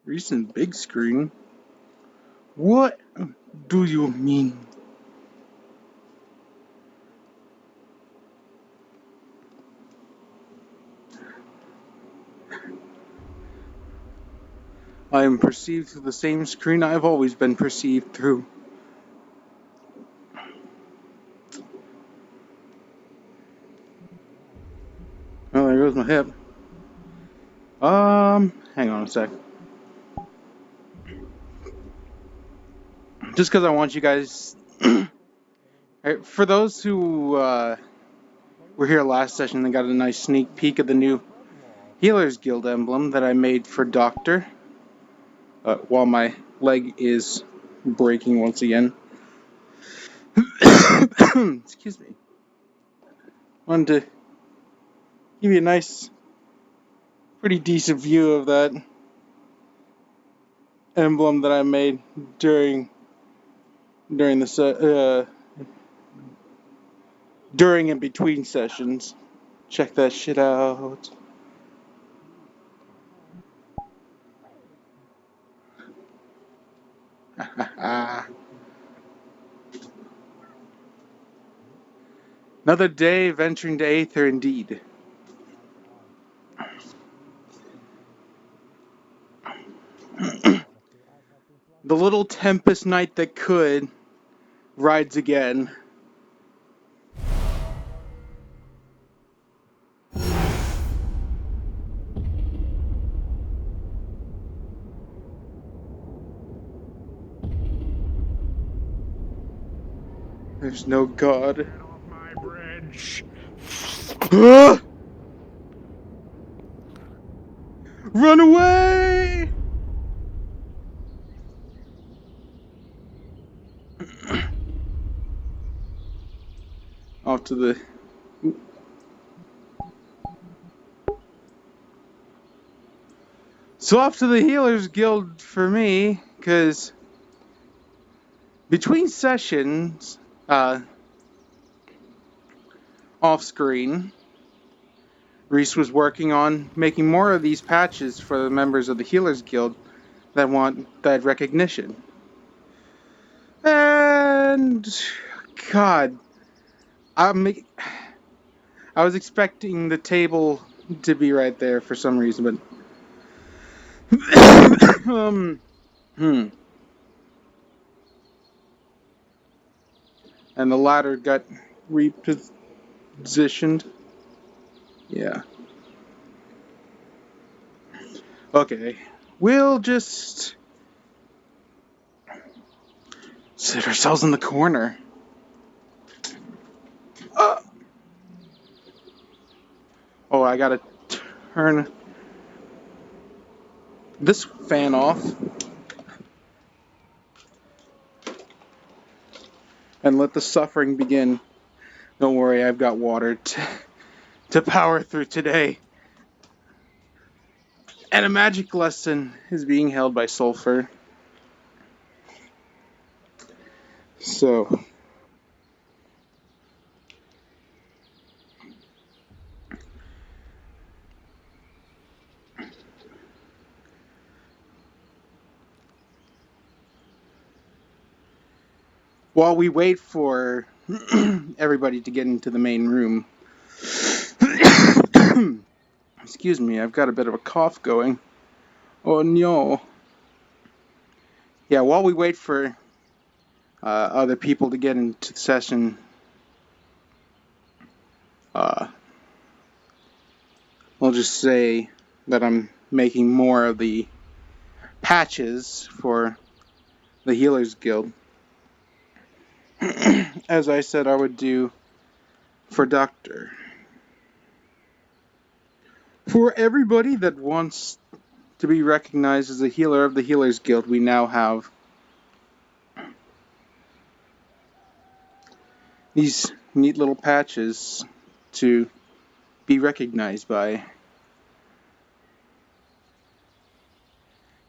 Recent big screen? What do you mean? I am perceived through the same screen I've always been perceived through. Oh, there goes my hip. Hang on a sec. Just because I want you guys... Right, for those who were here last session, they got a nice sneak peek of the new Healers Guild emblem that I made for Doctor. While my leg is breaking once again. Excuse me. Wanted to give you a nice, pretty decent view of that emblem that I made during and between sessions. Check that shit out. Another day venturing to Aether indeed. The little tempest knight that could rides again. There's no God. Run away! Off to the... So off to the Healers Guild for me, because between sessions, off screen, Rhys was working on making more of these patches for the members of the Healers Guild that want that recognition. And God, I was expecting the table to be right there for some reason, but and the ladder got repositioned. Yeah. Okay. We'll just sit ourselves in the corner. Oh, I gotta turn this fan off. And let the suffering begin. Don't worry, I've got water to power through today. And a magic lesson is being held by Sulfur. So... while we wait for everybody to get into the main room... Excuse me, I've got a bit of a cough going. Oh no. Yeah, while we wait for other people to get into the session, I'll just say that I'm making more of the patches for the Healers Guild. As I said I would do for Doctor. For everybody that wants to be recognized as a healer of the Healers Guild, we now have these neat little patches to be recognized by.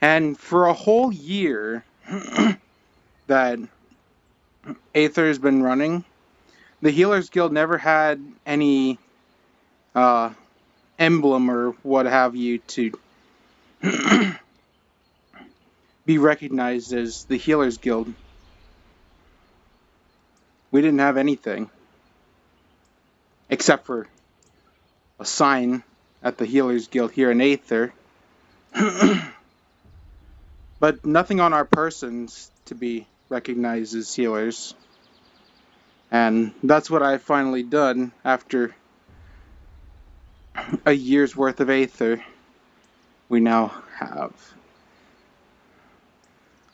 And for a whole year that Aether has been running, the Healers Guild never had any emblem or what have you to be recognized as the Healers Guild. We didn't have anything. Except for a sign at the Healers Guild here in Aether. But nothing on our persons to be recognized as healers. And that's what I've finally done after a year's worth of Aether. We now have.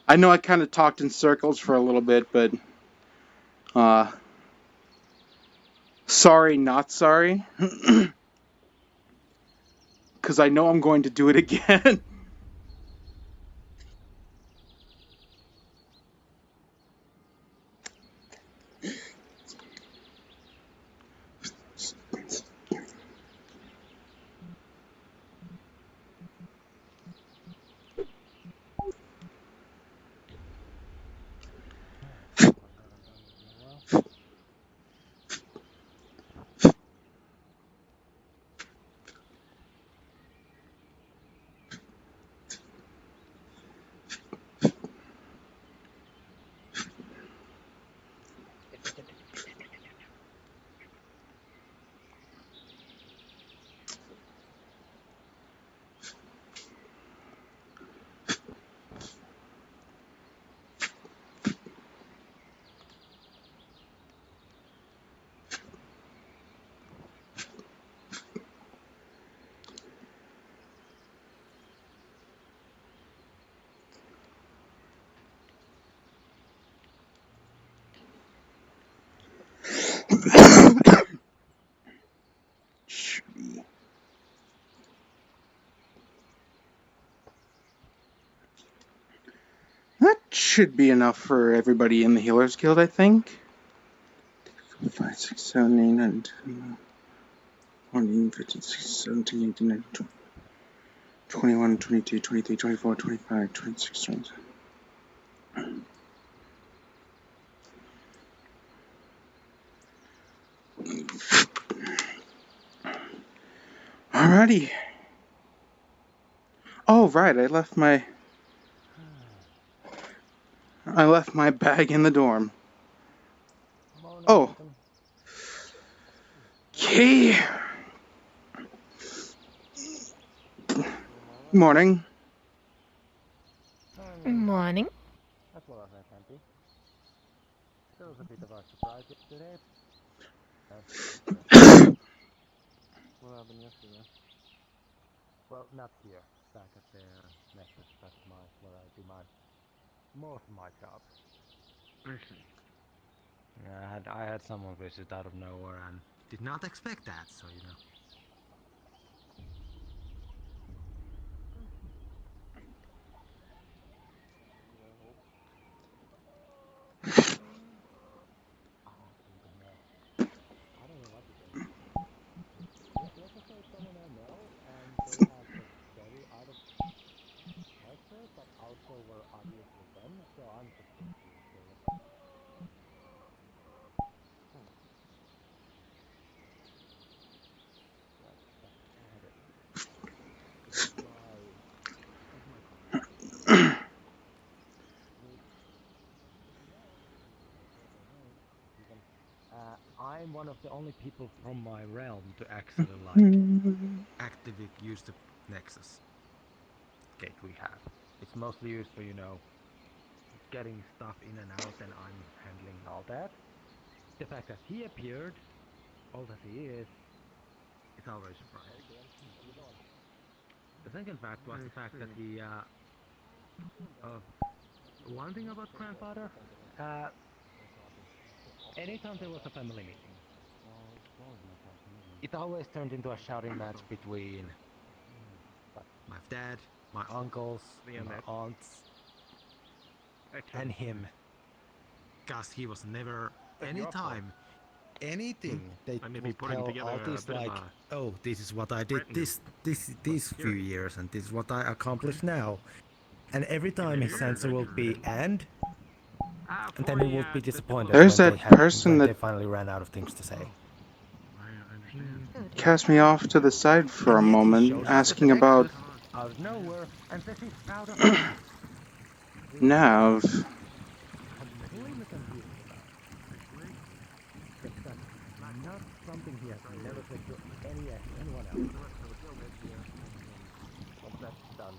I know I kind of talked in circles for a little bit, but sorry, not sorry. Because I know I'm going to do it again. That should be enough for everybody in the Healers Guild, I think. 5, 6, 7, 8, 9, 10, 14, 15, 16, 17, 18, 19, 20, 21, 22, 23, 24, 25, 26, 27. Alrighty. Oh, right, I left my bag in the dorm. Oh. Okay. Morning. Morning. That's what I said, Santi. There was a bit of a surprise yesterday. What happened yesterday? Well, not here. Back at the Nexus. That's where I do most of my job. Yeah, I had someone visit out of nowhere and did not expect that, so you know. I don't know what to say. Let's just say someone I know, and they have a very out of character, but also were obviously them, so I'm just going to say it. I'm one of the only people from my realm to actually actively use the Nexus gate we have. It's mostly used for, getting stuff in and out, and I'm handling all that. The fact that he appeared, all that he is always surprising. The second fact was the fact that he, one thing about grandfather, anytime there was a family meeting, it always turned into a shouting match between my dad, my uncles, my aunts, and him. Cause he was never, anytime, anything they would tell all this like, oh, this is what I did these few years, and this is what I accomplished now. And every time his answer will be and then he would be disappointed There's when that person they that finally ran out of things to say. cast me off to the side for a moment, asking about... Out of nowhere, and says he's proud of me. Nav. completely confused about. That's not something he has never said to anyone else. Once that's done,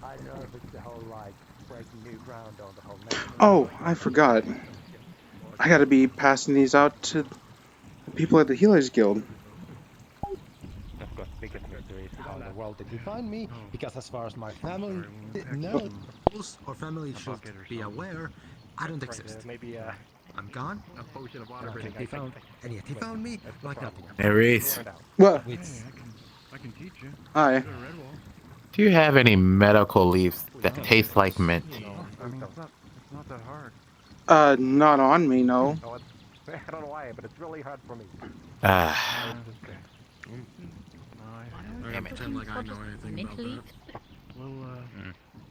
I don't know if it's the whole like breaking new ground on the whole network. Oh, I forgot. I gotta be passing these out to the people at the Healers Guild. Of course, the biggest mystery is how in the world did he find me? Because as far as my family knows, or family should be aware, I don't exist. Maybe I'm gone. A potion of water. And he found, and yet he found me like nothing. Hey, Rhys, What? I can teach you. Hi. do you have any medical leaves that taste like mint? I mean, it's not that hard. Not on me, no. I don't know why, but it's really hard for me. Ah, Okay. I'm gonna pretend like I know anything about that. Well,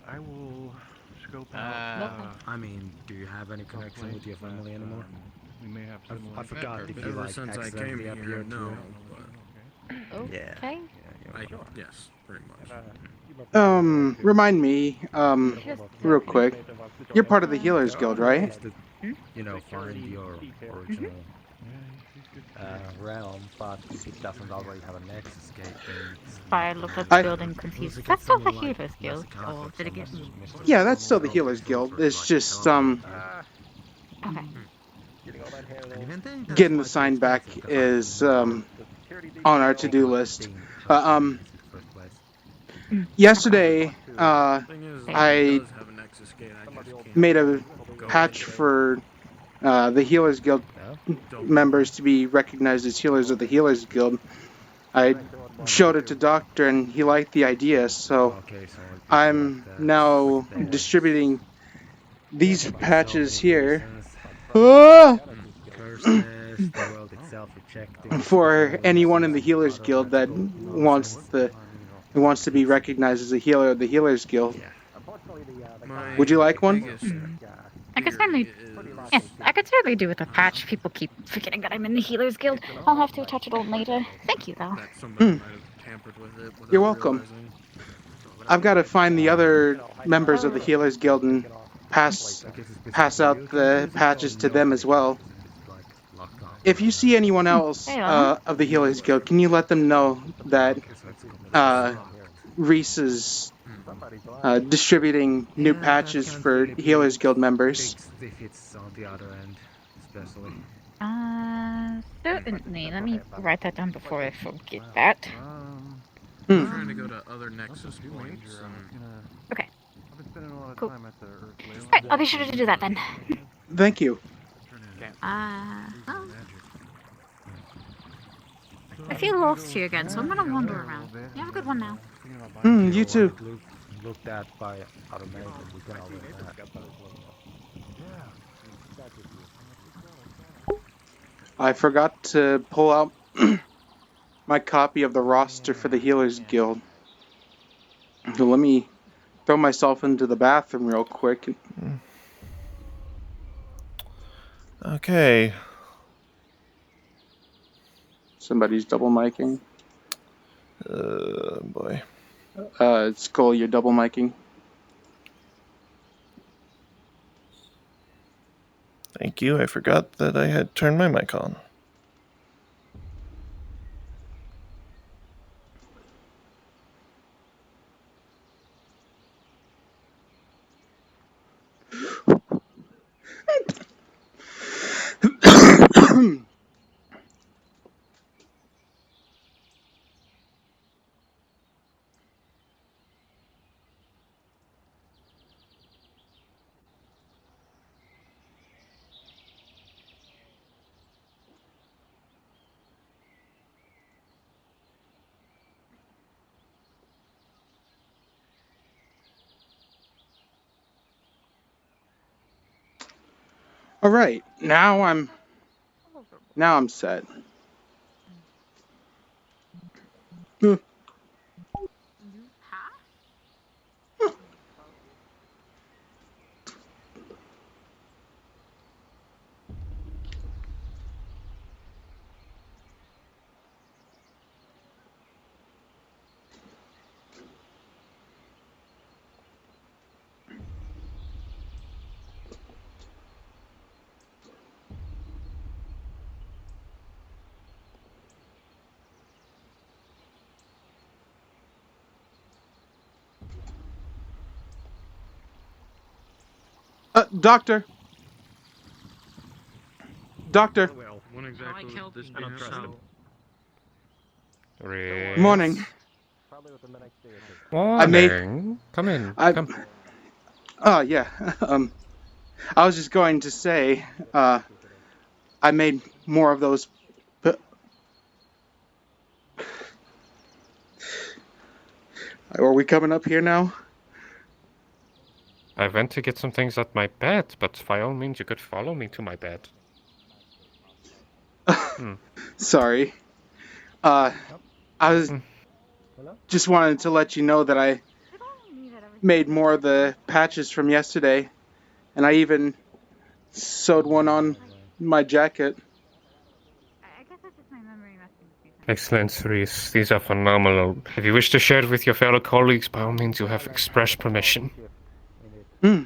I will scope Uh, out. I mean, do you have any connection with your family anymore? We may have similar. I forgot if you Ever like since I came accidentally here, appeared no, to. but Okay. yes, pretty much. Remind me, real quick. You're part of the Healers Guild, right? You know, find your original realm, but if it doesn't already have a nexus gate, then I looked at the I- building confused. Is that still the Healers Guild? Or did it get moved? Yeah, that's still the Healers Guild. It's just, Okay. getting the sign back is, on our to-do list. Yesterday, Thing is, I it does have a nexus gate. I just can't made a go patch anywhere. for the Healers Guild members to be recognized as healers of the Healers Guild. I showed it to Doctor and he liked the idea, so I'm now distributing these patches here Curses, the world itself rejecting for anyone in the Healers Guild that wants to be recognized as a healer of the Healers Guild. My Would you like one? biggest I could fear certainly. is- Yes, I could certainly do with a patch. People keep forgetting that I'm in the Healers Guild. I'll have to attach it all later. Thank you, though. that somebody might have tampered with it without You're welcome. realizing. I've got to find the other members of the Healers Guild and pass out the patches to them as well. If you see anyone else of the Healers Guild, can you let them know that Rhys is distributing new patches for Healers Guild members? If it's on the other end, especially. Certainly. Let me write that down before I forget that. I'm trying to go to other nexus points. Okay. I've been spending a lot of Cool. time at the Earth lately. Right, I'll be sure to do that then. Thank you. Well, I feel lost here again, so I'm gonna wander around. You have a good one now. You too. Looked at by automation, we can always I forgot to pull out my copy of the roster for the Healers Guild. So let me throw myself into the bathroom real quick. Okay. Somebody's double miking. Boy. Skull, you're double miking. Thank you. I forgot that I had turned my mic on. All right, now I'm set. Doctor. Doctor. Well, when exactly Like would help this me, be not happening? so. Morning. I made. Morning. Come in. I. Come. Oh yeah. I was just going to say. I made more of those. Are we coming up here now? I went to get some things at my bed, but by all means you could follow me to my bed. Sorry. I was just wanted to let you know that I made more of the patches from yesterday, and I even sewed one on my jacket. I guess that's just my memory messing with me sometimes. Excellent, Rhys. These are phenomenal. If you wish to share it with your fellow colleagues, by all means you have express permission. Hmm.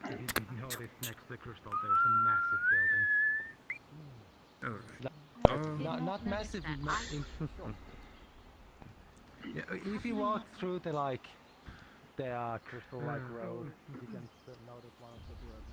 If you didn't notice, next to the crystal there's a massive building. Not massive. Yeah, if you walk through the crystal-like road, you can notice one of the buildings.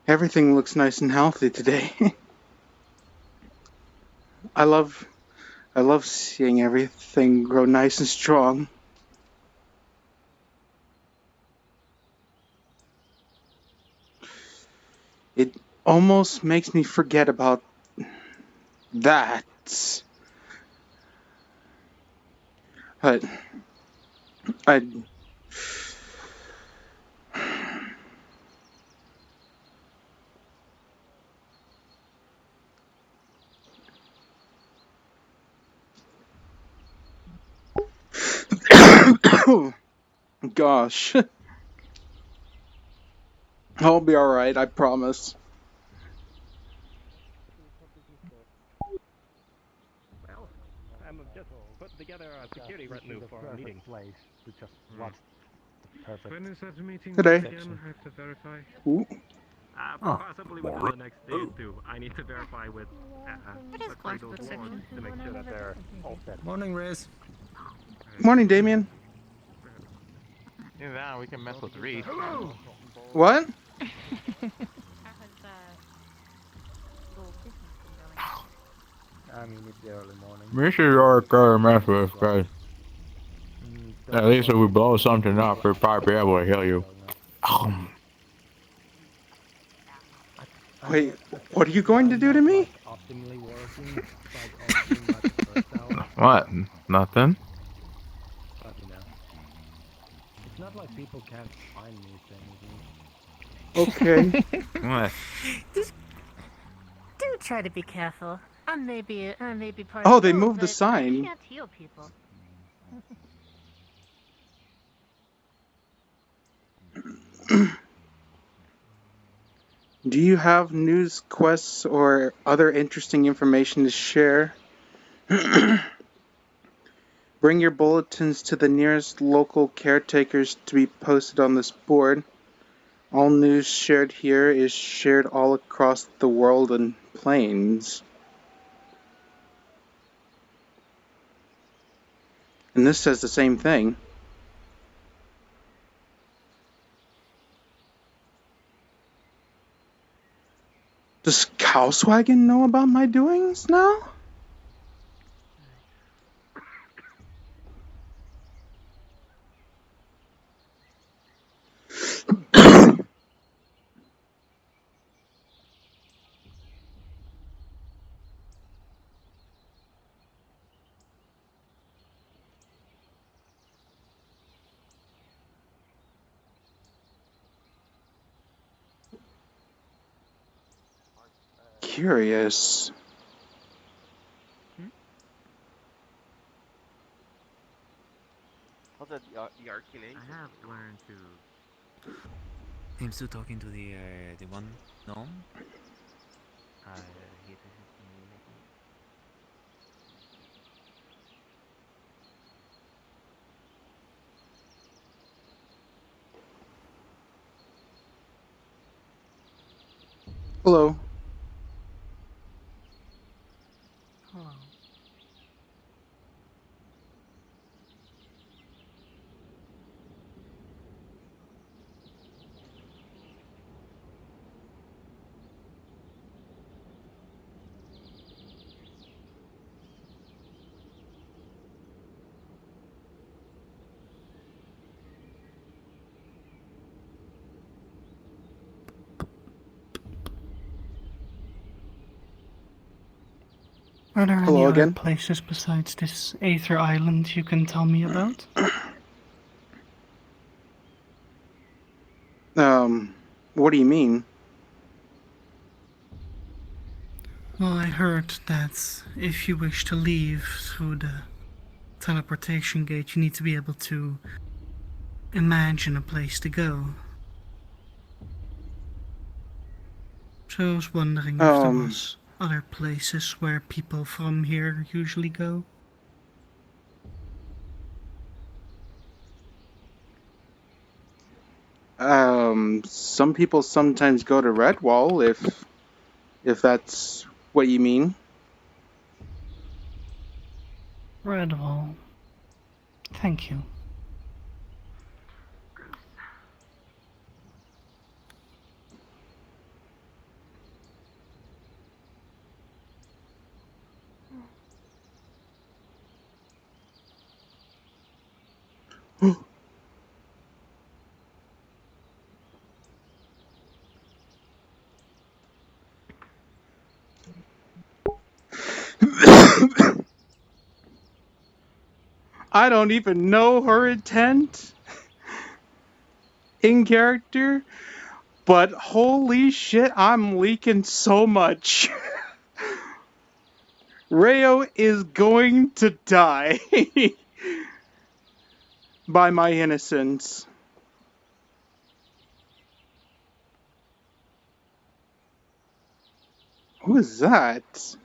Everything looks nice and healthy today. I love seeing everything grow nice and strong. It almost makes me forget about that. But I gosh. I'll be alright, I promise. Well, I'm just putting together a security retinue for our meeting. Place to just watch the perfect. When is that meeting Today. again? I have to verify. Ooh. Possibly within the next day or two. I need to verify with It is let's say close those to the wards section. to make sure that they're all set. Morning, Rhys. Morning, Damien. Either that or we can mess with Rhys. What? How has little Christmas been going? I mean, it's the early morning. This is our mess with, guys. At least if we blow something up, we'll probably be able to heal you. Wait, what are you going to do to me? Optimally working, like only much versatile, What? Nothing? but you know, it's not like people can't find me Okay. What? Just do try to be careful. I may be part Oh, of they the moved the but I sign. can't heal people. Do you have news, quests, or other interesting information to share? Bring your bulletins to the nearest local caretakers to be posted on this board. All news shared here is shared all across the world and planes. And this says the same thing. Does Cowswagon know about my doings now? curious. What's that, the arcane angel? I have learned to. Him still talking to the one gnome. He says he's communicating. Hello. Hello. Are there Hello any other again. places besides this Aether Island you can tell me about? What do you mean? Well, I heard that if you wish to leave through the teleportation gate, you need to be able to imagine a place to go. So I was wondering if there was other places where people from here usually go. Some people sometimes go to Redwall, if that's what you mean. Redwall. Thank you. I don't even know her intent in character, but holy shit, I'm leaking so much. Rayo is going to die by my innocence. Who is that?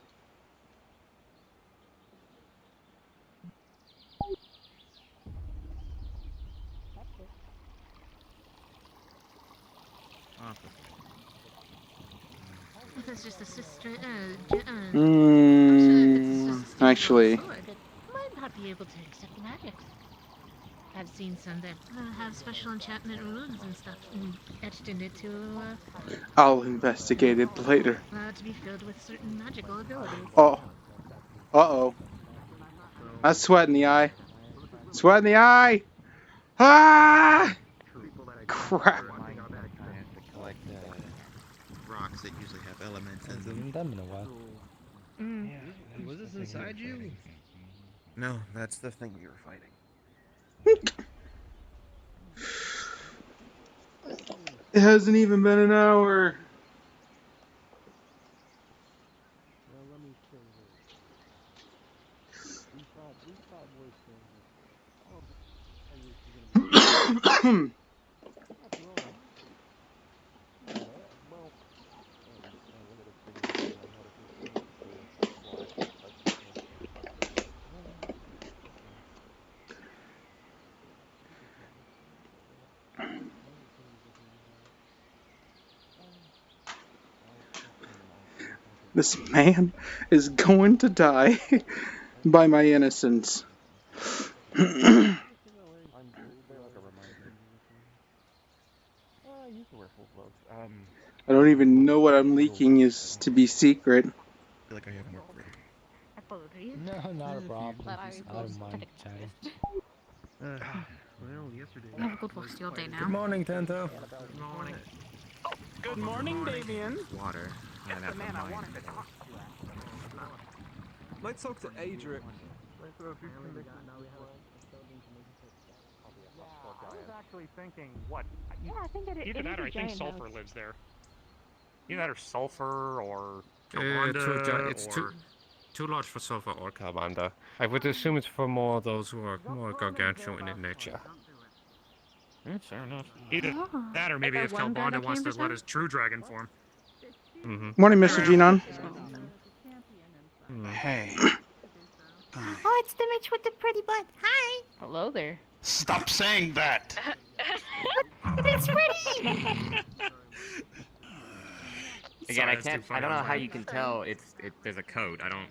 If it's just a sister, Actually, might not be able to accept magics. I've seen some that have special enchantment runes and stuff etched in it I'll investigate it later. to be filled with certain magical abilities. Oh. Uh-oh. That's sweat in the eye. Sweat in the eye! Ah! Crap. Collect rocks that usually have elements in them. Hasn't done in a while. Yeah, was this inside you? No, that's the thing we were fighting. It hasn't even been an hour. This man is going to die by my innocence. I don't even know what I'm leaking is to be secret. I feel like I have more proof. Apologies. No, not a problem. But I I don't mind chatting. Well, yesterday. Have a good rest of your day now. Good morning, Tento. Good morning. Good morning, Damien. Water. That's the man I wanted to talk to. Let's talk to Adric. I was actually thinking, what? Yeah, I think Either that or I think Sulfur lives there. Either that or Sulfur or It's too large for Sofa or Calvanda. I would assume it's for more those who are more gargantuan in nature. Yeah, fair enough. Either Oh. that, or maybe Like if that one guy Calvanda that wants came to just let now? his true dragon form. Morning, Mr. Genon. Hey. Oh, it's the Mitch with the pretty butt. Hi. Hello there. Stop saying that! It's pretty. Again, Sorry, that's too funny. I don't know I'm how sorry. you can tell there's a code. I don't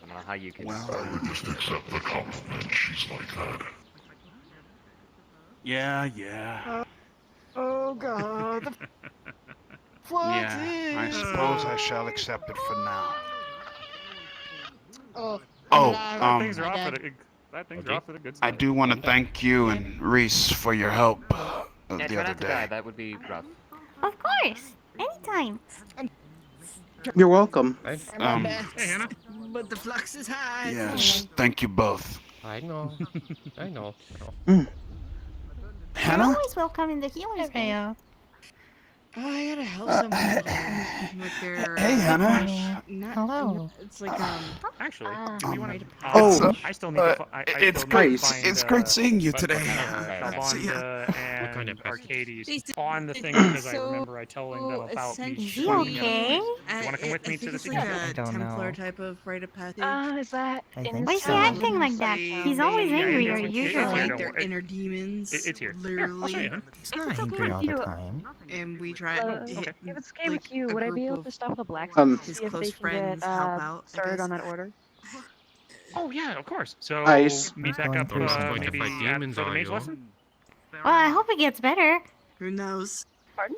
know how you can. Well, I would just accept the compliment. She's like that. yeah. Oh god. Yeah, I suppose I shall accept it for now. Oh. Oh, Things are off to the good I start. do want to thank you and Rhys for your help Yeah, the try other not to die. day. That would be rough. Of course. Anytime. You're welcome. Hey, Hannah. But the flux is high. Yes, thank you both. I know. I know. You're Hannah? always welcome in the healer's guild. Oh, I gotta help somebody with their. Hey, Hannah. Hello. It's like Actually, do we want to? Oh. I still need to. It's still great. need to find, It's great seeing you but- today. See ya. Calvanda and kind of Arcades on the thing because I remember I telling them about me. Is he okay? You want to come with me to the it's secret like guild? a Templar type of rite of passage. Is that in Why is he acting like that? He's always Yeah, angry, yeah, or yeah, usually. yeah, Like their inner demons. It's here. Literally. It's not angry all the time. And we try If it's okay like, with you, a would I be group able of to stop the blacksmith to his see if close they can friends get help out, I started on guess. that order? Oh yeah, of course. So Nice. meet back up Going to maybe fight demons, for the are mage you? lesson. Well, I hope it gets better. Who knows? Pardon?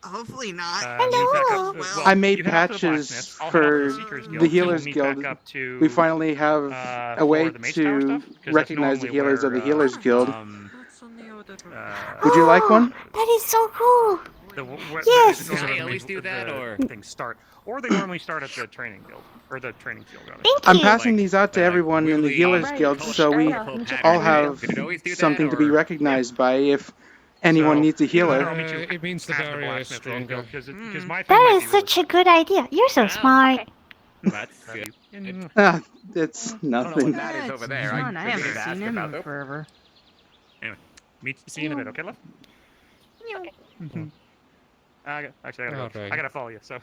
Hopefully not. Meet back up, Well, I made you head off to the patches blacksmith, I'll head off to for the Seekers Guild, the and Healers we'll meet Guild. back up to, We finally have a way for the mage tower to stuff, 'cause that's recognize the normally healers of the where, Healers Guild. uh, Would you like one? That is so cool. Yes. Yes. They always do that, or things start, or they normally start at the training guild or the training field rather. Thank I'm you. passing these out to everyone in the Healers Right. Guild so we Right. all have Did it always do that, something to be or- recognized by if anyone So, needs a either that or healer. I'll meet you It means the at barrier is blacksmith stronger. because my thing That might is be such a good idea. You're so smart. That's good. Ah, it's I don't know nothing. what that is over there. None. I haven't figured to seen ask him about in forever. Anyway, see you in a bit, okay, love? Actually, I gotta follow you. So.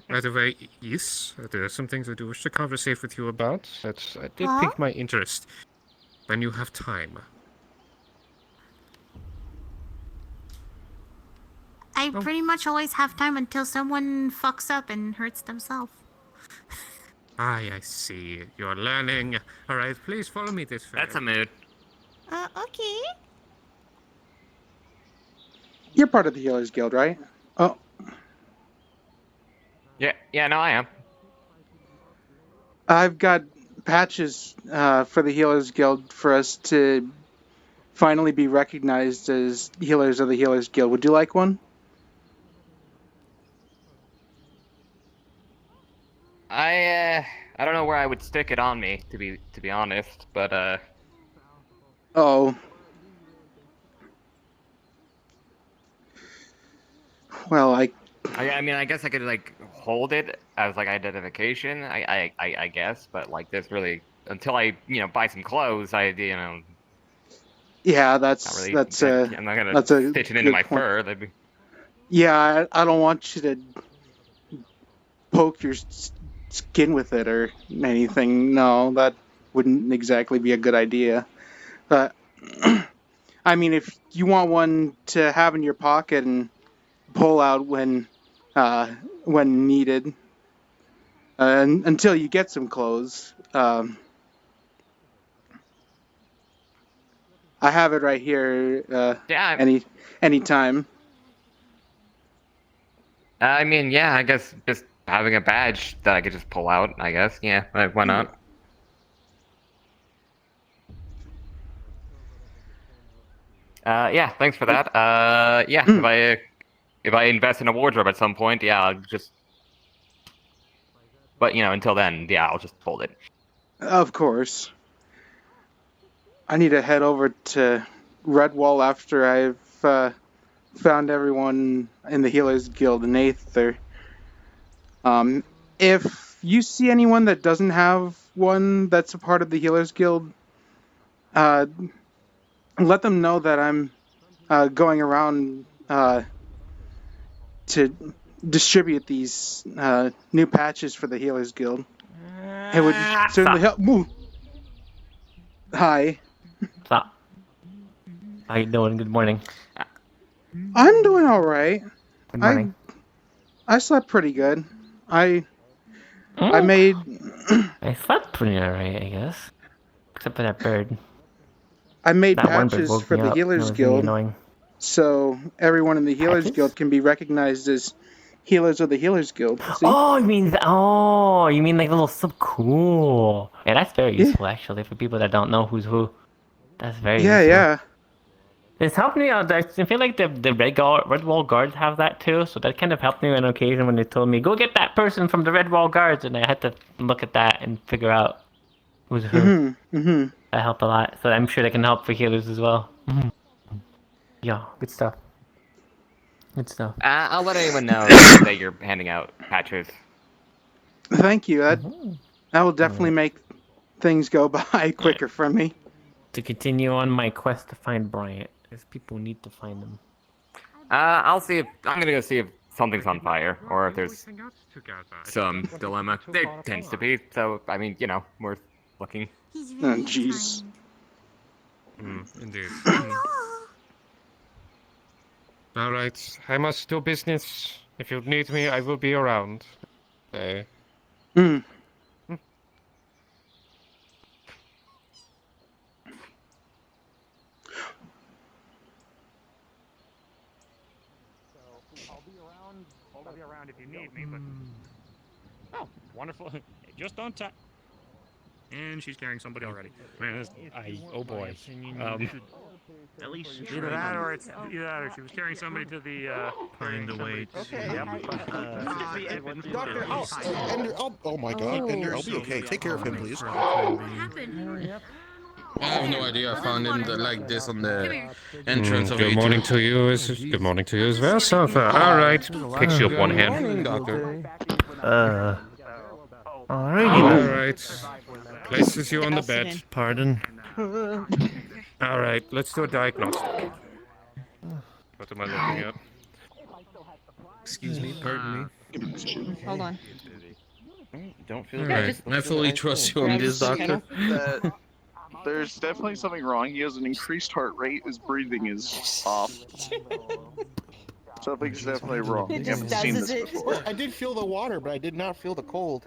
By the way, yes, there are some things I do wish to conversate with you about. That did Huh? pique my interest. When you have time. I pretty much always have time until someone fucks up and hurts themselves. I see. You're learning. All right, please follow me this way. That's a mood. Okay. You're part of the Healers Guild, right? Oh, Yeah, no, I am. I've got patches for the Healers Guild for us to finally be recognized as healers of the Healers Guild. Would you like one? I don't know where I would stick it on me, to be honest, but Oh. Well, I mean, I guess I could like hold it as like identification. I guess, but like this really until I buy some clothes, yeah, not that's really. that's I'm not gonna that's a stitch it into good my point. fur. That'd be. Yeah, I don't want you to poke your skin with it or anything. No, that wouldn't exactly be a good idea. But I mean, if you want one to have in your pocket and pull out when needed, until you get some clothes. I have it right here. Yeah. Anytime. I mean, yeah. I guess just having a badge that I could just pull out. I guess. Yeah. Why not? Yeah. Thanks for that. Yeah. If I invest in a wardrobe at some point, yeah, I'll just. But until then, yeah, I'll just hold it. Of course. I need to head over to Redwall after I've found everyone in the Healers Guild in Aether. if you see anyone that doesn't have one that's a part of the Healers Guild, let them know that I'm going around to distribute these new patches for the Healers Guild. It would certainly help. Woo. Hi. Stop. How you doing? Good morning. I'm doing all right. Good morning. I slept pretty good. I made. I slept pretty alright, I guess. Except for that bird. I made That one bird patches woke for me the up. It Healers was really Guild, annoying. so everyone in the Healers Patches? Guild can be recognized as healers of the Healers Guild. See? Oh, you mean you mean like little sub cool. Yeah, that's very useful actually for people that don't know who's who. That's very useful. Yeah. It's helped me out. I feel like the red wall guards have that too, so that kind of helped me on occasion when they told me go get that person from the red wall guards, and I had to look at that and figure out who's who. That helped a lot. So I'm sure they can help for healers as well. Yeah, good stuff. Good stuff. I'll let anyone know that you're handing out patches. Thank you. That will definitely make things go by quicker for me. To continue on my quest to find Bryant, because people need to find him. I'll see if I'm gonna go see if something's on fire or if there's some dilemma. There tends to be, so I mean, you know, worth looking. Oh, jeez. Indeed. All right, I must do business. If you need me, I will be around. Okay. I'll be around if you need me, but... Oh, wonderful. Just on time. And she's carrying somebody already. Man, oh boy. At least Either that or she was carrying somebody to the, find a way to... Okay, Doctor, Ender, oh my god, Ender, I'll be okay. Take care of him, please. What happened? I have no idea. I found him like this on the entrance of Good morning to you. Good morning to you as well, Safa. All right, picks you up one hand. Good morning, doctor. All Alrighty. right. Places you on the bed. Pardon. All right, let's do a diagnostic. What am I looking at? Excuse me, pardon me. Hold on. Don't feel Alright, I fully trust you on this, doctor. That there's definitely something wrong. He has an increased heart rate. His breathing is off. Something's definitely wrong. It You just haven't seen does this it. before. I did feel the water, but I did not feel the cold.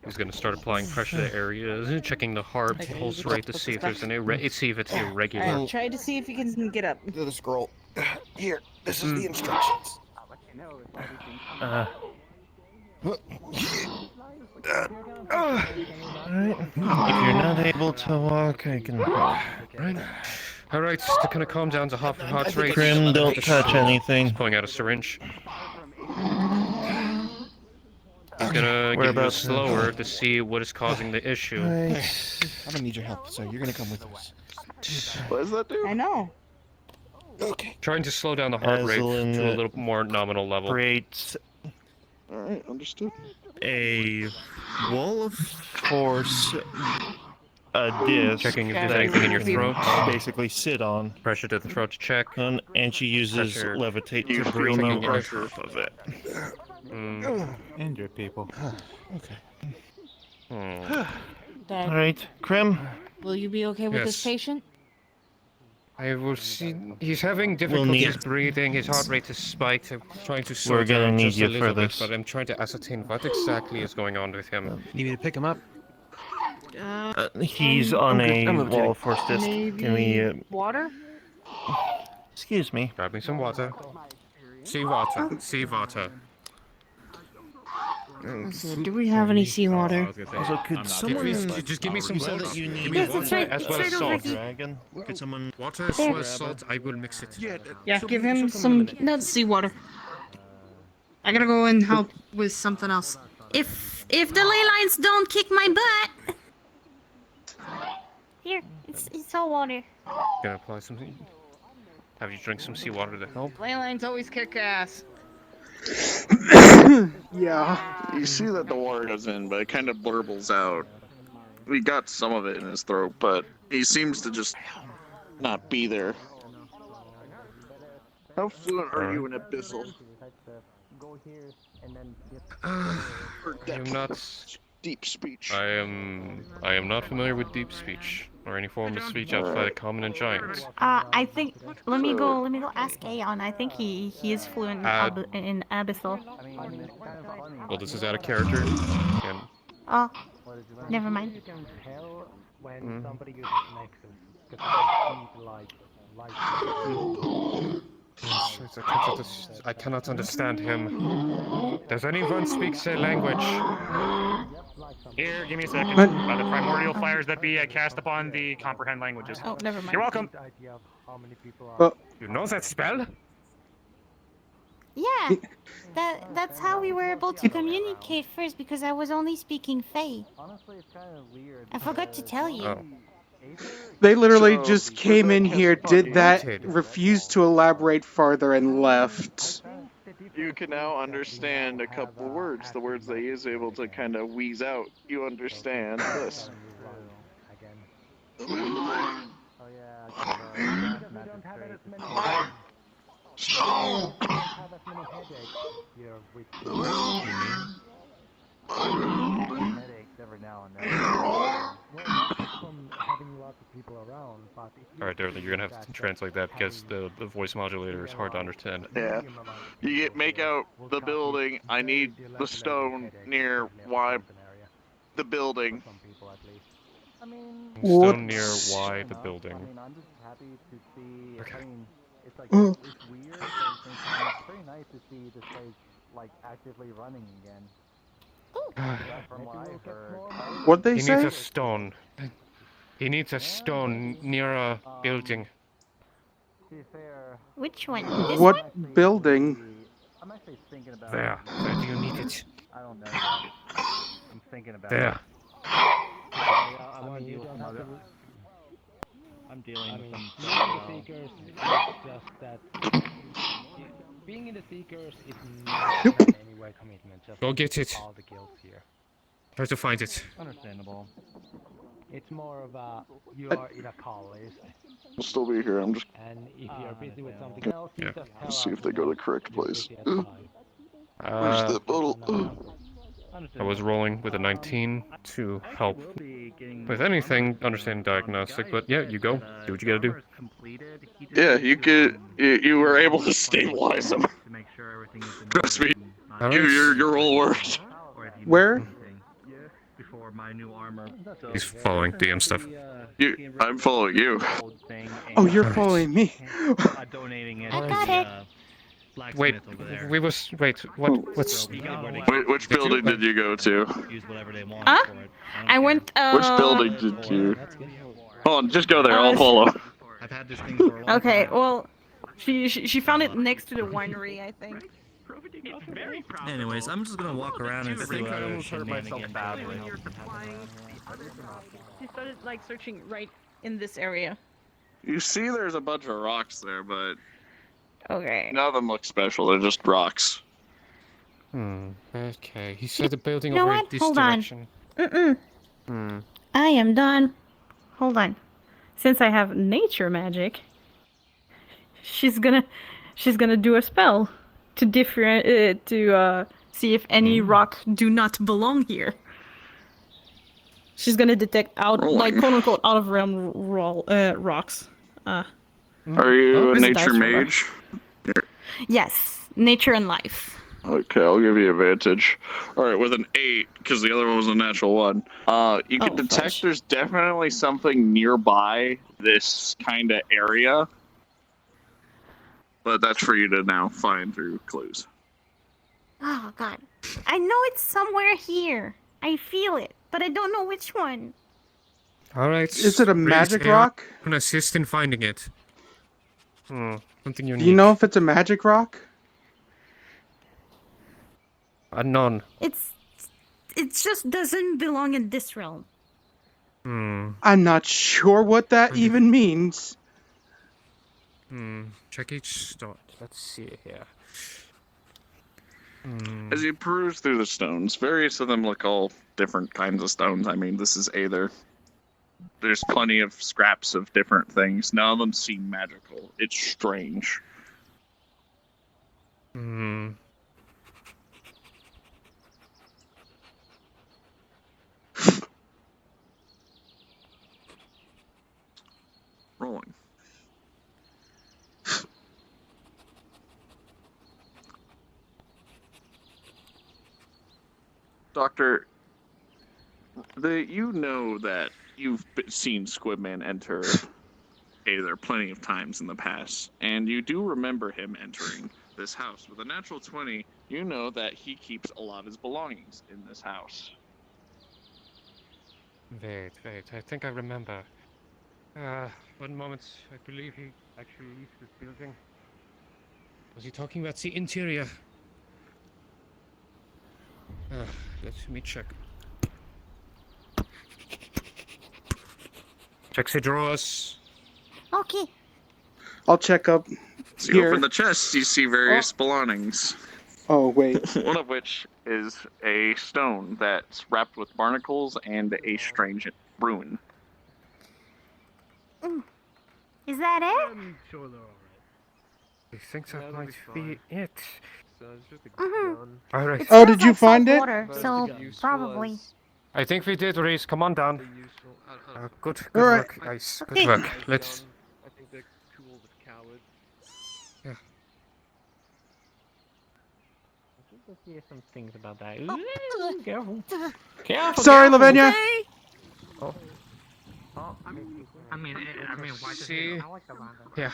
He's gonna start applying pressure to areas, checking the heart pulse rate to see if there's an see if it's irregular. Alright, try to see if you can get up. The scroll. Here, this is the instructions. Alright. If you're not able to walk, I can help. Right. Alright, to kind of calm down the heart rate. Grim, don't touch anything. He's pulling out a syringe. He's gonna give you a slower to see what is causing the issue. Right. I'm gonna need your help, so you're gonna come with us. What does that do? I know. Okay. Trying to slow down the heart rate to a little more nominal level. Creates Alright, understood. a wall of force, a disc. Checking if there's anything in your throat. Basically sit on. Pressure to the throat to check. And she uses Pressure. levitate You to feel bring no you pressure. off of it. Injure people. Dad, Alright, Krim. will you be okay with this Yes. patient? I will see. He's having need difficulties it. breathing. His heart rate is spiked. I'm trying to slow We're gonna down need just a you little for bit, this. but I'm trying to ascertain what exactly is going on with him. Need me to pick him up? He's on a I'm okay. wall of force disc. Can we, Water? excuse me. Grab me some water. Sea water. Sea water. Do we have any seawater? Also, could someone Just give me some said water. that you Give need me Yes, it's water right- as it's well as right over salt. here. dragon? Could someone Water as well as salt. I will mix it. Yeah, give him some seawater. I gotta go and help with something else. If the ley lines don't kick my butt. Here, it's all water. Gonna apply some. Have you drink some seawater to help? Ley lines always kick ass. Yeah. You see that the water goes in, but it kind of burbles out. We got some of it in his throat, but he seems to just not be there. How fluent are you in Abyssal? Or I am not. deep speech? I am not familiar with deep speech or any form of speech outside of common and giant. I think. Let me go ask Aeon. I think he is fluent in Abyssal. Well, this is out of character. And Oh, never mind. When somebody uses Nexus, because I cannot understand him. Does anyone speak say language? Here, give me a second. By the primordial fires that be, I cast upon the comprehend languages. Oh, never mind. You're welcome. You know that spell? Yeah, that's how we were able to communicate first because I was only speaking Fae. I forgot to tell you. Oh. They literally just came in here, did that, refused to elaborate farther, and left. You can now understand a couple words. The words that he is able to kind of wheeze out. You understand this. Alright, Darren, you're gonna have to translate that because the voice modulator is hard to understand. Yeah. You make out the building. I need the stone near the building. Stone near Y, the building. Okay. It's weird, but at the same time, it's very nice to see this place actively running again. From what I've heard. What'd they He say? needs a stone. He needs a stone near a building. Which one? This What one? building? I'm actually thinking about There. Where do you need it? I don't know yet. I'm thinking about There. I want to deal with some other. I'm dealing with some. Being in the Seekers, it's just that. Being in the Seekers is not in any way commitment. Just Go get it. all the guilds here. Try to find it. Understandable. It's more of a you are in a call list. We'll still be here. I'm just. And if you're busy with something else, you just tell Let's see us if they go the correct place. Where's Uh, the bottle? I was rolling with a 19 to help with anything, understanding diagnostic, but yeah, you go. Do what you gotta do. Yeah, you were able to stabilize him. Trust me. Your roll worked. Where? Before my new armor. He's following DM stuff. I'm following you. Oh, you're following me. Donating it. I got it. Wait, what's... Which building did you go to? Huh? I went, Which building did you... Hold on, just go there, I'll follow. I've had this thing for a long Okay, well, she found it next to the winery, I think. Anyways, I'm just gonna walk around and see what other shenanigans badly. She started, like, searching right in this area. You see there's a bunch of rocks there, but... Okay. None of them look special, they're just rocks. Okay, he said the building You know over what? this Hold direction. on. I am done. Hold on. Since I have nature magic, she's gonna do a spell to see if any rock do not belong here. She's gonna detect like quote unquote out of realm rocks. Are you a where's the nature dice roller? mage? Yes, nature and life. Okay, I'll give you advantage. Alright, with an 8, because the other one was a natural 1. You can detect fudge. there's definitely something nearby this kind of area. But that's for you to now find through clues. Oh god, I know it's somewhere here. I feel it, but I don't know which one. Alright. Is it a magic rock? I'm gonna assist in finding it. Something unique. Do you know if it's a magic rock? None. It just doesn't belong in this realm. I'm not sure what that even means. Check each start. Let's see here. As you peruse through the stones, various of them look all different kinds of stones. I mean, this is Aether. There's plenty of scraps of different things. None of them seem magical. It's strange. Hmm. Rolling. Doctor, you know that you've seen Squidman enter Aether plenty of times in the past, and you do remember him entering this house. With a natural 20, you know that he keeps a lot of his belongings in this house. Wait, I think I remember. One moment, I believe he actually leaves this building. Was he talking about the interior? Let me check. Check the drawers. Okay. I'll check up So you here. open the chest, you see various belongings. Oh, wait. One of which is a stone that's wrapped with barnacles and a strange rune. Is that it? I'm sure they're alright. I think that might be it. Alright. Oh, did you find it? Water, so probably. I think we did, Rhys. Come on down. Good Alright. work, guys. Okay. Good work. Let's. I think they're tools of cowards. Yeah. Let's hear some things about that. Ooh, careful. Careful. Sorry, careful. Lavinia. Oh. I mean, why does See? I like the lavender. Yeah.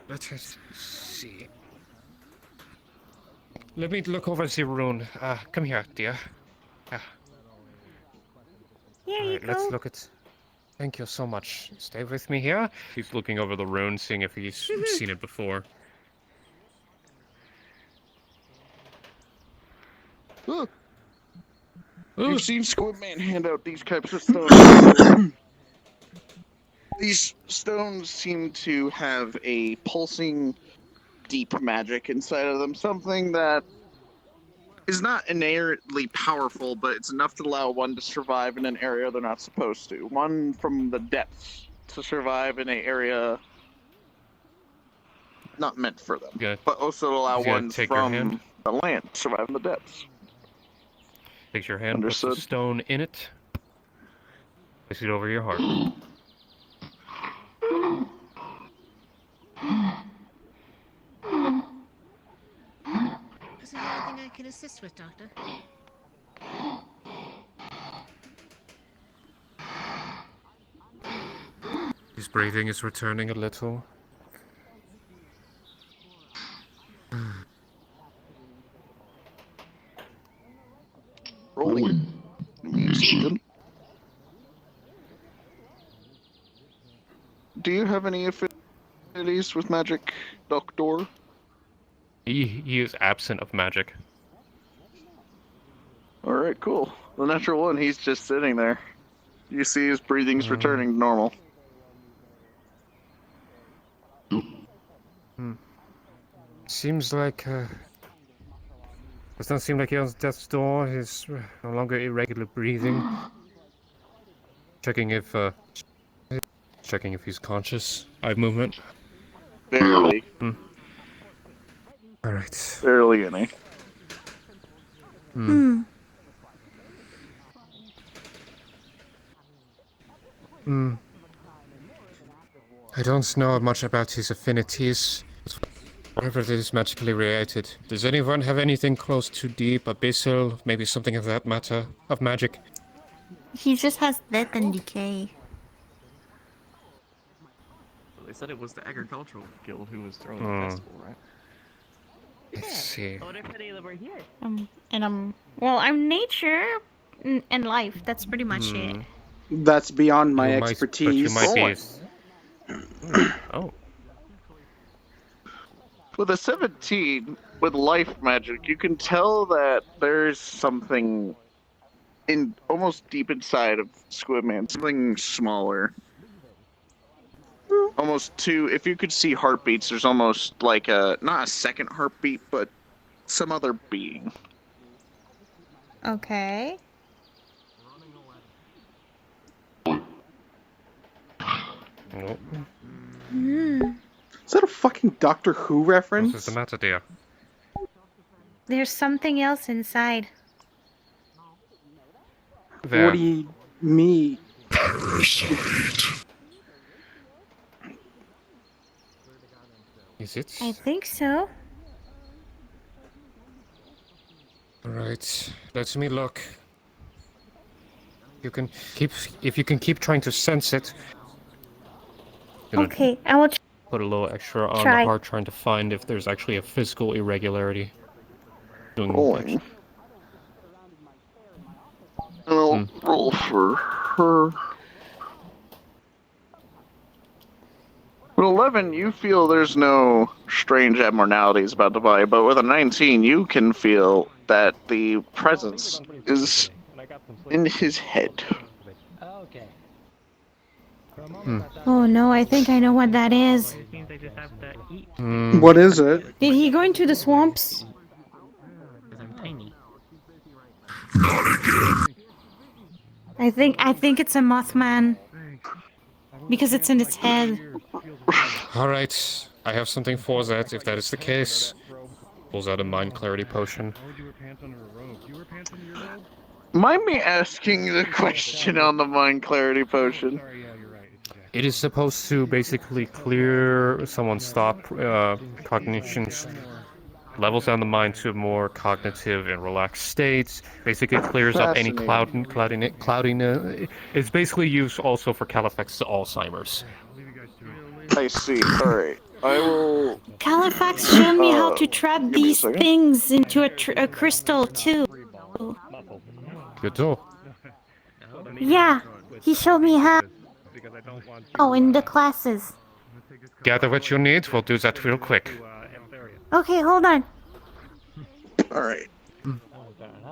Let us see. Let me look over the rune. Come here, dear. Here you Alright, go. let's look at. Thank you so much. Stay with me here. He's looking over the rune, seeing if he's seen it before. You've seen Squidman hand out these types of stones. These stones seem to have a pulsing, deep magic inside of them. Something that is not inherently powerful, but it's enough to allow one to survive in an area they're not supposed to. One from the depths to survive in an area not meant for them, but also allow one from the land to survive in the depths. Take your hand, Understood. put the stone in it. Place it over your heart. Is there anything I can assist with, Doctor? His breathing is returning a little. Rolling. Do you have any affinities with magic, Doctor? He is absent of magic. Alright, cool. The natural one, he's just sitting there. You see his breathing's returning to normal. Seems like, doesn't seem like he on death's door. He's no longer irregular breathing. Checking if he's conscious. Eye movement. Barely. Alright. Barely any. I don't know much about his affinities. Whatever it is magically related. Does anyone have anything close to deep, abyssal, maybe something of that matter, of magic? He just has death and decay. They said it was the agricultural guild who was throwing the festival, right? Let's see. Well, I'm nature and life. That's pretty much it. That's beyond my You might- expertise. but you might be. Oh. With a 17, with life magic, you can tell that there's something in almost deep inside of Squidman, something smaller. Almost two, if you could see heartbeats, there's almost like a, not a second heartbeat, but some other being. Okay. Oh. Is that a fucking Doctor Who reference? What's the matter, dear? There's something else inside. There. What do you mean? Is it? I think so. Alright, let me look. If you can keep trying to sense it. Okay, I will Put a little extra on try. the heart trying to find if there's actually a physical irregularity. Rolling. And I'll roll for her. With 11, you feel there's no strange abnormalities about the body, but with a 19, you can feel that the presence is in his head. Okay. Oh no, I think I know what that is. Means I just have to eat. What is it? Did he go into the swamps? Because I'm tiny. I think it's a Mothman. Because it's in its head. Alright, I have something for that if that is the case. Pulls out a mind clarity potion. Mind me asking the question on the mind clarity potion? It is supposed to basically clear someone's thought cognitions, levels down the mind to a more cognitive and relaxed states. Basically clears up any cloudiness. It's basically used also for Califax Alzheimer's. I see. Alright. I will... Califax showed me how to trap these things into a crystal too. Good too. Yeah, he showed me how. Oh, in the classes. Gather what you need, we'll do that real quick. Okay, hold on. Alright.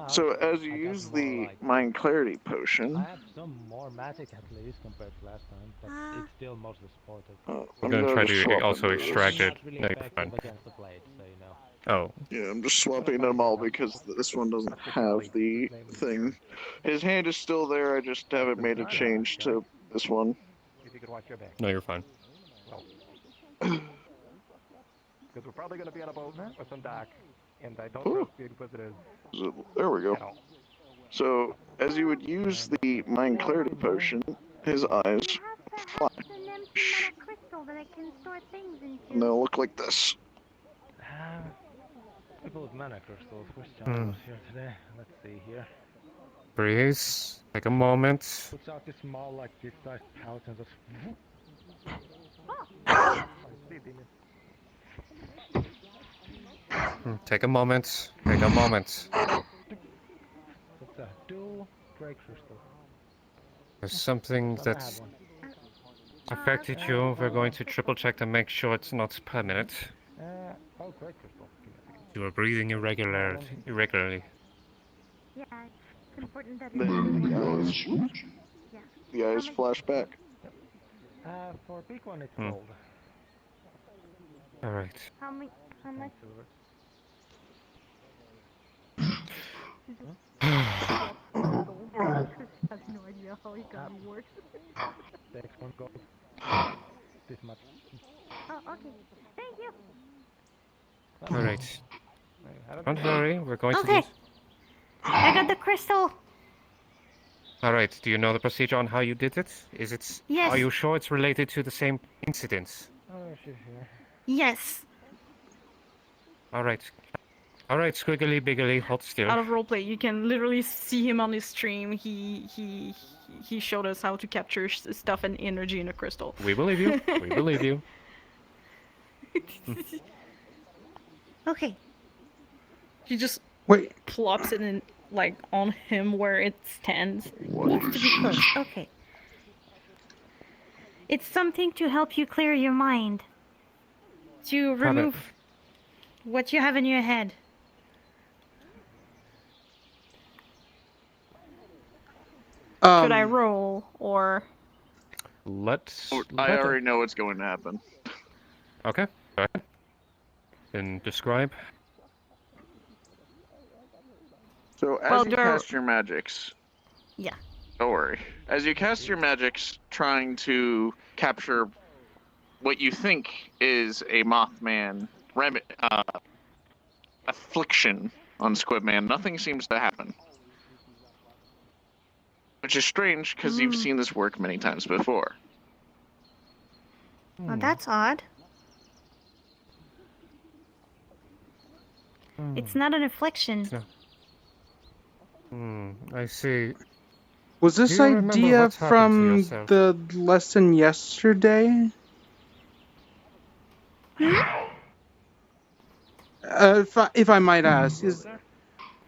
So, as you use the mind clarity potion... I have some more magic at least compared to last time, but it's still mostly supported. We're gonna try to also extract it. No, you're fine. Oh. Yeah, I'm just swapping them all because this one doesn't have the thing. His hand is still there, I just haven't made a change to this one. No, you're fine. Because we're probably going to be on a boat with some dock, and I don't trust the Inquisitors. There we go. So, as you would use the mind clarity potion, his eyes flash. And they'll look like this. People with mana crystals, which challenge here today? Let's see here. Breathe. Take a moment. Puts out this small, like this sized pouch and just. Take a moment. Take a moment. It's a dual gray crystal. There's something that's affected you. We're going to triple check to make sure it's not permanent. Oh, gray crystal. You are breathing irregularly. Yeah, it's important that The eyes flash back. For a big one, it's gold. Alright. How much? I have no idea how it works. Next one goes this much. Oh, okay. Thank you. Alright. Don't worry, we're going to Okay. I got the crystal. Alright, do you know the procedure on how you did it? Is it... Yes. Are you sure it's related to the same incidents? Oh, she's here. Yes. Alright. Alright, squiggly biggly, hold still. Out of roleplay, you can literally see him on his stream. He showed us how to capture stuff and energy in a crystal. We believe you. We believe you. Okay. He just Wait. plops it in, like, on him where it stands. Needs to be close. Okay. It's something to help you clear your mind. To remove what you have in your head. Should I roll, or... I already know what's going to happen. Okay, go ahead. And describe. So as Well, you there- cast your magics, Yeah. don't worry. As you cast your magics, trying to capture what you think is a Mothman affliction on Squidman, nothing seems to happen. Which is strange, because you've seen this work many times before. Well, that's odd. It's not an affliction. I see. Was this Do you remember idea what happened to from yourself? the lesson yesterday? If I might ask, is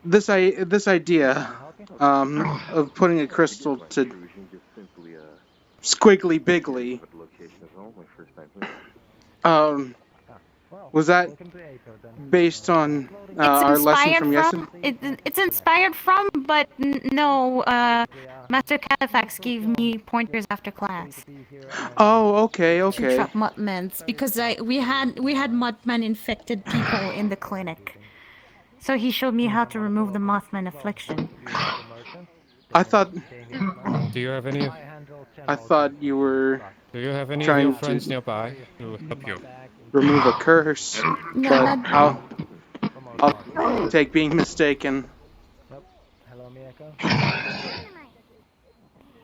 this idea of putting a crystal to Squiggly Biggly, was that based on our lesson from yesterday? It's inspired from, but no. Master Califax gave me pointers after class. Oh, okay, To okay. trap Muttmans because we had Muttman infected people in the clinic. So he showed me how to remove the Mothman affliction. I thought. Do you have any? I thought you were. Do you have any of trying your friends to nearby who help you? remove a curse, No, but not- I'll take being mistaken.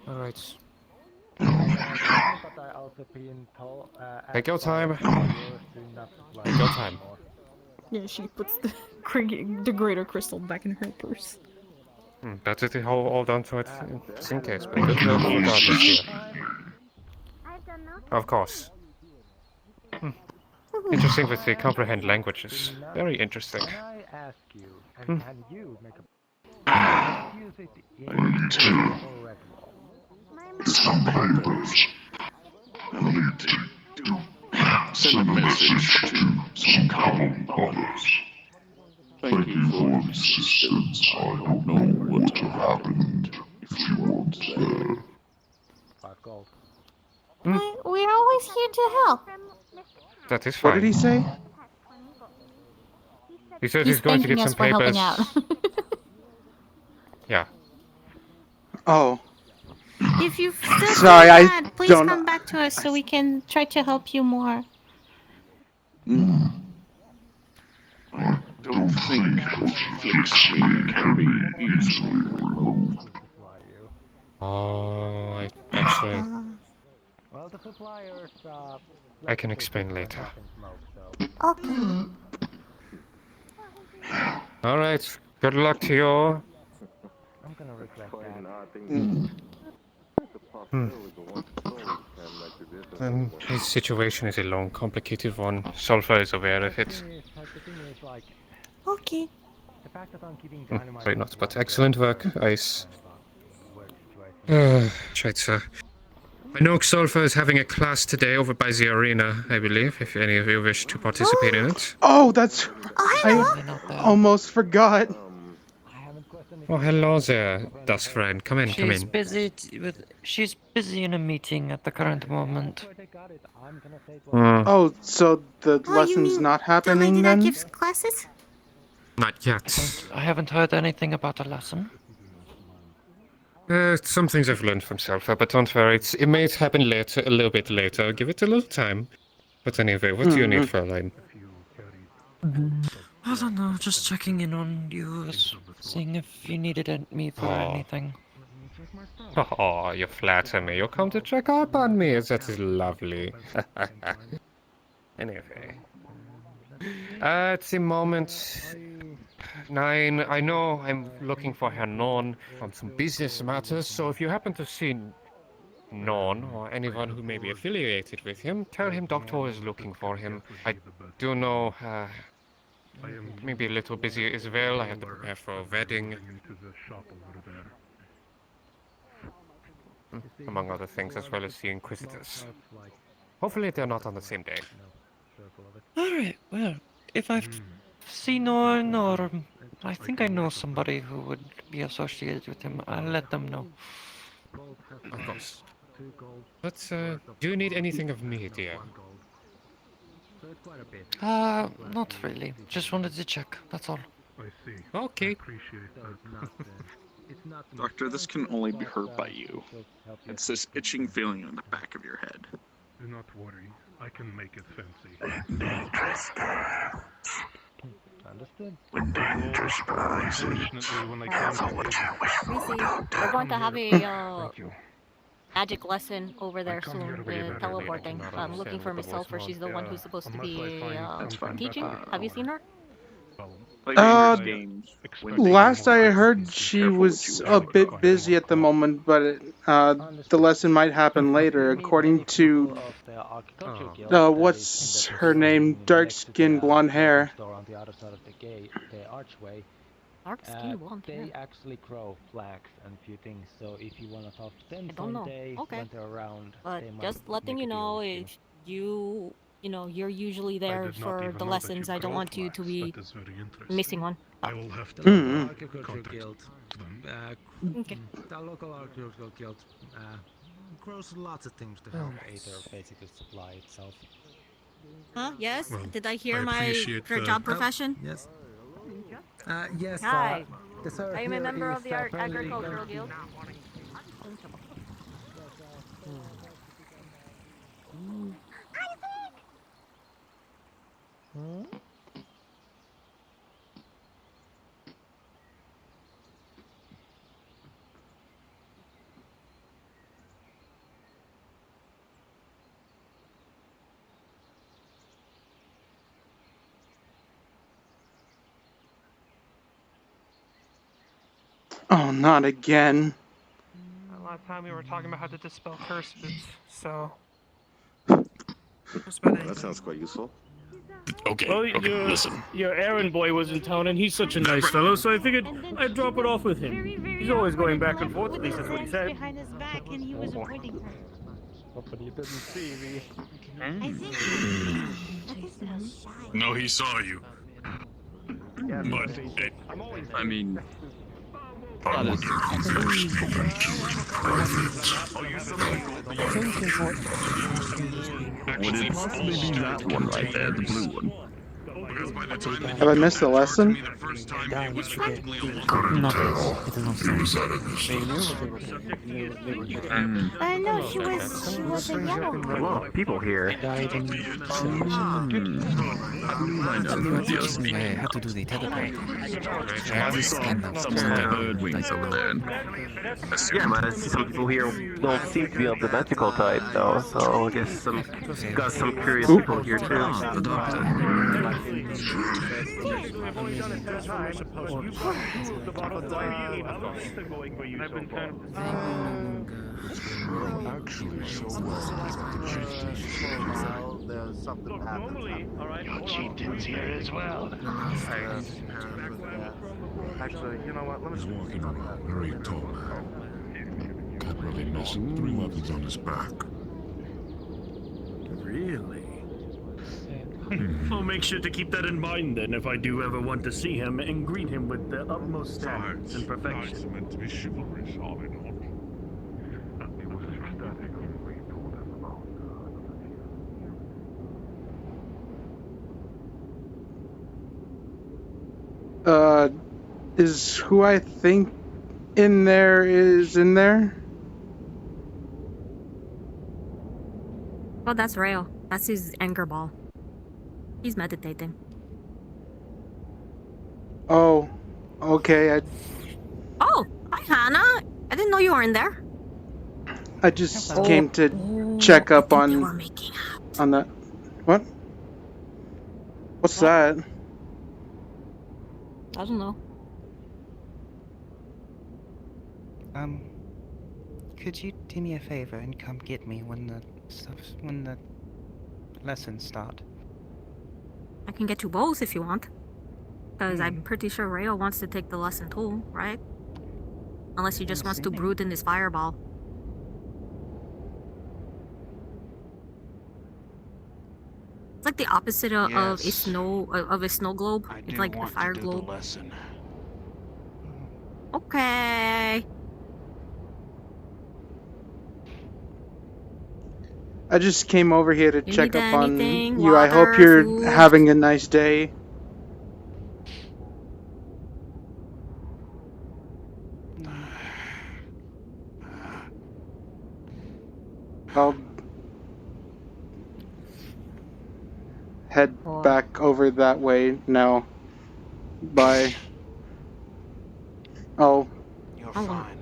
All right. Take your time. Take your time. Yeah, she puts the greater crystal back in her purse. Better to hold on to it just in case, but good work regardless here. Of course. Interesting that they comprehend languages. Very interesting. Some language. I need to send a message to some common bodies. Thank you for the assistance. I don't know what would have happened if you weren't there. We're always here to help. That is fine. What did he say? He said he's going to thanking get us some for helping papers. out. Yeah. Oh. If you still Sorry, feel I bad, please don't- come back to us so we can try to help you more. I don't think affliction can be easily removed. Oh, actually, I can explain later. Okay. All right. Good luck to you. His situation is a long, complicated one. Sulfur is aware of it. Okay. Sorry not, but excellent work, Ice. Scheiße. I know Sulfur is having a class today over by the arena, I believe, if any of you wish to participate in it. Oh, that's. I almost forgot. Oh, hello there, Dust Friend. Come in, come She's in. busy she's busy in a meeting at the current moment. Oh, so the you lesson's mean not the happening lady that then? gives classes? Not yet. I haven't heard anything about a lesson. Some things I've learned from Sulfur, but don't worry, it may happen later, a little bit later. Give it a little time. But anyway, what do you need, Fräulein? I don't know, just checking in on you, seeing if you needed me for anything. Oh, you flatter me. You come to check up on me. That is lovely. Anyway. At the moment, Nine, I know I'm looking for Herr Non on some business matters, so if you happen to see Non or anyone who may be affiliated with him, tell him Doctor is looking for him. I do know, maybe a little busy as well. I have to prepare for a wedding. Among other things, as well as the Inquisitors. Hopefully they're not on the same day. Alright, well, if I've seen one or I think I know somebody who would be associated with him, I'll let them know. Of course. But, do you need anything of me, dear? Not really. Just wanted to check, that's all. Okay. Doctor, this can only be hurt by you. It's this itching feeling in the back of your head. Do not worry. I can make it fancy. Dangerous girls. Understood. When danger spurs, Unfortunately, when I careful can't what you wish for, Rhys, Doctor. we're going to have a magic lesson over there come here soon, to be better teleporting. able to I'm looking for myself, for she's the one who's supposed to be teaching. Have you seen her? Last I heard, she was a bit busy at the moment, but the lesson might happen later, according to what's her name, dark skin, blonde hair. On the other side of the gate, the archway. Dark skin, blonde hair. They actually grow flags and few things. So if you want to talk to them I don't know. someday, Okay. when they're around, But they might just letting make you a deal know, with you. if you're usually there for the lessons, I don't want you to be missing one. I will have to Archaeological Guild. Okay. The local archaeological guild grows lots of things to help Aether basically supply itself. Huh? Yes? Well, Did I hear I my appreciate the- job profession? Yes. Yes. Hi. The sir I am a here member is, of the apparently- agricultural guild. Oh, not again. Last time we were talking about how to dispel curses, so... That sounds quite useful. Okay, Well, listen. your errand boy was in town, and he's such a nice fellow, so I figured I'd drop it off with him. He's always going back and forth, at least that's what he said. Behind his back, and he was avoiding her. But you didn't see me. I think. No, he saw you. But, I mean, I want you first to make you in private. Would it possibly be that one right there, the blue one? Have I missed the lesson? No, No, she was a yellow A lot of people here. I know, yes. I had to do the teleport. I saw some bird wings over there. Yeah, but some people here don't seem to be of the magical type, though, so I guess got some curious people here, too. The doctor. Actually, so There's something happening. your chieftain's here as well. Actually, you know what? Let me He's walking around, very tall man. Can't really miss him. 3 weapons on his back. Really? I'll make sure to keep that in mind then if I do ever want to see him and greet him with the utmost standards and perfection. It's meant to be chivalrous, are they not? He was ecstatic when we told him about Is who I think in there is in there? Oh, that's Rayo. That's his anger ball. He's meditating. Oh, okay. Oh, hi, Hannah. I didn't know you were in there. I just came to check up on that. What? What's that? I don't know. Could you do me a favor and come get me when the lessons start? I can get you both if you want. Because I'm pretty sure Rayo wants to take the lesson too, right? Unless he just wants to brood in his fireball. It's like the opposite of a snow globe. It's like a fire globe. lesson. Okay. I just came over here to You check need up on anything? you. I hope Water, you're food? having a nice day. I'll head back over that way now. Bye. Oh. You're fine.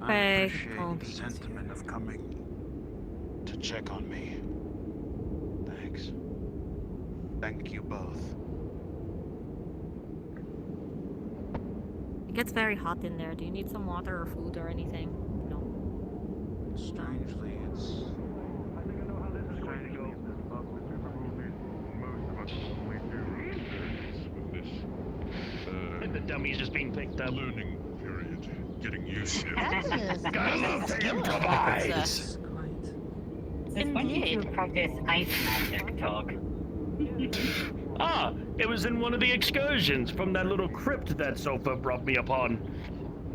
I appreciate the sentiment of coming to check on me. Thanks. Thank you both. It gets very hot in there. Do you need some water or food or anything? No. Strangely, it's... The dummy's just being picked up. Learning period. Getting used to it. Gotta love to improvise. Since when did you practice ice magic, Tog? Ah, it was in one of the excursions from that little crypt that Sofa brought me upon.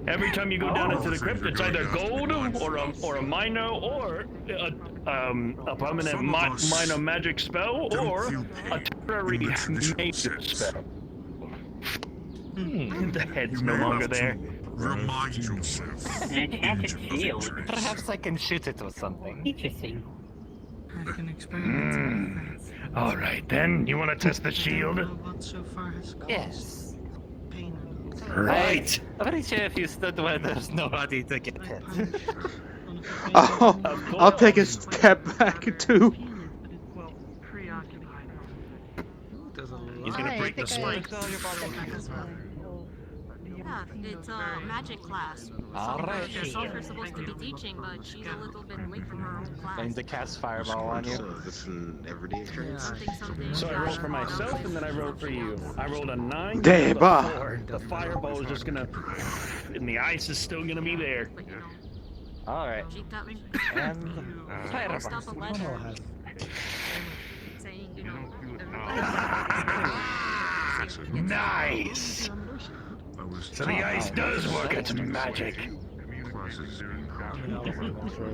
Every time you go down into the crypt, it's either gold or a minor or a permanent minor magic spell or a temporary major spell. The head's no longer there. Remind yourself. Perhaps I can shoot it or something. Interesting. I can experiment. All right, then. You want to test the shield? Yes. Right. I'm pretty sure if you stood where there's nobody to get hit. I'll take a step back too. He's gonna break the spike. Yeah, it's a magic class. Alright. Sulfur's supposed to be teaching, but she's a little bit late for her own class. Going to cast fireball on you. So is this an everyday occurrence? So I rolled for myself and then I rolled for you. I rolled a 9. Deba. A 4. The fireball is just gonna, and the ice is still gonna be there. Alright. And Stop a letter saying, you know, nice. So the ice does work its magic.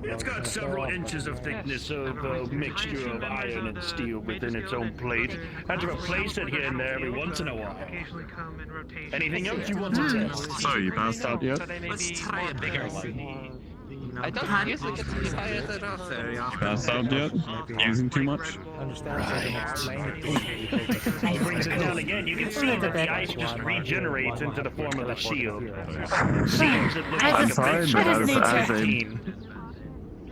It's got several inches of thickness of a mixture of iron and steel within its own plate. Had to replace it here and there every once in a while. Anything else you want to test? So, you passed out yet? let's try a bigger one. I don't usually get to be fired that off very often. Passed out yet? Using too much? He brings it down again. You can see that the ice just regenerates into the form of a shield. Seems it looks I'm like sorry, but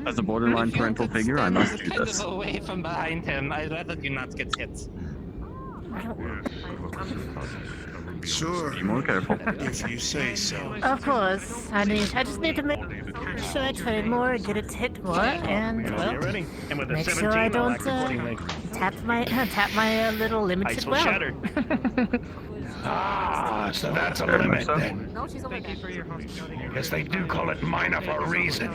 as a borderline parental figure, I must do Kind this. of away from behind him. I'd rather you not get hit. Sure. Be more careful. If you say so. Of course. I just need to make sure I trade more, get it hit more, and well, make sure I don't tap my little limited Ice will well. shatter. Ah, so that's a limit then. No, she's over there. Guess they do call it minor for a reason.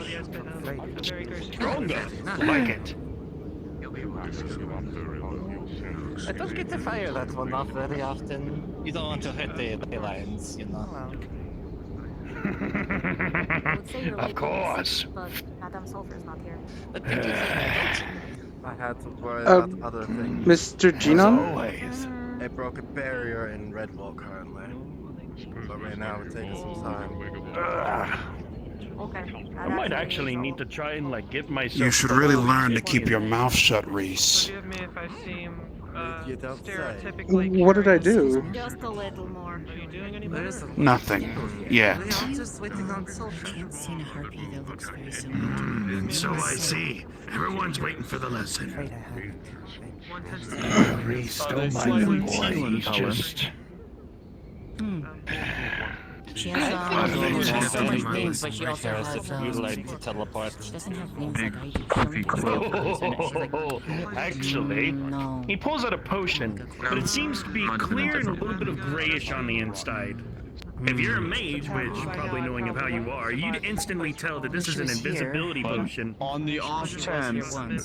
Stronger, like it. I don't get to fire that one off very often. You don't want to hurt the lines, you know. Of course. But Madame Sulfur's not here. I had to worry about other things. Mr. Genome? Always. I broke a barrier in Redwall currently. But right now it's taking some time. Okay. I might actually need to try and like get myself. You should really learn to keep your mouth shut, Rhys. Forgive me if I seem You don't say. stereotypically What did I curious. do? Just a little more. Are you doing any better? Nothing. Yet. I'm just waiting on Sulfur. Can't see a harpy that looks very similar to So I see. Everyone's waiting for the lesson. Rhys stole my new boy. He's just. She has names, but she also has utilized to teleport. She doesn't have names like I do. Actually, he pulls out a potion, but it seems to be clear and a little bit of grayish on the inside. If you're a mage, which probably knowing of how you are, you'd instantly tell that this is an invisibility potion. On the off chance, on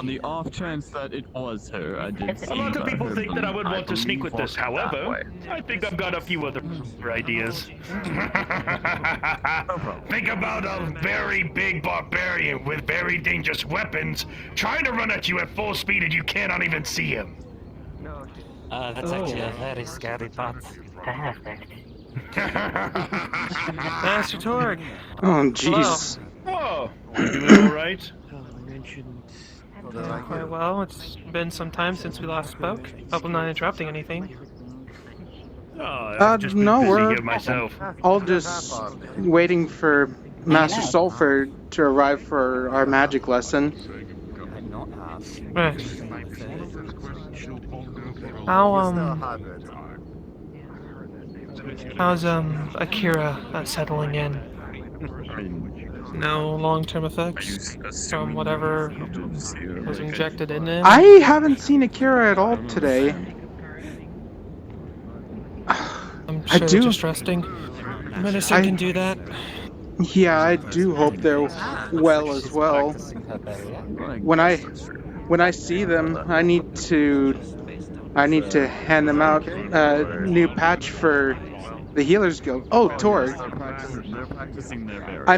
the off chance that it was her, I did see A lot of that people her think that I would want to sneak with this. believe walked that However, way. I think I've got a few other ideas. Think about a very big barbarian with very dangerous weapons trying to run at you at full speed and you cannot even see him. That's actually a very scary thought. Perfect. Master Torg. Oh, Hello. jeez. Oh, you doing all right? Quite well. It's been some time since we last spoke. Hope I'm not interrupting anything. Oh, I've just been No, busy we're here myself. all just waiting for Master Sulfur to arrive for our magic lesson. Right. How's Akira settling in? No long-term effects from whatever was injected in him? I haven't seen Akira at all today. I'm sure they're just resting. Medicine can do that. Yeah, I do hope they're well as well. When I see them, I need to hand them out a new patch for the Healers Guild. Oh, Torg. I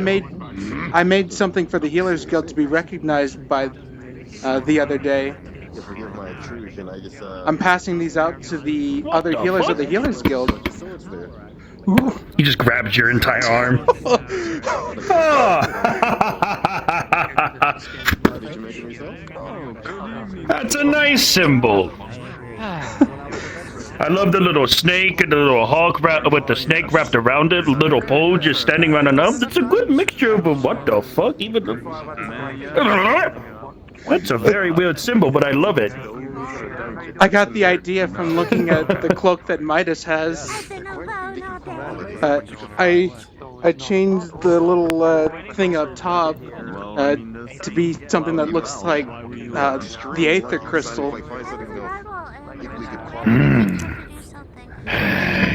made something for the Healers Guild to be recognized by the other day. Forgive my intrusion. I just I'm passing these out to the other healers of the Healers Guild. He just grabs your entire arm. That's a nice symbol. I love the little snake and the little hawk with the snake wrapped around it, little pole just standing around an arm. That's a good mixture of what the fuck? Even the... That's a very weird symbol, but I love it. I got the idea from looking at the cloak that Midas has. I changed the little thing up top to be something that looks like the Aether crystal.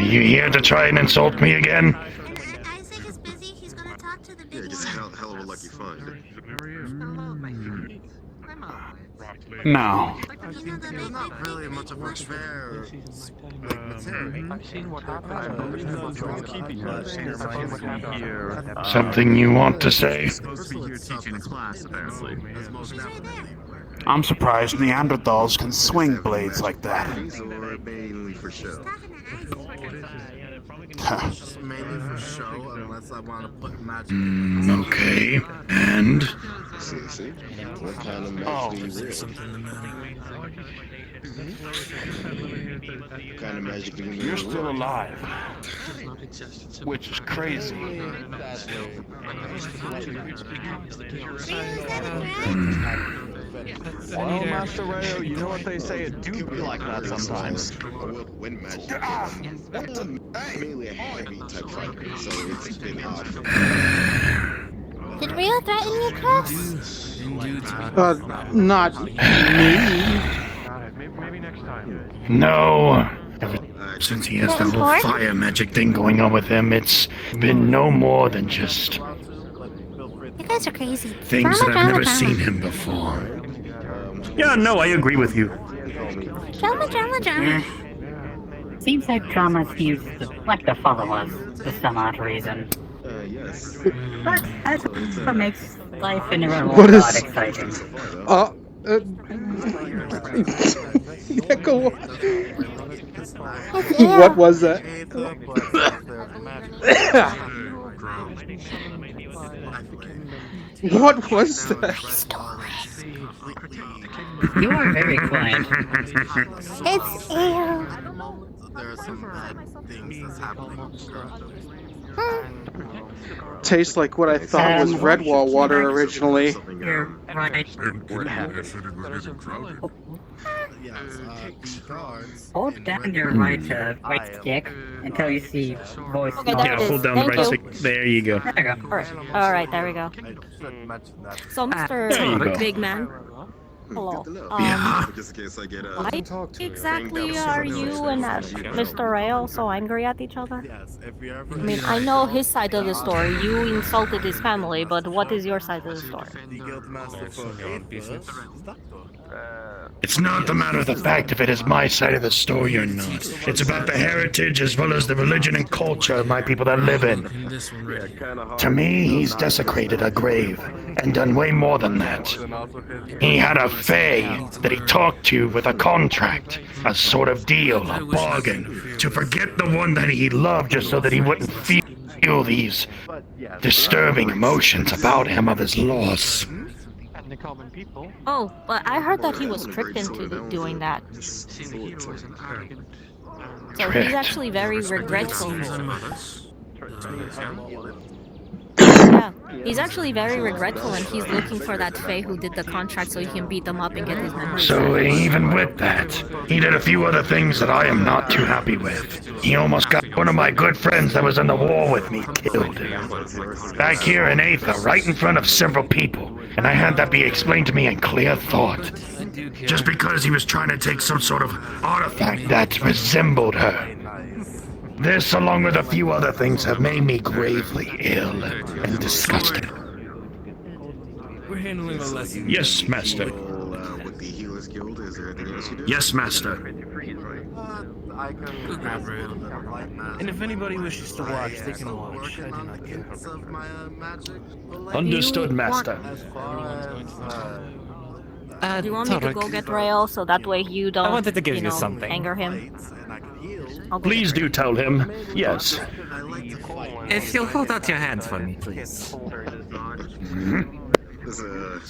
You here to try and insult me again? Yeah, just hell of a lucky find. No. There's not really much of a fair material. I've seen what happened. Something you want to say? I'm surprised Neanderthals can swing blades like that. Mainly for show. Just mainly for show, unless I want to put magic. Okay, and? See? What kind of magic do you wear? What kind of magic do you wear? You're still alive, which is crazy. Well, Master Rayo, you know what they say, it do be like that sometimes. When magic mainly a heavy type fighter, so it's been odd. Did Rio threaten you, Chris? Not me. Maybe next time. No. Since he has the whole fire magic thing going on with him, it's been no more than just You guys are crazy. things that I've never seen him before. Yeah, no, I agree with you. Drama. Seems like drama's used like the follow us for some odd reason. Yes. But that's what makes life in a real What is- exciting. Yeah, go on. What was that? What was that? You are very quiet. It's ew. There are some bad things that's happening. Tastes like what I thought was Redwall water originally. You're right. Hold down your right stick until you see voice. Okay, there Yeah, it is. hold down the Thank right you. stick. There you go. There you go. Alright, there we go. So, There you go. Mr. Big Man. Hello. Just in case I get Why exactly are you and Mr. Rayo so angry at each other? I mean, I know his side of the story. You insulted his family, but what is your side of the story? It's not a matter of the fact if it is my side of the story or not. It's about the heritage as well as the religion and culture of my people that live in. To me, he's desecrated a grave and done way more than that. He had a fae that he talked to with a contract, a sort of deal, a bargain, to forget the one that he loved just so that he wouldn't feel these disturbing emotions about him of his loss. Oh, but I heard that he was tricked into doing that. So he's actually very regretful. Yeah, he's actually very regretful, and he's looking for that fae who did the contract so he can beat them up and get his memories. So even with that, he did a few other things that I am not too happy with. He almost got one of my good friends that was in the war with me killed. Back here in Aether, right in front of several people, and I had that be explained to me in clear thought. Just because he was trying to take some sort of artifact that resembled her. This, along with a few other things, have made me gravely ill and disgusted. We're handling the lesson. Yes, Master. With the Healers Guild, is there anything else you do? Yes, Master. And if anybody wishes to watch, they can watch. I do not care. Understood, Master. Do you want me to go get Rael so that way you don't, I wanted to give you something. anger him? Please do tell him. Yes. If you'll hold out your hand for me, please.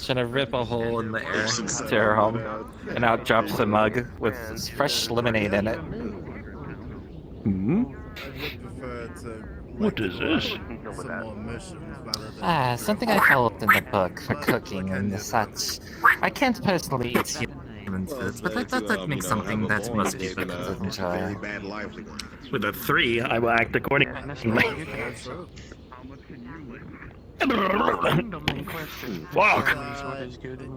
Should I rip a hole in the air to her home, and out drops a mug with fresh lemonade in it. Hmm? What is this? Something I followed in the book for cooking and such. I can't personally eat human foods, but I thought I'd make something that most people could enjoy. With a 3, I will act accordingly. Fuck!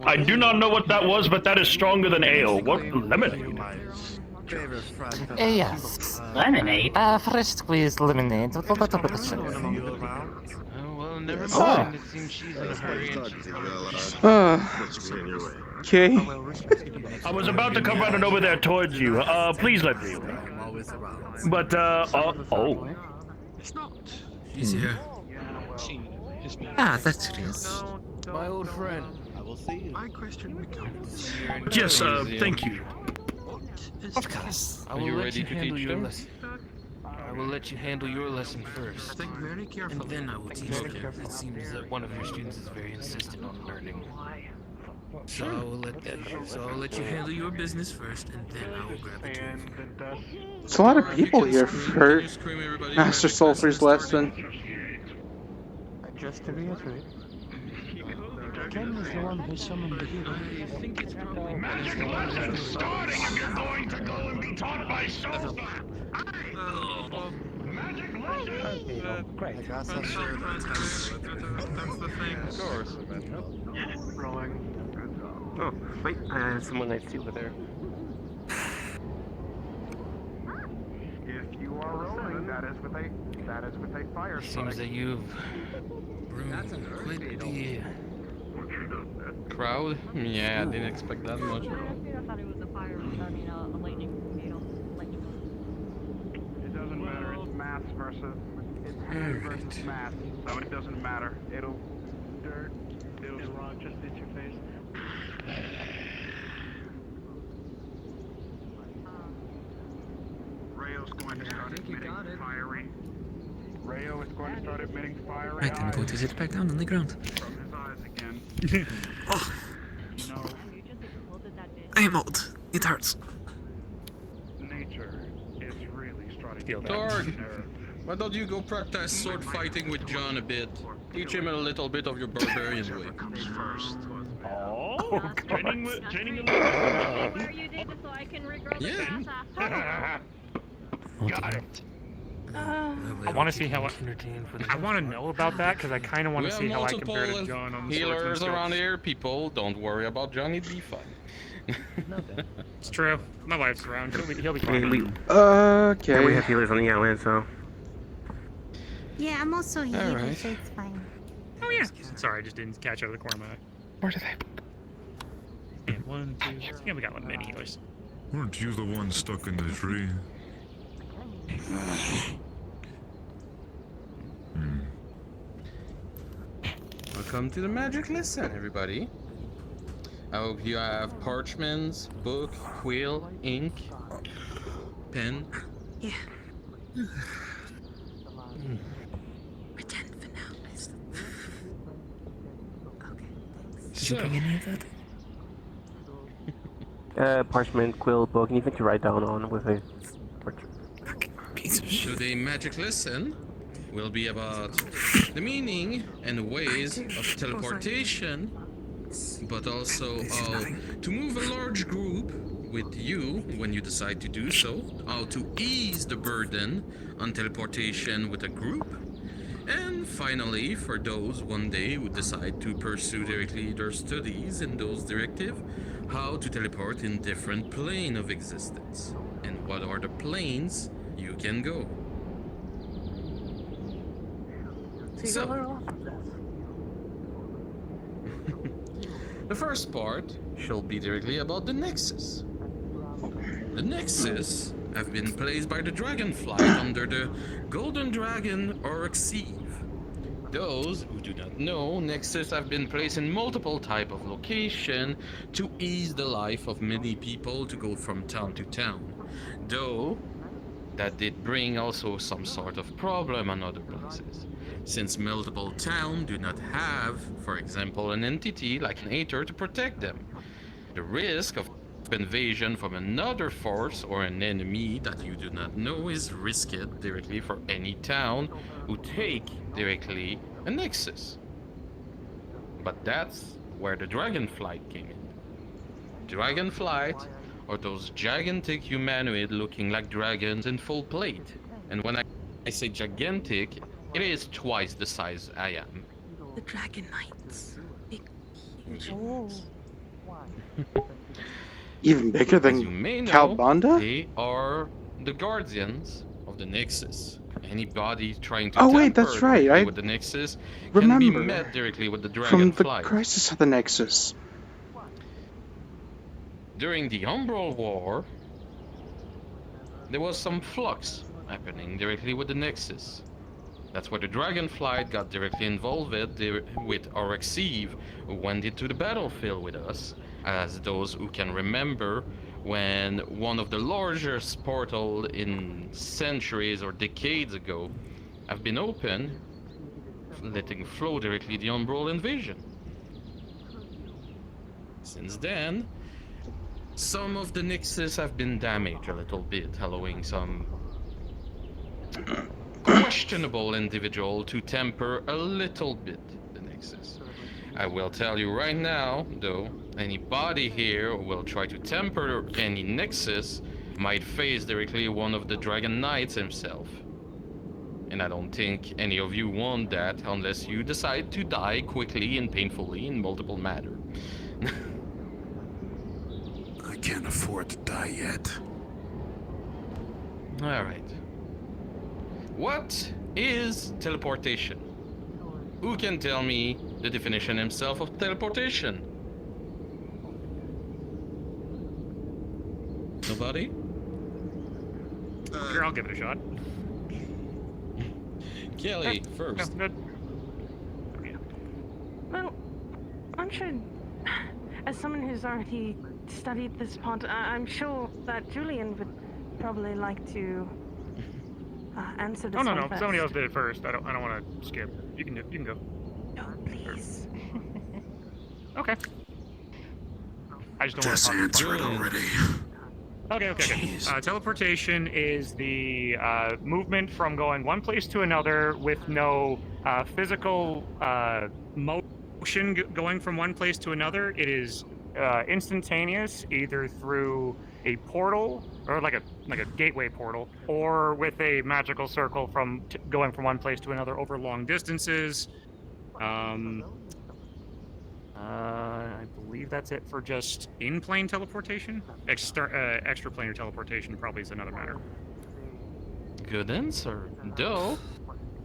I do not know what that was, but that is stronger than ale. What lemonade? Yes. Lemonade? Fresh squeezed lemonade with a little bit of sugar. Well, never mind. It seems she's in a hurry and she's Okay. I was about to come running over there towards you. Please let me. But, oh. He's here. Ah, that's Rhys. My old friend. I will see you. My question becomes... Yes, thank you. Of course. I will let you handle your lesson. I will let you handle your lesson first. Think very carefully. And then I will teach you. It seems that one of your students is very insistent on learning. So I will let you handle your business first, and then I will grab it. It's a lot of people here for Master Sulphur's lesson. Just to reiterate, Ken is the one who summoned the hero. I think it's probably magic is starting if you're going to go and be taught by Sulphur. Magic Great. That's the thing. Of course. Rolling. Oh, wait, someone I see over there. If you are rolling, that is with a fire strike. Seems that you've brewed quite the crowd. Yeah, I didn't expect that much. It doesn't matter. It's mass versus mass, so it doesn't matter. It'll just hit your face. Rayo's going to start emitting fiery. Rayo is going to start emitting fiery. Right, I'm going to sit back down on the ground. From his eyes again. Oh. I am old. It hurts. Nature is really starting to Torg, why don't you go practice sword fighting with John a bit? Teach him a little bit of your barbarian way. Oh, training a little. Yeah. Got it. I want to see how I want to know about that because I kind of want We to have see how I compare to multiple John on the healers swordsman around skills. here. People, don't worry about Johnny. Be fine. It's true. My wife's around. He'll be fine. Okay. Yeah, we have healers on the island, so. Yeah, I'm also here, Alright. so it's fine. Oh yeah. Sorry, I just didn't catch out of the corner of my eye. Where did I? Yeah, 1, 2. Yeah, we got one many healers. Weren't you the one stuck in the tree? Welcome to the magic lesson, everybody. I hope you have parchments, book, quill, ink, pen. Yeah. Pretend for now. Did you bring any of that? Parchment, quill, book, anything to write down on with a portrait. Piece of shit. So the magic lesson will be about the meaning and ways of teleportation, but also how to move a large group with you when you decide to do so, how to ease the burden on teleportation with a group, and finally, for those one day who decide to pursue directly their studies in those directives, how to teleport in different plane of existence, and what are the planes you can go. So, the first part shall be directly about the Nexus. The Nexus have been placed by the Dragonflight under the Golden Dragon or Exceed. Those who do not know, Nexus have been placed in multiple type of location to ease the life of many people to go from town to town. Though, that did bring also some sort of problem on other places. Since multiple towns do not have, for example, an entity like an Aether to protect them. The risk of invasion from another force or an enemy that you do not know is risked directly for any town who take directly a Nexus. But that's where the Dragonflight came in. Dragonflight are those gigantic humanoid looking like dragons in full plate. And when I say gigantic, it is twice the size I am. The Dragon Knights. Big, huge. Even bigger As you than may know, Calbanda? they are the guardians of the Nexus. Anybody trying to Oh wait, that's tamper right. I with the Nexus can be met directly with the from the Dragonflight. Crisis of the Nexus. During the Umbral War, there was some flux happening directly with the Nexus. That's where the Dragonflight got directly involved with our Exceed, who went into the battlefield with us, as those who can remember when one of the largest portals in centuries or decades ago have been open, letting flow directly the Umbral invasion. Since then, some of the Nexus have been damaged a little bit, allowing some questionable individual to temper a little bit the Nexus. I will tell you right now, though, anybody here who will try to temper any Nexus might face directly one of the Dragon Knights himself. And I don't think any of you want that unless you decide to die quickly and painfully in multiple matter. I can't afford to die yet. Alright. What is teleportation? Who can tell me the definition himself of teleportation? Nobody? Sure, I'll give it a shot. Kelly, first. No, good. Well, I'm sure, as someone who's already studied this part, I'm sure that Julian would probably like to answer this No, one first. somebody else did it first. I don't want to skip. You can go. No, please. Okay. I just don't want Just to answer it already. Okay. Teleportation is the movement from going one place to another with no physical motion going from one place to another. It is instantaneous, either through a portal or like a gateway portal, or with a magical circle from going from one place to another over long distances. I believe that's it for just in-plane teleportation. Extra-planar teleportation probably is another matter. Good answer. Though,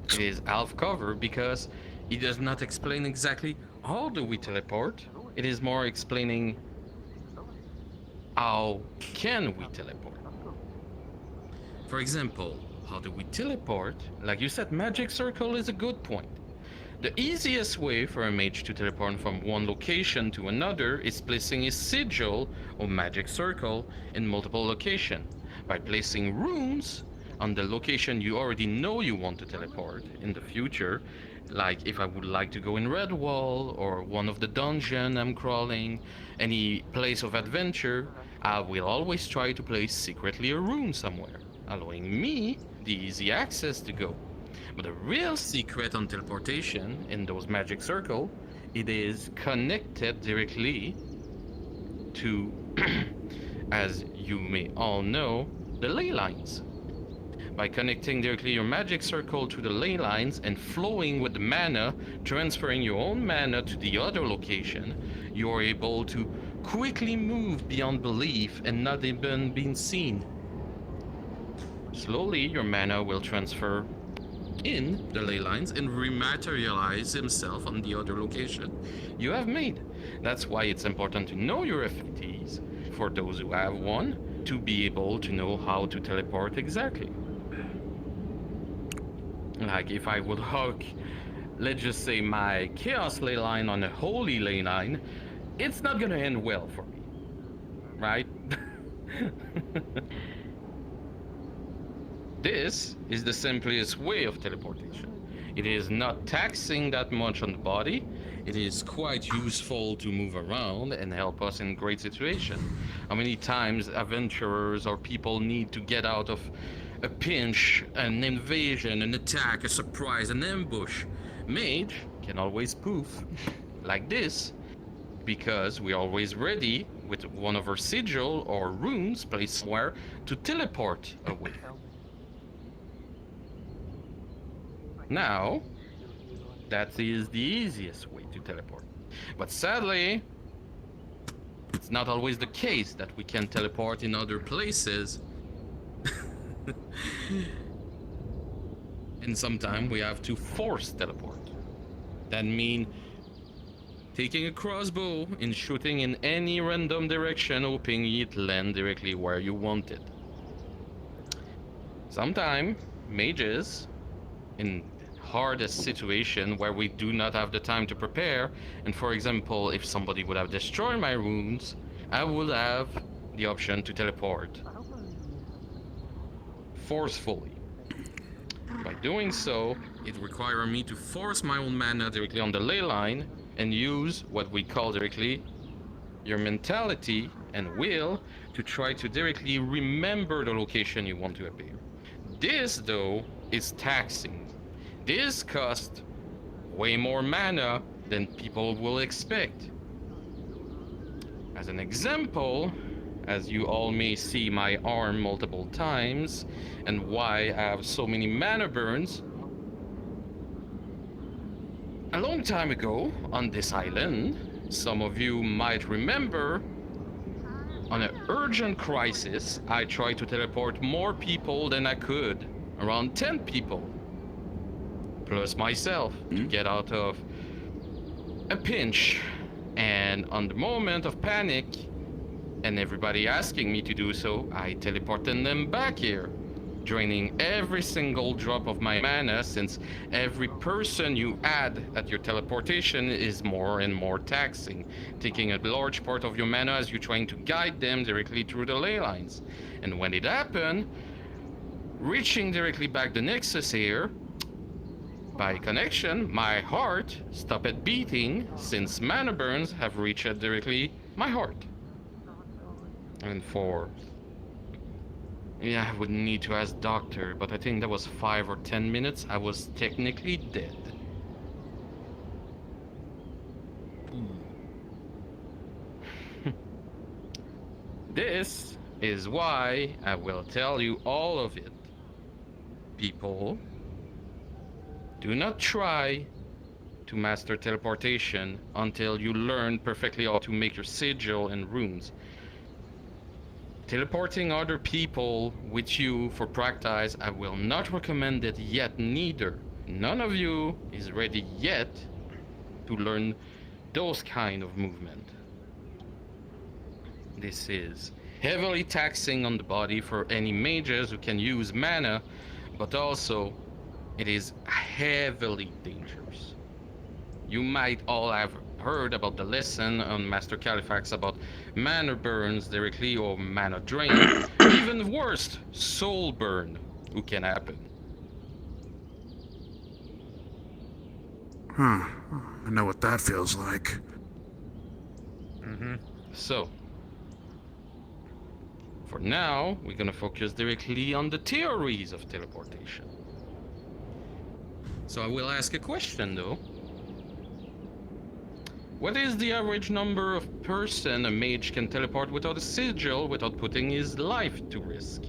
it is half cover because it does not explain exactly how do we teleport. It is more explaining how can we teleport? For example, how do we teleport? Like you said, magic circle is a good point. The easiest way for a mage to teleport from one location to another is placing a sigil or magic circle in multiple locations. By placing runes on the location you already know you want to teleport in the future, like if I would like to go in Redwall or one of the dungeon I'm crawling, any place of adventure, I will always try to place secretly a rune somewhere, allowing me the easy access to go. But the real secret on teleportation in those magic circle, it is connected directly to, as you may all know, the ley lines. By connecting directly your magic circle to the ley lines and flowing with the mana, transferring your own mana to the other location, you are able to quickly move beyond belief and not even being seen. Slowly, your mana will transfer in the ley lines and rematerialize himself on the other location you have made. That's why it's important to know your FTs, for those who have one, to be able to know how to teleport exactly. Like if I would hook, let's just say, my chaos ley line on a holy ley line, it's not gonna end well for me, right? This is the simplest way of teleportation. It is not taxing that much on the body. It is quite useful to move around and help us in great situations. How many times adventurers or people need to get out of a pinch, an invasion, an attack, a surprise, an ambush? Mage can always poof like this because we're always ready with one of our sigil or runes placed somewhere to teleport away. Now, that is the easiest way to teleport. But sadly, it's not always the case that we can teleport in other places. And sometimes we have to force teleport. That means taking a crossbow and shooting in any random direction, hoping it land directly where you want it. Sometimes mages, in hardest situation where we do not have the time to prepare, and for example, if somebody would have destroyed my runes, I would have the option to teleport forcefully. By doing so, it requires me to force my own mana directly on the ley line and use what we call directly your mentality and will to try to directly remember the location you want to appear. This, though, is taxing. This costs way more mana than people will expect. As an example, as you all may see my arm multiple times, and why I have so many mana burns. A long time ago, on this island, some of you might remember, on an urgent crisis, I tried to teleport more people than I could, around 10 people, plus myself, to get out of a pinch. And on the moment of panic, and everybody asking me to do so, I teleported them back here, draining every single drop of my mana, since every person you add at your teleportation is more and more taxing, taking a large part of your mana as you're trying to guide them directly through the ley lines. And when it happened, reaching directly back the Nexus here, by connection, my heart stopped beating, since mana burns have reached directly my heart. And I would need to ask doctor, but I think that was 5 or 10 minutes. I was technically dead. This is why I will tell you all of it. People, do not try to master teleportation until you learn perfectly how to make your sigil and runes. Teleporting other people with you for practice, I will not recommend it yet neither. None of you is ready yet to learn those kind of movement. This is heavily taxing on the body for any mages who can use mana, but also it is heavily dangerous. You might all have heard about the lesson on Master Califax about mana burns directly or mana drain. Even worse, soul burn, who can happen. Huh. I know what that feels like. So, for now, we're gonna focus directly on the theories of teleportation. So I will ask a question though. What is the average number of person a mage can teleport without a sigil, without putting his life to risk?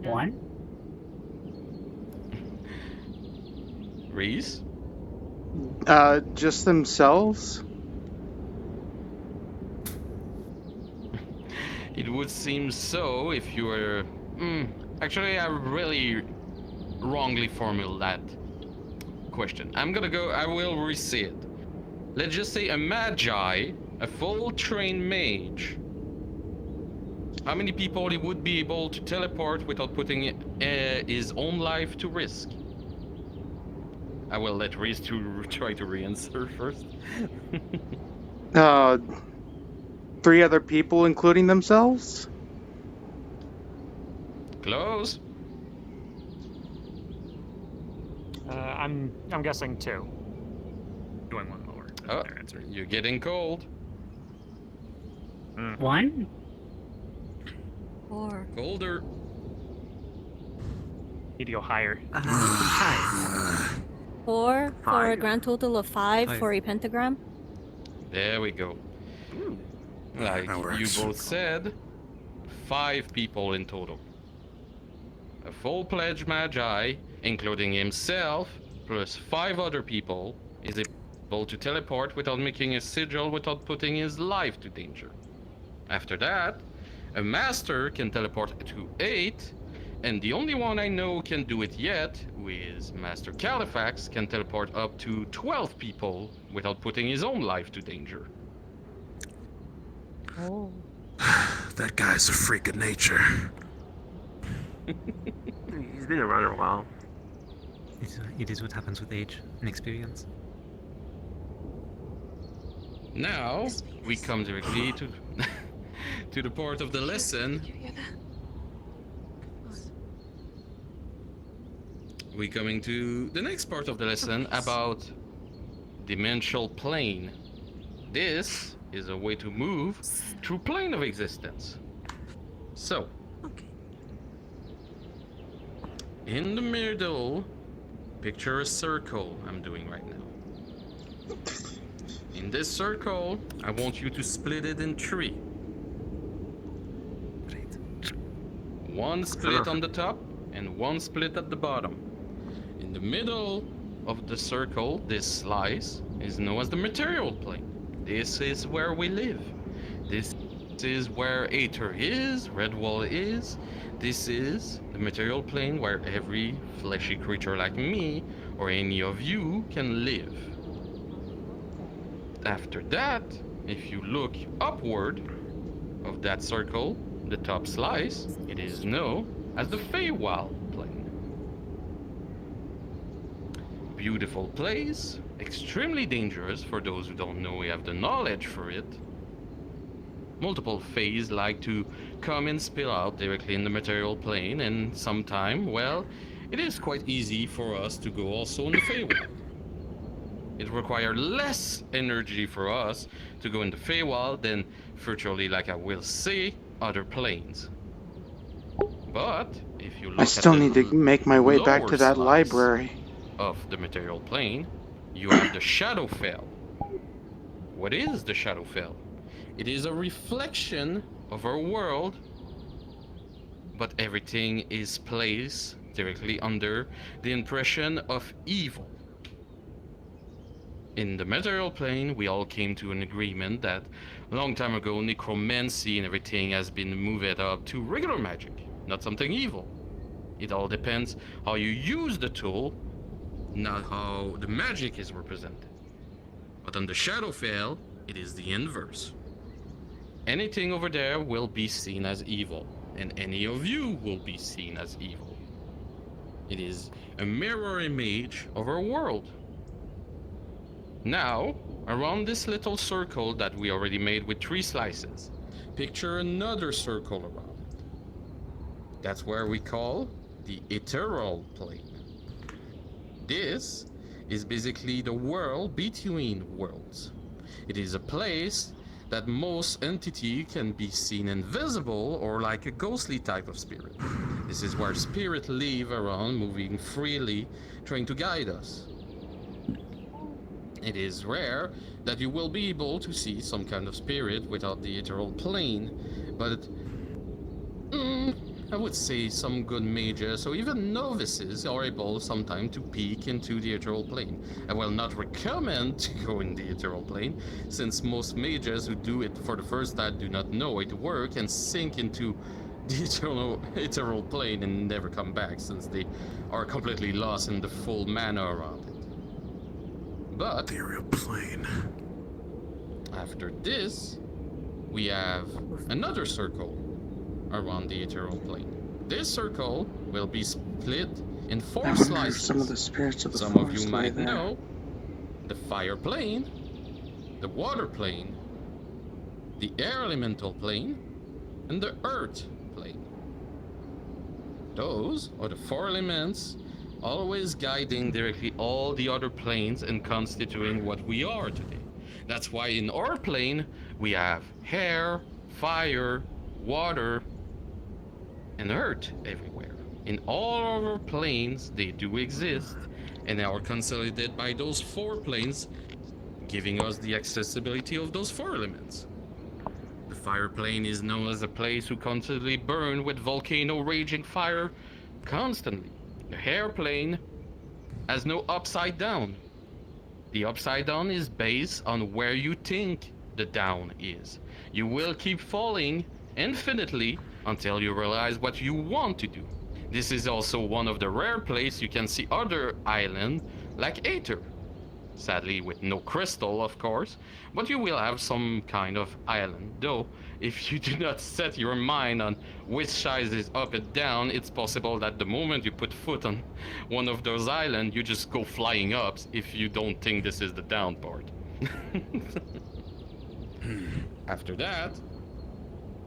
1. Rhys? Just themselves? It would seem so if you were... actually, I really wrongly formulated that question. I will re-say it. Let's just say a magi, a full trained mage. How many people he would be able to teleport without putting his own life to risk? I will let Rhys try to re-answer first. 3 other people, including themselves? Close. I'm guessing 2. Doing one lower. Oh, you're getting cold. 1. 4. Colder. Need to go higher. 4 for a grand total of 5 5. for a pentagram. There we go. Like you both said, 5 people in total. A full-pledged magi, including himself, plus 5 other people, is able to teleport without making a sigil, without putting his life to danger. After that, a master can teleport to 8, and the only one I know can do it yet, who is Master Califax, can teleport up to 12 people without putting his own life to danger. Oh. That guy's a freak of nature. He's been around a while. It is what happens with age and experience. Now, we come directly to to the part of the lesson. We're coming to the next part of the lesson about dimensional plane. This is a way to move through plane of existence. So, in the middle, picture a circle I'm doing right now. In this circle, I want you to split it in 3. 1 split on the top and 1 split at the bottom. In the middle of the circle, this slice is known as the material plane. This is where we live. This is where Aether is, Redwall is. This is the material plane where every fleshy creature like me or any of you can live. After that, if you look upward of that circle, the top slice, it is known as the Feywild plane. Beautiful place, extremely dangerous for those who don't know we have the knowledge for it. Multiple Fays like to come and spill out directly in the material plane, and sometime, well, it is quite easy for us to go also in the Feywild. It requires less energy for us to go in the Feywild than virtually, like I will say, other planes. But if you look I still need to make my way back to that slice library. of the material plane, you have the Shadowfell. What is the Shadowfell? It is a reflection of our world, but everything is placed directly under the impression of evil. In the material plane, we all came to an agreement that a long time ago, necromancy and everything has been moved up to regular magic, not something evil. It all depends how you use the tool, not how the magic is represented. But on the Shadowfell, it is the inverse. anything over there will be seen as evil, and any of you will be seen as evil. It is a mirror image of our world. Now, around this little circle that we already made with 3 slices, picture another circle around it. That's where we call the ethereal plane. This is basically the world between worlds. It is a place that most entity can be seen invisible or like a ghostly type of spirit. This is where spirits live around, moving freely, trying to guide us. It is rare that you will be able to see some kind of spirit without the ethereal plane, but I would say some good mages or even novices are able sometimes to peek into the ethereal plane. I will not recommend to go in the ethereal plane, since most mages who do it for the first time do not know it works and sink into the ethereal plane and never come back, since they are completely lost in the full mana around it. But the ethereal plane. After this, we have another circle around the ethereal plane. This circle will be split in 4 slices. Some of the spirits of the Some of forest you lie might there. know the fire plane, the water plane, the air elemental plane, and the earth plane. Those are the 4 elements, always guiding directly all the other planes and constituting what we are today. That's why in our plane we have air, fire, water, and earth everywhere. In all of our planes, they do exist, and are consolidated by those 4 planes, giving us the accessibility of those 4 elements. The fire plane is known as a place who constantly burn with volcano raging fire constantly. The air plane has no upside down. The upside down is based on where you think the down is. You will keep falling infinitely until you realize what you want to do. This is also one of the rare places you can see other islands like Aether. Sadly with no crystal, of course, but you will have some kind of island. Though, if you do not set your mind on which side is up and down, it's possible that the moment you put foot on one of those islands, you just go flying up if you don't think this is the down part. After that,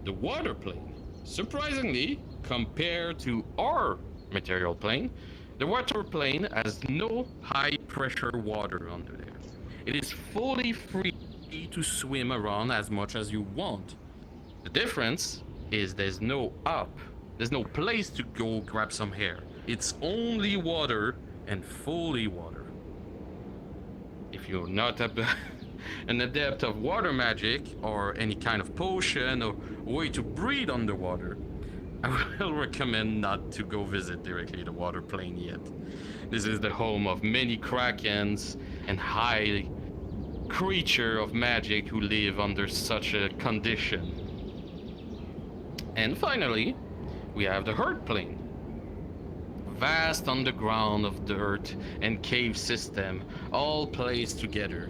the water plane. Surprisingly, compared to our material plane, the water plane has no high pressure water under there. It is fully free to swim around as much as you want. The difference is there's no place to go grab some air. It's only water and fully water. If you're not an adept of water magic or any kind of potion or way to breathe underwater, I will recommend not to go visit directly the water plane yet. This is the home of many krakens and high creature of magic who live under such a condition. And finally, we have the earth plane. Vast underground of dirt and cave system all placed together.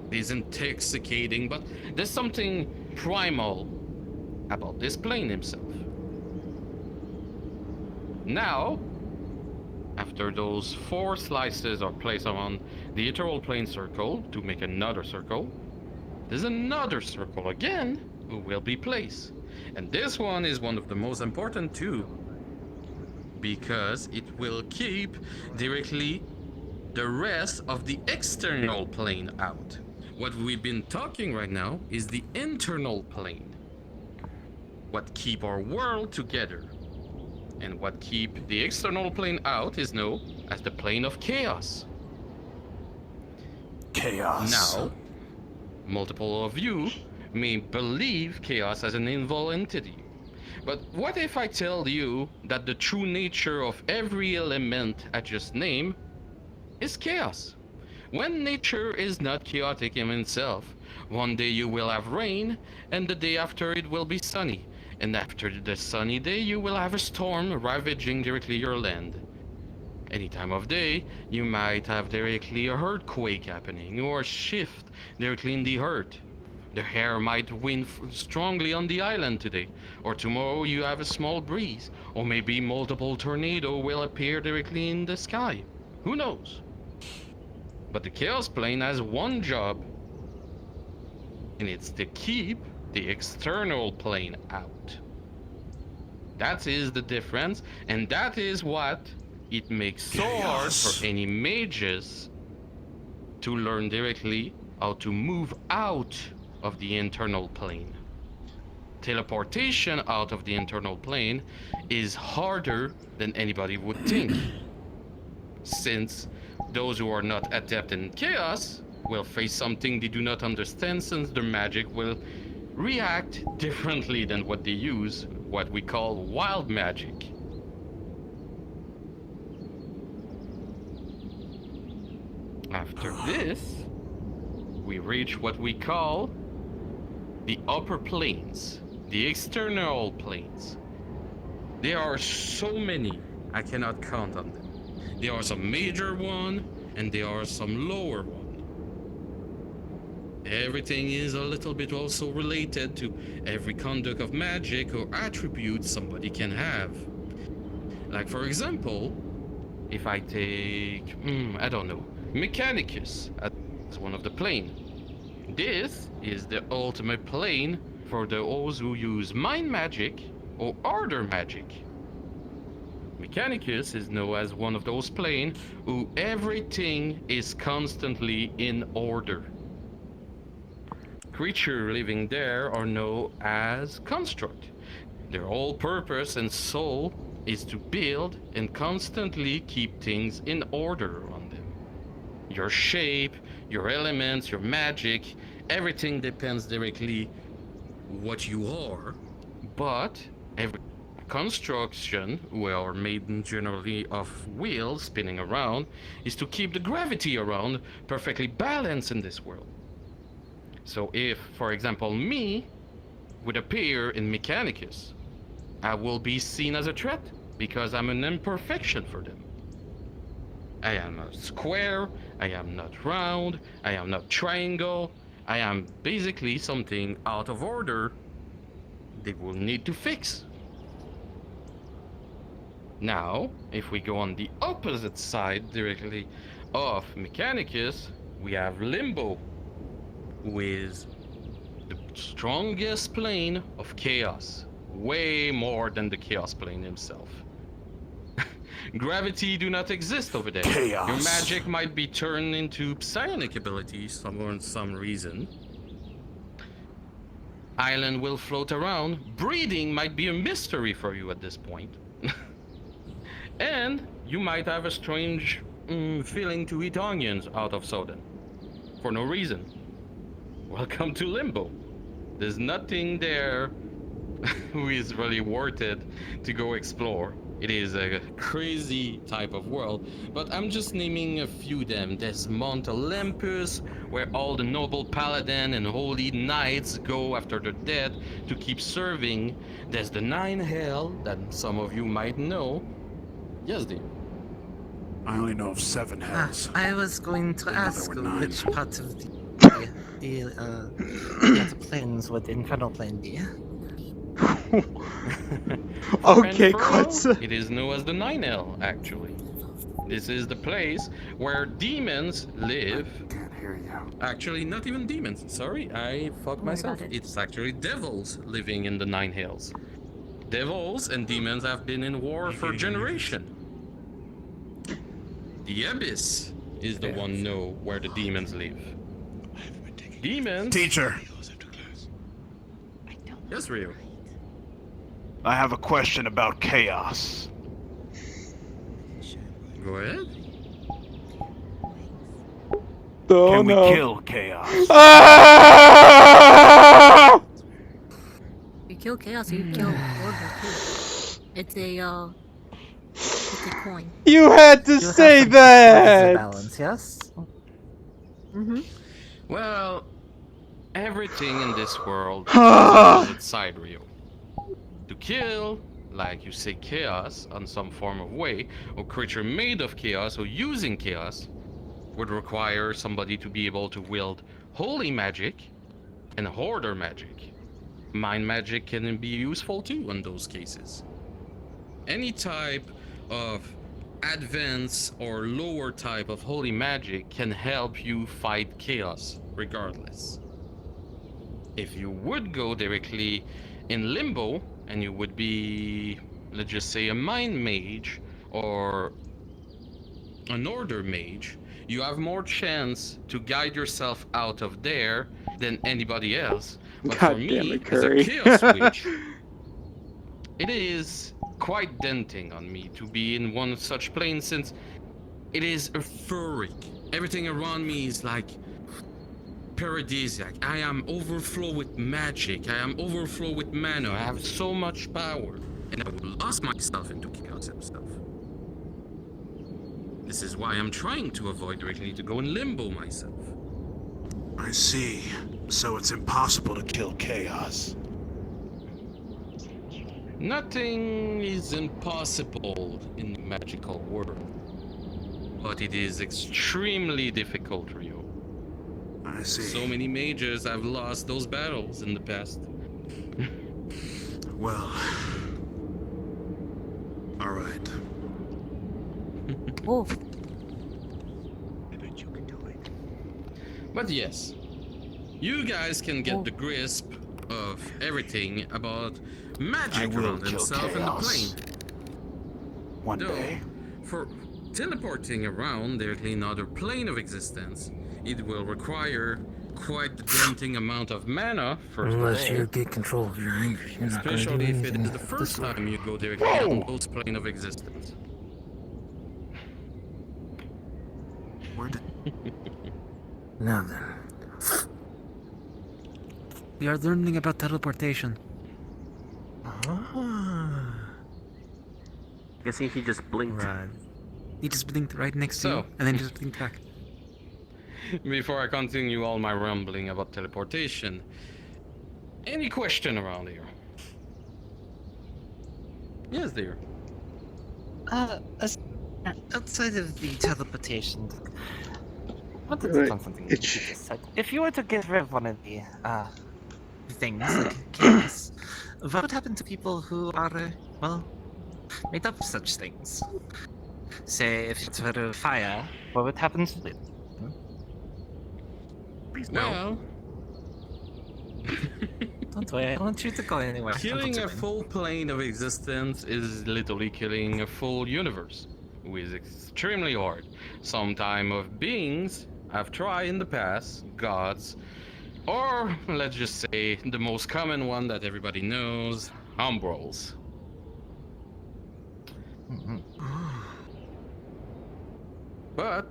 It is intoxicating, but there's something primal about this plane himself. Now, after those 4 slices are placed around the ethereal plane circle to make another circle, there's another circle again who will be placed. And this one is one of the most important too, because it will keep directly the rest of the external plane out. What we've been talking right now is the internal plane. What keep our world together. And what keep the external plane out is known as the plane of chaos. Chaos. Now, multiple of you may believe chaos as an evil entity. But what if I tell you that the true nature of every element I just named is chaos? When nature is not chaotic in itself, one day you will have rain, and the day after it will be sunny. And after the sunny day, you will have a storm ravaging directly your land. Any time of day, you might have directly a earthquake happening, or a shift directly in the earth. The hair might wind strongly on the island today, or tomorrow you have a small breeze, or maybe multiple tornadoes will appear directly in the sky. Who knows? But the Chaos Plane has one job, and it's to keep the external plane out. That is the difference, and that is what it makes so hard for any mages to learn directly how to move out of the internal plane. Teleportation out of the internal plane is harder than anybody would think, since those who are not adept in chaos will face something they do not understand, since their magic will react differently than what they use, what we call wild magic. After this, we reach what we call the upper planes, the external planes. There are so many, I cannot count on them. There are some major ones, and there are some lower ones. Everything is a little bit also related to every conduct of magic or attribute somebody can have. Like for example, if I take, I don't know, Mechanicus as one of the plane. This is the ultimate plane for those who use mind magic or order magic. Mechanicus is known as one of those planes who everything is constantly in order. Creatures living there are known as construct. Their whole purpose and soul is to build and constantly keep things in order on them. Your shape, your elements, your magic, everything depends directly what you are, but every construction, well, made generally of wheels spinning around, is to keep the gravity around perfectly balanced in this world. So if, for example, me would appear in Mechanicus, I will be seen as a threat because I'm an imperfection for them. I am not square, I am not round, I am not triangle, I am basically something out of order they will need to fix. Now, if we go on the opposite side directly of Mechanicus, we have Limbo, who is the strongest plane of chaos, way more than the chaos plane himself. Gravity do not exist over there. Chaos. Your magic might be turned into psionic abilities for some reason. Island will float around. Breathing might be a mystery for you at this point. And you might have a strange feeling to eat onions out of sudden, for no reason. Welcome to Limbo. There's nothing there who is really worth it to go explore. It is a crazy type of world, but I'm just naming a few of them. There's Mount Olympus, where all the noble paladin and holy knights go after their dead to keep serving. There's the Nine Hell, that some of you might know. Yes, dear. I only know of 7 hells. I was going to ask which part of the planes would the infernal plane be. Okay, Quetza. It is known as the Nine Hell, actually. This is the place where demons live. Can't hear you. Actually, not even demons. Sorry, I fucked myself. It's actually devils living in the Nine Hells. Devils and demons have been in war for generations. The Abyss is the one know where the demons live. Demons. Teacher. Yes, Rio. I have a question about chaos. Go ahead. Oh, Can we no. kill chaos? Ah! You kill chaos, you kill order too. It's a coin. You had to say that! Balance, yes? Mm-hmm. Well, everything in this world has its side, Rio. To kill, like you say, chaos on some form of way, or creature made of chaos or using chaos, would require somebody to be able to wield holy magic, and hoarder magic. Mind magic can be useful too in those cases. Any type of advanced or lower type of holy magic can help you fight chaos regardless. If you would go directly in limbo and you would be, let's just say, a mind mage or an order mage, you have more chance to guide yourself out of there than anybody else. But God for damn me, it, as a Curry. chaos witch, it is quite denting on me to be in one such plane, since it is euphoric. Everything around me is like paradisiac. I am overflow with magic. I am overflow with mana. I have so much power, and I will lose myself into chaos itself. This is why I'm trying to avoid directly to go in limbo myself. I see. So it's impossible to kill chaos. Nothing is impossible in the magical world, but it is extremely difficult, Rio. I see. So many mages have lost those battles in the past. Well, all right. Oh. But yes, you guys can get the grasp of everything about magic around himself in the plane. One day. For teleporting around directly in another plane of existence, it will require quite the denting amount of mana, first Unless of all. you get control of your anger, you're not going to do Especially if it anything is the of first sort. time you go directly on those plane of existence. Where did... Now then. We are learning about teleportation. Ah. I see he just blinked. Right. He just blinked right next to you, and then just blinked back. Before I continue all my rambling about teleportation, any question around here? Yes, dear. Outside of the teleportation, what did Right. something you just said? If you were to get rid of one of the things like chaos, what would happen to people who are well made up of such things? Say, if it were fire, what would happen to it? Please Well, don't worry, I don't want you to go anywhere. killing a full plane of existence is literally killing a full universe, which is extremely hard. Some time of beings have tried in the past, gods, or let's just say the most common one that everybody knows, umbrals. But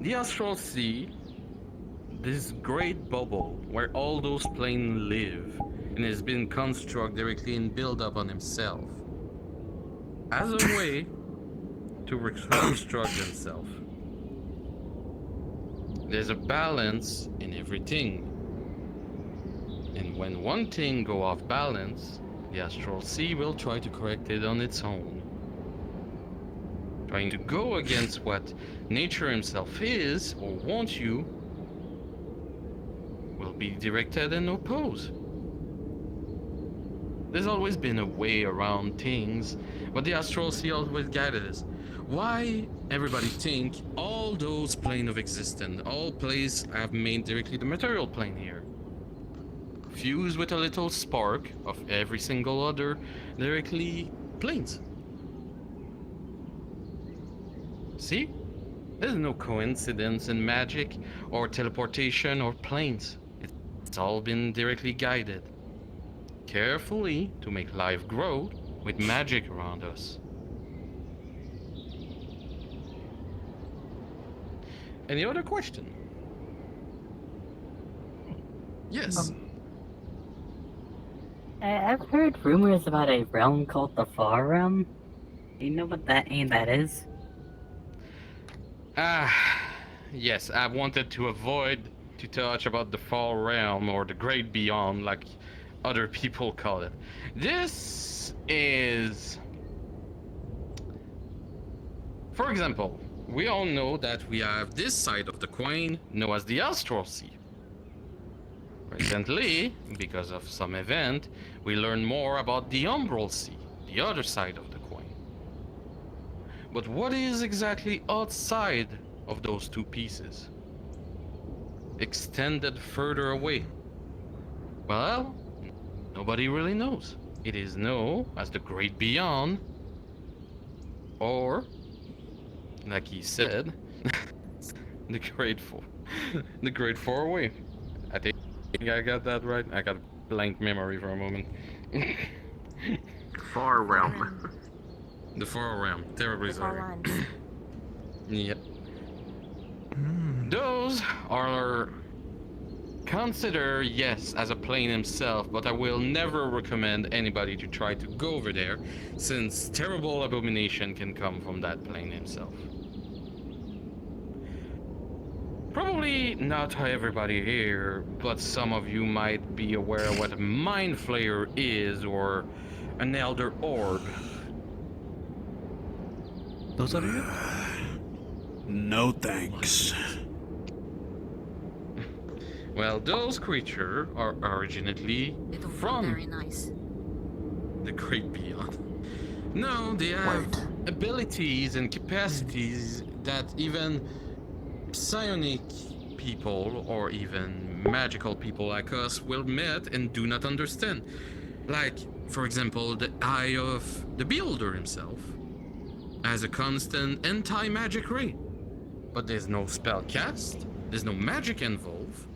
the Astral Sea, this great bubble where all those planes live and has been constructed directly and built up on himself, as a way to reconstruct himself. There's a balance in everything. And when one thing go off balance, the Astral Sea will try to correct it on its own. Trying to go against what nature himself is or wants you will be directed and opposed. There's always been a way around things, but the Astral Sea always guided us. Why everybody think all those plane of existence, all places have made directly the material plane here? Fused with a little spark of every single other directly planes. See? There's no coincidence in magic or teleportation or planes. It's all been directly guided. Carefully to make life grow with magic around us. Any other question? Yes. I've heard rumors about a realm called the Far Realm. Do you know what that is? Yes, I wanted to avoid to touch about the Far Realm or the Great Beyond like other people call it. This is... For example, we all know that we have this side of the coin known as the Astral Sea. Recently, because of some event, we learned more about the Umbral Sea, the other side of the coin. But what is exactly outside of those two pieces? Extended further away? Well, nobody really knows. It is known as the Great Beyond, or, like he said, the Great Far Away. I think I got that right. I got a blank memory for a moment. Far realm. The Far Realm. Terribly sorry. Yep. Those are considered, yes, as a plane himself, but I will never recommend anybody to try to go over there, since terrible abomination can come from that plane himself. Probably not everybody here, but some of you might be aware what a Mind Flayer is, or an Elder Orb. Those are you? No thanks. Well, those creatures are originally from Very nice. the Great Beyond. No, they have abilities and capacities that even psionic people or even magical people like us will meet and do not understand. Like, for example, the Eye of the Beholder himself has a constant anti-magic ray. But there's no spell cast, there's no magic involved,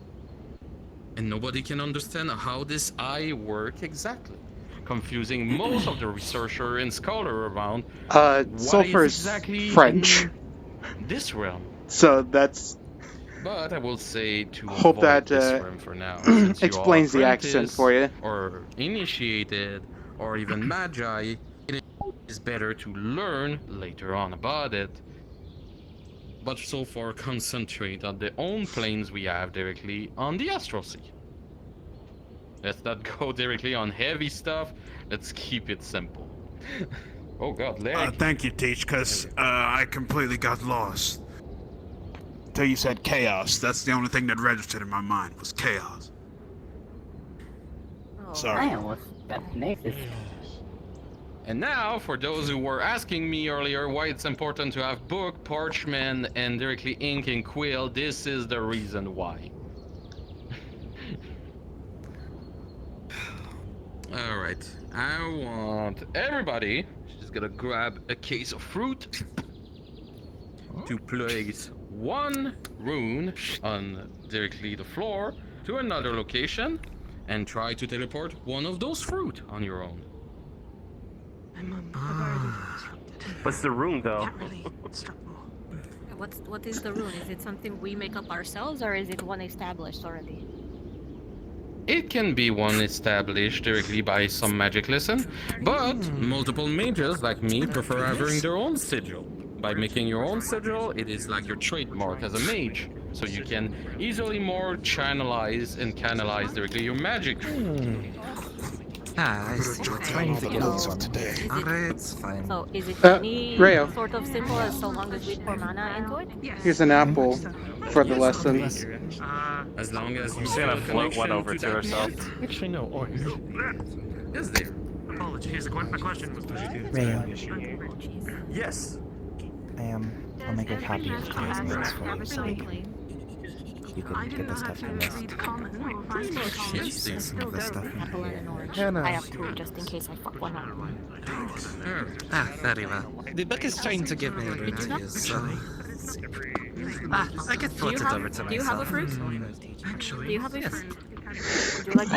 and nobody can understand how this eye works exactly, confusing most of the researcher and scholar around Sulfur is exactly French. in this realm. So that's... But I will say to Hope avoid that this realm for now, since you explains are the accent apprentice for you. or initiated, or even magi, it is better to learn later on about it. But so far, concentrate on the own planes we have directly on the Astral Sea. Let's not go directly on heavy stuff. Let's keep it simple. Oh God, lag. Thank you, Teach, because I completely got lost. Till you said chaos. That's the only thing that registered in my mind was chaos. Sorry. I almost got naked. And now, for those who were asking me earlier why it's important to have book, parchment, and directly ink and quill, this is the reason why. Alright, I want everybody, she's gonna grab a case of fruit, to place one rune on directly the floor to another location, and try to teleport one of those fruit on your own. What's the rune, though? What is the rune? Is it something we make up ourselves, or is it one established already? It can be one established directly by some magic lesson, but multiple mages like me prefer having their own sigil. By making your own sigil, it is like your trademark as a mage, so you can easily more channelize and canalize directly your magic. I see. Trying to get on today. It's fine. So is it any Rayo. sort of symbol as so long as we pour mana into it? Here's an apple for the lesson. As long as you gonna float one over to herself. Actually, no. Or is there? Apologies. My question was Rayo. Yes. I'll make a copy of today's notes for you, so you can get the stuff you missed. Yes, Some of the stuff in Apple and here. an orange. Hannah. I have two just in case I fuck one up. Very well. The book is trying to give me a rune to use, so... I could float it over to myself. Do you have a fruit? Actually, Do you have a yes. fruit? Would you like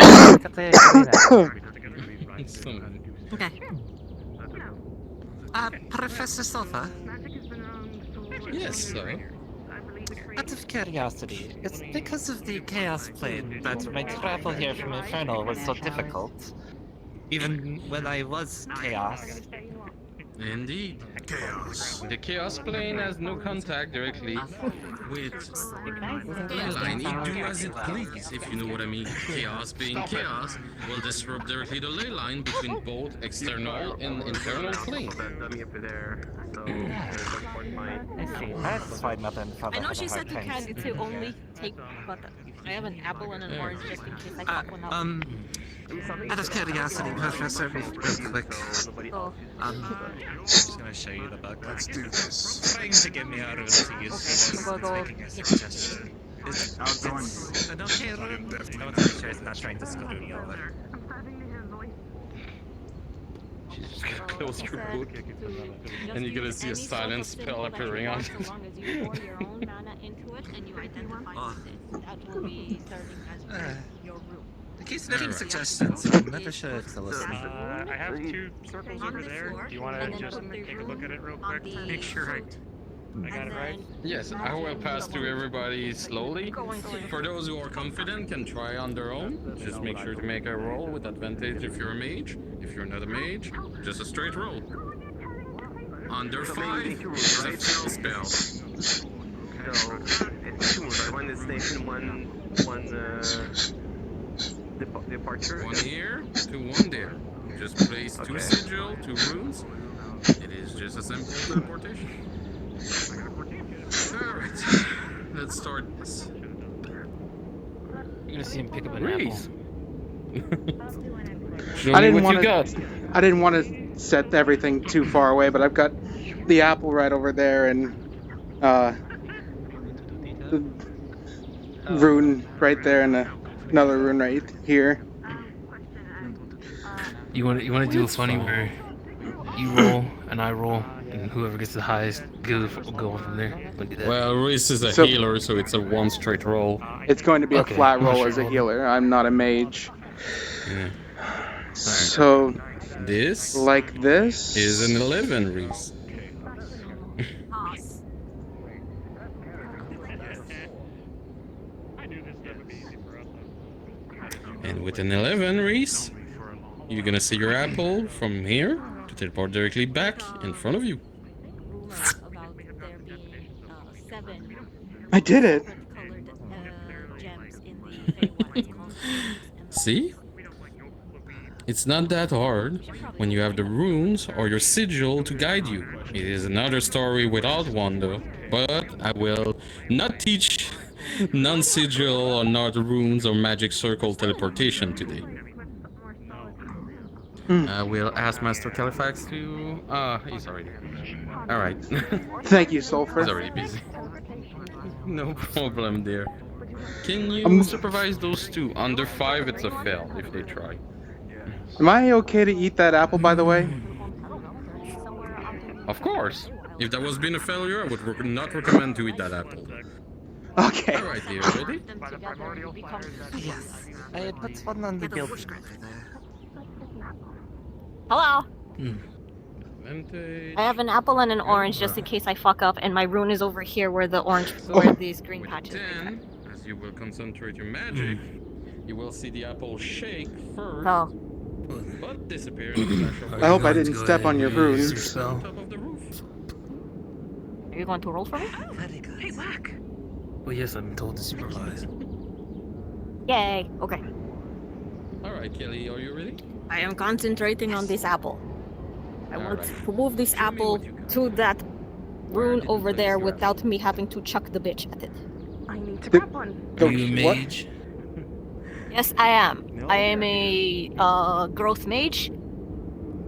to Okay. Professor Sulfur? Yes, sir. Out of curiosity, it's because of the Chaos Plane that my travel here from Infernal was so difficult. Even when I was Chaos, Indeed. Chaos. The Chaos plane has no contact directly with the ley line. It do as it please, if you know what I mean. Chaos being chaos will disrupt directly the ley line between both external and internal plane. I see. That's fine, nothing further. I know for she the said to hard Candy things. to only take, but I have an apple and an orange just in case I fuck one up. Out of curiosity, Professor, real quick. Oh. I'm just gonna show you the bug. Let's do this. Trying to get me out of it to use making a suggestion. It's an okay room. I want to make sure it's not trying to screw me over. She's gonna close your book, and you're gonna see a silent spell appearing on it. As long as you pour your own mana into it and you identify what it is, that will be serving as your room. It keeps making suggestions. I'm never sure if to listen. I have 2 circles over there. Do you want to just take a look at it real quick? Make sure I got it right. Yes, I will pass through everybody slowly. For those who are confident, can try on their own. Just make sure to make a roll with advantage if you're a mage. If you're not a mage, just a straight roll. Under 5 is a fail spell. So it's 2 moves, right? One destination, one departure. 1 here to 1 there. Just place 2 sigil, 2 runes. It is just a simple teleportation. Alright, let's start this. You're gonna see him pick up an Rhys. apple. I didn't want to set everything too far away, but I've got the apple right over there and the rune right there and another rune right here. You want to do a funny where you roll and I roll, and whoever gets the highest will go on from there. Wanna do that? Well, Rhys is a healer, so it's a 1 straight roll. It's going to be Okay, a flat roll sure. as a healer. I'm not a mage. Yeah. So, This like this is an 11, Rhys. And with an 11, Rhys, you're gonna see your apple from here to teleport directly back in front of you. I did it. See? It's not that hard when you have the runes or your sigil to guide you. It is another story without one though. But I will not teach non-sigil or not runes or magic circle teleportation today. I will ask Master Califax to... he's already... Alright. Thank you, Sulfur. He's already busy. No problem there. Can you supervise those 2? Under 5 it's a fail if they try. Am I okay to eat that apple, by the way? Of course. If that was been a failure, I would not recommend to eat that apple. Okay. Alright, dear, ready? Yes. I put one on the build screen there. Hello. Advantage. I have an apple and an orange just in case I fuck up, and my rune is over here where the orange, where these green patches. Then, as you will concentrate your magic, you will see the apple shake first, but disappear in a flash of I hope I light. didn't step on your runes. On top of the roof. Are you going to roll for me? Hey, Whack! Well, yes, I'm told to supervise. Yay. Okay. Alright, Kelly, are you ready? I am concentrating on this apple. I want Alright. to move this apple to that rune over there without me having to chuck the bitch at it. I need to grab one. Are you a mage? Yes, I am. I am a growth mage,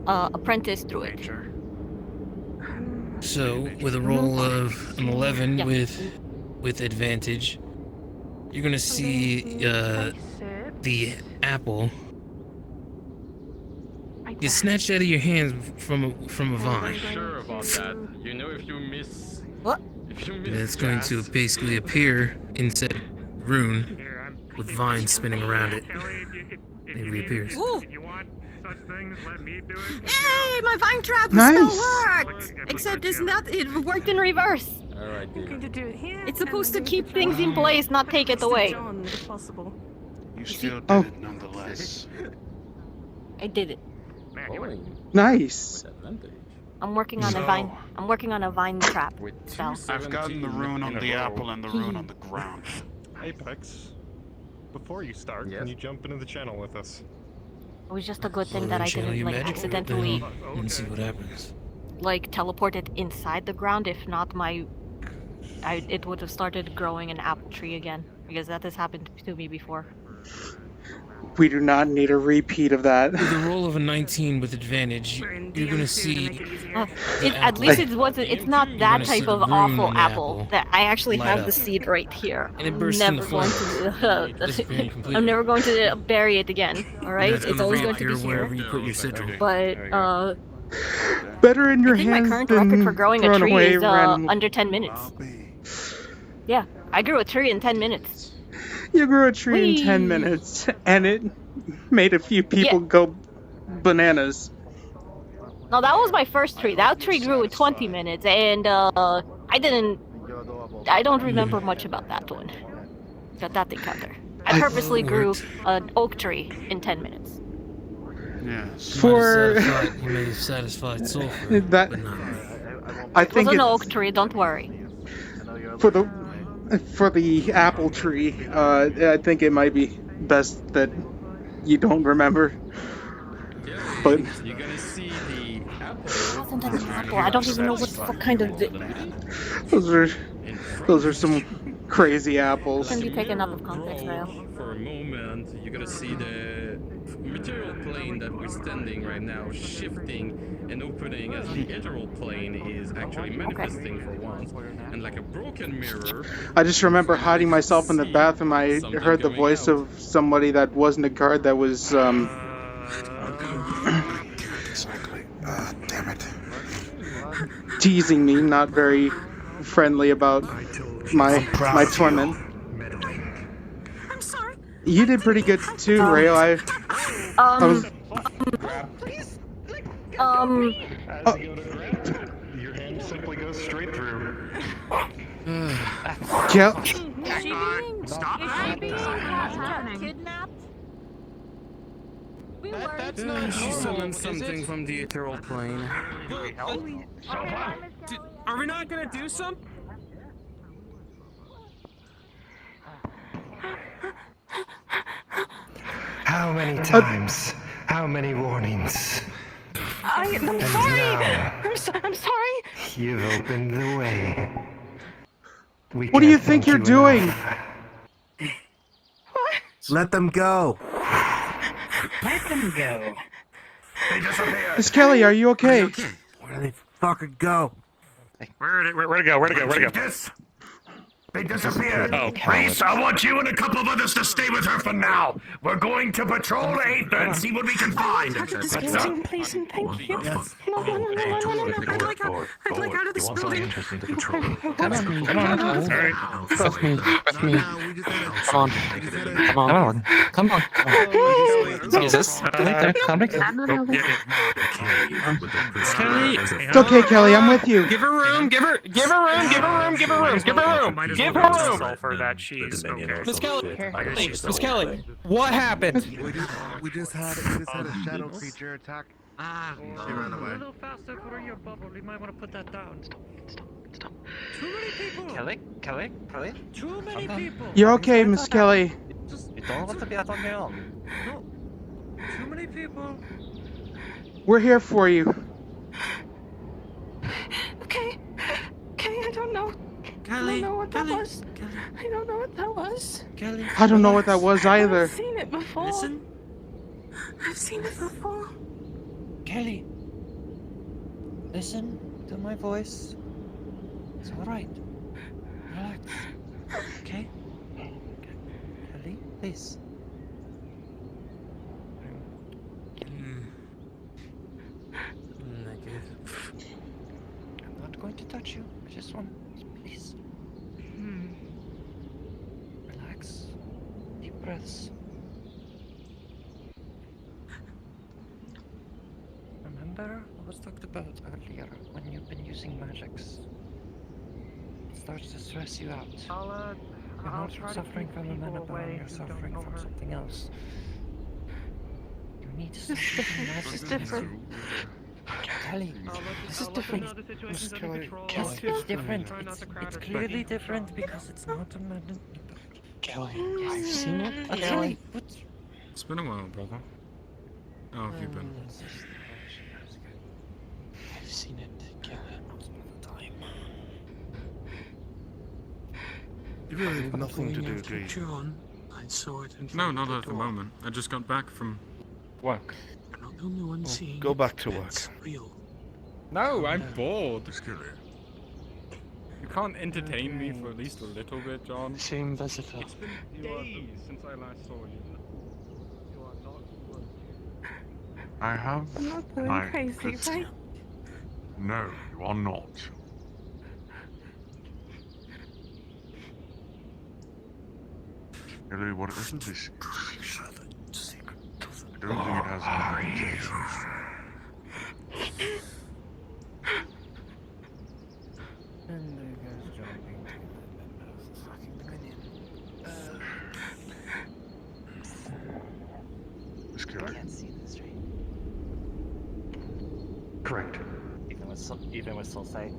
apprentice druid. So, with a roll of an 11 with advantage, you're gonna see the apple get snatched out of your hands from a vine. Sure about that. You know if you miss... What? If you miss And it's going to basically appear inside rune with vines spinning around it. It reappears. Ooh. Yay! My vine trap Nice. still worked! Except it worked in reverse. Alright, dear. It's supposed to keep things in place, not take it away. If possible. You still did it nonetheless. I did it. Rolling Nice. with advantage. I'm working on a vine. I'm working on a vine trap spell. I've gotten the rune on the apple and the rune on the ground. Apex, before you start, can you jump into the channel with us? It was just a good thing that I didn't like accidentally and see what happens. like teleport it inside the ground. If not, it would have started growing an apple tree again, because that has happened to me before. We do not need a repeat of that. With a roll of a 19 with advantage, you're gonna see. At least it wasn't. It's not that type of awful apple. That I actually light have up. the seed right here. And it bursts into flame. I'm never going to bury it again. All right, That's it's gonna always going to be reappear wherever here. you put your sigil. But Better in your I think hands my current than record for growing a thrown tree away is randomly. under 10 minutes. Yeah, I grew a tree in 10 minutes. You grew a tree in 10 Whee! minutes, and it made a few people go bananas. No, that was my first tree. That tree grew in 20 minutes, and I don't remember much about that one. Got that encounter. I purposely grew an oak tree in 10 minutes. Yes. You may have satisfied soul for it, That, but not I It think was an it's oak tree, don't worry. for the apple tree. I think it might be best that you don't remember. But You're gonna see the apple. It wasn't an apple. I don't even know what kind of. those are some crazy apples. Can be taken out of context, Rael. For a moment, you're gonna see the material plane that we're standing right now shifting and opening as the ethereal plane is actually manifesting for once. And like a broken mirror. I just remember hiding myself in the bathroom. I heard the voice of somebody that wasn't a guard that was Damn it. teasing me, not very friendly about my torment. I'm sorry. You did pretty good too, Rael. I was Your hand simply goes straight through. Kel- Stop Kidnapped? We That's not she summoned something from the ethereal plane. Are we not gonna do something? How many times? How many warnings? I'm And sorry. now I'm sorry. you've opened the way. What do you think you're doing? Let them go. Let them go. They disappeared. Miss Kelly, are you okay? Where do they fucking go? Where'd it go? Where'd it go? They disappeared. Oh, Rhys, I want you and a couple of others to stay with her for now. We're going to patrol Aether and see what we can find. This building, please, and thank you. No. I'd like out of this building. Come on. Trust me. Come on. Jesus. Comic. Kelly. It's okay, Kelly. I'm with you. Give her room. Give her room. For that she's okay. Miss Kelly, Miss Kelly, what happened? We just had a shadow creature attack. She ran away. A little faster for your bubble. You might want to put that down. Stop. Too many people. Kelly. Too many people. You're okay, Miss Kelly. You don't want to be out on your own. No. Too many people. We're here for you. Okay, I don't know. I don't know what that was. I don't know what that was. Kelly. I don't know what that was either. I've seen it before. Listen. I've seen it before. Kelly. Listen to my voice. It's alright. Relax. Okay? Kelly, please. I'm not going to touch you. I just want... Please. Relax. Deep breaths. Remember what was talked about earlier when you've been using magics? It starts to stress you out. You're not suffering from a menopause, you're suffering from something else. You need to stop using magic. This is different. Kelly, this is different. Situations under control. Yes, it's different. It's clearly different because it's not a man. Kelly, I've seen it. Kelly, It's been a while, brother. How have you been? I've seen it, Kelly. You really have nothing to do, do you? John, I saw it in No, front not of at the door. moment. I just got back from work. You're not the only one seeing Go it. back to work. It's real. No, I'm bored. You can't entertain me for at least a little bit, John. Same visitor. It's been days since I last saw you. I have I'm not going my crazy, question. right? No, you are not. Ellie, whatever this is, I don't think it has any implications. And there goes jumping to the fucking minion. Miss Kelly? Can't see this, right? Correct. Even with Soul Sight.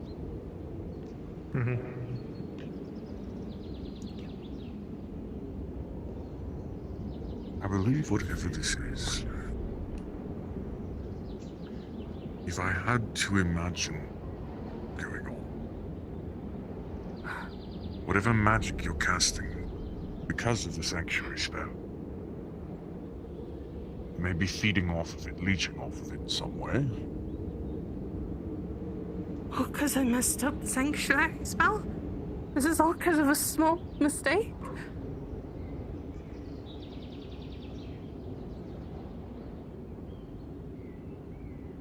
I believe whatever this is, if I had to imagine going on, whatever magic you're casting because of the sanctuary spell, you may be feeding off of it, leeching off of it in some way. Oh, because I messed up the sanctuary spell? This is all because of a small mistake?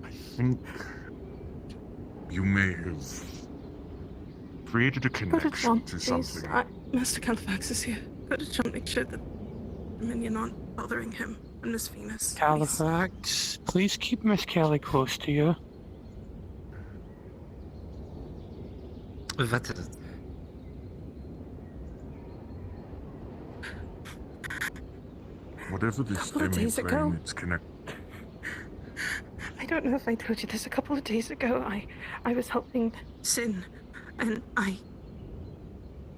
I think you may have created a Go to connection John, to please. something. Master Califax is here. Go to John, make sure that the minion aren't bothering him and Miss Venus. Califax, please keep Miss Kelly close to you. That is. Whatever this Couple of days ago. plane it's connected. I don't know if I told you this. A couple of days ago, I was helping Sin, and I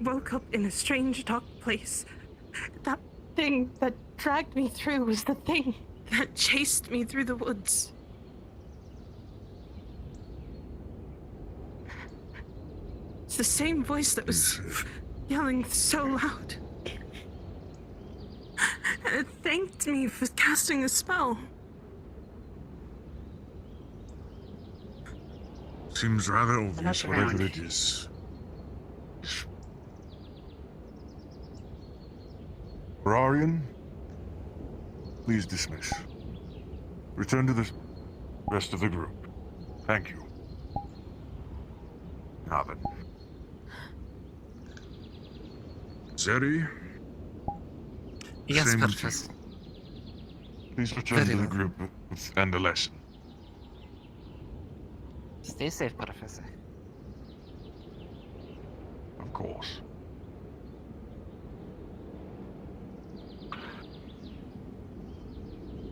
woke up in a strange, dark place. That thing that dragged me through was the thing that chased me through the woods. It's the same voice that was yelling so loud. And it thanked me for casting the spell. Seems rather obvious, That's whatever right. it is. Rarian, please dismiss. Return to the rest of the group. Thank you. Now then. Zeri? Yes, same with you. Professor. Please return Very to the well. group and the lesson. Stay safe, Professor. Of course.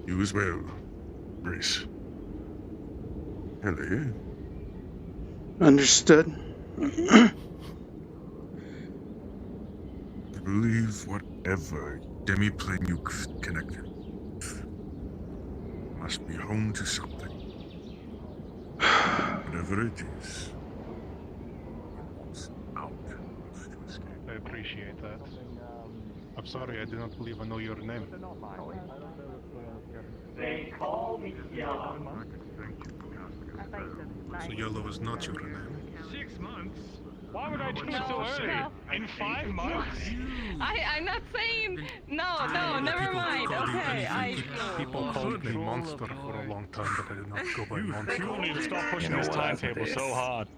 You as well, Rhys. Hello. Understood. I believe whatever demiplane you connected must be home to something. Whatever it is, it wants out to escape. I appreciate that. I'm sorry, I do not believe I know your name. They call me Yellow. So Yellow is not your name. 6 months? Why would I do it so early? In 5 months? I'm not saying. No, never mind. Okay, People called me monster for a long time, but I did not go by monster. You need to stop pushing this timetable so hard.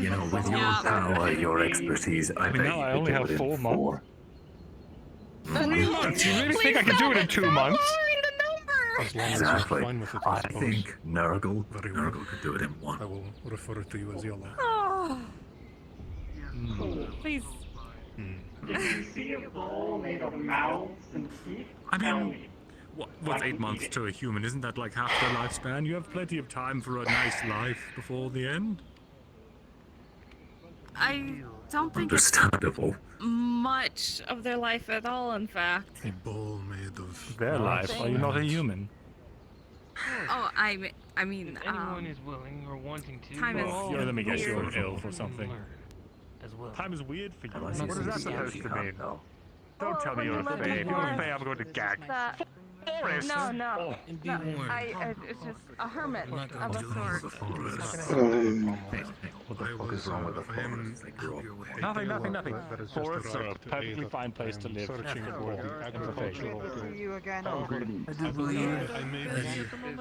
You know, with your power, your expertise, I bet now you I could only do have it in 4 months. 4. You really think I can do it in 2 months? As long as Exactly. you're fine with it, I suppose. think Nurgle Very well. Nurgle could do it in 1. I will refer to you as Yellow. Oh. Please. Did you see a bowl made of mouths and teeth? I mean, What's 8 months to a human? Isn't that like half their lifespan? You have plenty of time for a nice life before the end. I don't think it's Understandable. much of their life at all, in fact. A ball made of Their life? Are you not a human? Oh, I mean, Anyone is willing or wanting to. time is Let me guess, you're weird. ill or something. As well. Time is weird for you. Unless What you is that see supposed to something mean? up, Don't tell me you're a fae. If you're a fae, I'm going to gag. Forest! No, no. Oh. It's just a hermit of a sort. What the fuck is wrong with the forest? They grew up. Nothing. Forests are a perfectly fine place to live. See you again. I do believe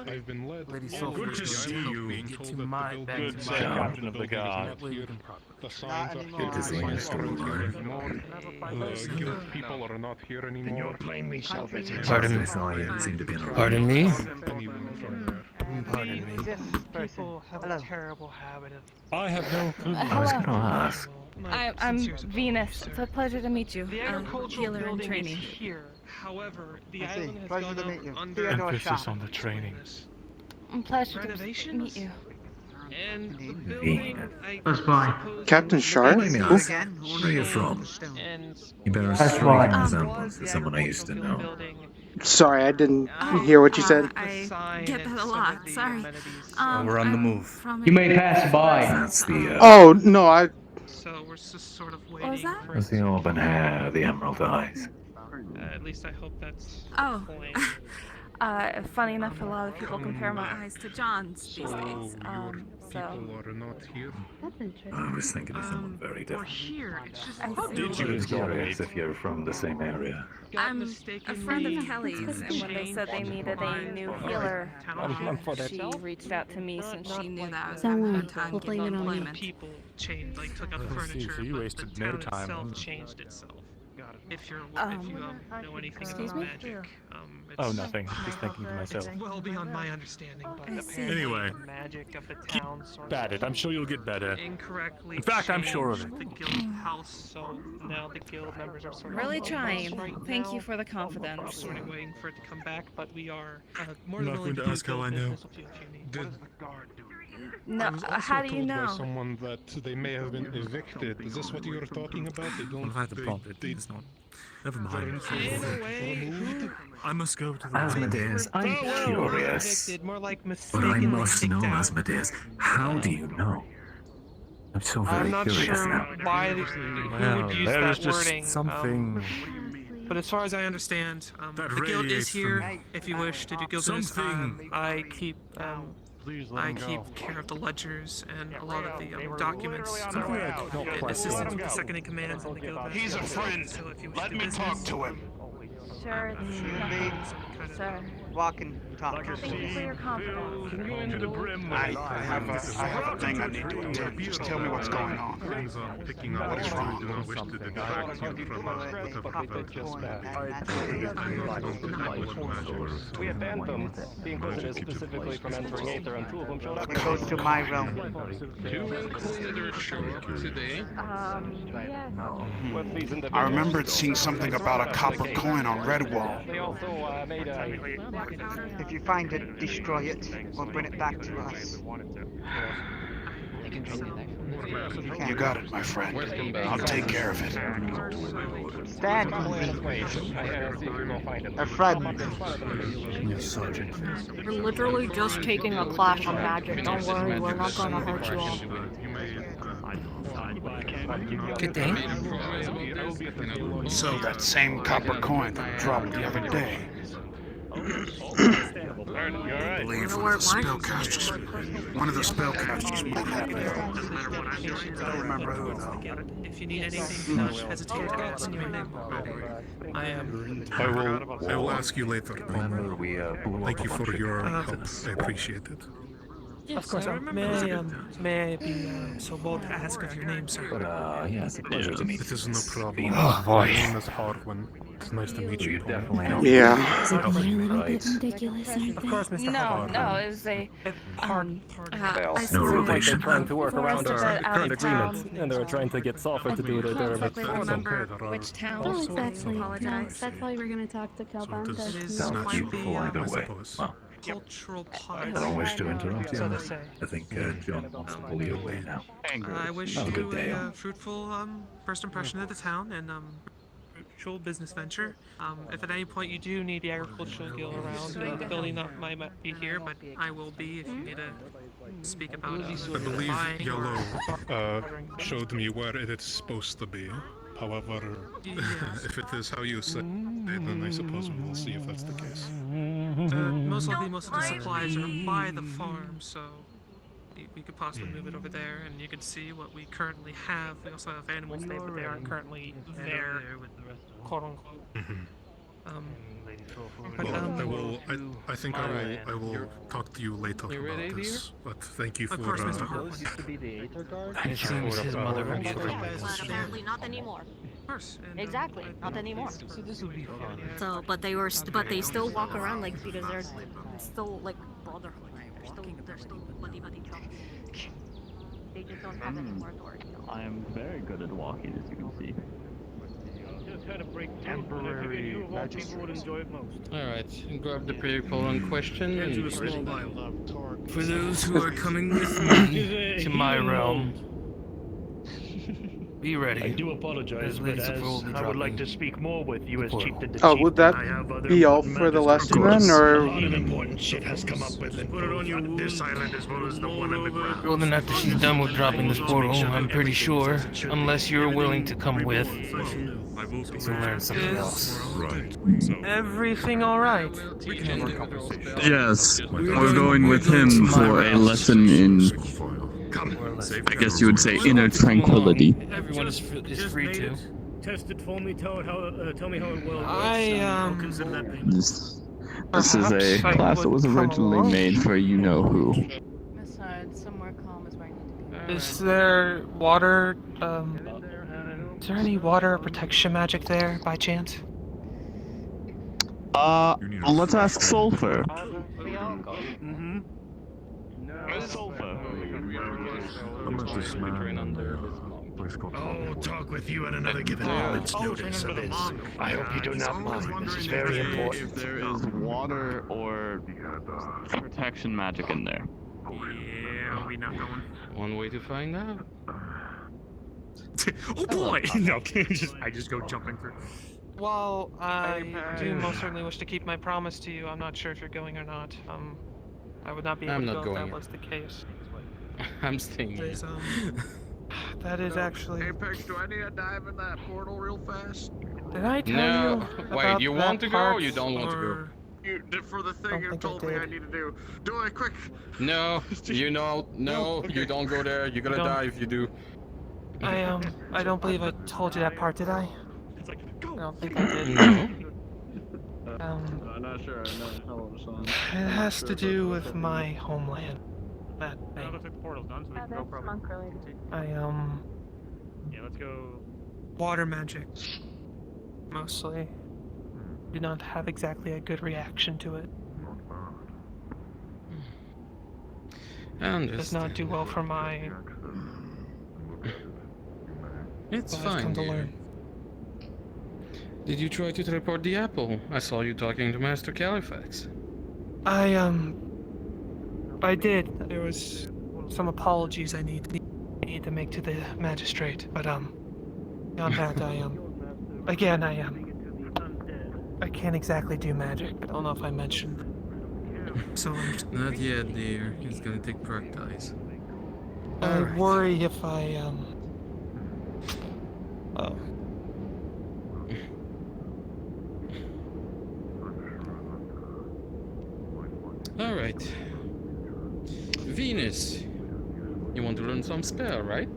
I've been led. Lady Sulphur Good to is see going you. to get to my back Good to sir, my Captain of the Guard. That way we can progress. The signs are anymore. Good to see you, storyline. guild people are not here anymore. You're plainly self-visited. Pardon me. Seem to be in a Pardon me? Pardon me. People have a terrible habit of. I have no clue. I was going to ask. I'm Venus. It's a pleasure to meet you. The agricultural Healer in building is training. here. However, the I see. island has Pleasure gone to meet you. up under Theodore Emphasis Shaw. on the training. Pleasure to renovations. meet you. And the Indeed. building, I That's fine. suppose Captain the Sharp? Let me building ask, Again? where are you from? And You bear a That's striking right. resemblance to someone I used to know. building, Sorry, I didn't hear what you said. I sign get and that a some lot. of the Sorry. amenities. We're on the I'm move. from You may a- pass by. That's the, Oh, no, I. So we're just sort of What waiting was that? for that's the auburn hair, the emerald eyes. at least I hope that's Oh. the point. Funny enough, a lot of people compare my eyes to John's these days. So. are not here. I was thinking of someone very We're different. here. It's just I how see. did I you was curious if you're from the same area. I'm a friend of Kelly's, and when they said they needed a new healer, she reached out to me since she knew that I was having a hard time getting employment. People changed, like took out the I see, furniture, so you but wasted the no town time. itself changed itself. If you know anything excuse about me? magic, Oh, nothing. Just thinking to myself. It's well beyond my understanding, but I see. apparently Anyway, the magic of the keep town sort at it. I'm sure you'll get better. incorrectly In fact, I'm sure of changed it. the guild house, so now the guild members are sort of Really lost trying. right Thank now. you for the We're confidence. sort of waiting for it to come back, but we are more I'm than not willing going to do ask how guild I know. business with you if you need. Did No, I was also how do you told by know? someone that they may have been evicted. Is this what you're talking about? They don't. I've had the plot. It's not. Never mind. I must go to the. Asmodeus, I'm curious. Evicted, more like But I mistakenly must kicked know, out. Asmodeus. How do you know? I'm so very I'm not curious sure now. why who Well, would use there that is just wording. something. But as far as I understand, That the guild is radiates from here. If you wish to do guild business, something. I keep Please let I him keep go. care of the ledgers and a lot of the documents. Something like not And quite assistance wrong. with the second in command in the guild. He's a friend. So if you wish Let to me business, talk to him. Sure, it's Indeed. Sir, Walk and talk. thank you for your confidence. I have a thing I need to attend. Just tell me what's going on. Friends are picking up. What is wrong? I do not wish to distract you from We have banned them, being prisoners specifically from entering Aether, and 2 of them showed up. It goes to my realm. Today, Yes. I remembered seeing something about a copper coin on Redwall. They also made a. If you find it, destroy it, or bring it back to us. You got it, my friend. I'll take care of it. Stand. A friend. Yes, Sergeant. We're literally just taking a class on magic. Don't worry, we're not gonna hurt you all. Good day. So that same copper coin that dropped the other day. I believe one of the spellcasters. One of the spellcasters might have it. I don't remember who though. If you need anything, don't hesitate to ask me. I am. I will ask you later. Remember, we Thank you for your help. I appreciate it. Of course. May I be so bold to ask of your name, sir? But, yes, a pleasure to meet you. It is no problem. Oh, boy. My name is Harwin. It's nice to meet you. Definitely don't. Yeah. They're a little bit ridiculous, aren't Of they? course, Mr. No, Harwin. no, it was a I No relation. trying to work around our current agreement, and they were trying to get software to do their I can't exactly remember which town. Not I exactly. No, apologize. that's why we're gonna talk to Calvin. Sounds beautiful either way. Well, Cultural I don't wish to interrupt you. So they say. I think John wants to pull you away now. I wish Have a good you day. a fruitful first impression of the town and fruitful business venture. If at any point you do need the agricultural guild around, the building might not be here, but I will be if you need to speak about it. I believe Yellow showed me where it is supposed to be. However, if it is how you say it, then I suppose we will see if that's the case. Most of the supplies are by the farm, so we could possibly move it over there, and you can see what we currently have. We also have animals there, but they aren't currently there, quote unquote. I think I will talk to you later about this. But thank you for. Of course, Mr. Harwood. It seems his mother will be But apparently not anymore. Of course. Exactly, not anymore. So this will be fun. So, but they still walk around like because they're still like brotherhood. They're still buddy chums. They just don't have any more authority. I am very good at walking, as you can see. Just had to break temporary magic would enjoy it most. Alright, grab the people in question and For those who are coming with me to my realm, be ready. I do apologize, but as I would like to speak more with you as chief detective. Oh, would that be all for the lesson then, or? A lot of important shit has come up with it. Put it on you this island as well as the one on the ground. Well, then after she's done with dropping this portal, I'm pretty sure, unless you're willing to come with, to learn something else. Right. Everything all right? Yes, we're going with him for a lesson in, I guess you would say, inner tranquility. Everyone is free to. Test it for me. Tell me how it will. This is a class that was originally made for you know who. Besides, somewhere calm is where I need to be. Is there water? Is there any water protection magic there by chance? Let's ask Sulfur. Mm-hmm. Sulfur. I'll talk with you at another given moment's notice, Abyss. I hope you do not mind. This is very important. If there is water or protection magic in there. Yeah, we know going. one way to find out. Oh boy! No, I just go jumping through. Well, I do most certainly wish to keep my promise to you. I'm not sure if you're going or not. I would not be able I'm to not go if going. that was the case. I'm staying here. There's, that is actually... Apex, do I need to dive in that portal real fast? Did I tell No, you wait, about you that want to go or part, you don't want to go? You did for the thing you think told I me I did. need to do. Do it quick. No, you know, no, Okay. you don't go there. You're gonna Don't. die if you do. I don't believe I told you that part, did I? It's like, I go. don't think I did. No. I'm not sure. I know how it sounds. It has to do with my homeland. That Now thing. looks like the portal's done, so we can go probably. Yeah, let's go. Water magic. Mostly. Do not have exactly a good reaction to it. And Does not do well for my... It's what I've fine. come to Dear. learn. Did you try to teleport the apple? I saw you talking to Master Califax. I did. There was some apologies I need to make to the magistrate, but beyond that, again, I can't exactly do magic. I don't know if I mentioned. So Not yet, dear. He's gonna take practice. I worry if I Alright. Venus. You want to learn some spell, right?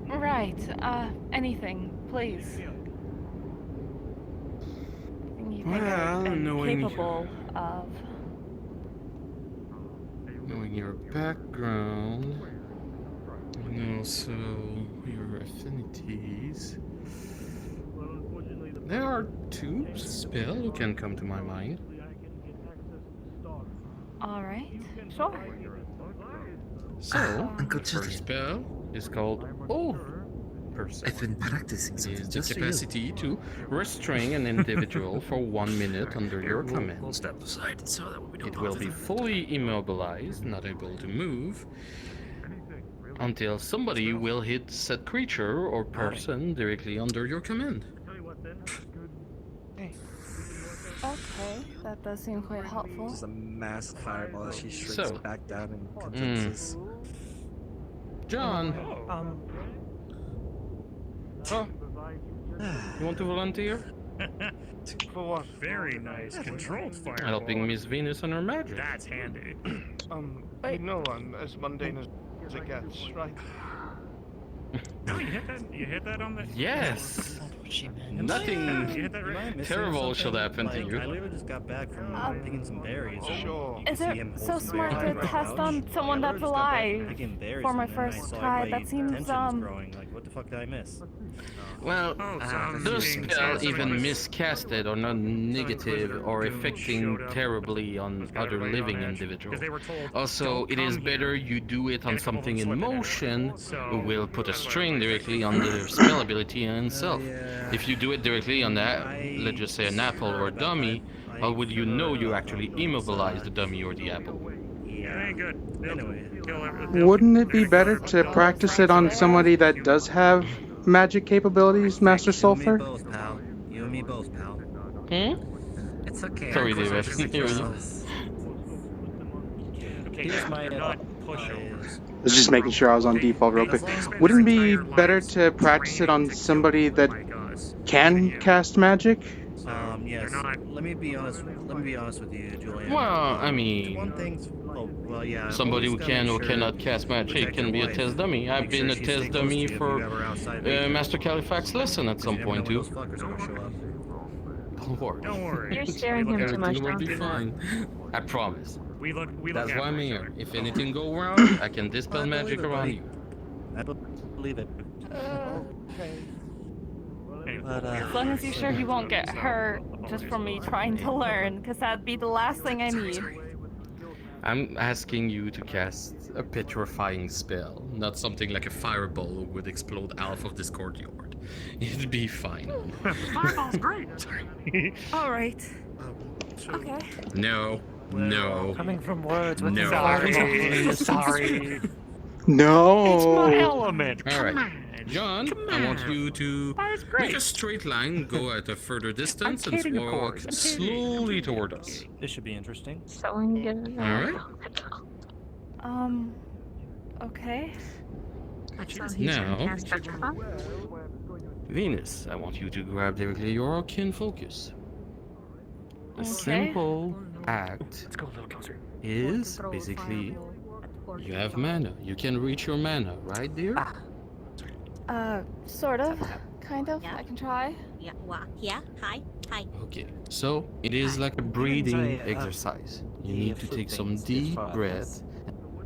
Right, anything, please. Anything you think Well, I'm knowing- capable of. Knowing knowing your background and also your affinities. There are two spells who can come to my mind. Alright, sure. So, the first spell is called Old Person. I've been practicing It something is the just for you. capacity to restrain an individual for 1 minute under your command. We'll step aside so that we don't It will be fully immobilized, not able to move, until somebody will hit said creature or person directly under your command. Okay, that does seem quite helpful. Just a mass fireball as she shrinks So, back down and condenses. John, you want to volunteer? For what? Very nice. Controlled fire. Helping Miss Venus on her magic. That's handy. You know I'm as mundane as it gets, right? No, you hit that on the... Yes! Nothing You hit that right? terrible should happen to you. I literally just got back from picking some berries. Sure. Is it so smart to test on someone that's alive for my first try? That seems, growing. Like, what the fuck did I miss? Well, those spells even miscasted or non-negative or affecting terribly on other living individuals. Also, it is better you do it on something in motion who will put a strain directly on the spell ability in itself. If you do it directly on that, let's just say an apple or a dummy, how would you know you actually immobilize the dummy or the apple? Yeah, ain't good. Wouldn't it be better to practice it on somebody that does have magic capabilities, Master Sulfur? You and me both, pal. Hmm? It's okay. Sorry, David. I didn't hear you. Here's my I was just making sure I was on default real quick. Wouldn't it be better to practice it on somebody that can cast magic? Yes. Let me be honest with you, Julian. Well, I mean, One thing's, well, yeah. somebody who can or cannot cast magic can be a test dummy. I've been a test dummy for Master Califax lesson at some point too. Don't worry. Don't worry. You're scaring him too much, Everything will be John. fine. I promise. We look That's why I'm here. If anything go wrong, I can dispel magic around you. I believe it. But, As long as you're sure he won't get hurt just from me trying to learn, because that'd be the last thing I need. I'm asking you to cast a petrifying spell, not something like a fireball who would explode half of this courtyard. It'd be fine. Fireball's great. Sorry. Alright. Okay. No. No. Coming from words with No. Sorry. No. It's my element. All right. Come on. John, Come I want on. you to That's great. make a straight line, go at a further distance, I'm kidding, and of walk course. I'm slowly toward us. This should be interesting. Someone get it All right. Okay. Now, Venus, I want you to grab directly your arcane focus. A simple act is basically you have mana. You can reach your mana, right, dear? Sort of. Kind of. I can try. Yeah, hi. Okay, so it is like a breathing exercise. You need to take some deep breath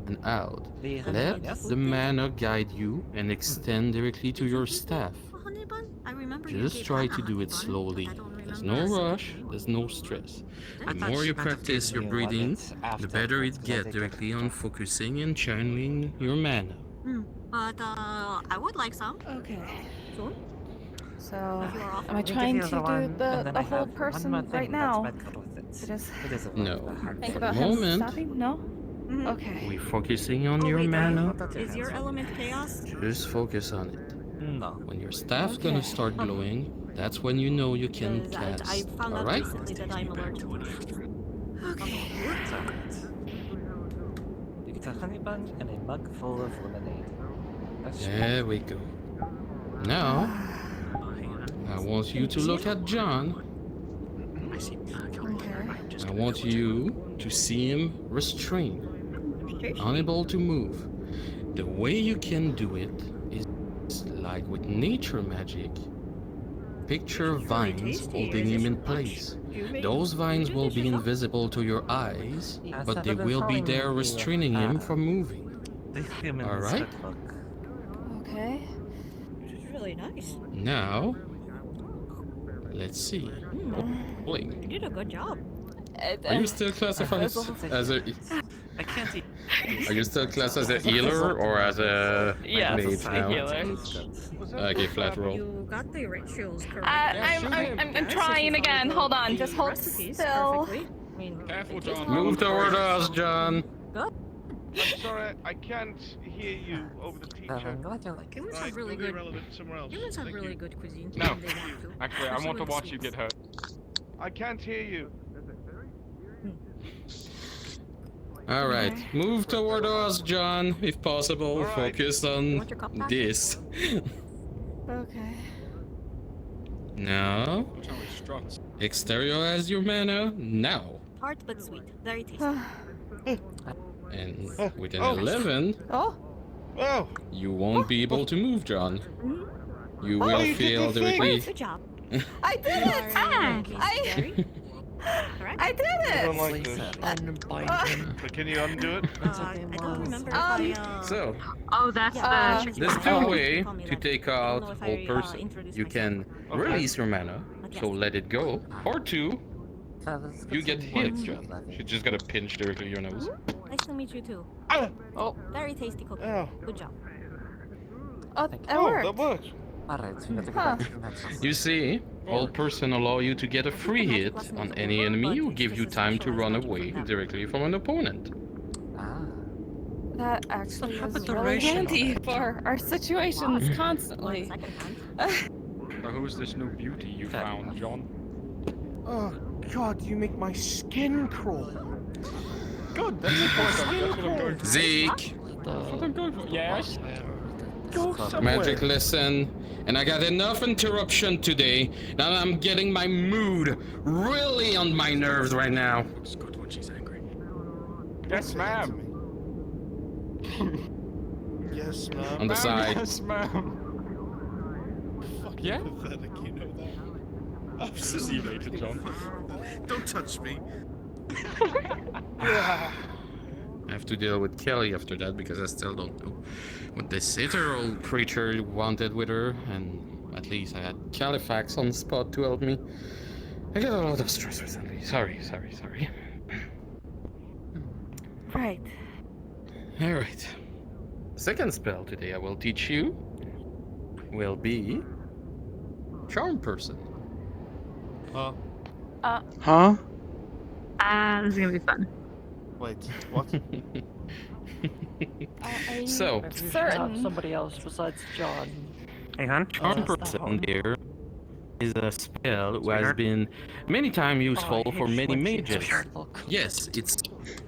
and out. Let the mana guide you and extend directly to your staff. Just try to do it slowly. There's no rush, there's no stress. The more you practice your breathing, the better it gets directly on focusing and channeling your mana. But I would like some. Okay. Sure. So, am I trying to do the whole person right now? Just No, think for the about him moment, stopping? No? Okay. we're focusing on your mana. Is your element chaos? Just focus on it. No. When your staff's gonna start glowing, that's when you know you can I cast. found out Alright? recently that I'm allergic. Okay. You get a honey bun and a mug full of lemonade. There we go. Now, I want you to look at John. I want you to see him restrained, unable to move. The way you can do it is like with nature magic. Picture vines holding him in place. Those vines will be invisible to your eyes, but they will be there restraining him from moving. Alright? Okay. It's really nice. Now, let's see. Wait, You did a good job. are you still classified as a... I can't see. Are you still classed as a healer or as a mage now? healer. Okay, flat roll. You got the rituals correct. I'm trying again. Hold on, just hold still. Move toward us, John. I'm sorry, I can't hear you over the teacher. Humans have really good. Somewhere else. Humans have Thank really you. good cuisine. No. when they want to. Actually, I Especially want to when watch you sweets. get hurt. I can't hear you. Alright, move toward us, John, if possible. All right. Focus on this. Okay. Now, exteriorize your mana now. Tart but sweet. Very tasty. And with an 11, Oh. you won't be able to move, John. You Oh, will you did feel the directly. Good job. I did it! I did I don't it! like this. But can you undo it? I don't remember if I, So, Oh, that's the. there's two Oh. ways Call me to that. take I don't out know if whole I, person. introduced You can release your mana, so let it go. Or two, you get hit, John. You just gotta pinch directly your nose. Nice to meet you too. Oh. Very tasty cookie. Oh. Good job. Oh, that Oh, worked. that worked. Huh. You see, all person allow you to get a free hit on any enemy who give you time to run away directly from an opponent. That actually is really preparation on handy for our situations constantly. So who's this new beauty you found, John? Oh God, you make my skin crawl. Good, that's a point. That's what I'm going for. Zeke, That's what I'm going for. Yes. Go somewhere. magic lesson, and I got enough interruption today. Now I'm getting my mood really on my nerves right now. It's good when she's angry. Yes, ma'am. Yes, ma'am. On the side. Yes, ma'am. Fucking Yeah? pathetic, you know that. See you later, John. Don't touch me. I have to deal with Kelly after that because I still don't know what this ethereal creature wanted with her, and at least I had Califax on the spot to help me. I got a lot of stress recently. Sorry. Right. Alright. Second spell today I will teach you will be Charm Person. Huh? Huh? This is gonna be fun. Wait, what? So, Certain. Somebody else besides John. Hey, hon. Charm Person there is a spell who has been many times useful for many mages. Yes, it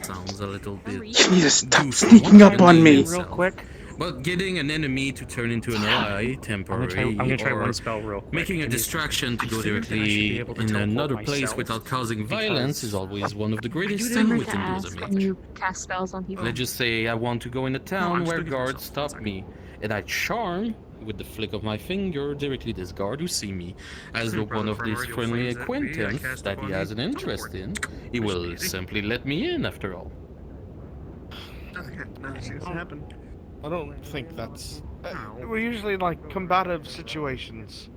sounds a little bit. You need to stop goofy sneaking up on me. real quick. But getting an enemy to turn into an ally temporarily, I'm gonna try or one spell real quick. making a distraction to go directly in another place without causing violence is always one of the greatest things we can do as a mage. You cast spells on people. Let's just say I want to go in a town I'm where still guards stop me, and I charm with the flick of my finger directly this guard who see me as though one of these friendly acquaintance that he has an interest in. He will simply let me in after all. I don't think that's. We're usually like combative situations.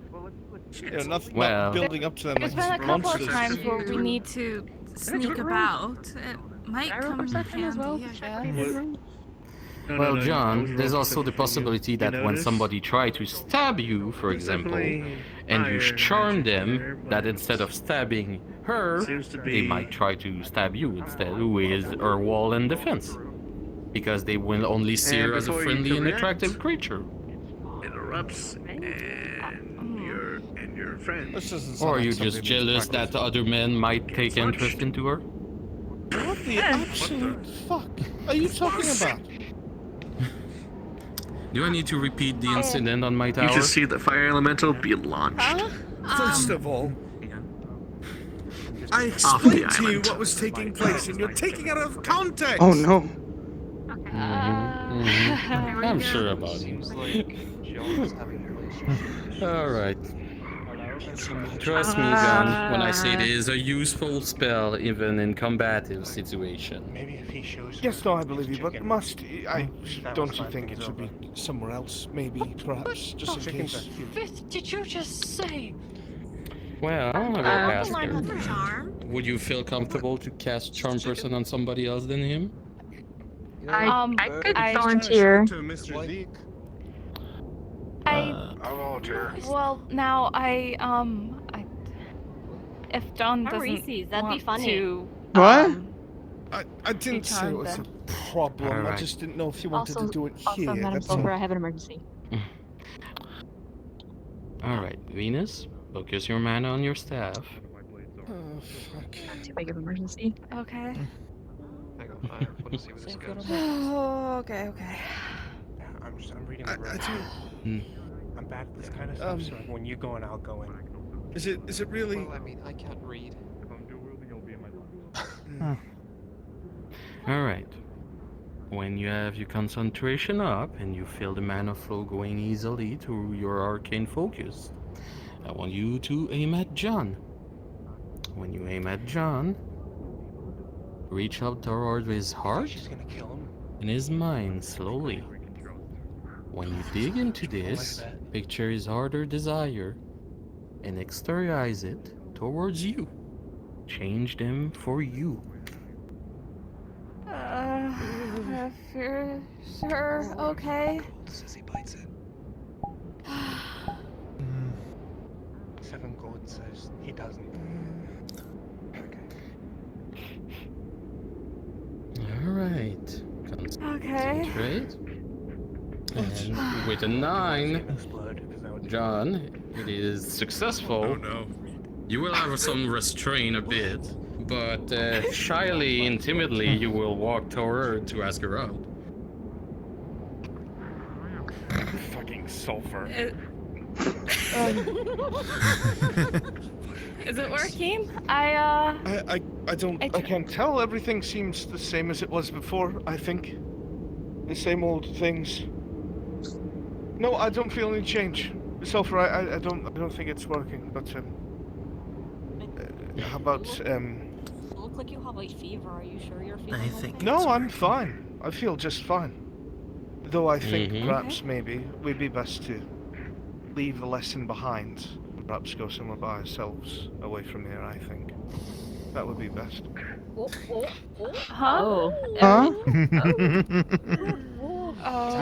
You know, nothing Well- not building up to them There's like been a couple monsters. of times where we need to sneak about. It might come in handy, I guess. Well, John, there's also the possibility that when somebody try to stab you, for example, and you charm them, that instead of stabbing her, they might try to stab you instead, with her wall and defense. Because they will only see her as a friendly and attractive creature. Interrupts and your friend. This doesn't sound Or are like you something just we jealous practice. that other men might take interest into her? What the absolute fuck are you talking about? Do I need to repeat the incident on my tower? You just see the fire elemental be launched. First of all, I Off the explained to you island. what was taking place, and you're taking it out of context. Oh no. I'm sure about it. Alright. Trust me, John, when I say it is a useful spell, even in combative situation. Maybe if he shows. Yes, no, I believe you, but don't you think it should be somewhere else? Maybe, perhaps, just in case. What did you just say? Well, I will ask line her. for charm. Would you feel comfortable to cast Charm Person on somebody else than him? I could volunteer. To Mr. Zeke. I'll volunteer. Well, now if John doesn't Reese's, that'd be want funny. to, What? I didn't say it was a problem. I Alright. just didn't know if you wanted to do it Also, here. Madam that's all. Silver, I have an emergency. Alright, Venus, focus your mana on your staff. Oh, fuck. too big of an emergency. Okay. I got fire. We'll see where this goes. Okay. I'm reading the room. I'm bad at this kind of stuff, so when you go in, I'll go in. Is it really? Well, I mean, I can't read. Alright. When you have your concentration up and you feel the mana flow going easily to your arcane focus, I want you to aim at John. When you aim at John, reach up toward his heart She's gonna kill him. and his mind slowly. When you dig into this, picture his heart or desire and exteriorize it towards you. Change them for you. Sure, okay. Sissy bites it. 7 gold says he doesn't. Alright. Okay. Concentrate. And with a 9, John, it is successful. Oh no. You will have some restraint a bit, but shyly and timidly you will walk toward her to ask her out. Fucking sulfur. Is it working? I can't tell. Everything seems the same as it was before, I think. The same old things. No, I don't feel any change. Sulfur, I don't think it's working, but how about You look like you have a fever. Are you sure you're feeling okay? No, I'm fine. I feel just fine. Though I think perhaps maybe we'd be best to leave the lesson behind and perhaps go somewhere by ourselves, away from here, I think. That would be best. Huh?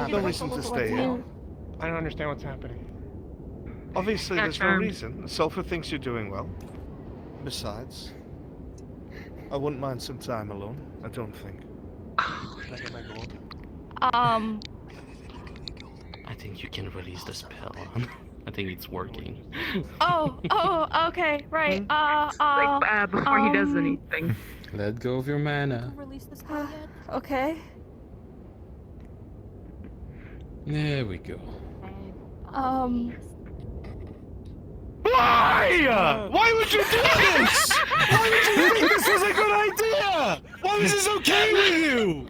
No reason to stay here. I don't understand what's happening. Obviously, there's no reason. Sulfur thinks you're doing well. Besides, I wouldn't mind some time alone. I don't think. Can I get my gold? I think you can release the spell. I think it's working. Okay, right. Before he does anything. Let go of your mana. Release this spell yet? Okay. There we go. Why? Why would you do this? Why would you think this was a good idea? Why was this okay with you?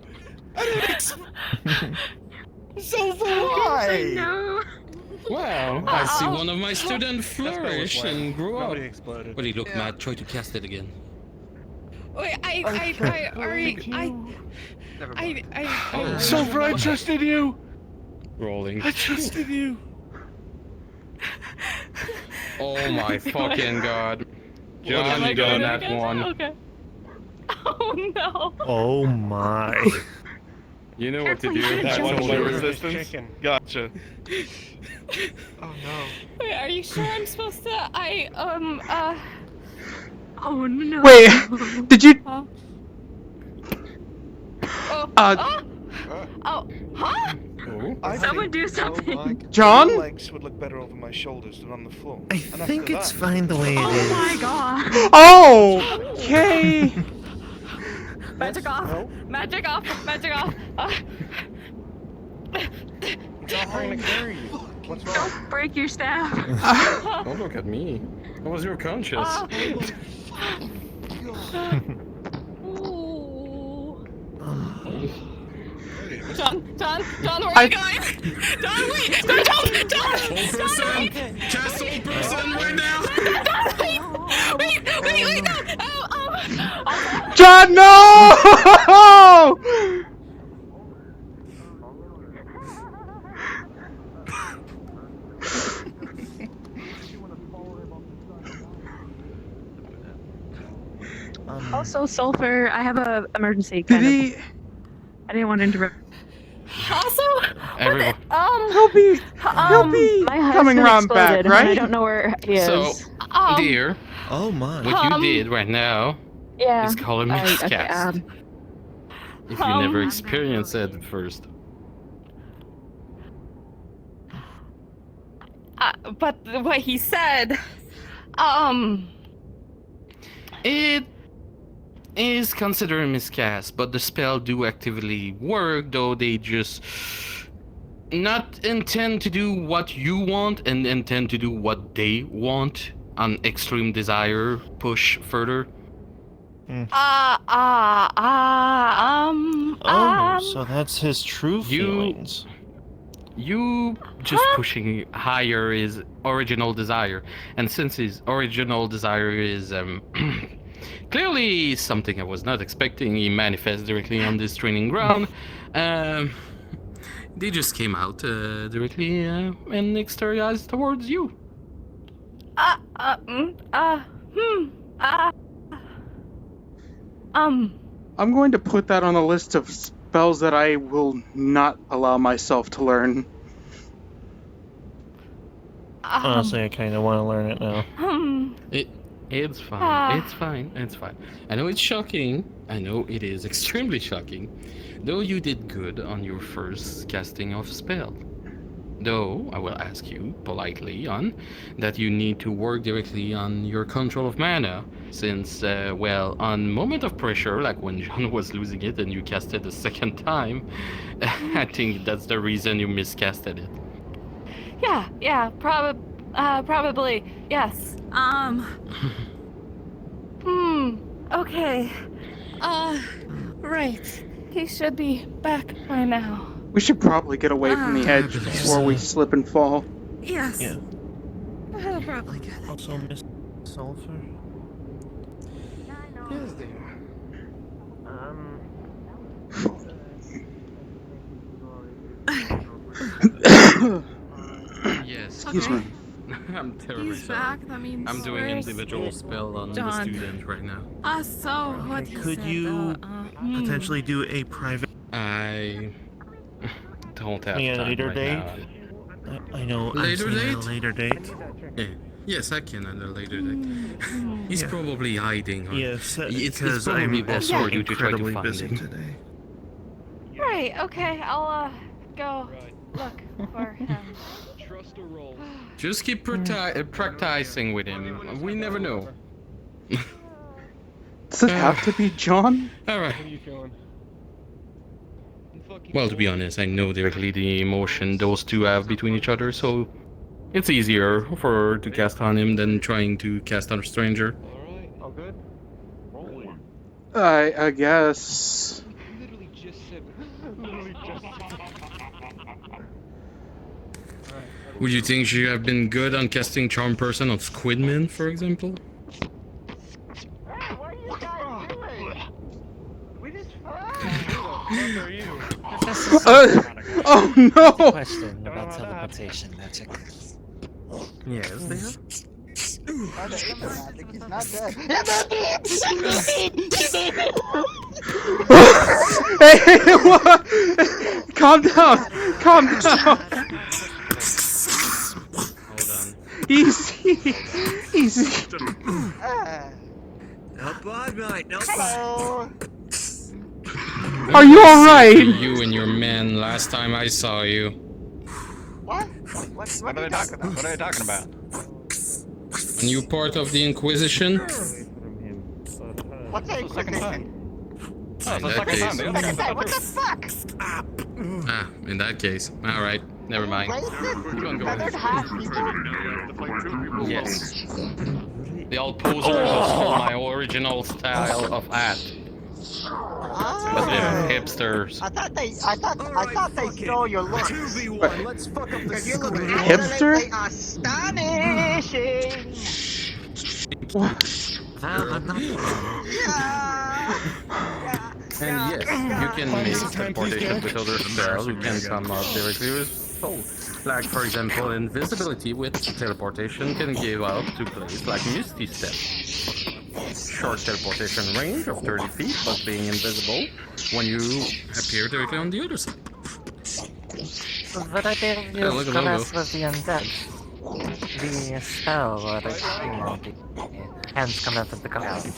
Sulfur, why? No. Well, I see one of my students flourish and grow up. Nobody exploded. But he looked mad. Try to cast it again. Wait, Sulfur, I trusted you. Rolling. I trusted you. Oh my fucking god. John, you got that one. Okay. Oh no. Oh my. You know what to do. That one was my Soldier. resistance. Gotcha. Oh no. Wait, are you sure I'm supposed to? Oh no. Wait, did you? Huh? Someone do something. John? Legs would look better over my shoulders than on the floor. I think it's fine the way it is. Oh my god. Oh, okay. Magic off. Magic off. Magic off. It's offering to carry you. What's wrong? Don't break your staff. Don't look at me. What was your conscience? John, where are you going? John, wait! John! Old person! Cast old person right now! John, no! Also, Sulfur, I have a emergency. Did he? I didn't want to interrupt. Also, Everyone. Help me! Help me! My husband Coming round exploded, back, and I right? don't know where he is. So, dear, Oh my. what you did right now yeah. is call a miscast. Okay, If you never experienced it first. But the way he said, It is considered a miscast, but the spell do actively work, though they just not intend to do what you want and intend to do what they want on extreme desire push further. So that's his true feelings. You just pushing higher his original desire, and since his original desire is clearly something I was not expecting, he manifests directly on this training ground. They just came out directly and exteriorized towards you. I'm going to put that on a list of spells that I will not allow myself to learn. Honestly, I kind of want to learn it now. It's fine. It's fine. It's fine. I know it's shocking. I know it is extremely shocking. Though you did good on your first casting of spell. Though I will ask you politely on that you need to work directly on your control of mana, since well, on moment of pressure, like when John was losing it and you cast it a second time, I think that's the reason you miscasted it. yeah, probably, yes. Okay. Right. He should be back by now. We should probably get away from the edge before we slip and fall. Yes. Yeah. That'll probably good. Also, Miss Sulfur. Yes, dear. Yes. Excuse me. I'm terribly He's sorry. back. That means I'm doing where's individual spell on the John? student right now. So what he Could said, you potentially do a private? I don't have Yeah, time later right date? now. I know. Later I'm saying date? a later date. Yeah. Yes, I can at a later date. He's probably hiding. Yes, it's because probably I'm best also for you to try to incredibly find busy him. today. Right. Okay. I'll go look for him. Just keep practicing with him. We never know. Does it have to be John? Alright. Well, to be honest, I know directly the emotion those two have between each other, so it's easier for her to cast on him than trying to cast on a stranger. All good? I guess. Would you think she have been good on casting Charm Person on Squidman, for example? Oh no! Question about teleportation magic. Yes, they have. Hey, what? Calm down! Calm down! Hold on. Easy! Easy! Not bad, mate. Not Hello. Are you alright? You and your men last time I saw you. What are they talking about? What are they talking about? Are you part of the Inquisition? What's the Inquisition? In that case. What the fuck? Ah, in that case. Alright, never mind. Keep on going. Yes. The old posers stole my original style of art. But they're hipsters. I thought they stole your look. 2v1, let's fuck up the you look hipster? astonishing. Well, I'm not. Yeah. And yes, you can make teleportation with other spells who can come out directly with soul. Like, for example, invisibility with teleportation can give out to place like Misty Step. Short teleportation range of 30 feet, but being invisible when you appear directly on the other side. But I didn't Yeah, use look, the logo. rest of the undead. The spell, or the hands come out of the ground.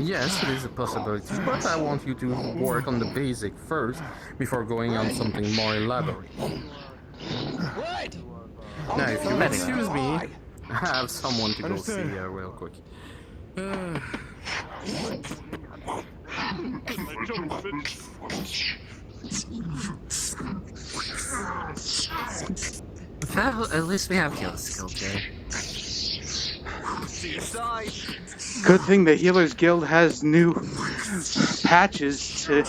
Yes, it is a possibility, but I want you to work on the basic first before going on something more elaborate. What? Now, if you excuse me, I have someone to go see real quick. Well, at least we have heal skill, Jay. Good thing the Healers Guild has new patches to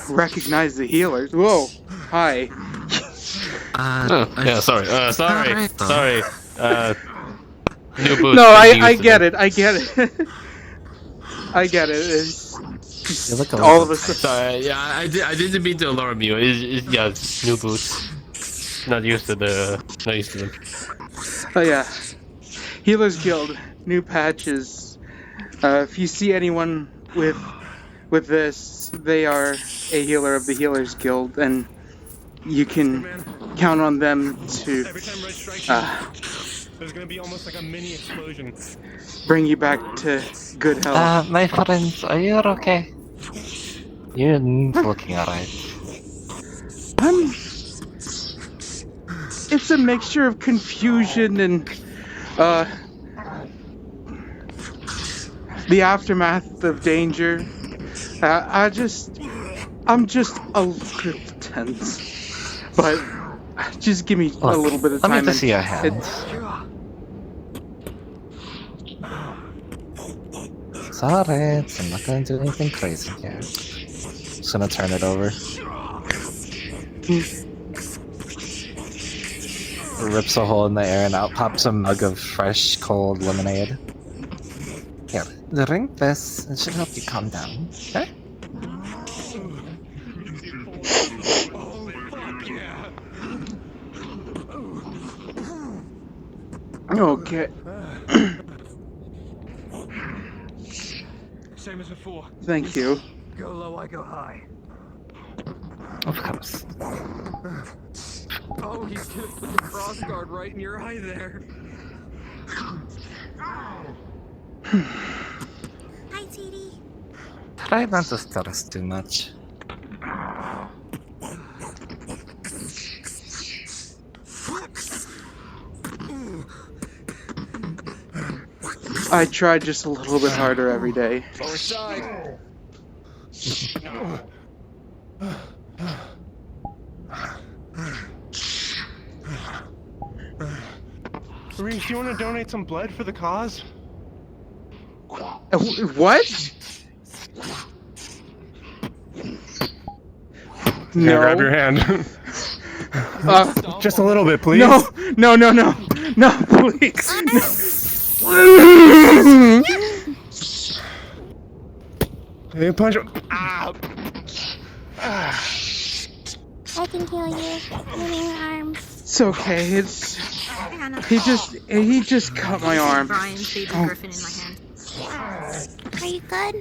recognize the healers. Whoa, hi. Sorry. New boots. No, I get it. I get it. I get it. It's just all of a sudden. Sorry, yeah, I didn't mean to alarm you. It's new boots. Not used to them. Oh yeah, Healers Guild, new patches. If you see anyone with this, they are a healer of the Healers Guild, and you can count on them to There's gonna be almost like a mini explosion. bring you back to good health. My friends, are you okay? You're looking alright. It's a mixture of confusion and the aftermath of danger. I'm just a little tense, but just give me a little bit of time. Let me see your hands. Sorry, I'm not gonna do anything crazy here. Just gonna turn it over. Rips a hole in the air and out pops a mug of fresh, cold lemonade. Here, drink this. It should help you calm down, okay? Okay. Same as before. Thank you. Go low, I go high. Of course. Oh, he's gonna put the cross guard right in your eye there. Hi, Tiddy. Try not to stress too much. I try just a little bit harder every day. Lower side. Rhys, do you want to donate some blood for the cause? What? No. Grab your hand. Just a little bit, please. No, please. Hey, punch him. Ah. I can heal you. Give me your arm. It's okay. He just cut my arm. Brian's baby griffin in my hand. Are you good?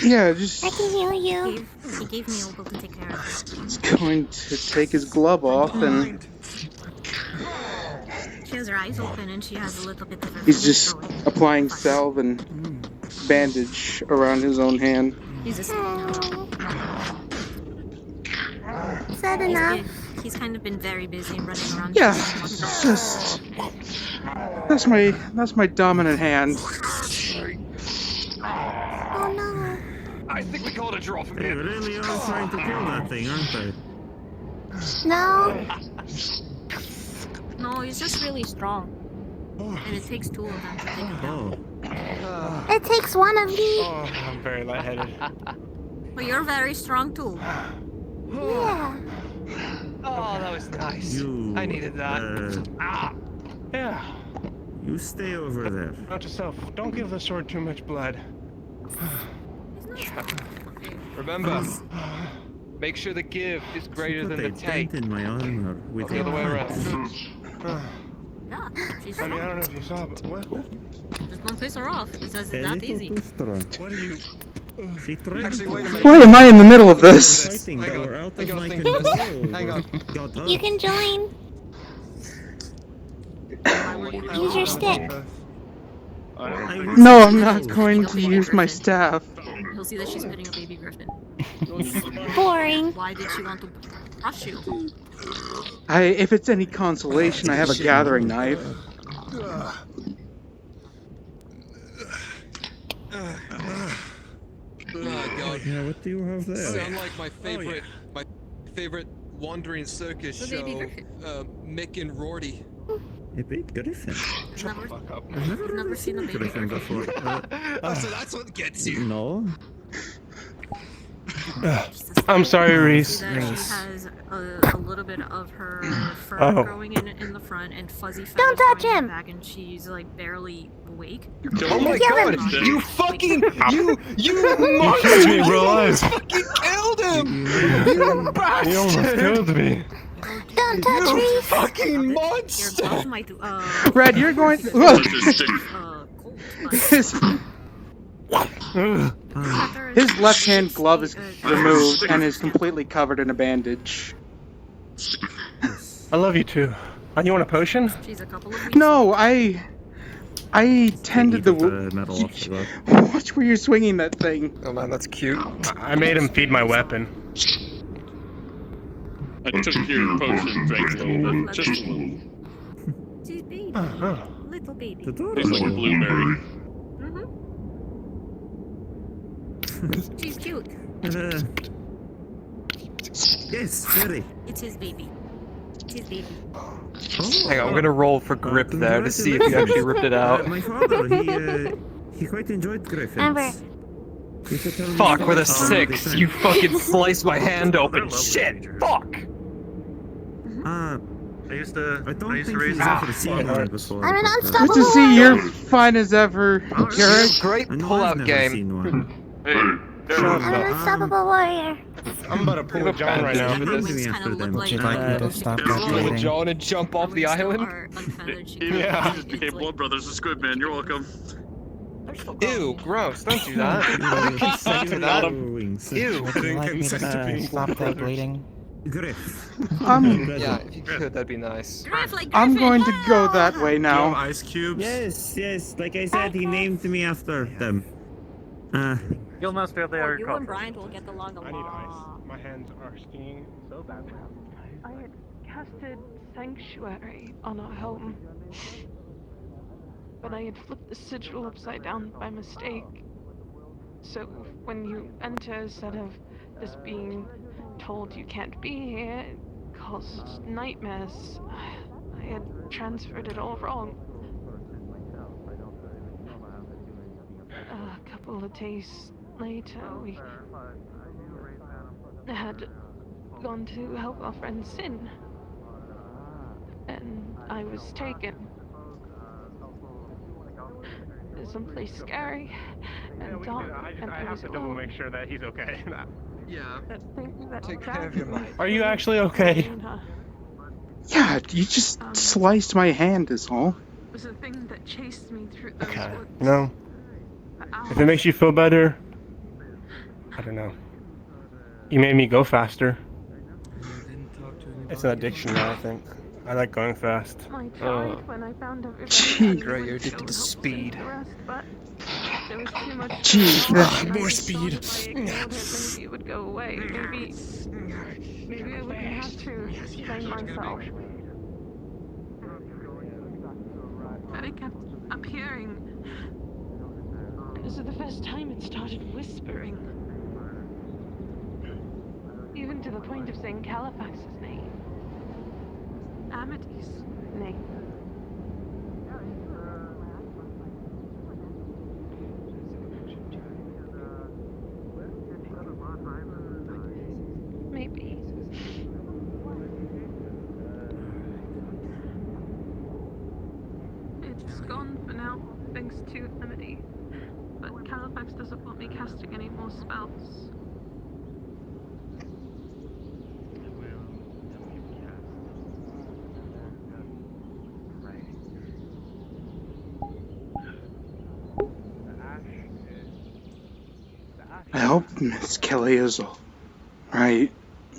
Yeah, just. I can heal you. He gave me Opal to take care of it. He's going to take his glove off and. She has her eyes open and she has a little bit of her. He's just applying salve and bandage around his own hand. He's asleep now. Is that enough? He's kind of been very busy running around. Yeah, it's just. That's my dominant hand. Oh no. I think we called a draw from They really are trying to kill that thing, aren't they? No. No, he's just really strong. And it takes two of them to take him down. It takes one of me. Oh, I'm very lightheaded. But you're very strong too. Yeah. Oh, that was nice. I needed that. Yeah. You stay over there. Note to self, don't give the sword too much blood. Remember, make sure the give is greater than the take. In my armor with The other way around. Yeah, she's I mean, I don't know if you saw, but what? Just don't piss her off. It's that easy. What are you... Actually, wait a minute. Why am I in the middle of this? Hang on. You can join. Use your stick. No, I'm not going to use my staff. You'll see that she's petting a baby griffin. Boring. Why did she want to crush you? If it's any consolation, I have a gathering knife. Yeah, what do you have there? Sound like my favorite wandering circus show, Mick and Rorty. A big griffin. Shut the fuck up. I've never seen a baby griffin before. So that's what gets you. No. I'm sorry, Rhys. She has a little bit of her fur growing in the front and fuzzy feathers. Don't touch him! In the back, and she's like barely awake. Oh my god! You fucking you monster! You realize? Fucking killed him! You bastard! You almost killed me. Don't touch me! You fucking monster! Red, you're going. His left-hand glove is removed and is completely covered in a bandage. I love you too. You want a potion? No, I tended the metal off the glove. Watch where you're swinging that thing. Oh man, that's cute. I made him feed my weapon. I took your potion, drank a little bit, just a little. She's baby. Little baby. Tastes like a blueberry. She's cute. Yes, very. It's his baby. It's his baby. Hang on, I'm gonna roll for grip there to see if you actually ripped it out. My father, he quite enjoyed griffins. Fuck, with a 6, you fucking sliced my hand open. Shit, fuck! I used to raise one before. I'm an Good unstoppable to see warrior. you're fine as ever, Garrett. Great pull-out game. I'm an unstoppable warrior. I'm about to pull a John right now. Would you like me to stop that Pull a bleeding? John and jump off the island? Yeah. Just became blood brothers. It's good, man. You're welcome. Ew, gross, don't do that. I didn't consent to that. Ew. Would you like me to stop that bleeding? Griff. Yeah, if you could, that'd be nice. I'm going to go that way now. Ice cubes? Yes. Like I said, he named me after them. You'll must feel they are You and Brian will get along a I need ice. lot. My hands are stinging so badly. I had casted Sanctuary on our home, but I had flipped the sigil upside down by mistake. So when you enter, instead of this being told you can't be here, it caused nightmares. I had transferred it all wrong. A couple of days later, we had gone to help our friend Sin, and I was taken. Someplace scary and dark, and I was have to double alone. make sure that he's okay. Yeah. That Take care of your mind. Are you actually okay? Yeah, you just sliced my hand is all. It was a thing that chased me through those Okay. woods. You know, if it makes you feel better, I don't know. You made me go faster. It's an addiction now, I think. I like going fast. I tried when I found everything. Gee. Great, you're addicted to speed. But there was too much. Gee, more speed. If I ignored it, maybe it would go away. Maybe I wouldn't have to blame myself. But it kept appearing. So the first time it started whispering. Even to the point of saying Califax's name. Amity's name. Maybe. It's gone thanks to Amity. But Califax doesn't want me casting any more spells. I hope Miss Kelly is all right.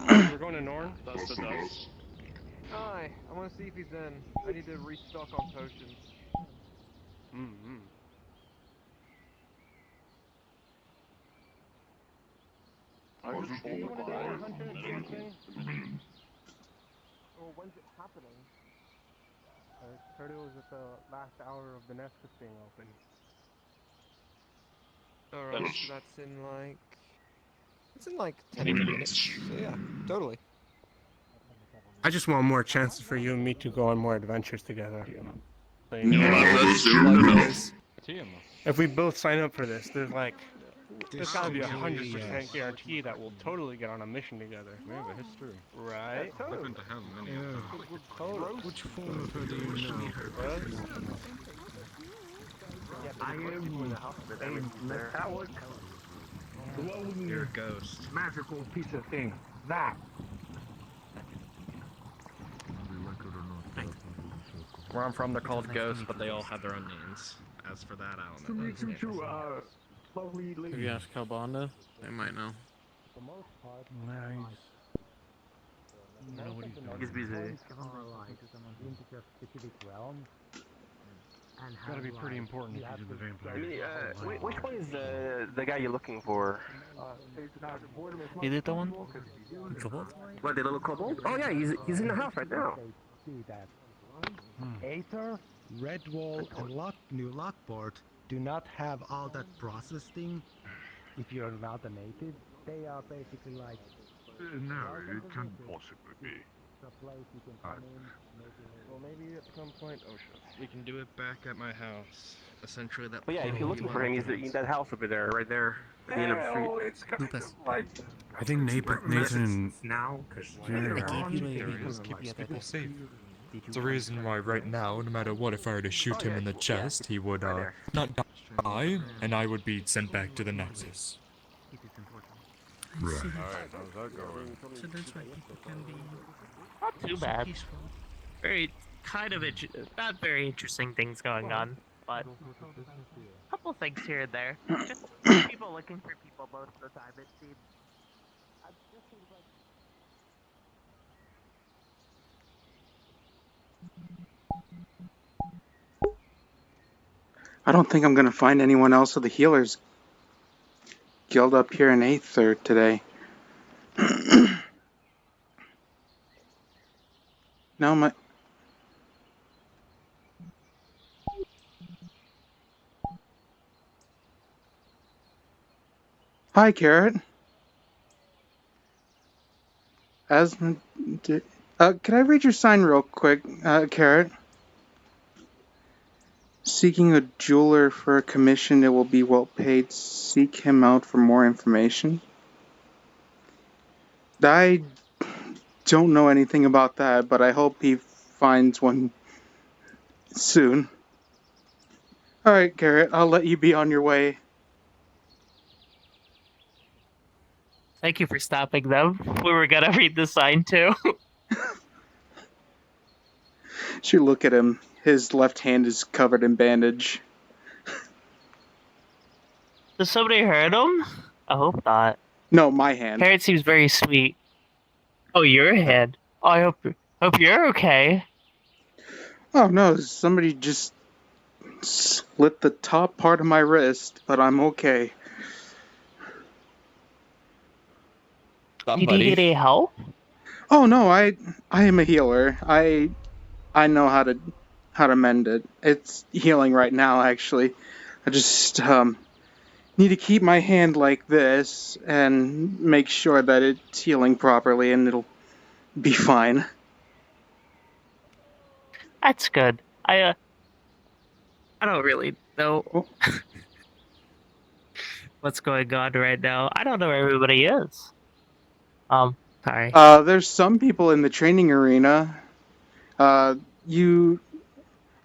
We're going to Norn? That's the dice. Hi, I want to see if he's in. I need to restock on potions. Mm-hmm. I just Do you want to do a hunter thing? Oh, when's it happening? I heard it was at the last hour of the Nexus being open. Alright, so that's in like... It's in like 10 minutes. So yeah, totally. I just want more chances for you and me to go on more adventures together. So, if we both sign up for this, there's gotta be 100% guarantee that we'll totally get on a mission together. We have a history. Right? I've been to hell many Yeah. times. Which form of her do you know? I am metallic, glowing, You're a ghost. magical piece of thing. That. Where I'm from, they're called ghosts, but they all have their own names. As for that, I don't know. To meet you two, lovely ladies. Have you asked Calbanda? They might know. Nice. He's busy. Gotta be pretty important if you do the vampire. Which one is the guy you're looking for? Is it the one? What, the little kobold? Oh yeah, he's in the house right now. Aether, Redwall, and New Lockport do not have all that processing. If you're not a native, they are basically like. No, it can't possibly be. Well, maybe at some point, We can do it back at my house. Essentially, that. But yeah, if you're looking for him, he's in that house over there, right there, at the end of the street. I think Nathan now, keeps people safe. It's the reason why right now, no matter what, if I were to shoot him in the chest, he would not die, and I would be sent back to the Nexus. Right. Alright, how's that going? So that's why people can be Not too bad. peaceful. Very not very interesting things going on, but a couple things here and there. Just people looking for people most of the time, it seems. I don't think I'm gonna find anyone else of the healers guild up here in Aether today. No, my. Hi, Carrot. Can I read your sign real quick, Carrot? Seeking a jeweler for a commission, it will be well paid. Seek him out for more information. I don't know anything about that, but I hope he finds one soon. Alright, Garrett, I'll let you be on your way. Thank you for stopping them. We were gonna read the sign too. She look at him. His left hand is covered in bandage. Does somebody hurt him? I hope not. No, my hand. Parrot seems very sweet. Oh, your hand. Oh, I hope you're okay. Oh no, somebody just slit the top part of my wrist, but I'm okay. Did you need any help? Oh no, I am a healer. I know how to mend it. It's healing right now, actually. I just need to keep my hand like this and make sure that it's healing properly, and it'll be fine. That's good. I don't really know what's going on right now. I don't know where everybody is. Sorry. There's some people in the training arena.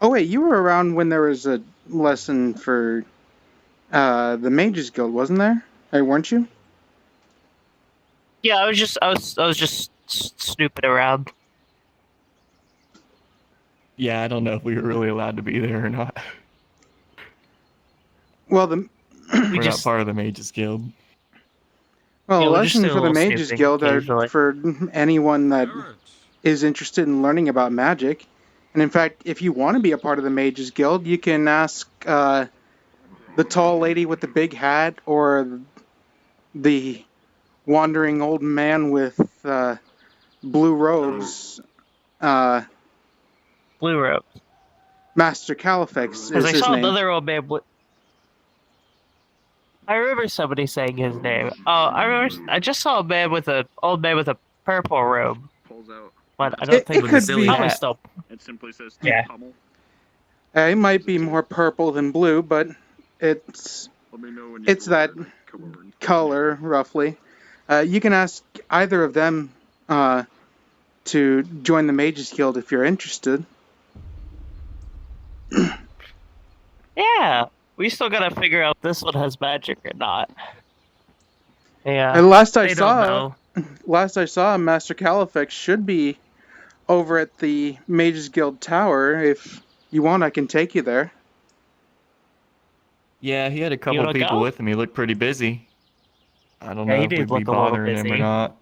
Oh wait, you were around when there was a lesson for the Mages Guild, wasn't there? Hey, weren't you? Yeah, I was just snooping around. Yeah, I don't know if we were really allowed to be there or not. Well, the We're not part of the Mages Guild. well, Yeah, a we just lesson do a for the little Mages snooping Guild are occasionally. for anyone that is interested in learning about magic. And in fact, if you want to be a part of the Mages Guild, you can ask the tall lady with the big hat or the wandering old man with blue robes. Blue robes. Master Califex Because is I his saw name. another old man with. I remember somebody saying his name. Oh, I just saw a man with a old man with a purple robe. But I don't think it could be. Probably still. It simply says Yeah. pummel. It might be more purple than blue, but it's that color roughly. You can ask either of them to join the Mages Guild if you're interested. Yeah, we still gotta figure out if this one has magic or not. Yeah. And last I they don't saw, Master Califex should be over at the Mages Guild Tower. If you want, I can take you there. Yeah, he had a couple wanna people go? with him. He looked pretty busy. I don't Yeah, know he if did we'd be look a little bothering him or busy. not.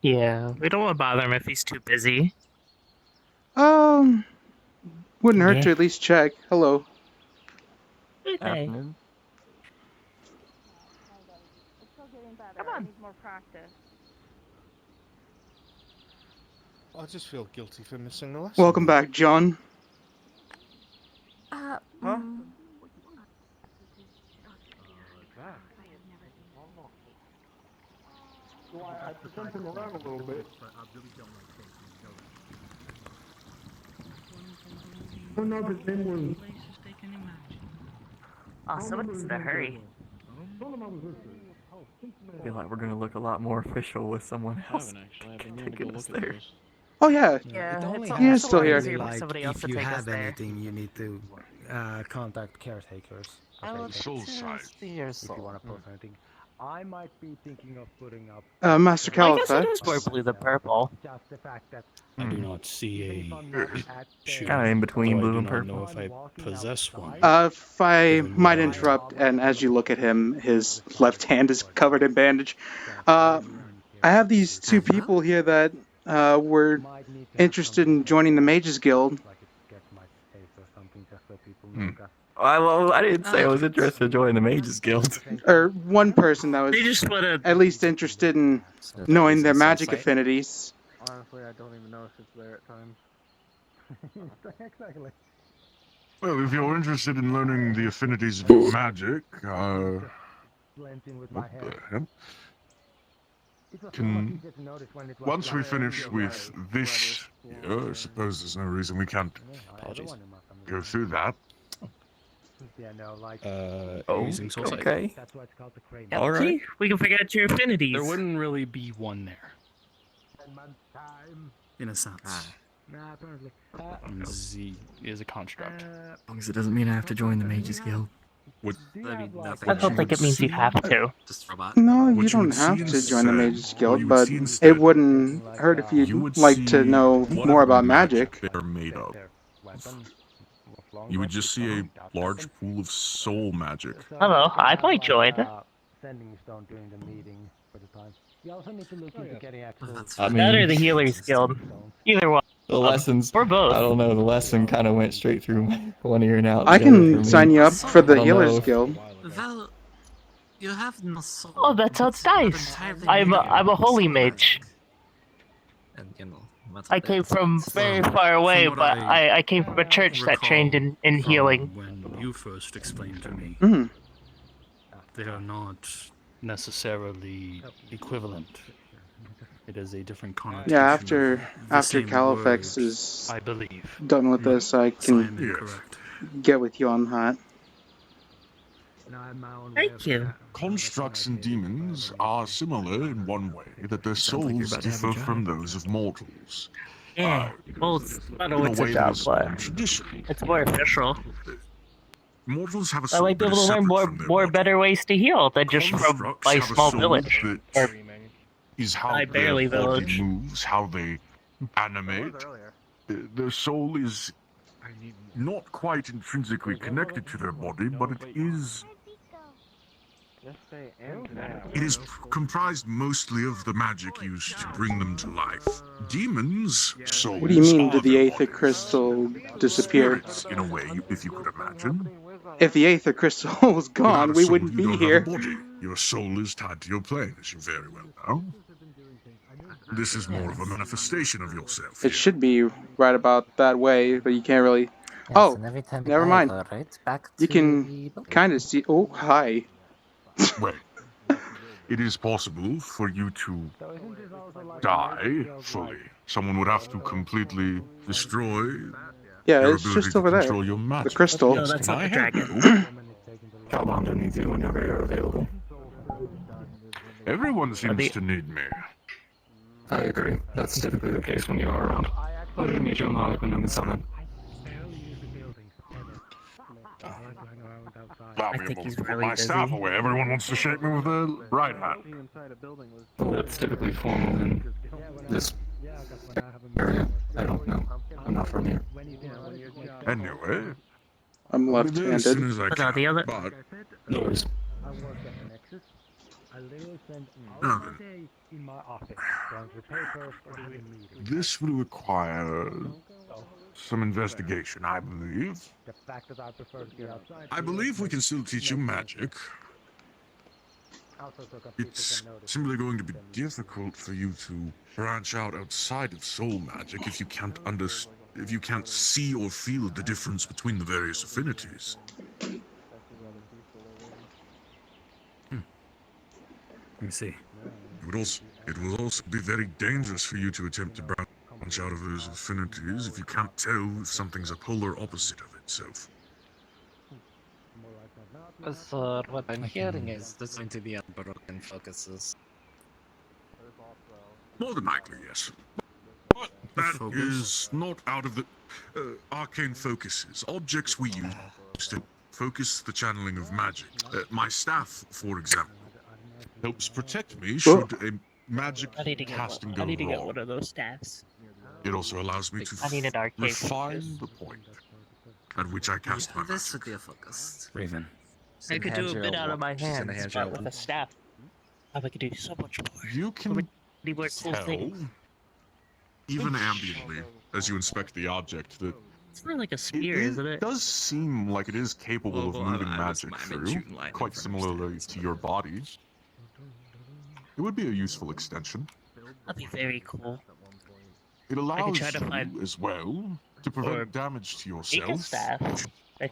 Yeah, we don't want to bother him if he's too busy. Wouldn't hurt Yeah. to at least check. Hello. Okay. Afternoon. Come on. More practice. I just feel guilty for missing the lesson. Welcome back, John. Huh? I sent him around a little bit. I don't know if his name was. Oh, somebody's in a hurry. I feel like we're gonna look a lot more official with someone else taking us there. Oh yeah, he is still here. Like, somebody else if to you take us have there. anything, you need to contact caretakers. I would If you yourself. want to post anything, I might be thinking of putting up. Master I guess it Califex. is more blue than purple. Just the fact that I do not see a. Kinda in between blue and I do not know purple. if I possess one. If I might interrupt, and as you look at him, his left hand is covered in bandage. I have these two people here that were interested in joining the Mages Guild. I didn't say I was interested in joining the Mages Guild. Or one person that was They just wanna. at least interested in knowing their magic affinities. Honestly, I don't even know if it's there at times. exactly. Well, if you're interested in learning the affinities of your magic, Blends in with my what hair. the hell? It was so much Can easier to notice when it was once we like- finish with this here, I suppose there's no reason we can't go through that. Yeah, no, like. Using soul sight. Okay. That's why it's called the crane. All right. See, we can figure out your affinities. There wouldn't really be one there, 10 months time. in a sense. Nah, apparently. Z is a construct. As long as it doesn't mean I have to join the Mages Guild. Would I don't think it means you have to. No, you What you don't would have see to join the instead- Mages what Guild, you would but see it instead, wouldn't hurt if you you'd would like to see know what more about magic. they're made of. You would just see a large pool of soul magic. Hello, I might join. Sending stone during the meeting for the time. You also need to look into getting actual. I mean, That or the Healers Guild. Either one. the lessons. Or both. I don't know. The lesson kind of went straight through one ear and out. I the other can for sign me. you up for the I don't know Healers if- Guild. Well, you have no soul. Oh, that sounds nice. I'm a holy mage. And you know, I came from very far away, but I came from a church that trained in healing. When you first explained to me, Mm. they are not necessarily equivalent. It is a different connotation. Yeah, of after the same Califex words, is I believe. done with this, I can Correct. get with you on that. Thank you. Constructs and demons are similar in one way that their souls about to have a differ job. from those of mortals. Yeah, well, it's not in always a a way job, that is but traditional. it's more official. Mortals have a I soul might be that able is to learn separate from their more body. better ways to heal than just from Constructs my have a small soul village. that Or is how my their barely body village. moves, how they animate. Their soul is not quite intrinsically connected to their body, but it is. It is comprised mostly of the magic used to bring them to life. Demons' souls What do you mean, are did the their Aether bodies. crystal disappear? Spirits, in a way, if you could imagine. If the Aether crystal was Without gone, a we soul, wouldn't you be don't here. have a body. Your soul is tied to your plane, as you very well know. This is more of a manifestation of yourself. It should be right about that way, but you can't really. Oh, and every time we never die, mind. go right back You to can the building. kind of see. Oh, hi. Wait. It is possible for you to die fully. Someone would have to completely destroy Yeah, your it's ability just to over there. control your The magic. crystal. No, that's Can not I the help dragon. How long do I need you whenever you're available? Everyone seems to need me. I agree. That's typically the case when you are around. But I need you on the when I'm summon. I'll be able to put my staff away. Everyone wants to shake me with their right hand. Well, that's typically formal in this area. I don't know. I'm not from here. Anyway, I'm I'll be there as soon left-handed. as I But can. the other- But No worries. now then, this will require some investigation, I believe. I believe we can still teach you magic. It's simply going to be difficult for you to branch out outside of soul magic if you can't if you can't see or feel the difference between the various affinities. Let me see. It will also be very dangerous for you to attempt to branch out of those affinities if you can't tell if something's a polar opposite of itself. So what I'm hearing is this going to be unbroken focuses. More than likely, yes. But that is not out of the arcane focuses. Objects we use to focus the channeling of magic. My staff, for example, helps protect me should a magic I need to get casting one. go I need to get wrong. one of those staffs. It also allows me to I need an arcane refine focus. the point at which I cast my This magic. would be a focus. Raven. I could do a bit out of my She's gonna hands, hand you but out with one. a staff, I could do so much more. You can Many more cool tell, things. even ambiently, as you inspect the object, that It's more like a spear, isn't it? does seem like it is capable of moving I was magic miming through, shooting lightning quite from similarly to your body. It would be a useful extension. That'd be very cool. It allows try to you, find- as well, to or prevent damage to Make a yourself. staff.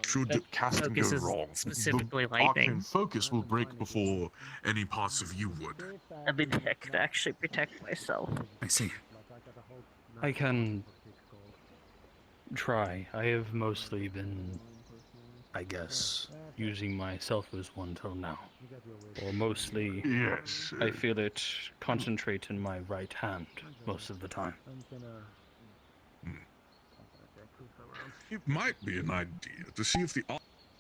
Should casting go focuses wrong, specifically the arcane lightning. focus will break before any parts of you would. I mean, I could actually protect myself. I see. I can try. I have mostly been, I guess, using myself as one till now. Or mostly, Yes. I feel it concentrate in my right hand most of the time. It might be an idea to see if the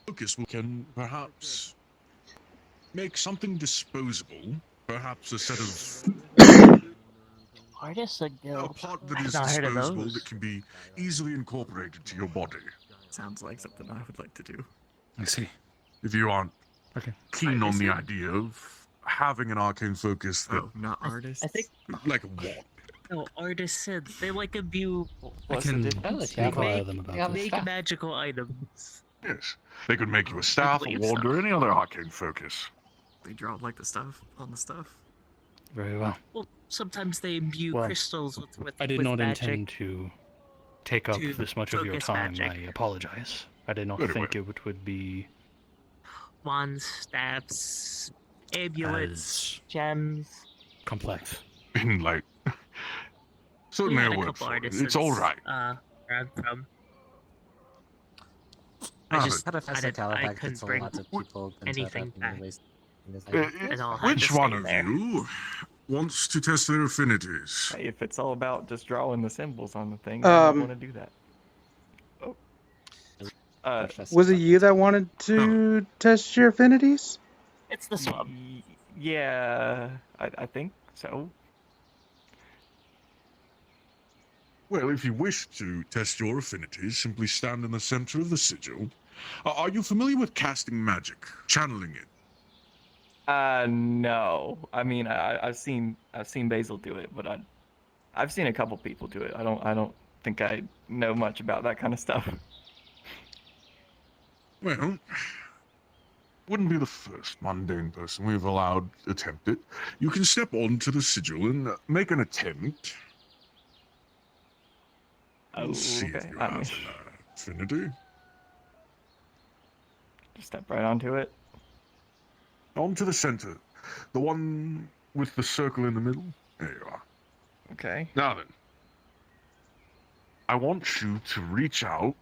focus can perhaps make something disposable, perhaps a set of Artists and a guilds. part that I've is not heard of disposable those. that can be easily incorporated to your body. Sounds like something I would like to do. I see. If you aren't keen I on see. the idea of having an arcane focus that, Oh, not artists. I think like a wand. no artists said they like imbue. I can inquire Make, them about this. make magical items. Yes. They could make you a staff, a believe wand, so. or any other arcane focus. They draw like the stuff on the stuff. Very well. Well, sometimes they imbue Well, crystals with I did with not magic. intend to take up to this much of your focus time. magic. I apologize. I did not Very think it would be Wands, staffs, amulets, gems. complex. In like, certainly We had a a word couple for it. artists. It's all right. Where I'm from. Ah, I just Had a fast I Calabac couldn't gets a bring lot of people into anything that back. and waste this And I'll have Which to one stay of there. you wants to test their affinities? Hey, if it's all about just drawing the symbols on the thing, I might want to do that. Oh. Was it you that wanted to test your affinities? It's the swab. Yeah, I think so. Well, if you wish to test your affinities, simply stand in the center of the sigil. Are you familiar with casting magic, channeling it? No. I mean, I've seen Basil do it, but I've seen a couple people do it. I don't think I know much about that kind of stuff. Well, wouldn't be the first mundane person we've allowed attempt it. You can step onto the sigil and make an attempt. Oh, see if okay. you have an affinity. Just step right onto it. Onto the center. The one with the circle in the middle. There you are. Okay. Now then. I want you to reach out.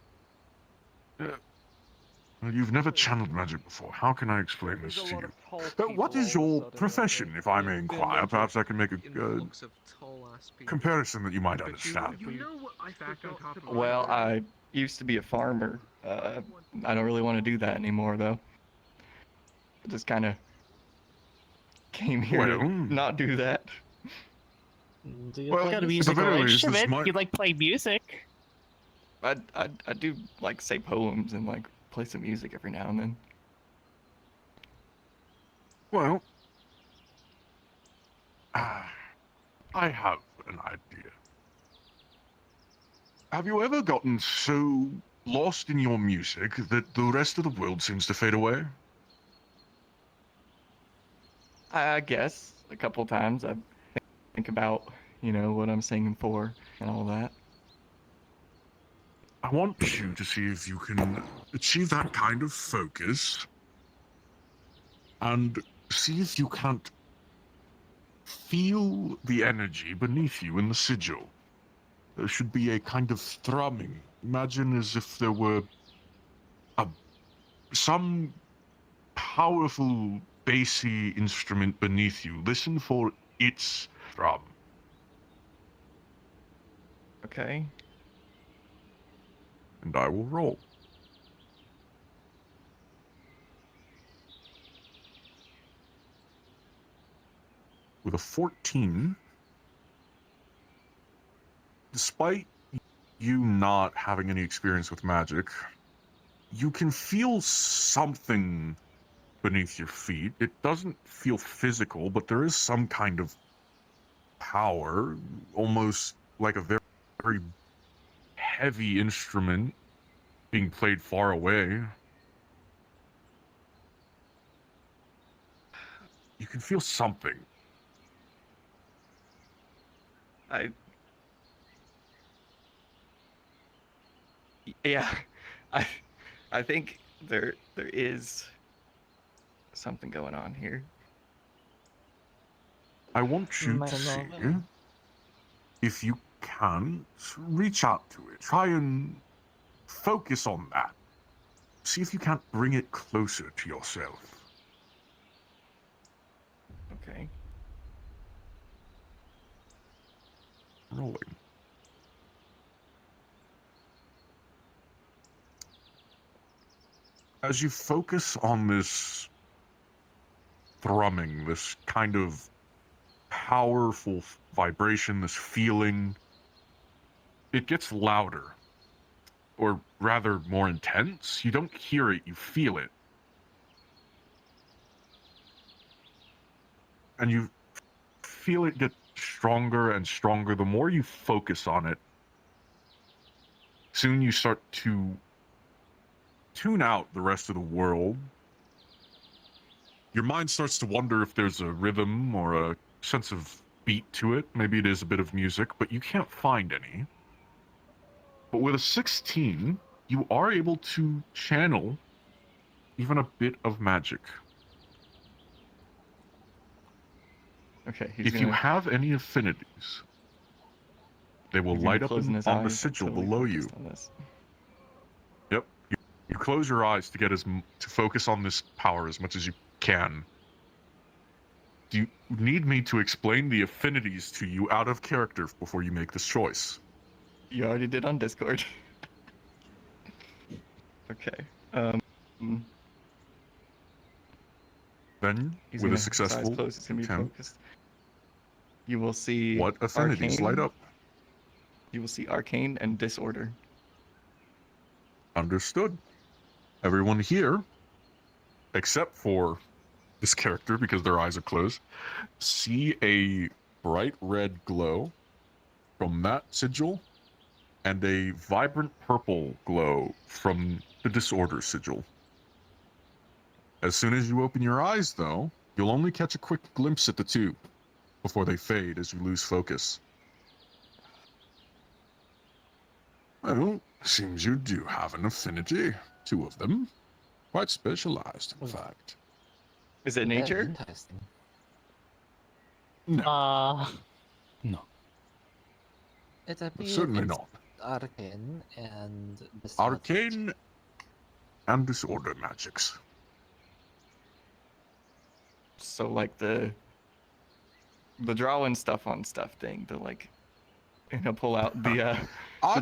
You've never channeled magic before. How can I explain this to you? What is your profession, if I may inquire? Perhaps I can make a comparison that you might understand. Well, I used to be a farmer. I don't really want to do that anymore, though. I just kind of came here to not do that. Well, music instrument. You like play music? I do like say poems and like play some music every now and then. Well, I have an idea. Have you ever gotten so lost in your music that the rest of the world seems to fade away? I guess a couple times I think about, what I'm singing for and all that. I want you to see if you can achieve that kind of focus and see if you can't feel the energy beneath you in the sigil. There should be a kind of thrumming. Imagine as if there were some powerful bassy instrument beneath you. Listen for its thrum. Okay. And I will roll. With a 14, despite you not having any experience with magic, you can feel something beneath your feet. It doesn't feel physical, but there is some kind of power, almost like a very, very heavy instrument being played far away. You can feel something. I think there is something going on here. I want you to see if you can reach out to it. Try and focus on that. See if you can't bring it closer to yourself. Okay. Rolling. As you focus on this thrumming, this kind of powerful vibration, this feeling, it gets louder, or rather more intense. You don't hear it, you feel it. And you feel it get stronger and stronger the more you focus on it. Soon you start to tune out the rest of the world. Your mind starts to wonder if there's a rhythm or a sense of beat to it. Maybe it is a bit of music, but you can't find any. But with a 16, you are able to channel even a bit of magic. Okay. If you have any affinities, they will light up on the sigil below you. Yep. You close your eyes to get to focus on this power as much as you can. Do you need me to explain the affinities to you out of character before you make this choice? You already did on Discord. Okay. Then, He's with a gonna, his eyes successful closed, it's gonna be attempt, focused. You will see what affinities arcane. light up? You will see arcane and disorder. Understood. Everyone here, except for this character because their eyes are closed, see a bright red glow from that sigil and a vibrant purple glow from the disorder sigil. As soon as you open your eyes, though, you'll only catch a quick glimpse at the two before they fade as you lose focus. Well, seems you do have an affinity. Two of them. Quite specialized, in fact. Is it nature? Interesting. No. No. It's a Certainly not. arcane and disorder. Arcane and disorder magics. So like the drawing stuff on stuff thing, the like, and he'll pull out the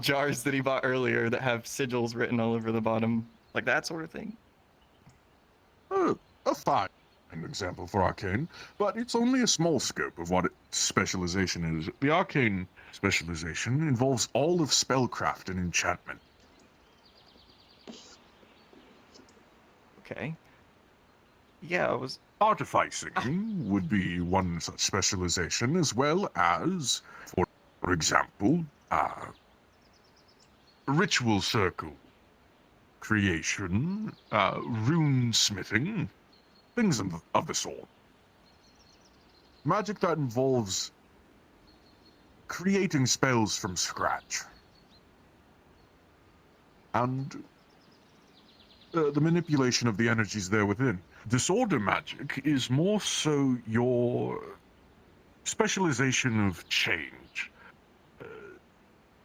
jars that he bought earlier that have sigils written all over the bottom, like that sort of thing. A fine example for arcane, but it's only a small scope of what its specialization is. The arcane specialization involves all of spellcraft and enchantment. Okay. Yeah, I was... Artificing would be one such specialization, as well as, for example, ritual circle creation, rune smithing, things of the sort. Magic that involves creating spells from scratch. And the manipulation of the energies there within. Disorder magic is more so your specialization of change.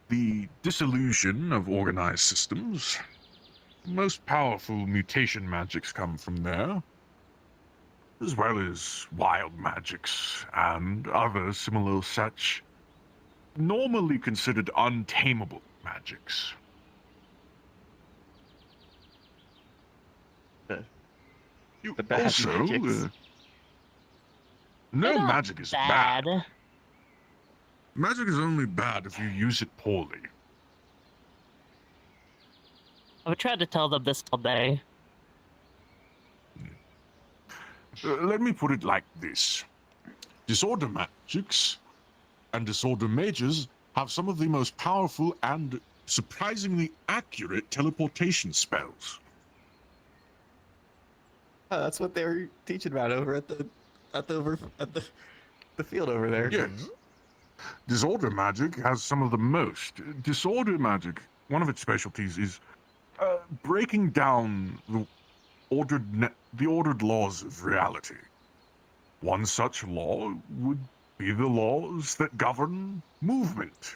The dissolution of organized systems. Most powerful mutation magics come from there, as well as wild magics and other similar such, normally considered untamable magics. The bad also, magics. no magic is bad. Bad. Magic is only bad if you use it poorly. I've tried to tell them this all day. Let me put it like this. Disorder magics and disorder mages have some of the most powerful and surprisingly accurate teleportation spells. That's what they were teaching about over at the field over there. Yes. Disorder magic has some of the most. Disorder magic, one of its specialties is breaking down the ordered laws of reality. One such law would be the laws that govern movement.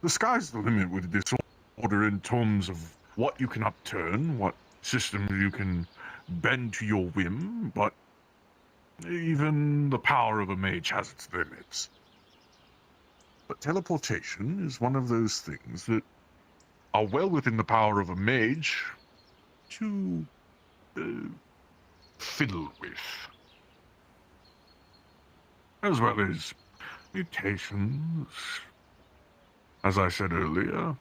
The sky's the limit with disorder in terms of what you can upturn, what systems you can bend to your whim, but even the power of a mage has its limits. But teleportation is one of those things that are well within the power of a mage to fiddle with. As well as mutations, as I said earlier,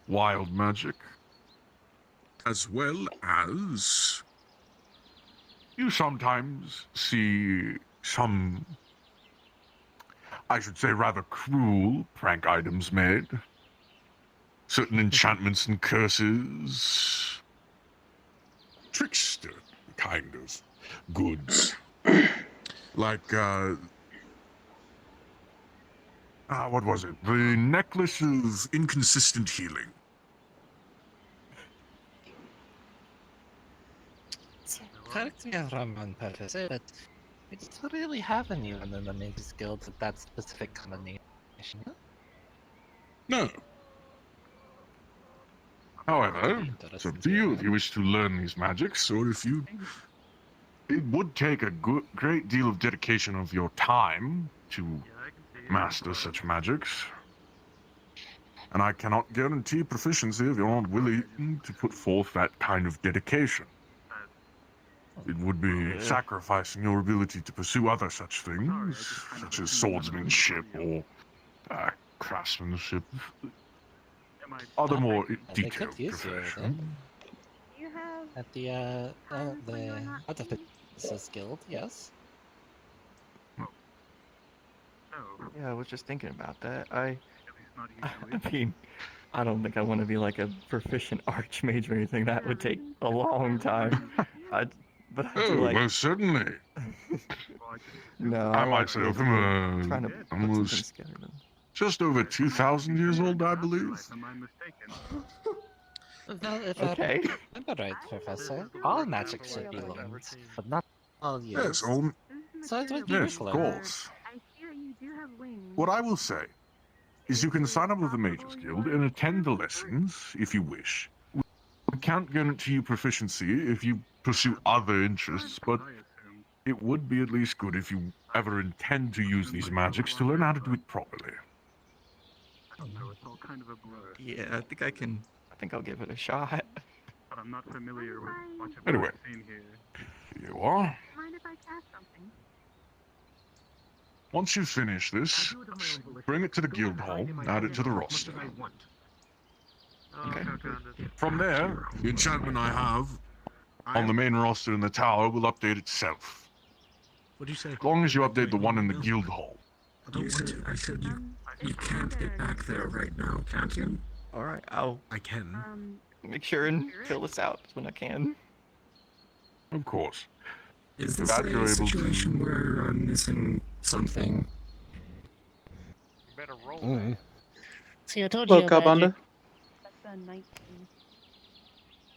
wild magic, as well as you sometimes see some, I should say, rather cruel prank items made. Certain enchantments and curses. Trickster kind of goods. Like, what was it? The necklace of inconsistent healing. Correct me if I'm wrong, Professor, but we don't really have anyone in the Mages Guild with that specific combination. No. However, it's up to you if you wish to learn these magics, or if you It would take a great deal of dedication of your time to master such magics. And I cannot guarantee proficiency if you're not willing to put forth that kind of dedication. It would be sacrificing your ability to pursue other such things, such as swordsmanship or craftsmanship, other more detailed professions. At the Artificers Guild, yes. Yeah, I was just thinking about that. I mean, I don't think I want to be like a proficient archmage or anything. That would take a long time. But I do like. Most certainly. No, I like myself the idea of am trying to put almost something together. just over 2,000 years old, I believe. Well, if Okay. I'm right, Professor. All magic should be learned, but not all used. Yes, So it would be yes, of learned. course. What I will say is you can sign up with the Mages Guild and attend the lessons if you wish. We can't guarantee you proficiency if you pursue other interests, but it would be at least good if you ever intend to use these magics to learn how to do it properly. Yeah, I think I can. I think I'll give it a shot. But I'm not familiar with much of Anyway. what I've seen here. Here you are. Mind if I cast something? Once you finish this, bring it to the guild hall, add it to the roster. Okay. From there, the enchantment I have on the main roster in the tower will update itself. What do you say? As long as you update the one in the guild hall. I said you can't get back there right now, can't you? All right, I can. make sure and fill this out when I can. Of course. Is this Glad you're a able situation where I'm missing something? You better roll. See, I told Hello, you. Calbanda. That's a 19.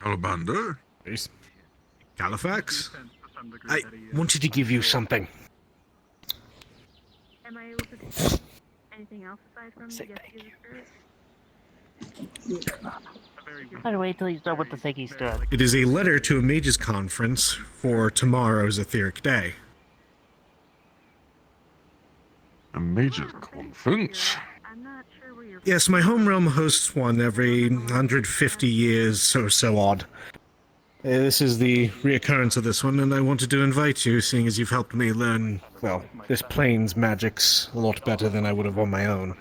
Calabanda? Califax? I wanted to give you something. Am I able to anything else aside from yes, use the spirit? I'd wait till he's done with the thing he's doing. It is a letter to a mages conference for tomorrow's etheric day. A major conference? I'm not sure where you're. Yes, my home realm hosts one every 150 years or so odd. This is the reoccurrence of this one, and I wanted to invite you, seeing as you've helped me learn, well, this plane's magics a lot better than I would have on my own.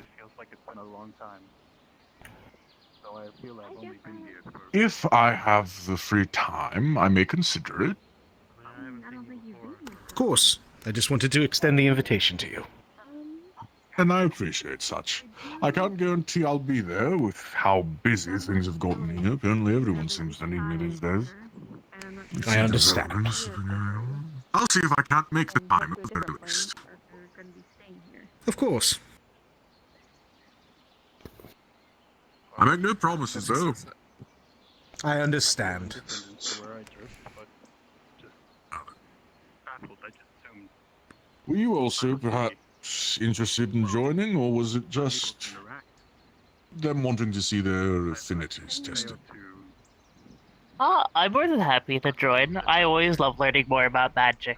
If I have the free time, I may consider it. Of course. I just wanted to extend the invitation to you. And I appreciate such. I can't guarantee I'll be there with how busy things have gotten here. Apparently everyone seems to need me these days. I understand. I'll see if I can't make the time at the very least. Of course. I make no promises, though. I understand. Were you also perhaps interested in joining, or was it just them wanting to see their affinities tested? I'm more than happy to join. I always love learning more about magic.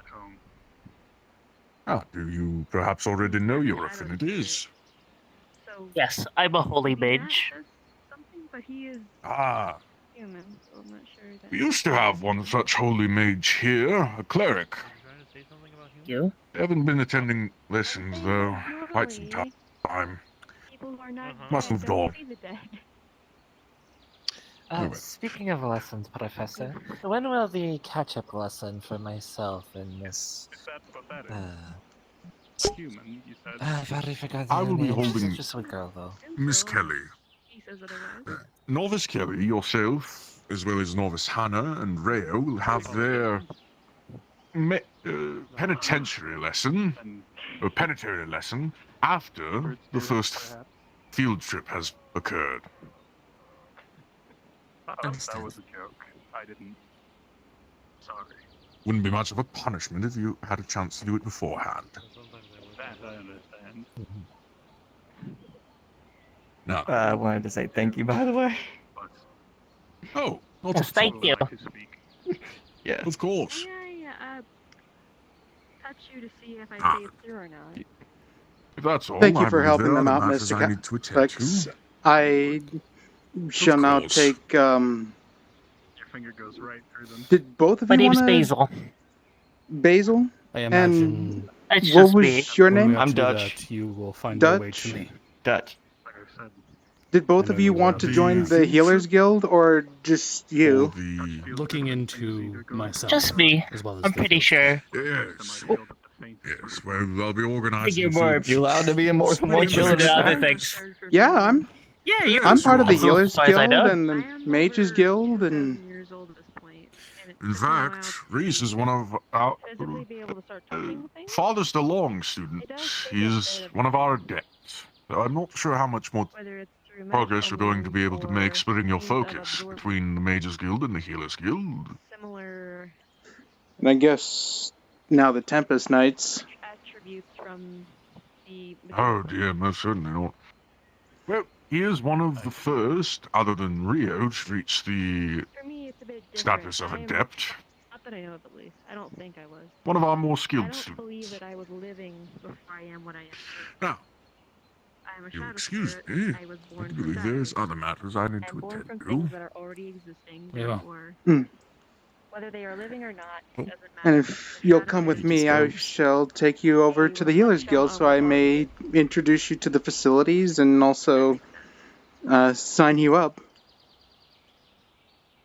Do you perhaps already know your affinities? Yes, I'm a holy mage. But he is human, so I'm not sure that. We used to have one such holy mage here, a cleric. You? They haven't been attending lessons, though. Quite some time. People who are not Must have gone. Speaking of lessons, Professor, when will the catch-up lesson for myself in this... Human, you said. I've already forgotten I her will be name. holding She's a sweet girl, though. Miss Kelly. Novice Kelly, yourself, as well as Novice Hannah and Rhea will have their penitentiary lesson, or penitentiary lesson, after the first field trip has occurred. That was a joke. I didn't. Sorry. Wouldn't be much of a punishment if you had a chance to do it beforehand. That I understand. Now, I wanted to say thank you, by the way. Oh, Yes, thank you. Yeah. Of course. Yeah. touch you to see if I Ah. see it through or not. If that's all, Thank you I for believe helping there are them other out, matters Mr. I need to attend Calyx. to. I shall now course. take. Your finger goes right through them. Did both of My you name's want Basil. Basil? I And imagine It's what just was me. your when we name? are I'm to do Dutch. that, you will find your way Dutch? to me. Dutch. Like I said, Did both I know of you you want will to be join the Healers Guild, or just you? looking into myself Just me. as well as I'm the pretty Guild. sure. Yes. Yes, well, I'll be organizing Figure more. food. You allowed to be in more than one Pretty sure guild the at a other time? things. Yeah, I'm. Yeah, you're I'm part of the also, Healers as far as I Guild know. and the Mages Guild, and Years old at this point, and it In took me a while fact, Rhys is one of our physically be able to start touching things. farthest along students. He is one of our adepts. I'm not sure how much more Whether it's through progress we're going to be able to make splitting your means of focus absorbing between the Mages Guild and the Healers Guild. similar I guess now the Tempest Knights. attributes from the Oh dear, most certainly not. Well, he is one of the first, other than Rio, to reach the For me, it's a bit different. status of I'm- adept. Not that I know of, at least. I don't think I was. One of our more I skilled don't students. believe that I was living before I am what I am. Now, I'm a you'll shadow excuse spirit. me. I was I born do from believe there's shadows. other matters I need I'm to born attend from to. things that are already existing, Yeah. therefore, Hmm. whether they are living or not, Oh. doesn't matter. And if you'll come with me, I shall take you over to the Healers Guild so I may introduce you to the facilities and also sign you up.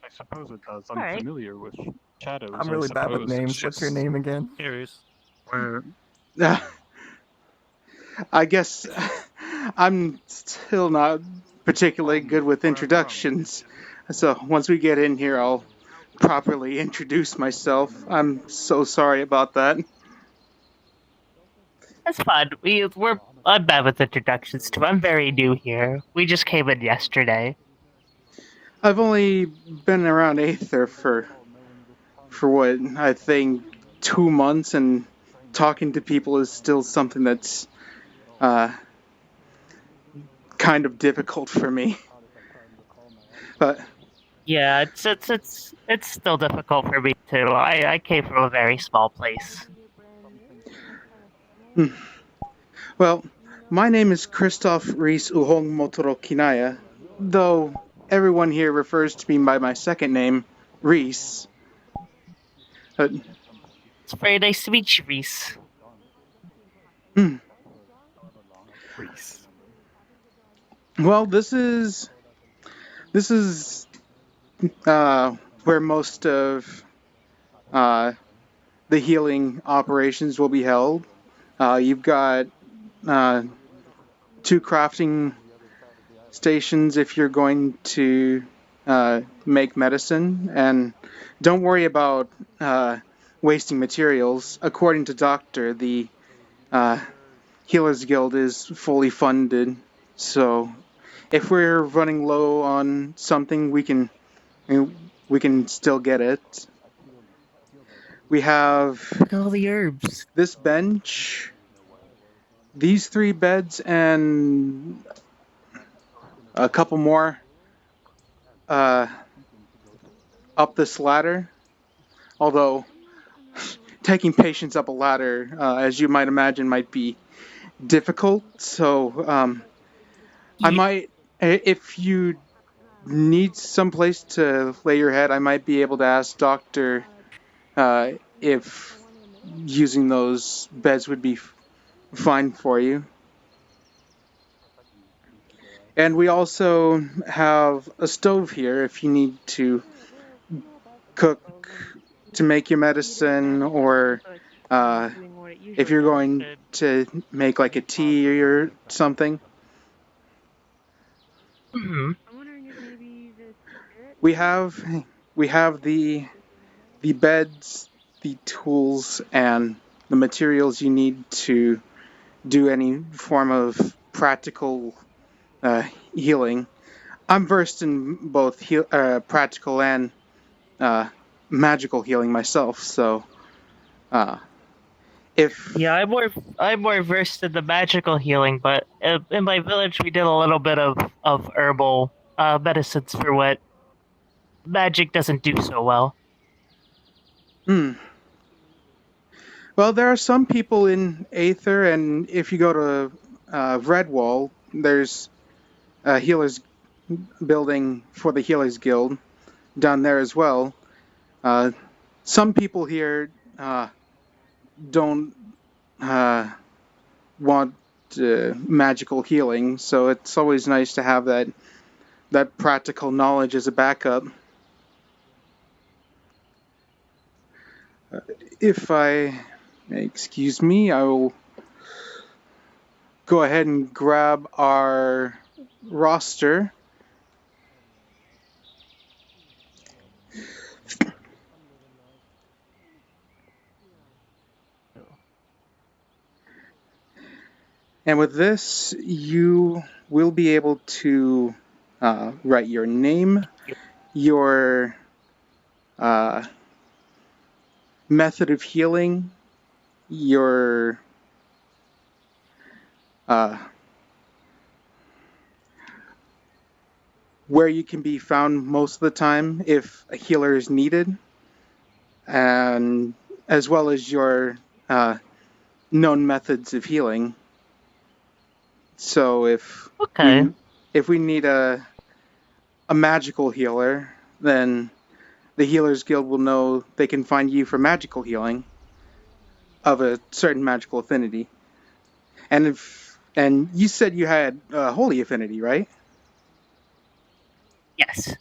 I suppose it does. I'm Alright. familiar with shadows. I'm really bad with names. What's your name again? Aries. I guess I'm still not particularly good with introductions. So once we get in here, I'll properly introduce myself. I'm so sorry about that. That's fine. I'm bad with introductions too. I'm very new here. We just came in yesterday. I've only been around Aether for what I think 2 months, and talking to people is still something that's kind of difficult for me. But Yeah, it's still difficult for me too. I came from a very small place. well, my name is Christoph Rhys Uhong Motoro Kinaya, though everyone here refers to me by my second name, Rhys. It's very nice to meet you, Rhys. Rhys. Well, this is where most of the healing operations will be held. You've got 2 crafting stations if you're going to make medicine, and don't worry about wasting materials. According to Doctor, the Healers Guild is fully funded, so if we're running low on something, we can still get it. We have all the herbs. This bench, these 3 beds, and a couple more up this ladder. Although taking patients up a ladder, as you might imagine, might be difficult. So I might, if you need some place to lay your head, I might be able to ask Doctor if using those beds would be fine for you. And we also have a stove here if you need to cook to make your medicine, or if you're going to make like a tea or something. Mm-hmm. We have the beds, the tools, and the materials you need to do any form of practical healing. I'm versed in both practical and magical healing myself, so Yeah, I'm more versed in the magical healing, but in my village we did a little bit of herbal medicines for what magic doesn't do so well. Well, there are some people in Aether, and if you go to Redwall, there's a healer's building for the Healers Guild down there as well. Some people here don't want magical healing, so it's always nice to have that practical knowledge as a backup. If I excuse me, I will go ahead and grab our roster. And with this, you will be able to write your name, your method of healing, your where you can be found most of the time if a healer is needed, and as well as your known methods of healing. So if we need a magical healer, then the Healers Guild will know they can find you for magical healing of a certain magical affinity. And you said you had holy affinity, right? Yes.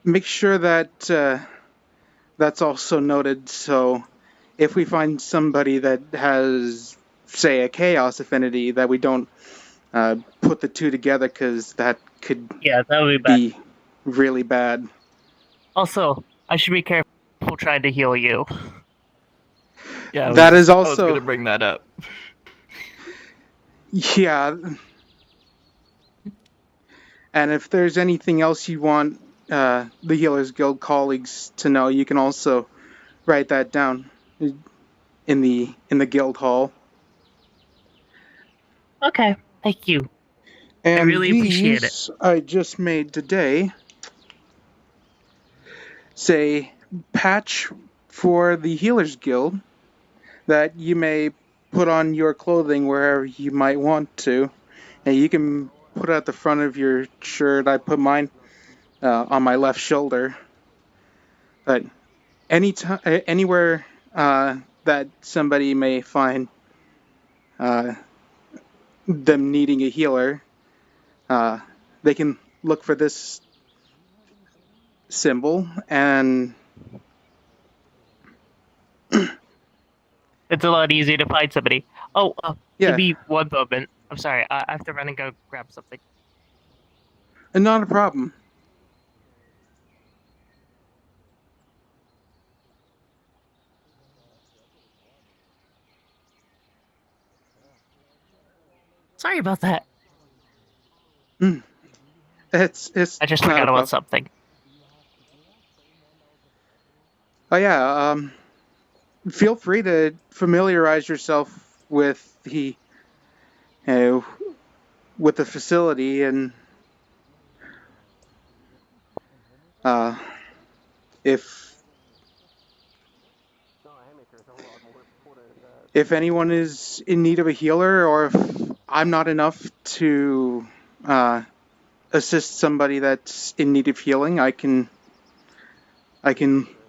Make sure that that's also noted. So if we find somebody that has, say, a chaos affinity, that we don't put the two together, because that could that would be really bad. Also, I should be careful trying to heal you. Yeah, I was gonna bring that up. Yeah. And if there's anything else you want the Healers Guild colleagues to know, you can also write that down in the guild hall. Okay, thank you. And I really appreciate it. I just made today say patch for the Healers Guild that you may put on your clothing wherever you might want to. And you can put it at the front of your shirt. I put mine on my left shoulder. But anywhere that somebody may find them needing a healer, they can look for this symbol, and it's a lot easier to find somebody. Oh, yeah. give me one moment. I'm sorry, I have to run and go grab something. Not a problem. Sorry about that. It's I just not forgot a about problem. something. Oh yeah, feel free to familiarize yourself with the facility, and if anyone is in need of a healer, or if I'm not enough to assist somebody that's in need of healing, I can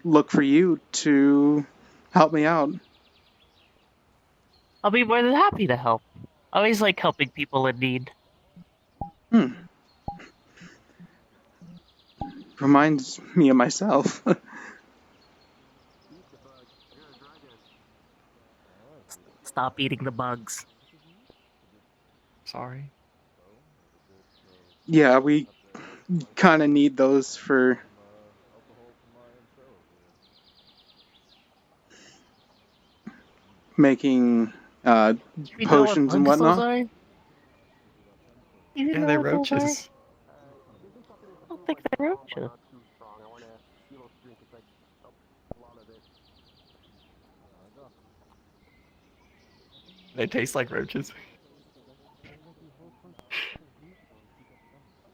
look for you to help me out. I'll be more than happy to help. I always like helping people in need. Reminds me of myself. Stop eating the bugs. Sorry. Yeah, we kind of need those for making potions and whatnot. Yeah, they're roaches. I don't think they're roaches. They taste like roaches.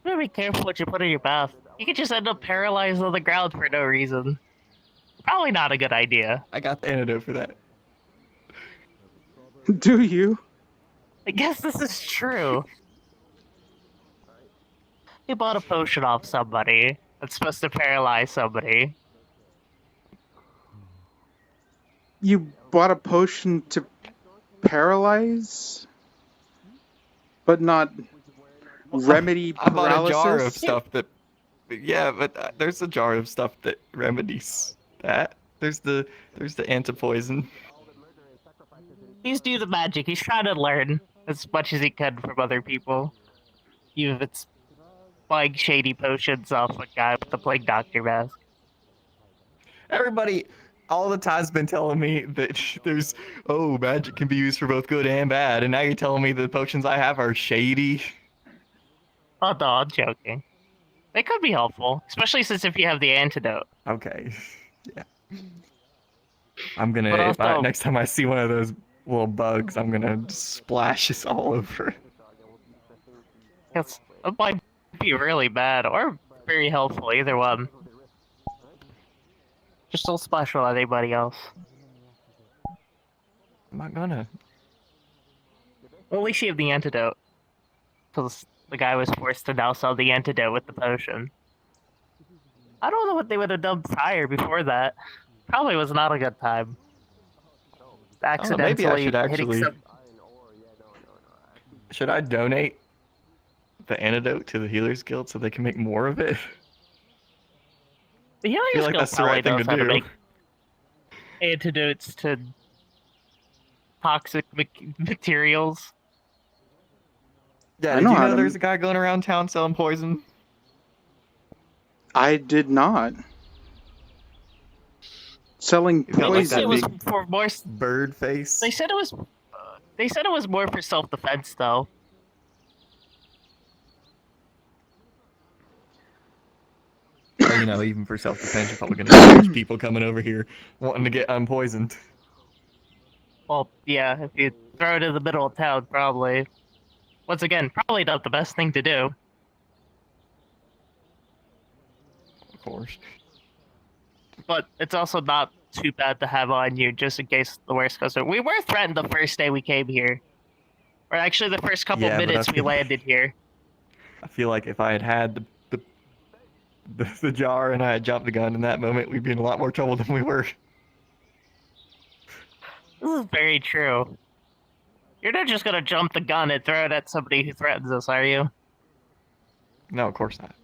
You gotta be careful what you put in your bath. You could just end up paralyzed on the ground for no reason. Probably not a good idea. I got the antidote for that. Do you? I guess this is true. He bought a potion off somebody that's supposed to paralyze somebody. You bought a potion to paralyze? But not remedy I paralysis? bought a jar of stuff that... Yeah, but there's a jar of stuff that remedies that. There's the anti-poison. He's new to magic. He's trying to learn as much as he can from other people. Even if it's buying shady potions off a guy with the plague doctor mask. Everybody all the time's been telling me that there's... Oh, magic can be used for both good and bad. And now you're telling me the potions I have are shady? Oh no, I'm joking. They could be helpful. Especially since if you have the antidote. Okay. Yeah. I'm gonna... But also, next time I see one of those little bugs, I'm gonna splash this all over. it might be really bad or very helpful, either one. Just don't splash on anybody else. I'm not gonna. Well, at least you have the antidote. Because the guy was forced to now sell the antidote with the potion. I don't know what they would have done prior before that. Probably was not a good time. Accidentally maybe I should actually... hitting some... Should I donate the antidote to the Healers Guild so they can make more of it? The Healers I feel like Guild that's the right thing knows to how do. make antidotes to toxic materials. Yeah, I did know you how know to- there's a guy going around town selling poison? I did not. Selling He's got, like, poison. It was big for more... bird face. They said it was... They said it was more for self-defense, though. Well, you know, even for self-defense, you're probably gonna get people coming over here wanting to get unpoisoned. Well, yeah, if you throw it in the middle of town, probably. Once again, probably not the best thing to do. Of course. But it's also not too bad to have on you, just in case the worst goes on. We were threatened the first day we came here. Or actually the first couple Yeah, but minutes I we feel- landed here. I feel like if I had had the jar and I had jumped the gun in that moment, we'd be in a lot more trouble than we were. This is very true. You're not just gonna jump the gun and throw it at somebody who threatens us, are you? No, of course not.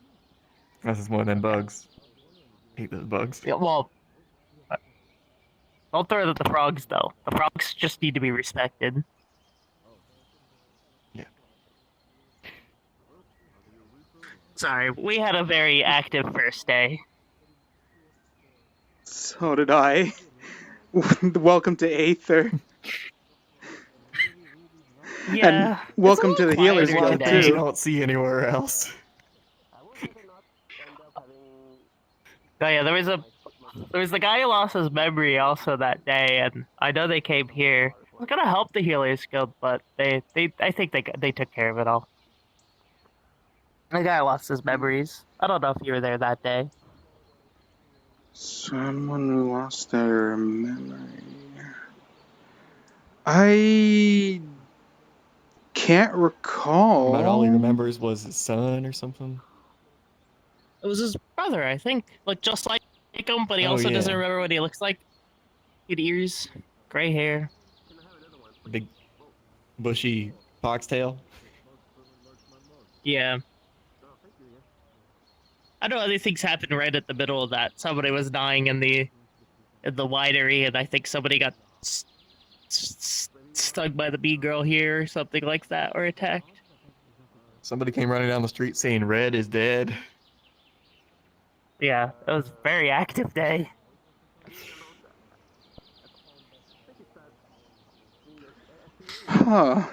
This is one of them bugs. Hate those bugs. Yeah, well... Don't throw it at the frogs, though. The frogs just need to be respected. Yeah. Sorry, we had a very active first day. So did I. Welcome to Aether. Yeah. And welcome to the Healers quieter Guild, today. You too. don't see anywhere else. Oh yeah, there was the guy who lost his memory also that day, and I know they came here. I was gonna help the Healers Guild, but I think they took care of it all. The guy lost his memories. I don't know if you were there that day. Someone who lost their memory. I can't recall. But all he remembers was his son or something. It was his brother, I think. Like, just like him, but he Oh, also yeah. doesn't remember what he looks like. He had ears, gray hair. Big, bushy foxtail. Yeah. I know other things happened right at the middle of that. Somebody was dying in the winery, and I think somebody got stung by the bee girl here, or something like that, or attacked. Somebody came running down the street saying Red is dead. Yeah, it was a very active day. Huh.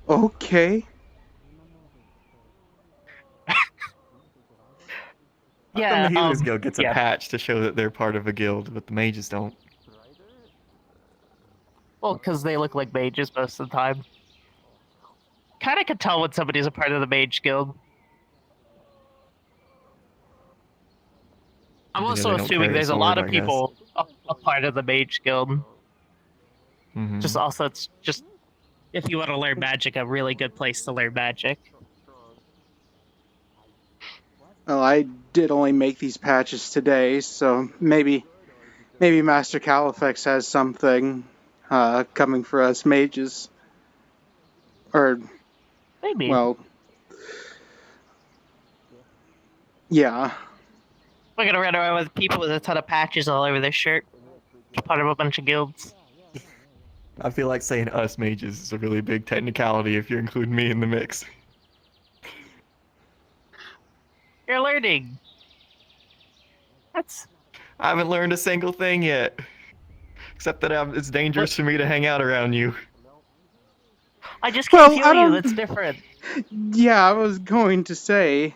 Okay. Yeah, How come the Healers Guild gets yeah. a patch to show that they're part of a guild, but the mages don't? Well, because they look like mages most of the time. Kind of can tell when somebody's a part of the mage guild. I'm Yeah, also they don't assuming carry a there's a sword, lot of I guess. people a part of the Mage Guild. Mhm. Just also, it's just if you want to learn magic, a really good place to learn magic. Well, I did only make these patches today, so maybe Master Caliphx has something coming for us mages. Or, Maybe. well, yeah. We're gonna run around with people with a ton of patches all over their shirt. Part of a bunch of guilds. I feel like saying us mages is a really big technicality if you're including me in the mix. You're learning. That's. I haven't learned a single thing yet. Except that it's dangerous for me to hang out around you. I just can't Well, heal you, that's different. Yeah, I was going to say.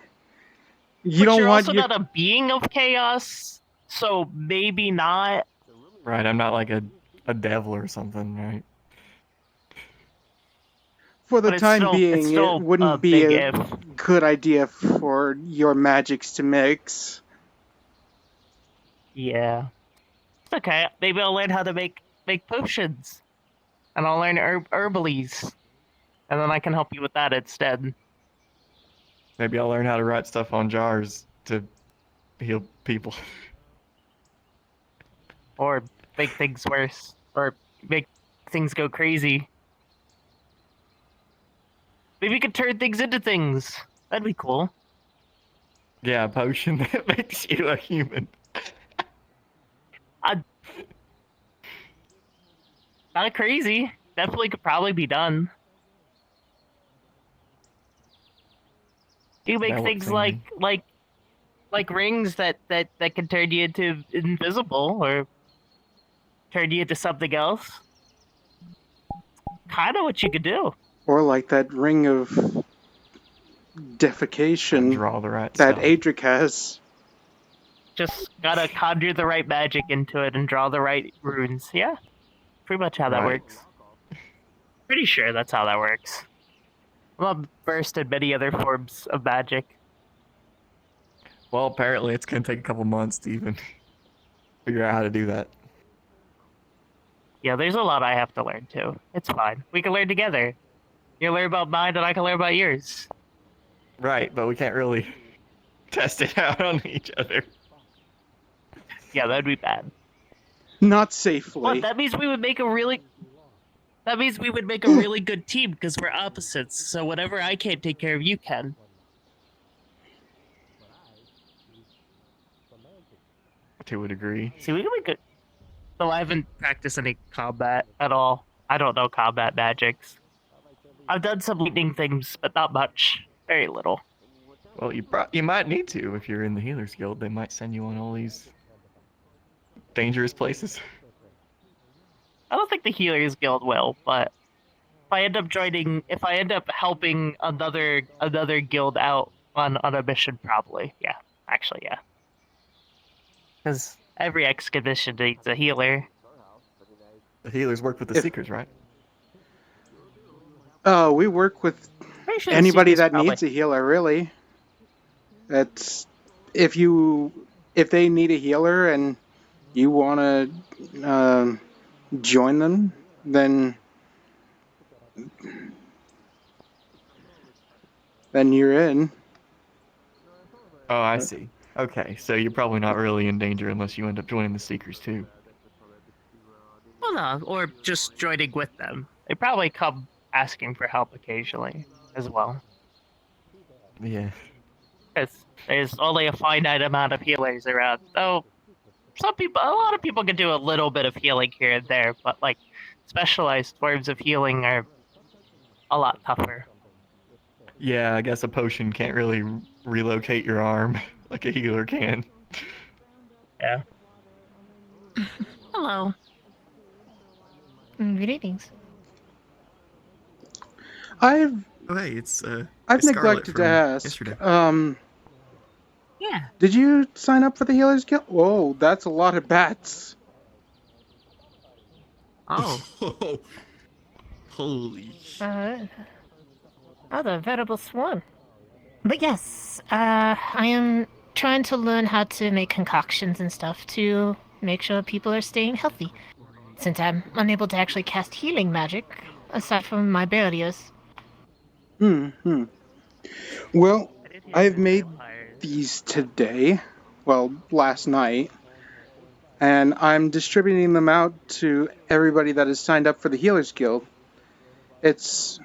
You But don't you're want also your... not a being of chaos, so maybe not. Right, I'm not like a devil or something, right? For the But it's time still- being, it's still it wouldn't a be big a if. good idea for your magics to mix. Yeah. It's okay. Maybe I'll learn how to make potions. And I'll learn herbalies. And then I can help you with that instead. Maybe I'll learn how to write stuff on jars to heal people. Or make things worse. Or make things go crazy. Maybe you could turn things into things. That'd be cool. Yeah, a potion that makes you a human. Not crazy. Definitely could probably be done. You make That things works, like rings that can turn you into invisible or turn you into something else. Kind of what you could do. Or like that ring of defecation draw the right that stuff. Adric has. Just gotta conjure the right magic into it and draw the right runes. Yeah, pretty much how that Right. works. Pretty sure that's how that works. I'm not versed in many other forms of magic. Well, apparently it's gonna take a couple months to even figure out how to do that. Yeah, there's a lot I have to learn too. It's fine. We can learn together. You learn about mine and I can learn about yours. Right, but we can't really test it out on each other. Yeah, that'd be bad. Not safely. But that means we would make a really... That means we would make a really good team because we're opposites. So whatever I can't take care of, you can. To a degree. See, we can be good. So I haven't practiced any combat at all. I don't know combat magics. I've done some lightning things, but not much. Very little. Well, you might need to if you're in the Healers Guild. They might send you on all these dangerous places. I don't think the Healers Guild will, but if I end up helping another guild out on a mission, probably. Yeah, actually, yeah. Because every expedition needs a healer. The healers work with the Seekers, right? We work with Sure anybody Seekers that probably. needs a healer, really. That's if they need a healer and you want to join them, then you're in. Oh, I see. Okay, so you're probably not really in danger unless you end up joining the Seekers too. Well, no, or just joining with them. They probably come asking for help occasionally as well. Yeah. Because there's only a finite amount of healers around. So a lot of people can do a little bit of healing here and there, but like specialized forms of healing are a lot tougher. Yeah, I guess a potion can't really relocate your arm like a healer can. Yeah. Hello. Greetings. I've hey, it's I've it's Scarlet neglected to from ask. yesterday. Yeah. Did you sign up for the Healers Guild? Whoa, that's a lot of bats. Oh. Holy. Oh, the veritable swarm. But yes, I am trying to learn how to make concoctions and stuff to make sure people are staying healthy. Since I'm unable to actually cast healing magic, aside from my barriers. Well, I've made these today, well, last night, and I'm distributing them out to everybody that has signed up for the Healers Guild. It's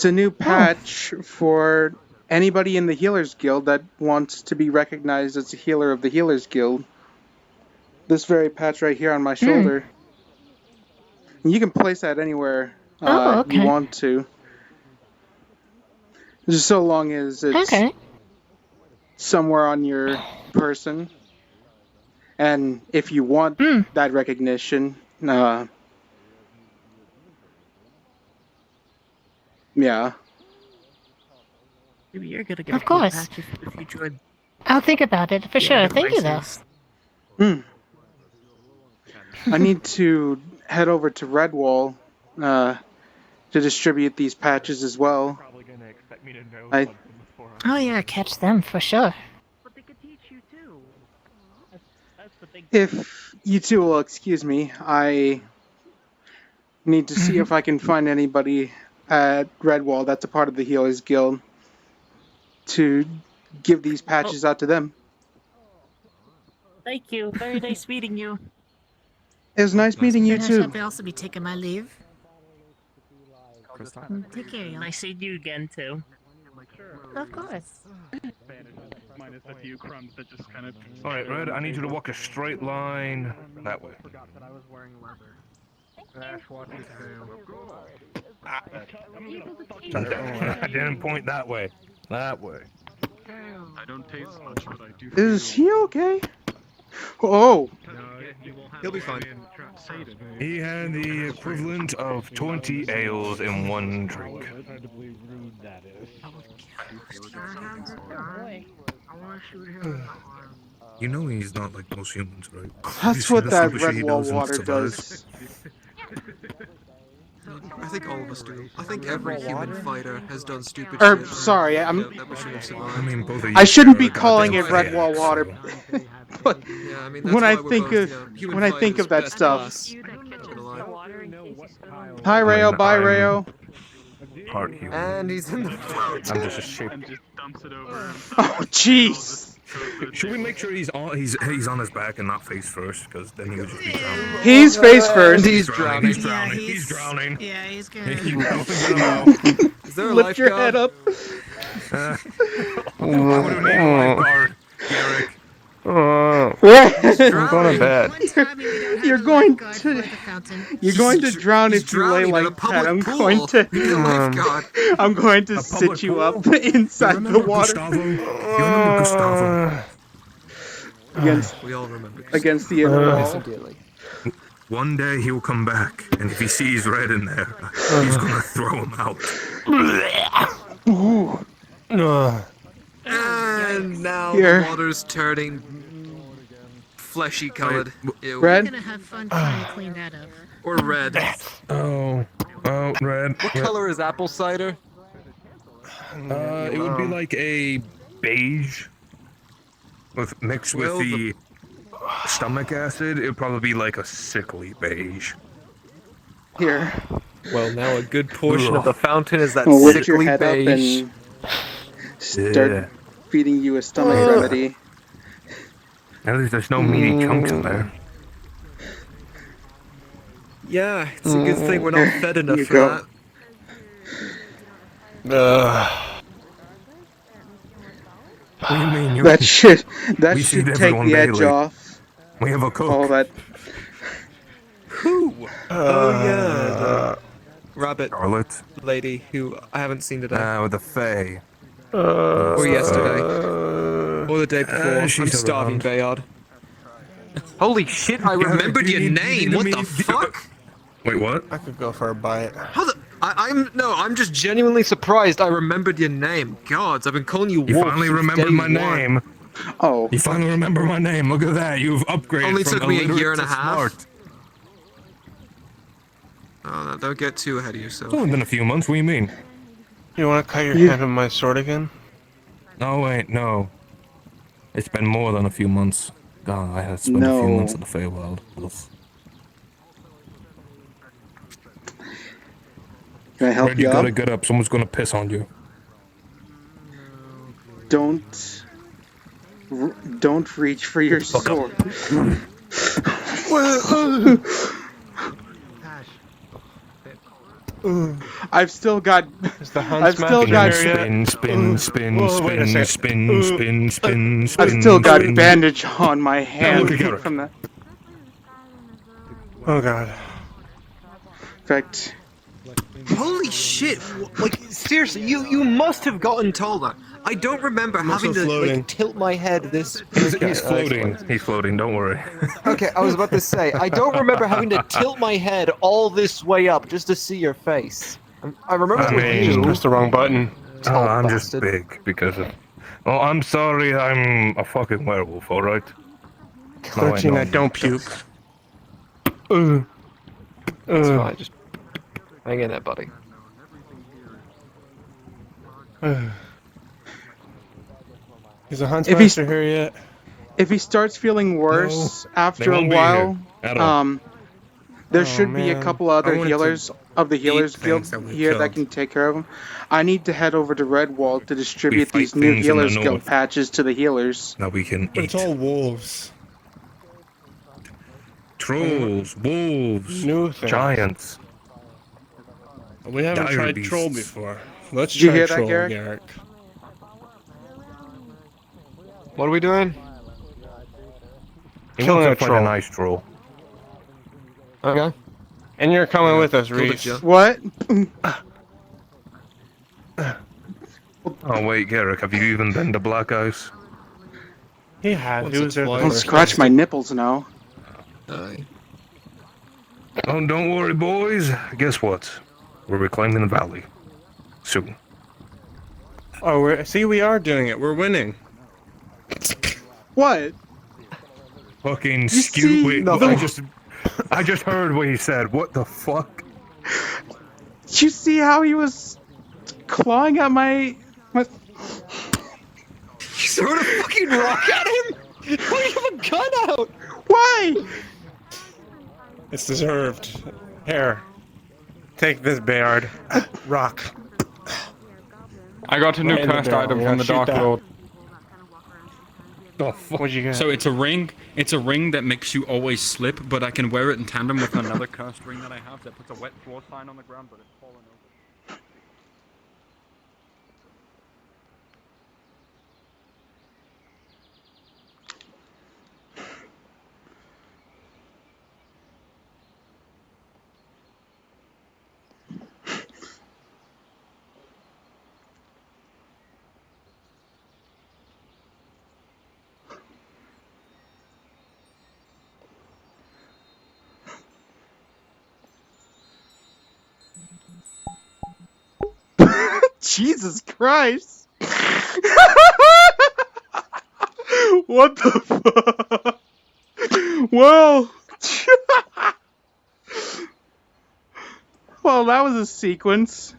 a new patch for anybody in the Healers Guild that wants to be recognized as a healer of the Healers Guild. This very patch right here on my shoulder. And you can place that anywhere you want to. Just so long as it's somewhere on your person. And if you want that recognition, yeah. Maybe you're gonna get Of course. if you join. I'll think about it for sure. Thank you, though. I need to head over to Redwall to distribute these patches as well. Oh yeah, catch them for sure. If you two will excuse me, I need to see if I can find anybody at Redwall that's a part of the Healers Guild to give these patches out to them. Thank you. Very nice meeting you. It was nice meeting you too. I'll also be taking my leave. Take care, y'all. Nice seeing you again too. Of course. Minus a few crumbs that just kind of. Alright, Red, I need you to walk a straight line that way. I didn't point that way. That way. I don't taste much, but I do. Is he okay? Oh! He'll be fine. He had the equivalent of 20 ales in one drink. You know he's not like most humans, right? That's what that Redwall water does. I think all of us do. I think every human fighter has done stupid Or, shit. sorry, that we should have survived. I mean, both of you I shouldn't be are calling it goddamn Redwall fans, water, so- but Yeah, I mean, when that's I why think we're of both, human when I think fighters, of that best stuff. class. Hi, Rayo. Bye, Rayo. Part human. And he's in the I'm just a sheep. Oh, jeez. Should we make sure he's on his back and not face first? Because then he would just be drowning. He's face first. He's drowning. He's drowning. Yeah, He's drowning. Yeah, he's good. Is there a Lift your lifeguard? head up. We don't need a lifeguard, Garrick. I'm going to bed. You're going to drown if you lay like that. I'm going to sit you up inside the water. Gustavo? We all remember. Against the inner wall. One day he'll come back, and if he sees Red in there, he's gonna throw him out. And now Here. the water's turning fleshy colored. Ew. Red? I'm gonna have fun trying to clean that up. Or red. Oh, Red. What color is apple cider? It would be like a beige, mixed with the stomach acid. It would probably be like a sickly beige. Here. Well, now a good portion of the fountain is that I'll lift your sickly head beige. up and start feeding you a stomach remedy. At least there's no meaty chunks in there. Yeah, it's a good thing we're not fed enough You for go. that. What do you mean? That should We take feed everyone the edge daily. off. We have a cook. All that. Who? Oh yeah, the rabbit Charlotte. lady who I haven't seen today. With the Fae. Or yesterday. Or the day before. I'm she's starving, around. Bayard. Holy shit, I remembered your name! What the fuck? Wait, what? I could go for a bite. How the... I'm just genuinely surprised I remembered your name. Gods, I've been calling you Wolf. You finally since remembered day my one. name. Oh. You finally remember my name. Look at that. You've upgraded Only from took me a illiterate year and to a half. smart. Oh, no, don't get too ahead of It's yourself. only been a few months. What do you mean? You want to cut your hand with my sword again? Oh, wait, no. It's been more than a few months. God, I had spent a few months No. in the Feywild. Can I help Red, you you gotta up? get up. Someone's gonna piss on you. Don't reach for your Fuck up. sword. I've still got. Is the I've still Huntsmaster got. here yet? Spin. I've still got Spin. bandage on my Now look hand at Garrick. from that. Oh god. In fact, Holy shit! Like seriously, you must have gotten taller. I don't remember I'm having also to floating. like tilt my head this. He's Okay, floating. excellent. He's floating. Don't worry. Okay, I was about to say I don't remember having to tilt my head all this way up just to see your face. I remember it was Just you. pressed the wrong button. Tall I'm bastard. just big because of. Oh, I'm sorry. I'm a fucking werewolf. All right. Now I Glitching, know I you. don't puke. It's fine. Just hang in there, buddy. Is the Huntsmaster here yet? if he starts feeling worse after a won't be while, here at all. there Oh, should be a man. couple other I wanted to healers of the Healers eat Guild things that we here that killed. can take care of him. I need to head over to Redwall to distribute fight these new things in the Healers Guild north. patches to the healers. Now we can But eat. it's all wolves. Trolls, wolves, New things. giants. We haven't dire tried troll beasts. before. Let's Did you try hear that, troll, Garrick? Garrick. What are we doing? He Killing wants a to fight troll. a nice troll. Okay. And you're coming with us, Killed it, Rhys. yeah. What? Oh wait, Garrick, have you even been to Black Ice? He has. Once He or was there the twice. Don't first scratch time. my nipples now. Aye. Oh, don't worry, boys. Guess what? We're reclaiming the valley. Soon. Oh, we are doing it. We're winning. What? Fucking see? skew. Wait, No. I just heard what he said. What the fuck? Did you see how he was clawing at my... You throwing a fucking rock at him? Why do you have a gun out? Why? It's deserved. Here. Take this, Bayard. Rock. I got a new Right in the cursed barrel. item You from wanna the shoot Dark that? Lord. Oh, fuck. What'd you get? So it's a ring. It's a ring that makes you always slip, but I can wear it in tandem with another cursed ring that I have that puts a wet floor sign on the ground, but it's fallen over. Jesus Christ! What the fuck? Well... well, that was a sequence.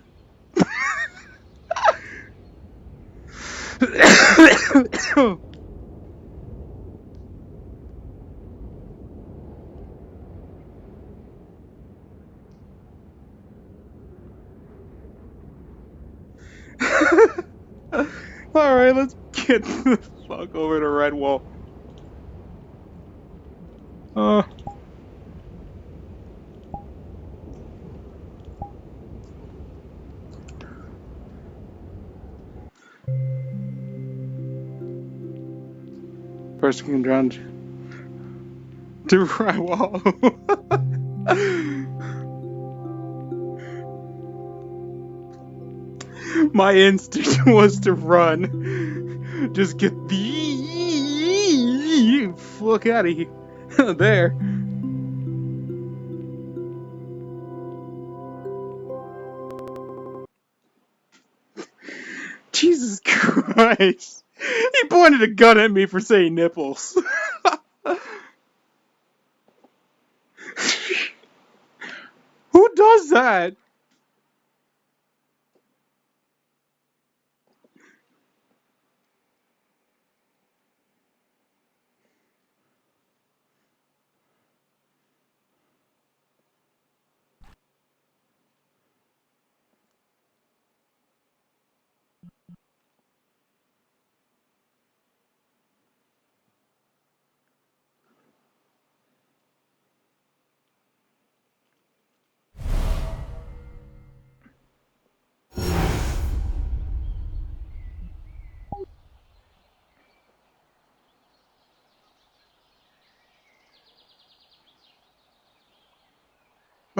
Alright, let's get the fuck over to Redwall. First we can drown to Redwall. My instinct was to run. Just get the fuck out of here. There. Jesus Christ. He pointed a gun at me for saying nipples. Who does that?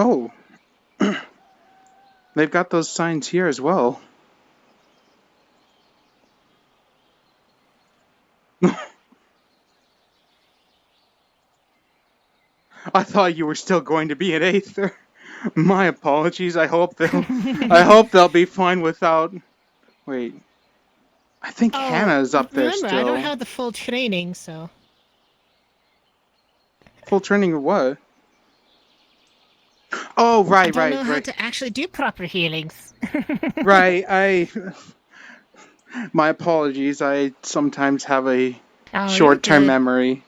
Oh, they've got those signs here as well. I thought you were still going to be at Aether. My apologies. I hope they'll be fine without. Wait, I think Hannah's up there Remember, I don't still. have the full training, so. Full training of what? Oh, I right, don't know right, how right. to actually do proper healings. Right, my apologies. I sometimes have a Oh, you're short-term good. memory.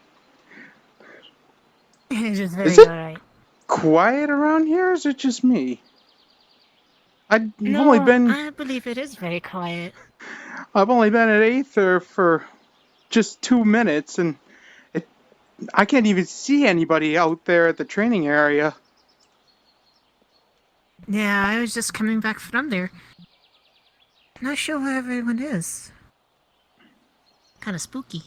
It's just Is very it alright. quiet around here, or is it just me? I've only No, been I believe it is very quiet. I've only been at Aether for just 2 minutes, and I can't even see anybody out there at the training area. Yeah, I was just coming back from there. Not sure where everyone is. Kind of spooky.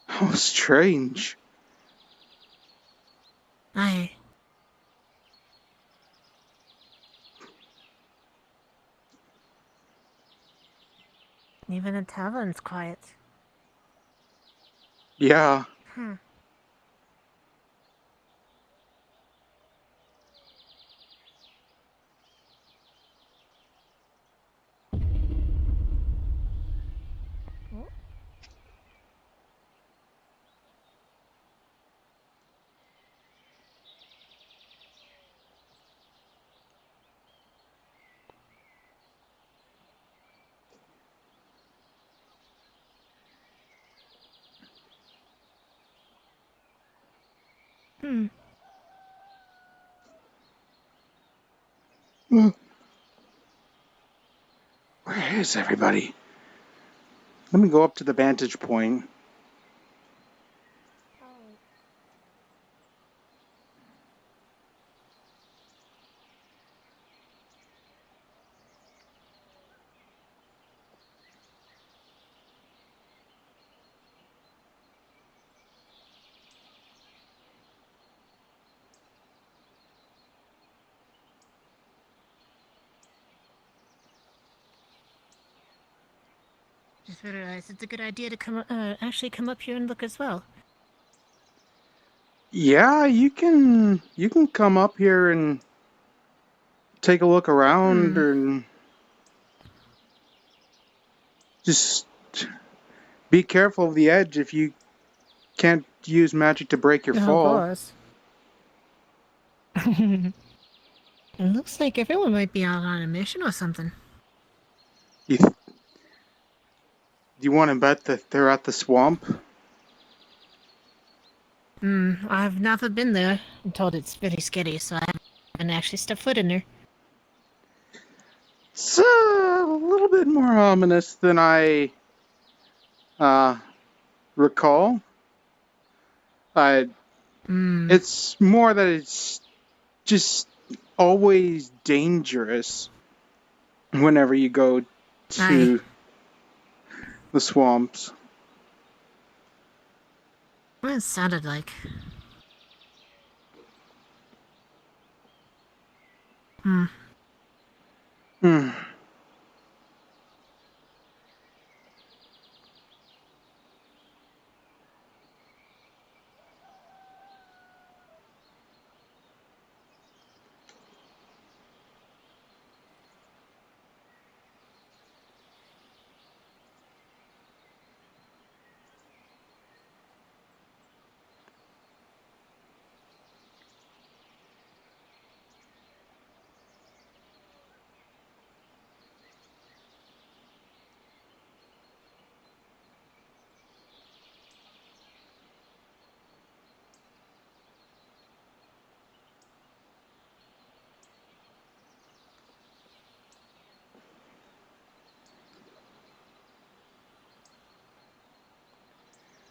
How strange. Even the tavern's quiet. Yeah. Hmm. Hmm. Where is everybody? Let me go up to the vantage point. Just realized it's a good idea to actually come up here and look as well. Yeah, you can come up here and take a look around and just be careful of the edge if you can't use magic to break your No, of fall. course. It looks like everyone might be out on a mission or something. Do you want to bet that they're at the swamp? I've never been there. I'm told it's very scary, so I haven't actually stepped foot in there. It's a little bit more ominous than I recall. It's more that it's just always dangerous whenever you go to the swamps. What it sounded like. Hmm.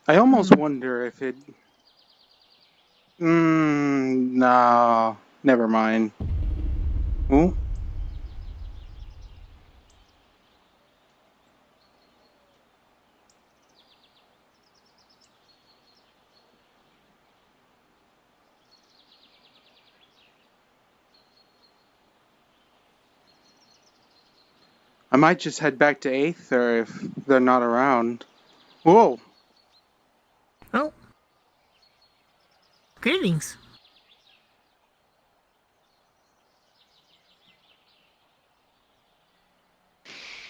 I almost wonder if it... no, never mind. Oh? I might just head back to Aether if they're not around. Whoa! Oh. Greetings.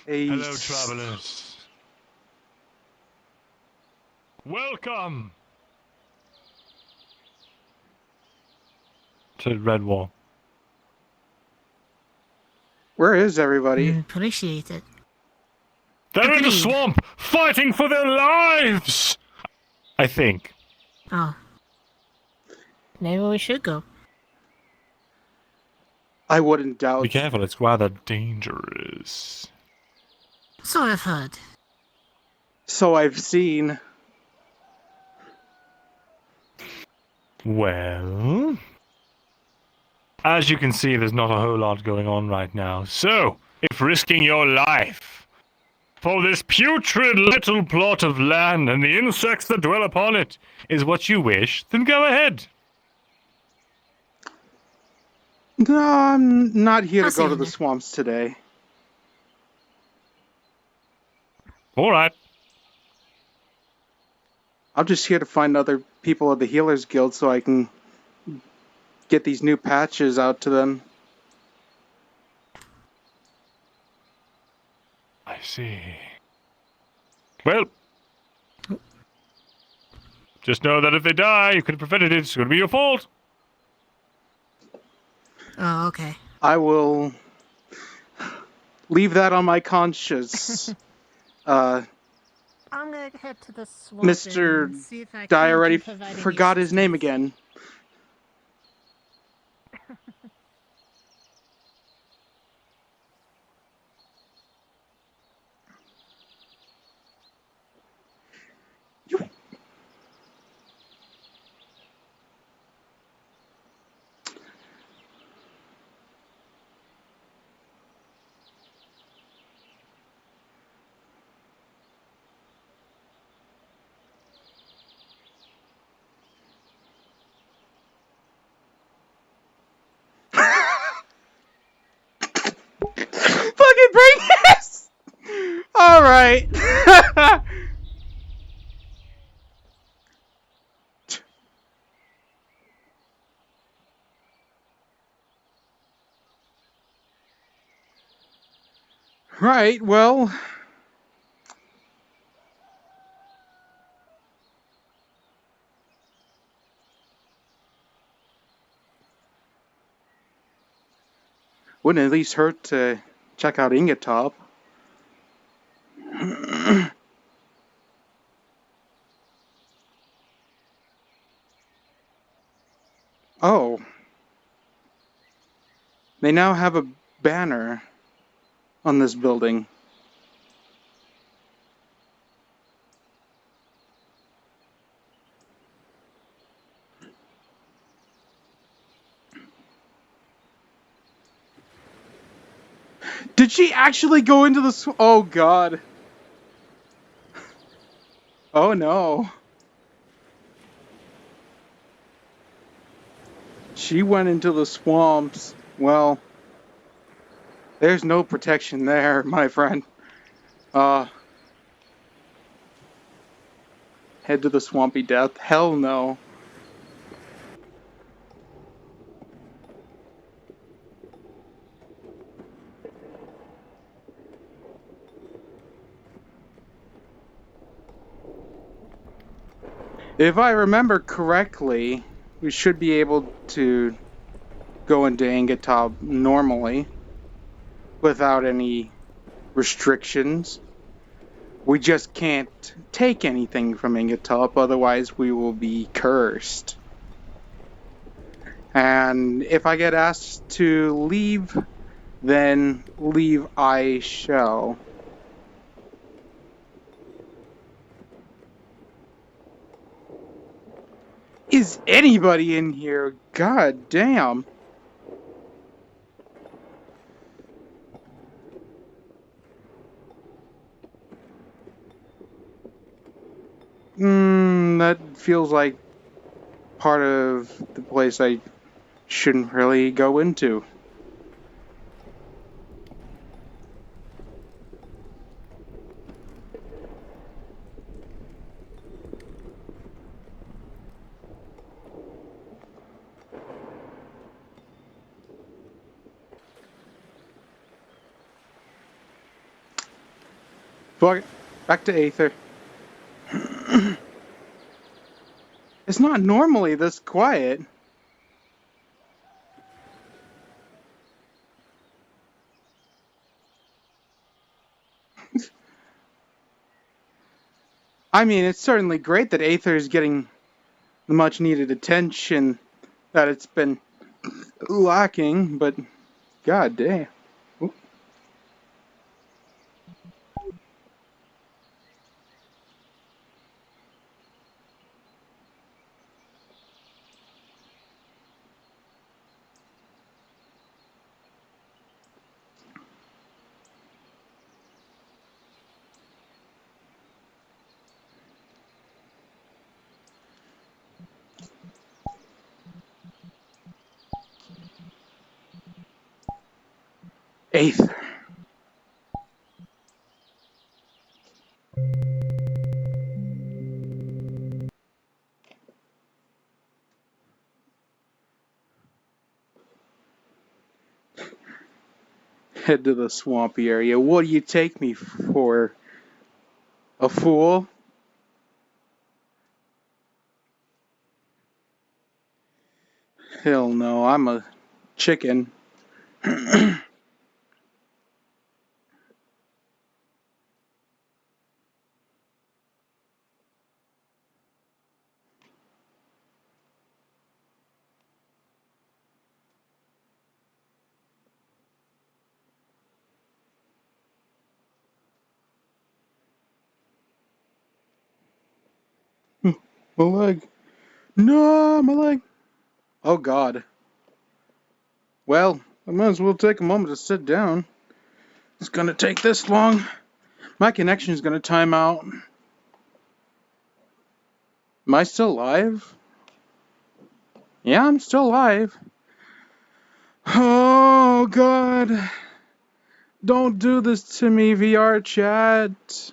Hello, travelers. Welcome to Redwall. Where is everybody? Appreciate it. They're in the swamp, fighting for their lives! I think. Oh. Maybe we should go. I wouldn't doubt. Be careful, it's rather dangerous. So I've heard. So I've seen. Well, as you can see, there's not a whole lot going on right now. So, if risking your life for this putrid little plot of land and the insects that dwell upon it is what you wish, then go ahead. No, I'm not here to go to the swamps today. Alright. I'm just here to find other people of the Healers Guild so I can get these new patches out to them. I see. Well, just know that if they die, you could have prevented it. It's going to be your fault. Oh, okay. I will leave that on my conscience. I'm gonna head to the swamp. Mr. Dye already forgot his name again. Fucking bring this! Alright. Right, well. Wouldn't at least hurt to check out Ingot Top. Oh. They now have a banner on this building. Did she actually go into the oh god. Oh no. She went into the swamps. Well, there's no protection there, my friend. Head to the swampy death. Hell no. If I remember correctly, we should be able to go into Angatop normally without any restrictions. We just can't take anything from Angatop, otherwise we will be cursed. And if I get asked to leave, then leave I shall. Is anybody in here? God damn. That feels like part of the place I shouldn't really go into. But back to Aether. It's not normally this quiet. I mean, it's certainly great that Aether is getting the much needed attention that it's been lacking, but god damn. Aether. Head to the swampy area. What do you take me for? A fool? Hell no, I'm a chicken. My leg. No, my leg. Oh god. Well, I might as well take a moment to sit down. It's gonna take this long. My connection is gonna time out. Am I still live? Yeah, I'm still live. Oh god. Don't do this to me, VR chat.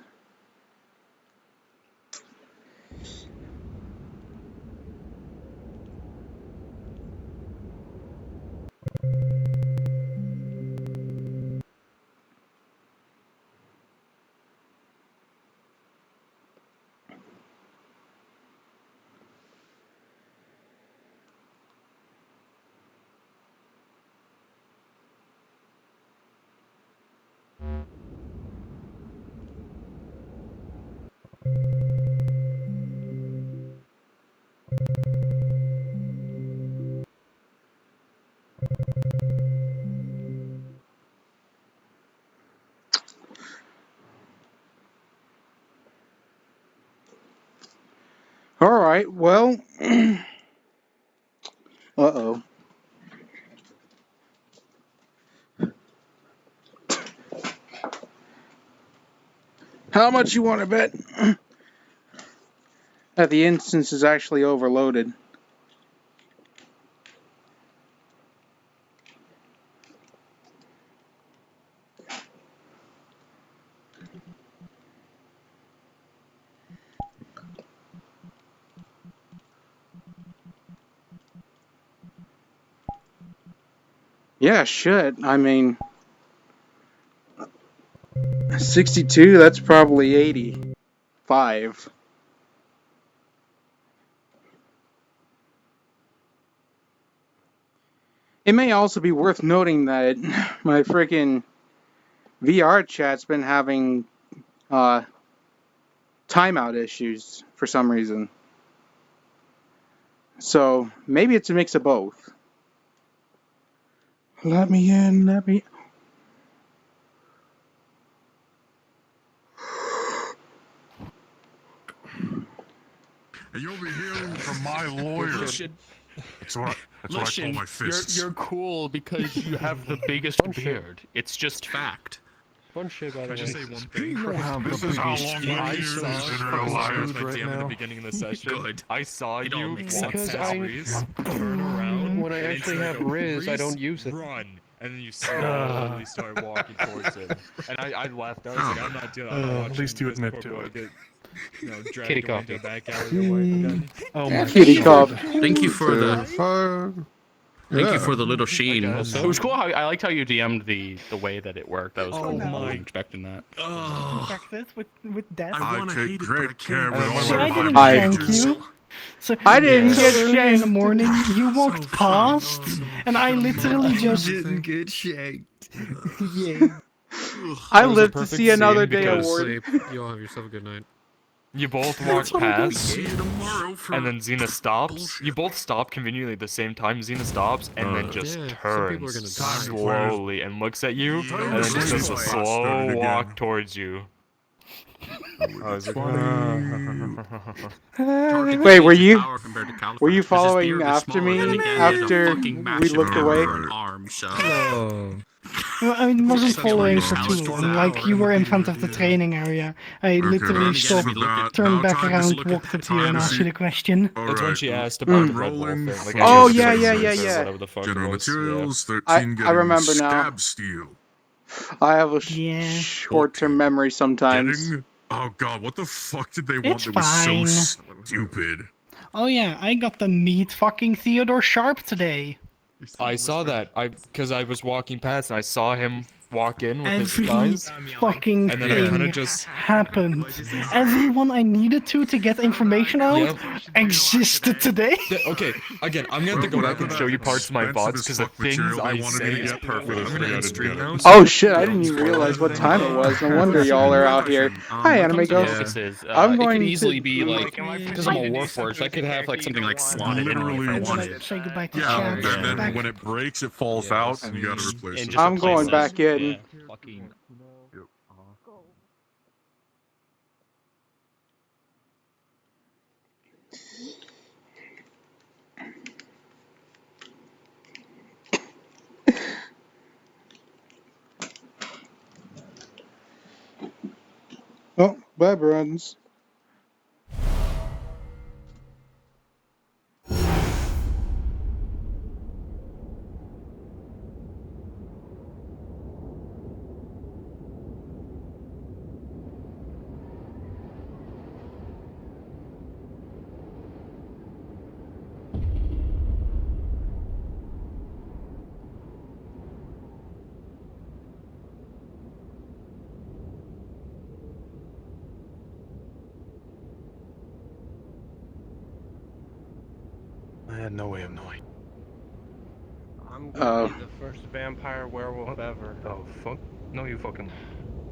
Alright, well. Uh-oh. How much you want to bet that the instance is actually overloaded? Yeah, shit. I mean, 62, that's probably 85. It may also be worth noting that my freaking VR chat's been having timeout issues for some reason. So maybe it's a mix of both. Let me in, let me. And you'll be hearing from my lawyer. That's what I call my fists. You're cool because you have the biggest beard. It's just fact. Fun shit, by the way. Can I just say one thing? This is how long I we've saw used in real life. like DM in the beginning of the session. Good. I saw It all you makes walk sense. past Rhys, turn around. When I and actually say, have Rhys, I don't use it. Run, and then you slowly start walking towards him. And I laughed. I was like, I'm not doing. I'm not watching at least you this admit poor to boy it. Get, dragged Kitty away into coffee. a back alley. Oh my Kitty coffee. Thank you for the Thank you for the little sheen. It was cool how I liked how you DM'd the way that it worked. That was Oh cool. I my- wasn't expecting that. Texas with death. I take great care of So I all didn't my thank pages. you. So I didn't so get early in the shanked. morning. You walked past, and I literally just didn't get shanked. yeah. I It was a live to perfect see another scene day because- award. You all have yourself a good night. You both walked past, See you tomorrow for and then Xena stops. bullshit. You both stop conveniently at the same time. Xena stops, and then just Yeah, some people are turns gonna die. slowly and looks at you, Time and to then just does sleep. a Started slow again. walk towards you. I was like, Target Wait, were defeats you power compared to California. were you Resist following beer, after smaller me than again, he has a after fucking we massive looked hammer away? for an arm, so. Oh. Well, I wasn't That's following where for you too stand long. for Like you were in front of the training area. I literally let's stopped, look at- turned now back time to around, look at walked up to you, time and to asked see- you the question. That's when she Alright, asked about the Red rolling Bull thing. Like, for- Oh, answer yeah, the yeah, questions yeah, or yeah. whatever the fuck it General was. materials, I 13 getting remember now. scab steel. I have a Yeah. short-term memory sometimes. Getting... Oh god, what the fuck did they want It's that was fine. so stupid? Oh yeah, I got to meet fucking Theodore Sharp today. I saw that. Because I was walking past and I saw him walk in with his Every guys. fucking And then I kinda thing just- happened. Everyone I needed to get information out Yep. existed today. Okay, again, I'm gonna have to go back and show you parts of my VODs because the things I say is perfect. I'm gonna end stream now. Oh shit, I didn't even realize what time it was. No wonder y'all are out here. Hi, Anime Ghost. Focuses, I'm it going could to... easily be like, because I'm a Warforged, I could have like something like slotted in Literally if I one. wanted. Say goodbye to Yeah, chat. and then Back. when it breaks, it falls out, and you gotta replace it. I'm going back in. Yeah, fucking. Oh, web runs. I had no way of knowing. I'm Oh. gonna be the first vampire werewolf ever. Oh fuck! No, you fucking.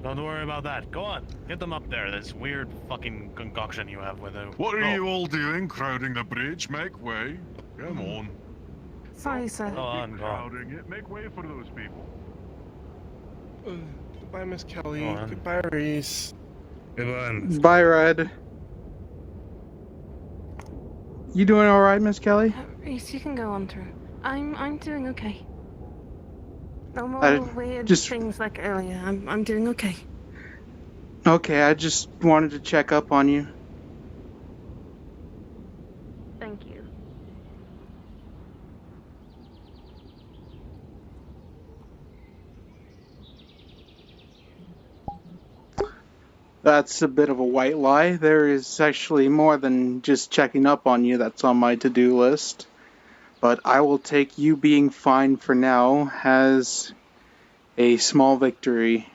Don't worry about that. Go on, get them up there. This weird fucking concoction you have with it. What are you all doing? Crowding the bridge? Make way. Come on. Sorry, sir. Go on, go on. Crowding it. Make way for those people. Goodbye, Miss Kelly. Goodbye, Rhys. Goodbye. Bye, Red. You doing all right, Miss Kelly? Rhys, you can go on through. I'm doing okay. No more I weird just- things like earlier. I'm doing okay. Okay, I just wanted to check up on you. Thank you. That's a bit of a white lie. There is actually more than just checking up on you that's on my to-do list. But I will take you being fine for now as a small victory.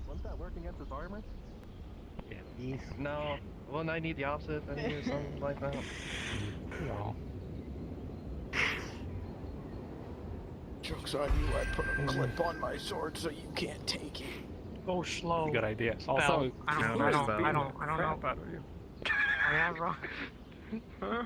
Won't that work against his armor? Yeah. No. Wouldn't I need the opposite and do something like that? No. Joke's on you, I put a clip on my sword so you can't take it. Go slow. It's a good idea. Also, I don't know. Crap out of you. I am wrong. Huh?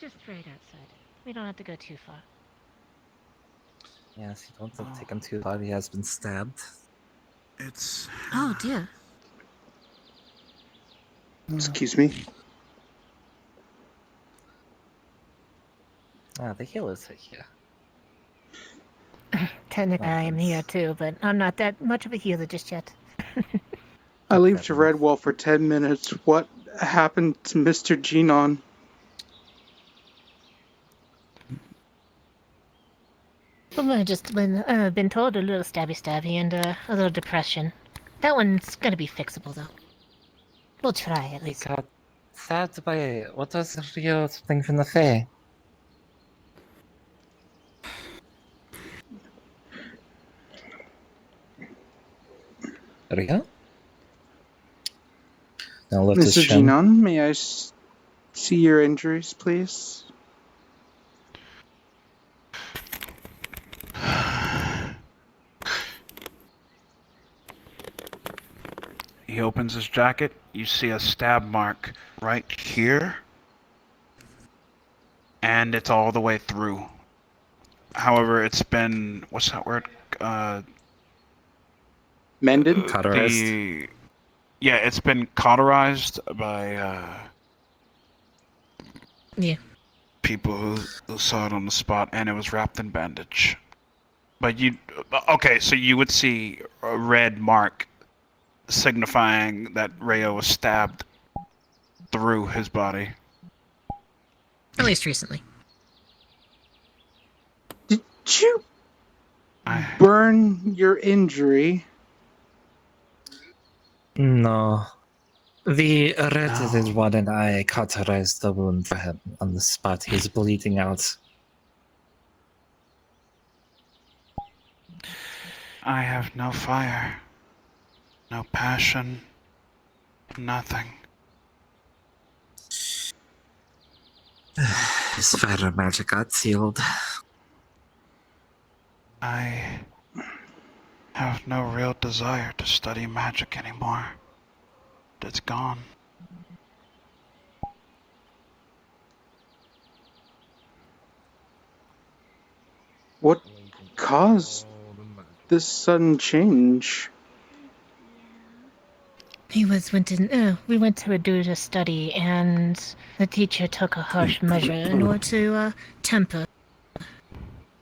Just right outside. We don't have to go too far. Yes, you don't have to take him too far. He has been stabbed. It's. Oh dear. Excuse me. Ah, the healers are here. Technically, I am here too, but I'm not that much of a healer just yet. I leave to Redwall for 10 minutes. What happened to Mr. Genon? Well, I've just been told a little stabby and a little depression. That one's gonna be fixable though. We'll try at least. Got stabbed by what was the real thing from the fair? Rio? Now lift his Mr. chin. Genon, may I see your injuries, please? He opens his jacket. You see a stab mark right here. And it's all the way through. However, it's been... what's that word? Mended? Cauterized? Yeah, it's been cauterized by Yeah. people who saw it on the spot, and it was wrapped in bandage. But you... okay, so you would see a red mark signifying that Rayo was stabbed through his body. At least recently. Did you burn your injury? No. The red one and I cauterized the wound for him on the spot. He's bleeding out. I have no fire, no passion, nothing. His fire magic got sealed. I have no real desire to study magic anymore. It's gone. What caused this sudden change? We went to do a study, and the teacher took a harsh measure in order to temper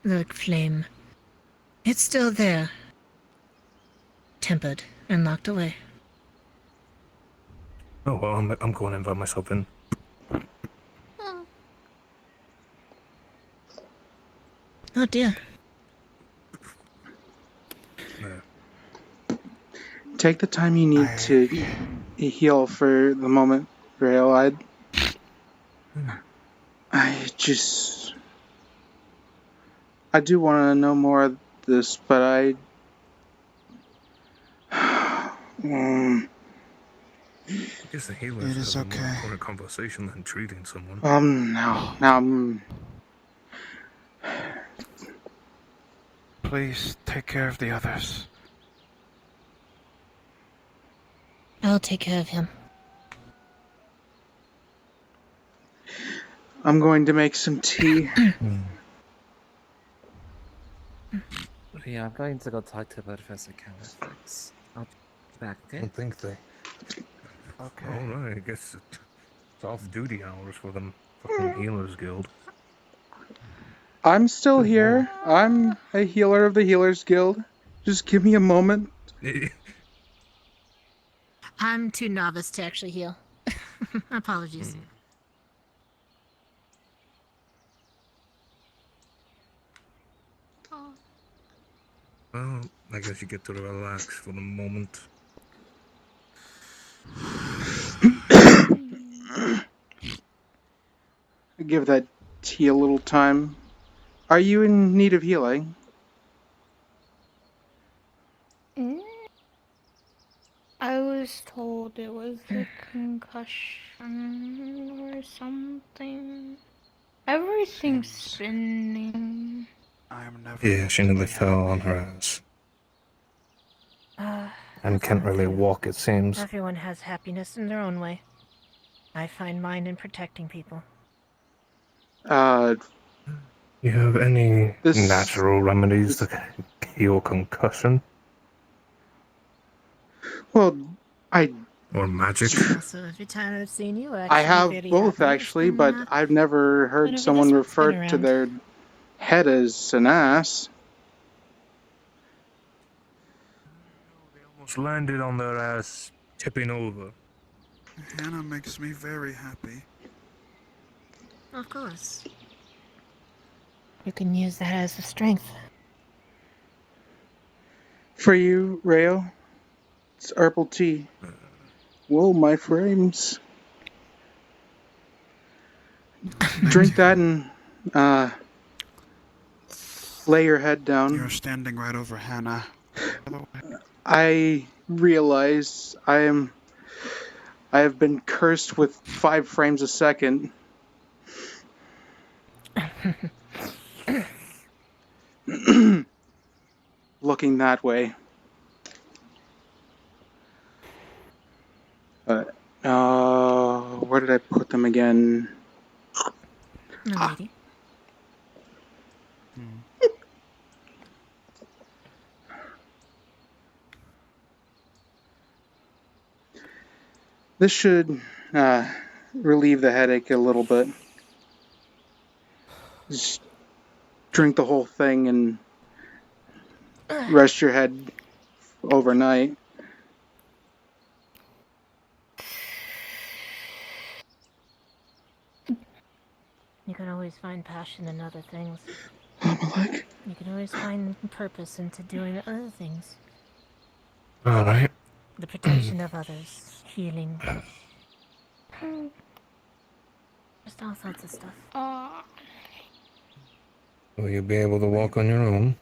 the flame. It's still there, tempered and locked away. Oh well, I'm going to invite myself in. Oh dear. Take the time you need to heal for the moment, Rail. I do want to know more of this, but I guess the healers It is have okay. a more important conversation than treating someone. now, Please take care of the others. I'll take care of him. I'm going to make some tea. Yeah, I'm going to go talk to Professor Califax. I'll be back, okay? I don't think they. Okay. Alright, I guess It's off-duty hours for the fucking Healers Guild. I'm still here. I'm a healer of the Healers Guild. Just give me a moment. I'm too novice to actually heal. Apologies. Well, I guess you get to relax for the moment. Give that tea a little time. Are you in need of healing? I was told it was a concussion or something. Everything's spinning. Yeah, she nearly fell on her ass. And can't really walk, it seems. Everyone has happiness in their own way. I find mine in protecting people. You have any This- natural remedies to heal concussion? Well, Or magic? Also, every time I've seen you, I have both actually, but I've never heard whenever someone this one's been refer to around. their head as an ass. Almost landed on their ass, tipping over. Hannah makes me very happy. Of course. You can use that as a strength. For you, Rayo, it's herbal tea. Whoa, my frames. Drink that and lay your head down. You're standing right over Hannah. I realize I have been cursed with 5 frames a second. Looking that way. Where did I put them again? Alrighty. This should relieve the headache a little bit. Just drink the whole thing and rest your head overnight. You can always find passion in other things. You can always find purpose into doing other things. Alright. The protection of others, healing. Just all sorts of stuff. Will you be able to walk on your own?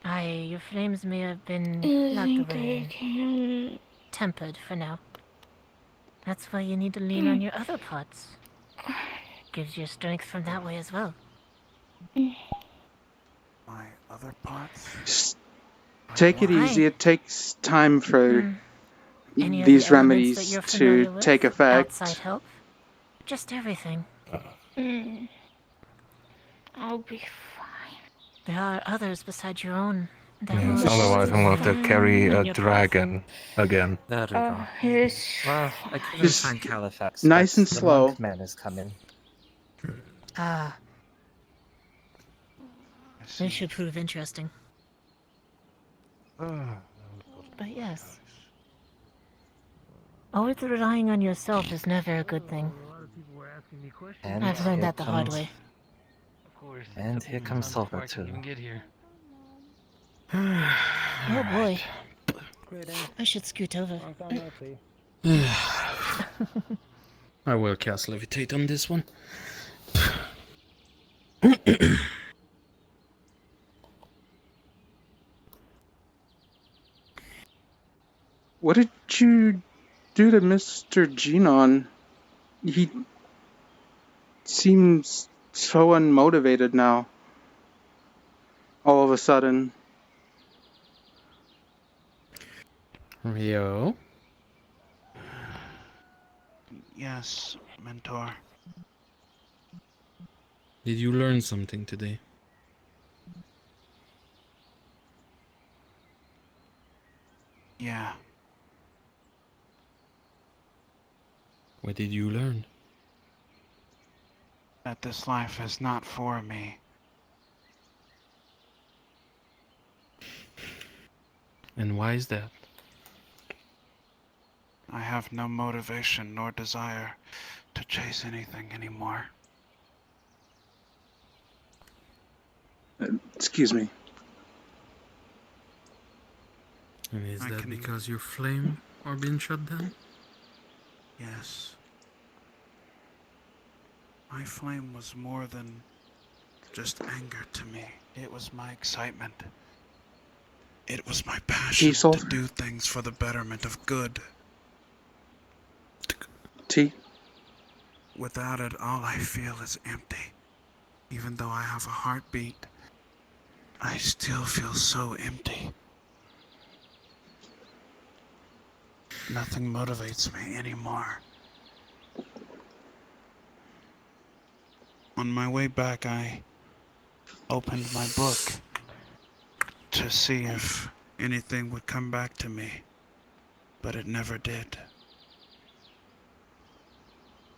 Your flames may have been locked away and tempered for now. That's why you need to lean on your other parts. Gives you strength from that way as well. My other parts? Just take it easy. It takes time for Any of these the elements that remedies you're familiar to with? take effect. Outside help? Just everything. I'll be fine. There are others besides your own. that Yes, will otherwise I'm going to have to carry a on your path. dragon again. There we go. Well, I couldn't Just find Califax. nice but and the slow. monk man is coming. This should prove interesting. But yes. Always relying on yourself is never a good thing. And I've learned here that the hard comes- way. And here comes Silver too. Oh boy. I should scoot over. I will cast Levitate on this one. What did you do to Mr. Genon? He seems so unmotivated now. All of a sudden. Yo. Yes, mentor. Did you learn something today? Yeah. What did you learn? That this life is not for me. And why is that? I have no motivation nor desire to chase anything anymore. Excuse me. And is I that can- because your flame are being shut down? Yes. My flame was more than just anger to me. It was my excitement. It was my passion Diesel. to do things for the betterment of good. T. Without it, all I feel is empty. Even though I have a heartbeat, I still feel so empty. Nothing motivates me anymore. On my way back, I opened my book to see if anything would come back to me, but it never did.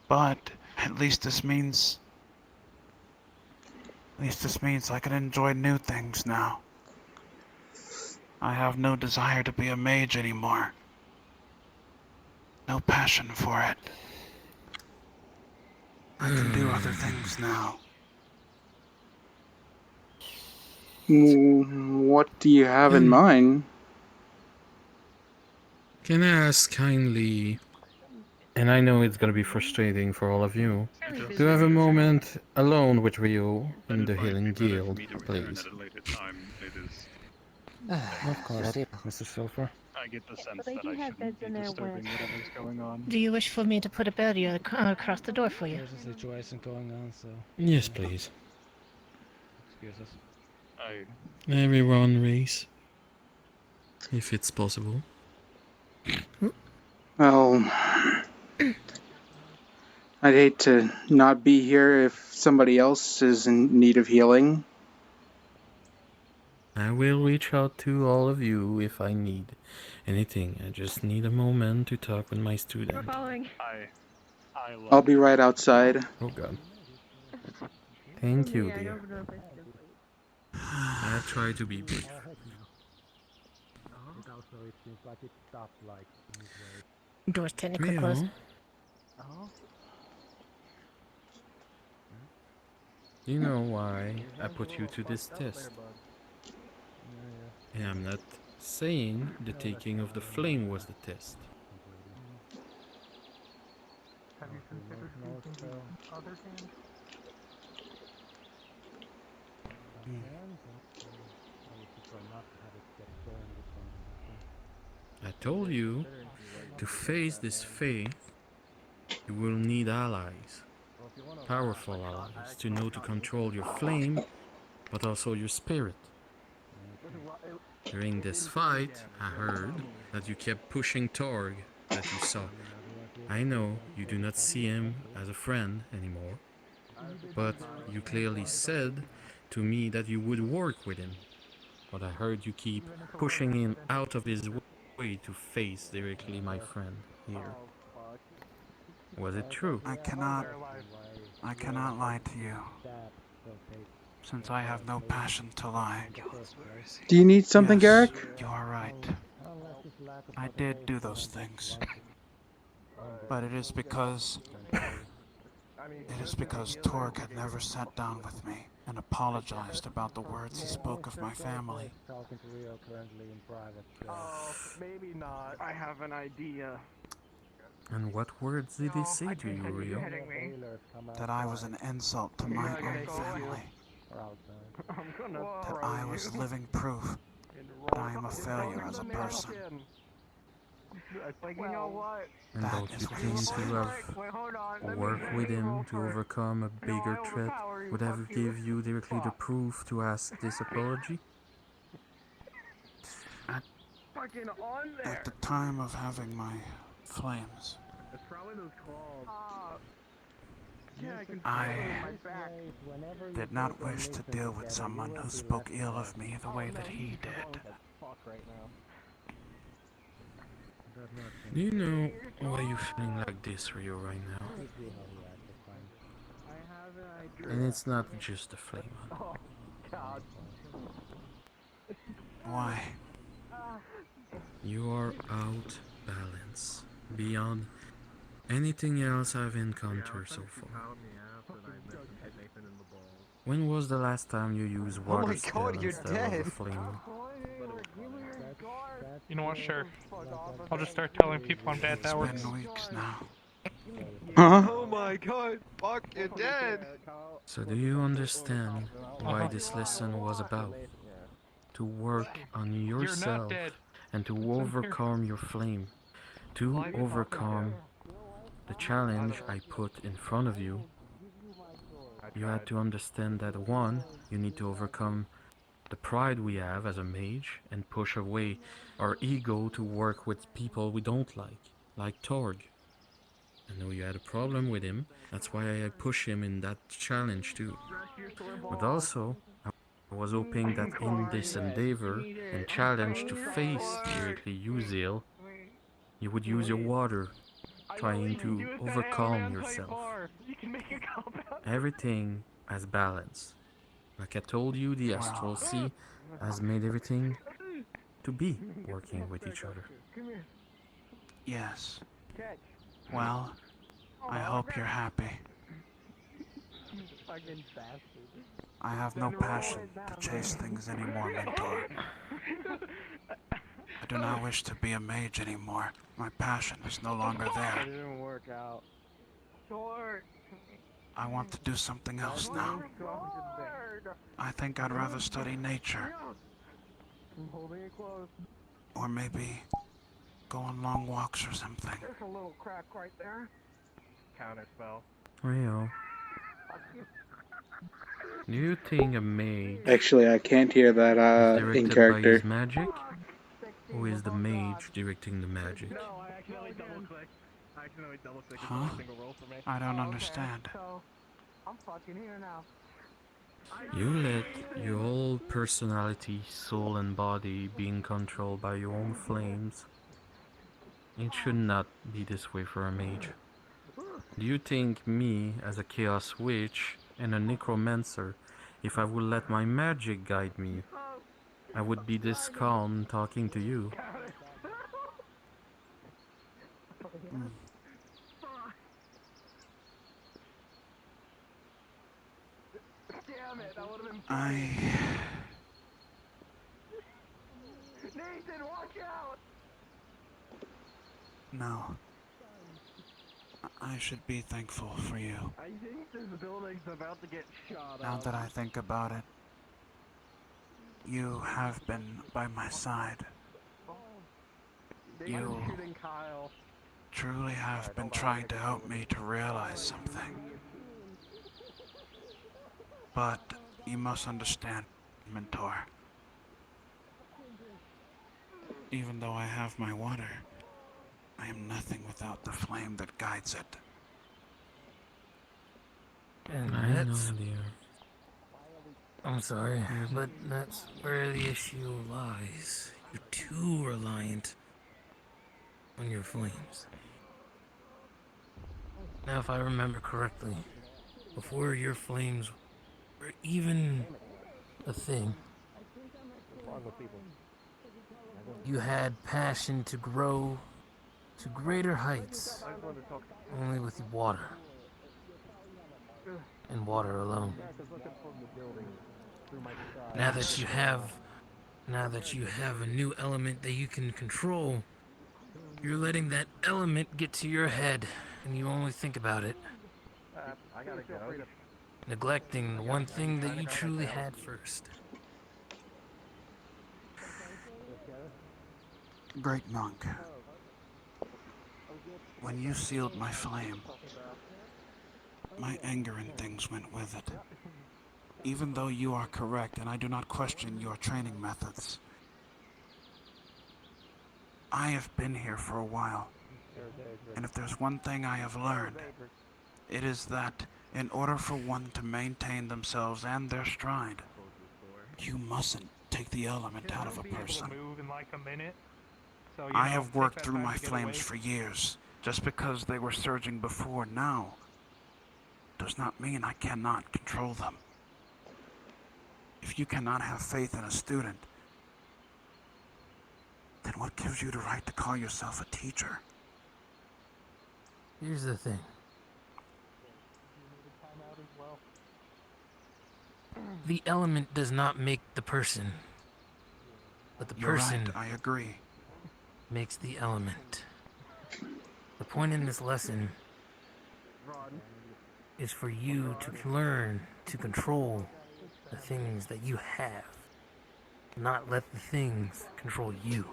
But at least this means I can enjoy new things now. I have no desire to be a mage anymore. No passion for it. I can do other things now. What do you have in mind? Can I ask kindly, and I know it's gonna be frustrating for all of you, to have a moment alone with Rio in the Healing Guild, please? At a later time, it is. Of course, Mr. Silver. I get the sense that I shouldn't be disturbing whatever's going on. Do you wish for me to put a barrier across the door for you? There's a situation going on, so. Yes, please. Excuse us. Everyone, Rhys. If it's possible. Well, I'd hate to not be here if somebody else is in need of healing. I will reach out to all of you if I need anything. I just need a moment to talk with my student. I'll be right outside. Oh god. Thank you, dear. I try to be brief. Door's technically Rio, closed. you know why I put you to this test. And I'm not saying the taking of the flame was the test. Have you considered using the other hand? I told you, to face this fate, you will need allies. Powerful allies to know to control your flame, but also your spirit. During this fight, I heard that you kept pushing Torg that you saw. I know you do not see him as a friend anymore, but you clearly said to me that you would work with him. But I heard you keep pushing him out of his way to face directly my friend here. Was it true? I cannot lie to you, since I have no passion to lie. Do you need something, Yes, Garrick? you are right. I did do those things. But it is because Torg had never sat down with me and apologized about the words he spoke of my family. Talking to Rio currently in private. Maybe not. I have an idea. And what words did he say to you, Rio? That I was an insult to my own family. That I was living proof that I am a failure as a person. Like, you know what? And that you came to have work with him to overcome a bigger threat would have give you directly the proof to ask this apology? At the time of having my flames, I did not wish to deal with someone who spoke ill of me the way that he did. Do you know why you're feeling like this, Rio, right now? And it's not just the flame. Oh, God. Why? You are out balance, beyond anything else I've encountered so far. When was the last time you used Oh water my spell God, you're instead of a dead. flame? You know what, sure. I'll just start telling people I'm dead. That works. It's been weeks now. Huh? Oh my God, fuck, you're dead. So do you understand why this lesson was about? To work on You're not yourself dead. and to It's in here. overcome your flame. To overcome the challenge I put in front of you. You had to understand that one, you need to overcome the pride we have as a mage and push away our ego to work with people we don't like Torg. I know you had a problem with him, that's why I push him in that challenge too. But also, I was hoping that in this endeavor and challenge to face directly Uzil, you would use your water, trying to overcome yourself. Everything has balance. Like I told you, the Astral Sea has made everything to be working with each other. Yes. Well, I hope you're happy. Fucking bastard. I have no passion to chase things anymore, Mentor. I do not wish to be a mage anymore. My passion is no longer there. It didn't work out. I want to do something else now. I think I'd rather study nature. I'm holding it close. Or maybe go on long walks or something. There's a little crack right there. Counter spell. Rio, do you think a mage Actually, I can't hear that is in directed by his character. magic? Or is the mage directing the magic? No, I accidentally double-clicked. I accidentally double-clicked. It's Huh? not a single roll for me. I don't understand. So, I'm fucking here now. You let your whole personality, soul and body being controlled by your own flames. It should not be this way for a mage. Do you think me, as a chaos witch and a necromancer, if I would let my magic guide me, I would be this calm talking to you? Damn it, that would've been Nathan, watch out! No. I should be thankful for you. I think this building's about to get shot Now up. that I think about it, you have been by my side. They You were shooting Kyle. truly have been trying to help me to realize something. But you must understand, Mentor. Even though I have my water, I am nothing without the flame that guides it. And I know, that's... dear. I'm sorry, but that's where the issue lies. You're too reliant on your flames. Now, if I remember correctly, before your flames were even a thing, you had passion to grow to greater heights, only with water, and water alone. Now that you have a new element that you can control, you're letting that element get to your head, and you only think about it, I gotta go. neglecting the one thing that you truly had first. Great monk, when you sealed my flame, my anger and things went with it. Even though you are correct and I do not question your training methods, I have been here for a while, and if there's one thing I have learned, it is that in order for one to maintain themselves and their stride, you mustn't take the element out of a person. Move in like a minute. I have worked through my flames for years. Just because they were surging before now does not mean I cannot control them. If you cannot have faith in a student, then what gives you the right to call yourself a teacher? Here's the thing. The element does not make the person, but the person You're right, I agree. makes the element. The point in this lesson is for you to learn to control the things that you have, not let the things control you.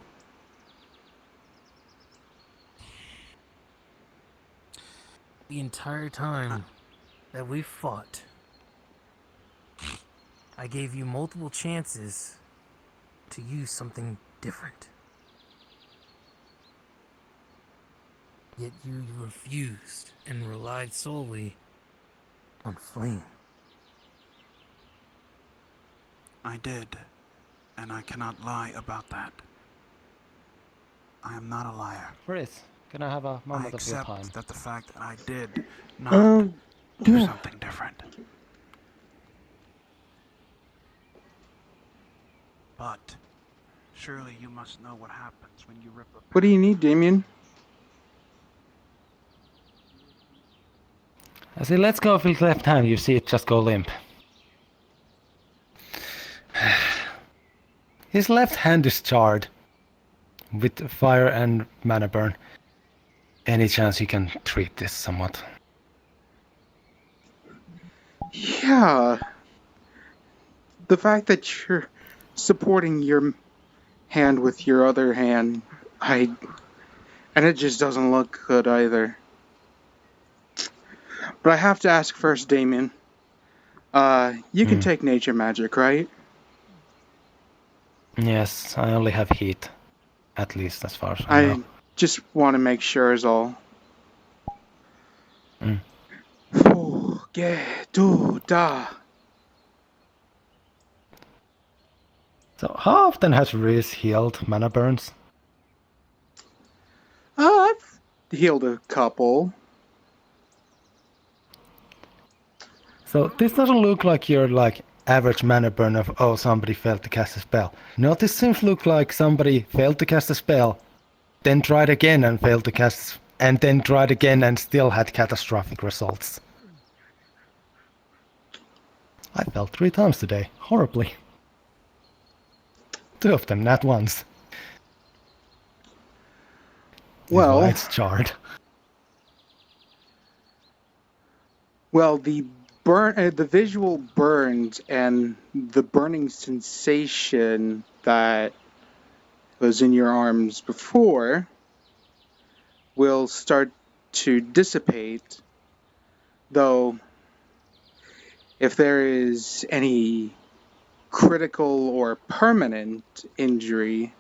The entire time that we fought, I gave you multiple chances to use something different. Yet you refused and relied solely on flame. I did, and I cannot lie about that. I am not a liar. Rhys, can I have a moment of your time? I accept that the fact that I did not do something different. But surely you must know what happens when you rip a... What do you need, Damien? I say, let's go with his left hand. You see it just go limp. His left hand is charred with fire and mana burn. Any chance you can treat this somewhat? Yeah. The fact that you're supporting your hand with your other hand, and it just doesn't look good either. But I have to ask first, Damien. You can take nature magic, right? Yes, I only have heat. At least as far as I know. I just want to make sure is all. So how often has Rhys healed mana burns? I've healed a couple. So this doesn't look like your average mana burn of, oh, somebody failed to cast a spell. No, this seems to look like somebody failed to cast a spell, then tried again and failed to cast, and then tried again and still had catastrophic results. I fell 3 times today, horribly. 2 of them, not once. Well, it's charred. Well, the visual burns and the burning sensation that was in your arms before will start to dissipate, though if there is any critical or permanent injury,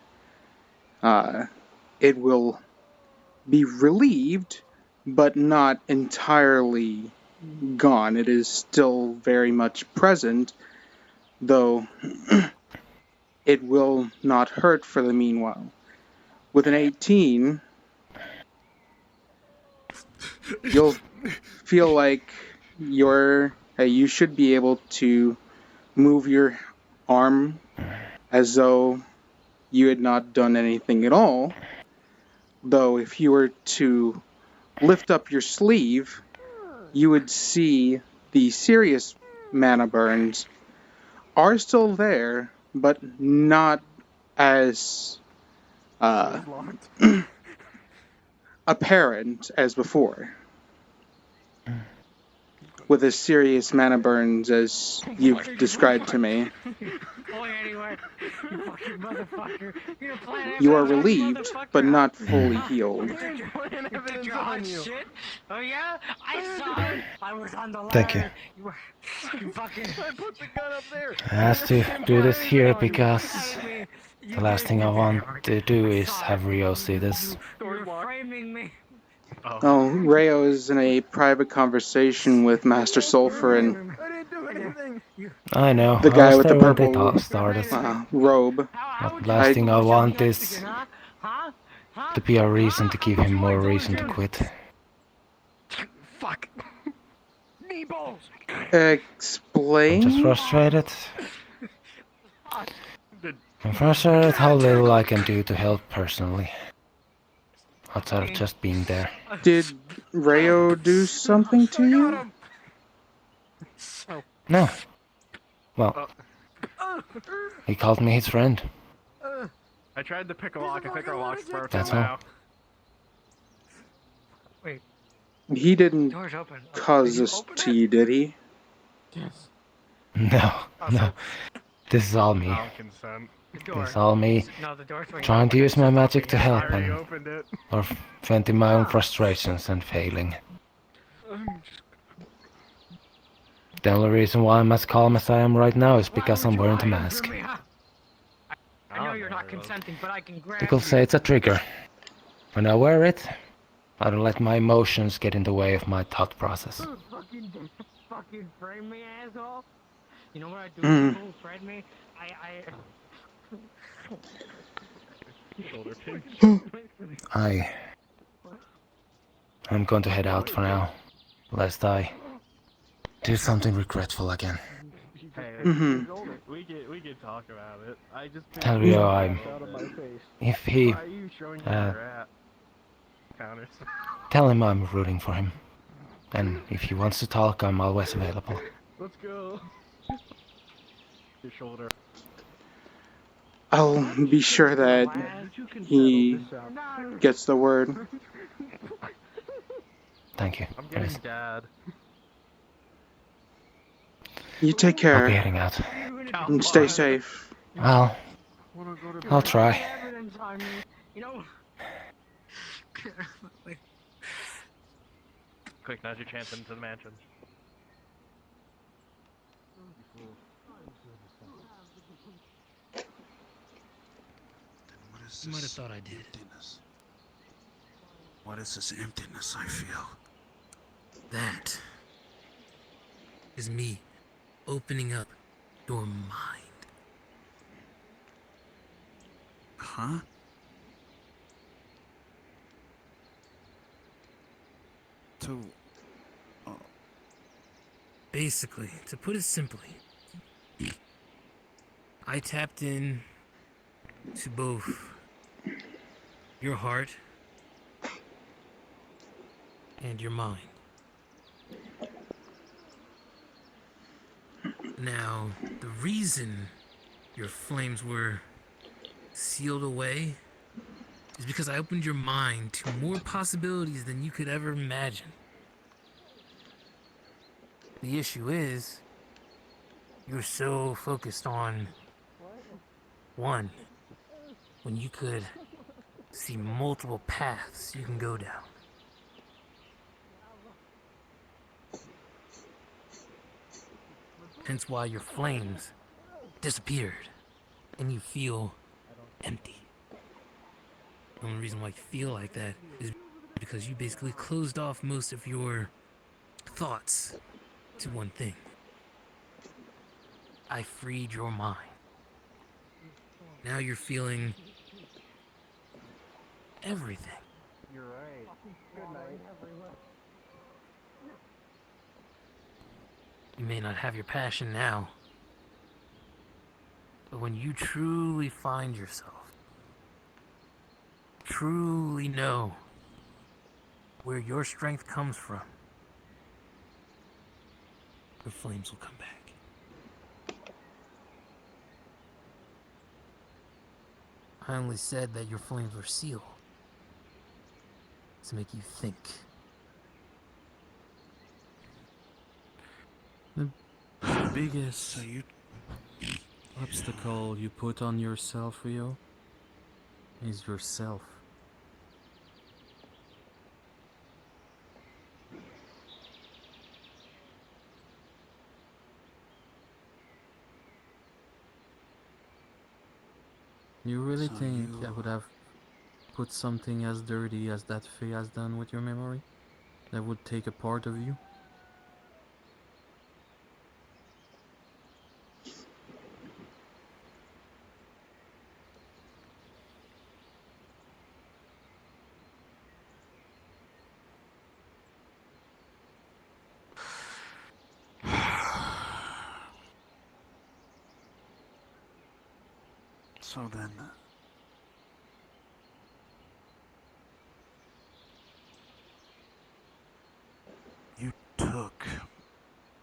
it will be relieved, but not entirely gone. It is still very much present, though it will not hurt for the meanwhile. With an 18, you'll feel like you should be able to move your arm as though you had not done anything at all, though if you were to lift up your sleeve, you would see the serious mana burns are still there, but not as apparent as before. With as serious mana burns as you've described to me. You are relieved, but not fully healed. Thank you. I have to do this here because the last thing I want to do is have Rio see this. Oh, Rayo is in a private conversation with Master Sulfur and I know. the guy with the when they purple started. robe. But the last thing I want is to be a reason to give him more reason to quit. Fuck. Knee balls. Explain? I'm just frustrated. I'm frustrated how little I can do to help personally. Outside of just being there. Did Rayo do something to you? No. Well, he called me his friend. I tried to pick a lock. I think our lock's broken That's all. now. Wait. He didn't Door's open. cause this to you, did he? Yes. No. This is all me. I'll consent. This is all me No, the door's swinging trying to use my magic to help I already and opened it. or venting my own frustrations and failing. The only reason why I'm as calm as I am right now is because I'm wearing the mask. I know you're not consenting, but I can grab People say it's a trigger. When I wear it, I don't let my emotions get in the way of my thought process. Fucking frame me, asshole. You know what I do? Mm. People friend me. Shoulder pinch. I'm going to head out for now, lest I do something regretful again. Hey, we can talk about it. I just Tell Rio if he, Why are you showing me where you're at? Counters. tell him I'm rooting for him. And if he wants to talk, I'm always available. Let's go. Your shoulder. I'll be sure that he gets the word. Thank you. I'm getting dad. You take care. I'll be heading out. And stay safe. I'll try. Quick, now's your chance into the mansion. You might have thought I did. What is this emptiness I feel? That is me opening up your mind. Huh? Basically, to put it simply, I tapped in to both your heart and your mind. Now, the reason your flames were sealed away is because I opened your mind to more possibilities than you could ever imagine. The issue is, you're so focused on one, when you could see multiple paths you can go down. Hence why your flames disappeared and you feel empty. The only reason why you feel like that is because you basically closed off most of your thoughts to one thing. I freed your mind. Now you're feeling everything. You're right. Good night. You may not have your passion now, but when you truly find yourself, truly know where your strength comes from, your flames will come back. I only said that your flames were sealed to make you think. The biggest obstacle you put on yourself, Rio, is yourself. You really think I would have put something as dirty as that Fae has done with your memory? That would take a part of you? So then, you took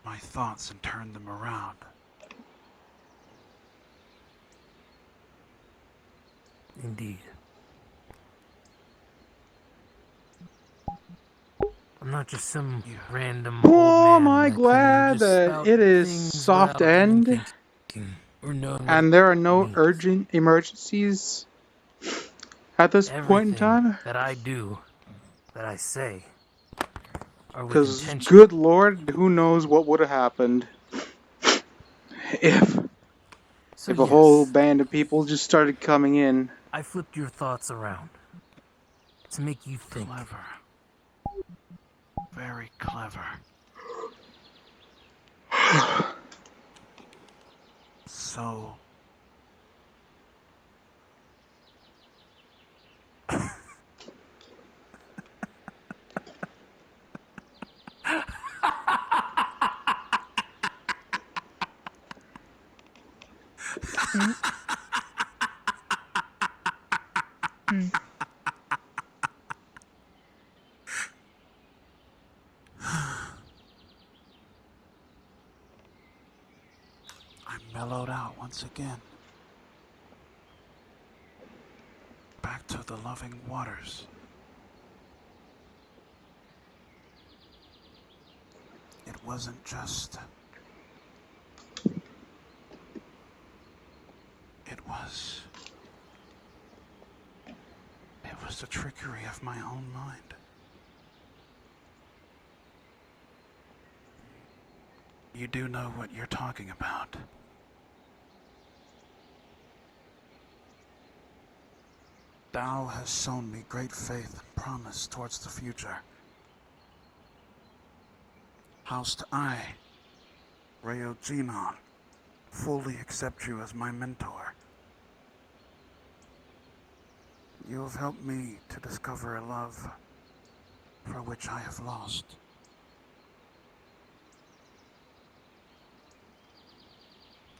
my thoughts and turned them around. Indeed. I'm not just some random old Oh, am man I that can glad just that spout it is things soft without even end thinking or knowing what and it there are no means. urgent emergencies at this point in Everything time? that I do, that I say, are with Because, intention. good lord, who knows what would have happened if So a whole yes, band of people just started coming in. I flipped your thoughts around to make you think. Clever. Very clever. So... I'm mellowed out once again. Back to the loving waters. It wasn't just... It was the trickery of my own mind. You do know what you're talking about. Thou hast shown me great faith and promise towards the future. Howst I, Reo Genon, fully accept you as my mentor. You have helped me to discover a love for which I have lost.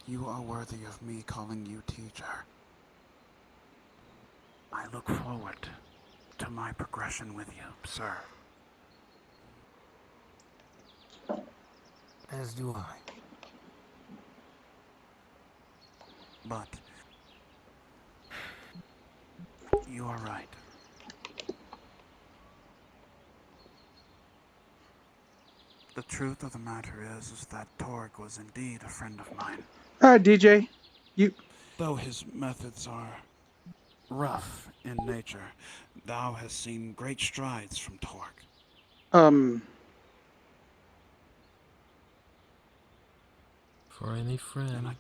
You are worthy of me calling you teacher. I look forward to my progression with you, sir. As do I. But you are right. The truth of the matter is that Torg was indeed a friend of mine. Alright, DJ. Though his methods are rough in nature, thou hast seen great strides from Torg. For any friend,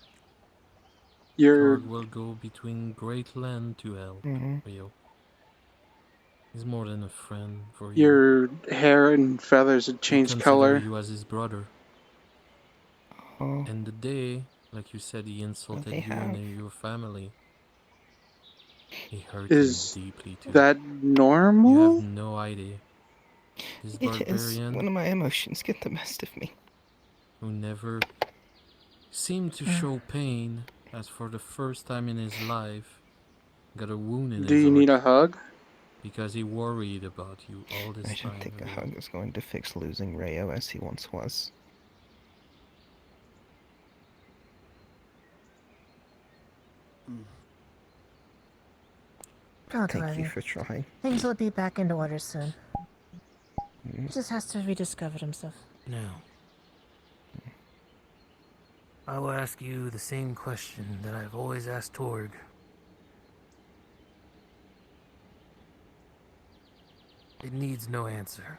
Your Torg will go between great land to help, Rio. He's more than a friend for you. your hair and feathers had He changed considers color. you as his brother. Oh. And the day, like you said, he insulted They you have. and your family. He hurt Is you deeply too. that normal? You have no idea. This It is. barbarian, One of my emotions get the best of me. who never seemed to show pain, as for the first time in his life, got a wound in Do his you need a heart hug? because he worried about you all this I don't time. think a hug is going to fix losing Reo as he once was. Don't Thank worry. you for trying. Things will be back into order soon. Mm. He just has to rediscover himself. Now, I will ask you the same question that I've always asked Torg. It needs no answer.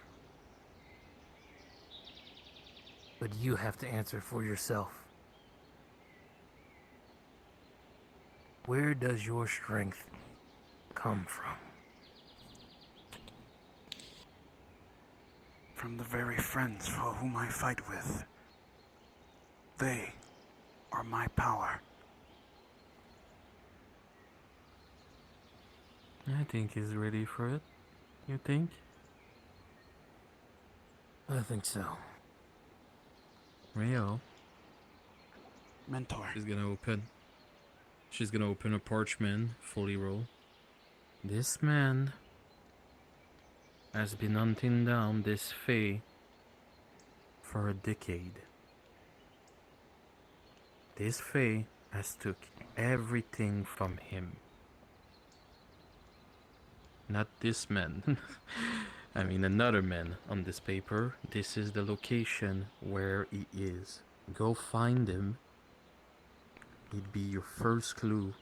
But you have to answer for yourself. Where does your strength come from? From the very friends for whom I fight with. They are my power. I think he's ready for it. You think? I think so. Rio Mentor. is gonna open She's gonna open a parchment, fully roll. This man has been hunting down this Fae for a decade. This Fae has took everything from him. Not this man. I mean another man on this paper. This is the location where he is. Go find him. It'd be your first clue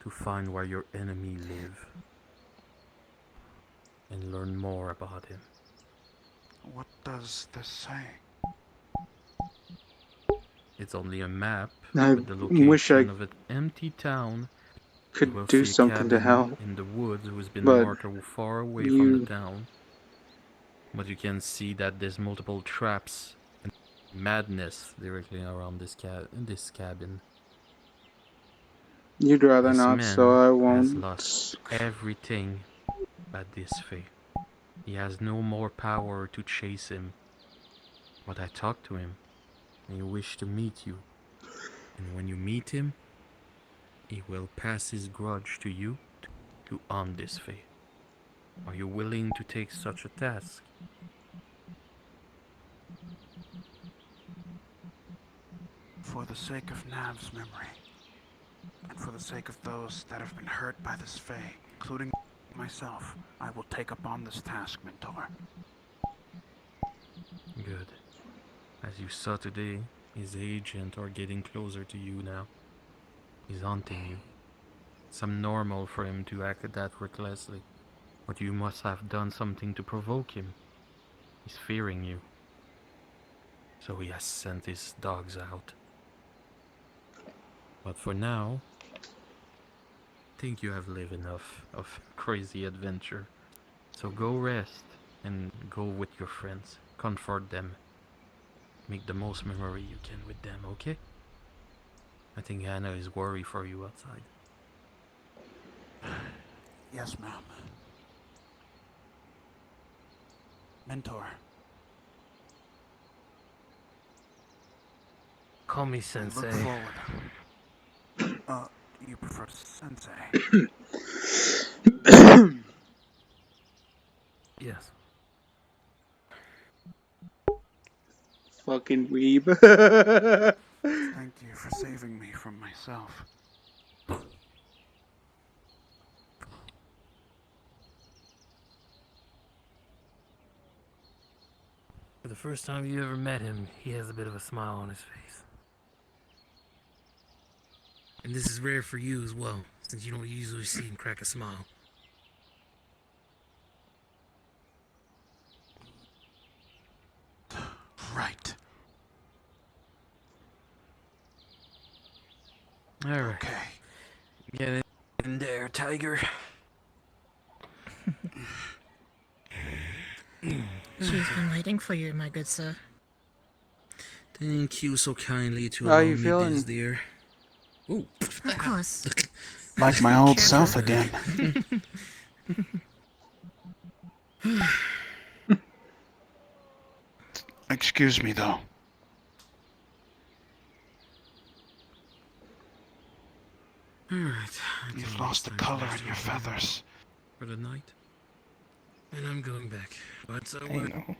to find where your enemy live. And learn more about him. What does this say? It's only a map I with the wish I location of an empty town. You could will do see a something to cabin help, in the woods who has been but marked far away from the you town. But you can see that there's multiple traps and madness directly around this cabin. you'd rather This not, so man I has won't. lost everything but this Fae. He has no more power to chase him. But I talked to him, and he wished to meet you. And when you meet him, he will pass his grudge to you to end this Fae. Are you willing to take such a task? For the sake of Nav's memory, and for the sake of those that have been hurt by this Fae, including myself, I will take upon this task, Mentor. Good. As you saw today, his agents are getting closer to you now. He's haunting you. It's abnormal for him to act that recklessly, but you must have done something to provoke him. He's fearing you. So he has sent his dogs out. But for now, I think you have lived enough of crazy adventure. So go rest and go with your friends. Comfort them. Make the most memory you can with them, okay? I think Hannah is worried for you outside. Yes, ma'am. Mentor. Call me I Sensei. look forward. You prefer Sensei? Yes. Fucking weeb. Thank you for saving me from myself. For the first time you ever met him, he has a bit of a smile on his face. And this is rare for you as well, since you don't usually see him crack a smile. Right. Alright. Okay. Get in there, tiger. She's been waiting for you, my good sir. Thank you so kindly to How allow you me feeling? this, dear. Ooh. Of course. Like my old Careful. self again. Excuse me, though. Alright. You've lost the color in your feathers. For the night. And I'm going back. But so I know.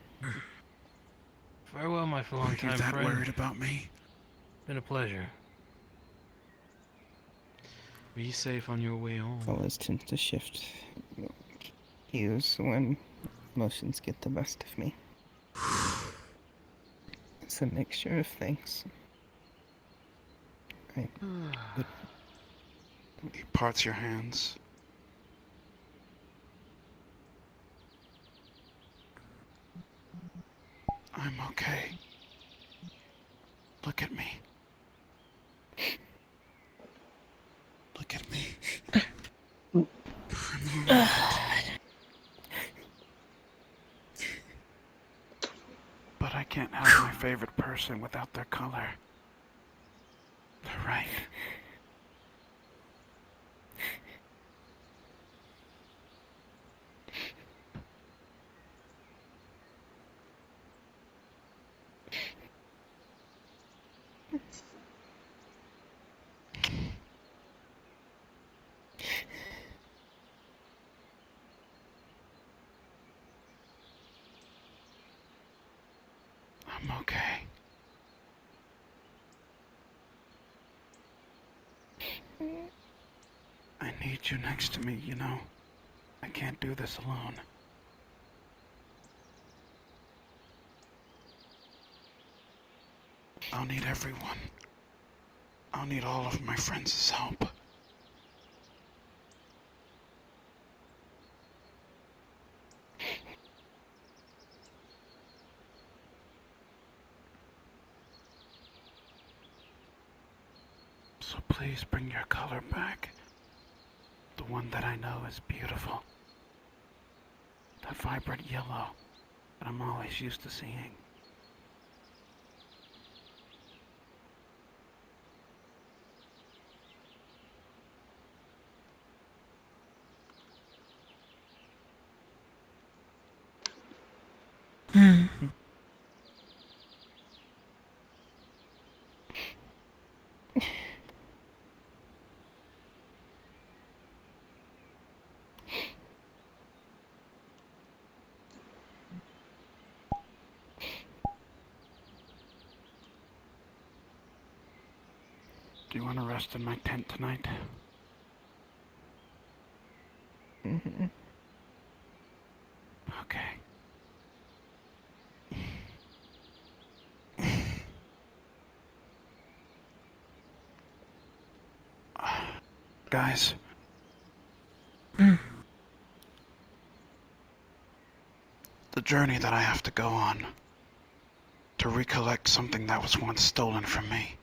Farewell, my Are longtime you that friend. worried about me? Been a pleasure. Be safe on your way home. Fellas tend to shift cues when emotions get the best of me. It's a mixture of things. He parts your hands. I'm okay. Look at me. Look at me. I'm alright. But I can't have my favorite person without their color. They're right. I'm okay. I need you next to me, you know. I can't do this alone. I'll need everyone. I'll need all of my friends' help. So please bring your color back. The one that I know is beautiful. That vibrant yellow that I'm always used to seeing. Do you want to rest in my tent tonight? Okay. Guys. The journey that I have to go on to recollect something that was once stolen from me.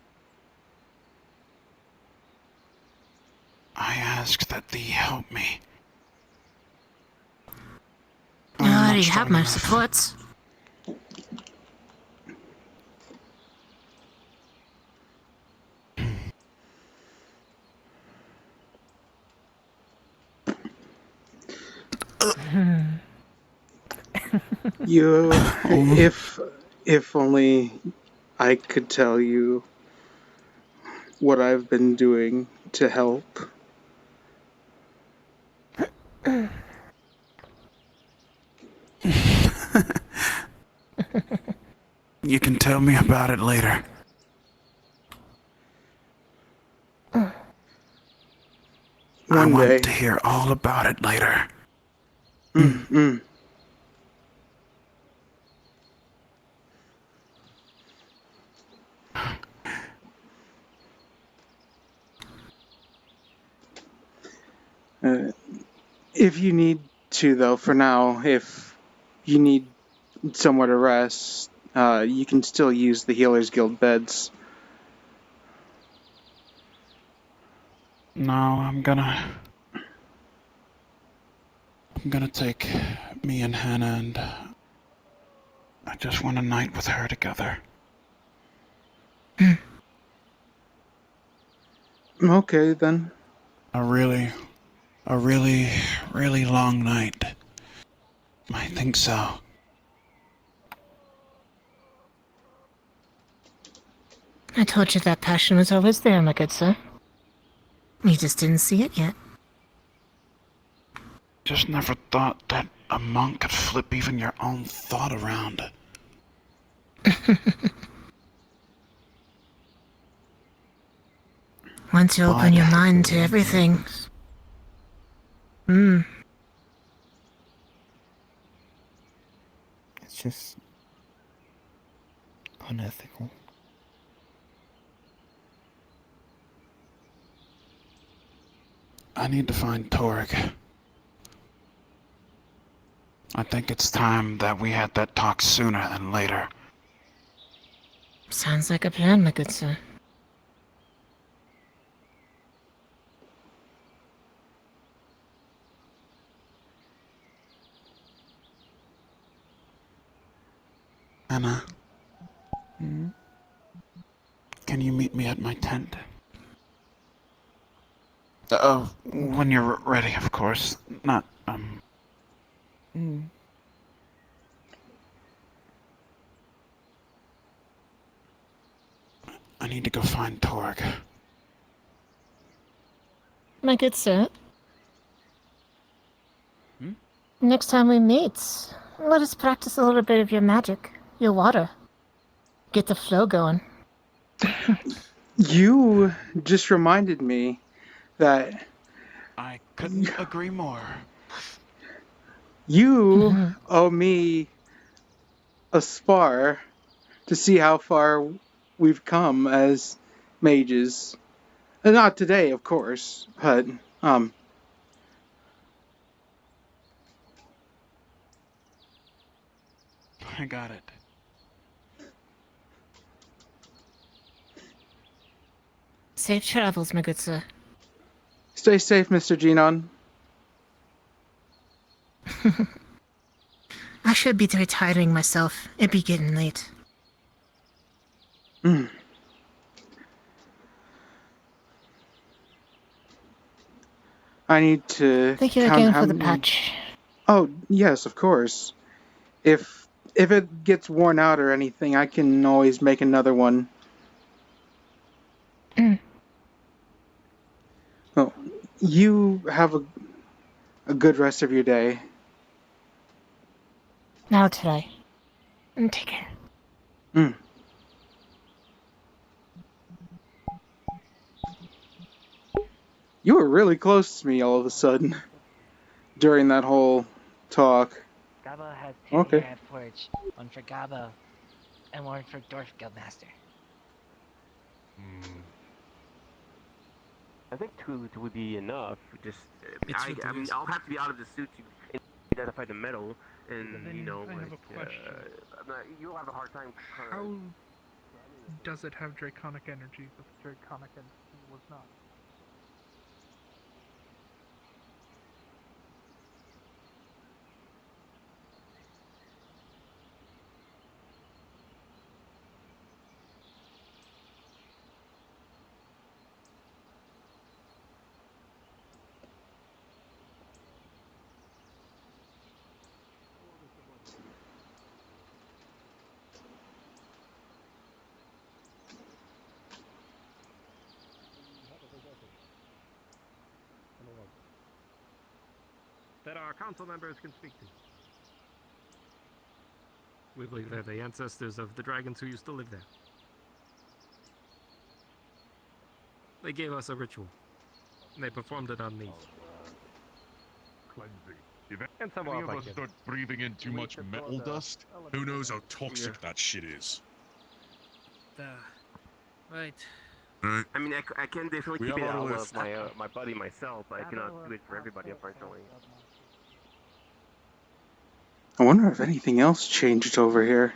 I ask that thee help me. You already have my supports. You, if only I could tell you what I've been doing to help. You can tell me about it later. I want to hear all about it later. If you need to, though, for now, if you need somewhere to rest, you can still use the Healers Guild beds. No, I'm gonna take me and Hannah, and I just want a night with her together. Okay, then. A really long night. I think so. I told you that passion was always there, my good sir. You just didn't see it yet. Just never thought that a monk could flip even your own thought around. Once you open your mind to everything. It's just unethical. I need to find Torg. I think it's time that we had that talk sooner than later. Sounds like a plan, my good sir. Anna. Can you meet me at my tent? When you're ready, of course. Not, I need to go find Torg. My good sir. Next time we meet, let us practice a little bit of your magic, your water. Get the flow going. You just reminded me that I couldn't agree more. you owe me a spar to see how far we've come as mages. Not today, of course, but I got it. Safe travels, my good sir. Stay safe, Mr. Genon. I should be retiring myself. It be getting late. I need to Thank you count again how for the many... patch. Oh, yes, of course. If it gets worn out or anything, I can always make another one. Well, you have a good rest of your day. Now today. And take care. You were really close to me all of a sudden during that whole talk. Gaba has two Okay. here at Forge. One for Gaba, and one for Dwarf Guildmaster. I think two would be enough. Just, I mean, I'll have to be out of the suit to identify the metal, and Then you know, I have a question. you'll have a hard time. How does it have draconic energy, but the draconic energy was not? That our council members can speak to. We believe they're the ancestors of the dragons who used to live there. They gave us a ritual. And they performed it on me. Cleansing. If And some any of of I us can. start breathing in too much metal dust, who knows how toxic that shit is. Right. Right. I mean, I can definitely We keep have it our out list. of my body myself, but I cannot do it for everybody, unfortunately. I wonder if anything else changed over here.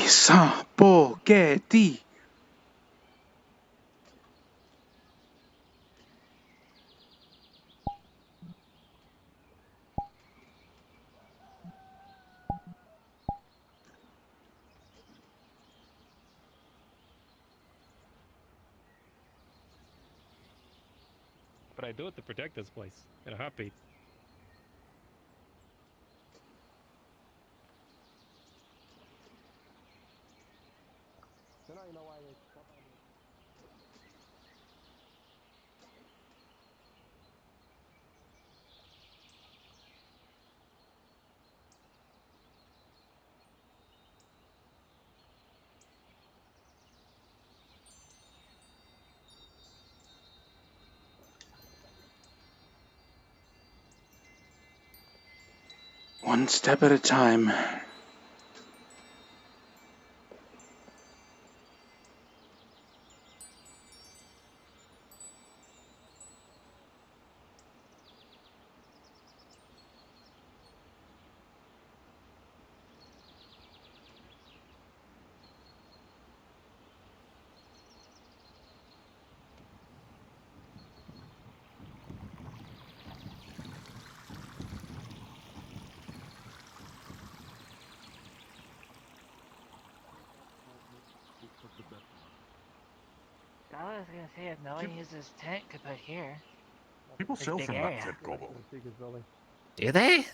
Spaghetti. But I do it to protect this place. In a heartbeat. One step at a time. I was gonna say, if no one uses tent, could put here. People It's a sell big from area. that tent, Gobo. Do they?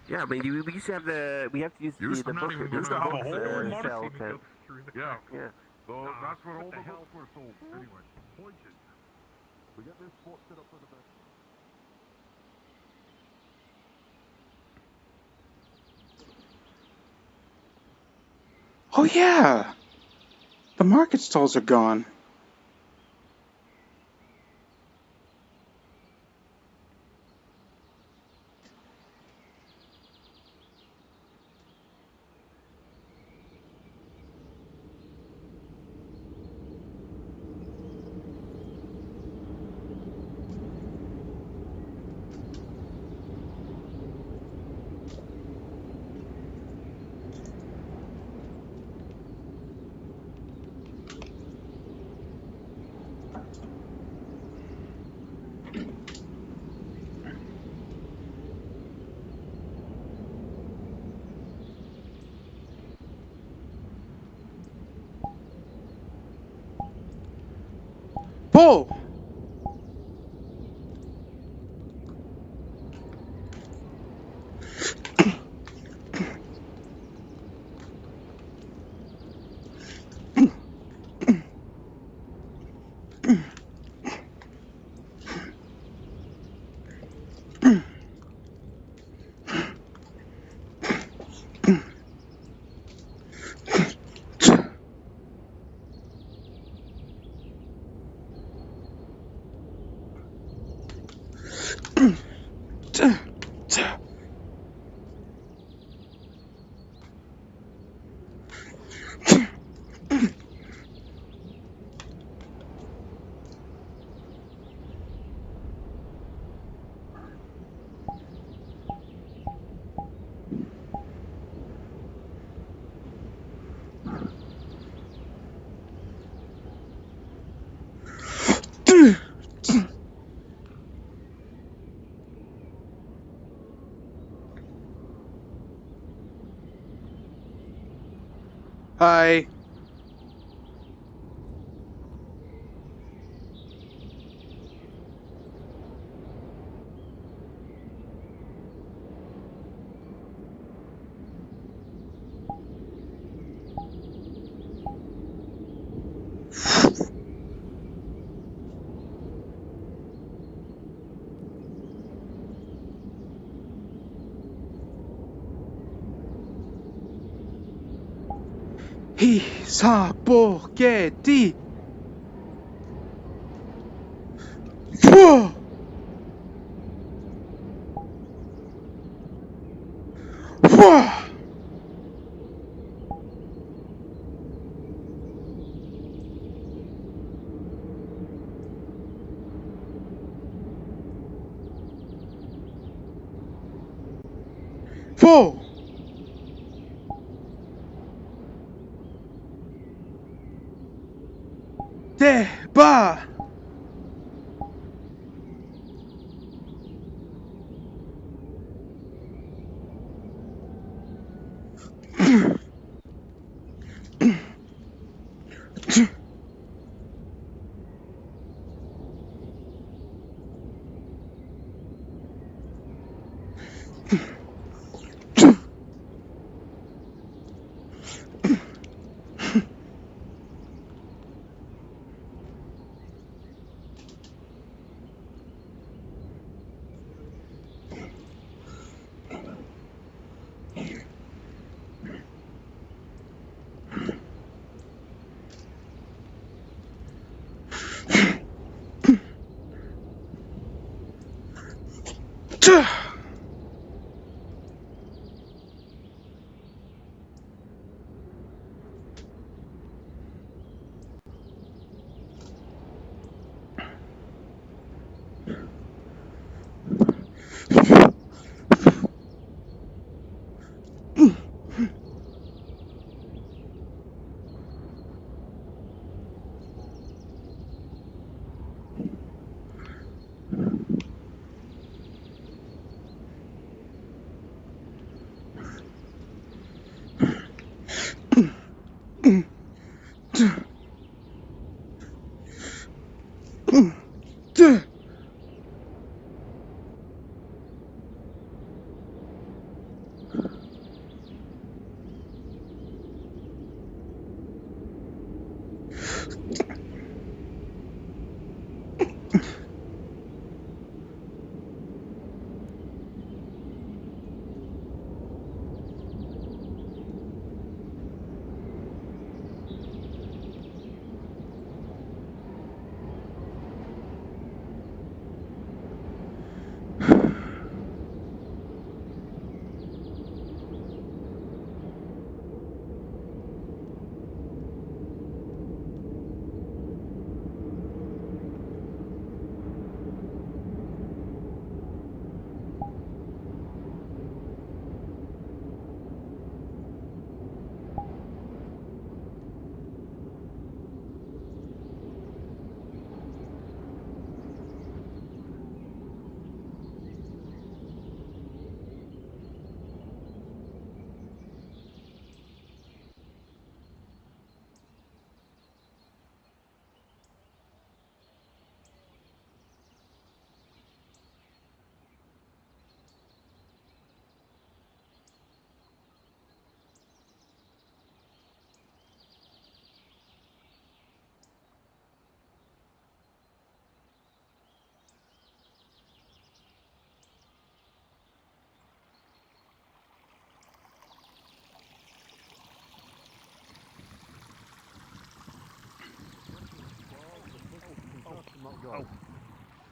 Yeah, but we used to have we have to use Used the to book. not even The used to have a books, whole lot sell of tent. Yeah. Yeah. So that's where all the books were sold. Anyway, point is, we get this spot set up for the best. Oh yeah! The market stalls are gone. Pull! Hi. Hi sa bo ge di. Whoa! Whoa! Whoa! De ba!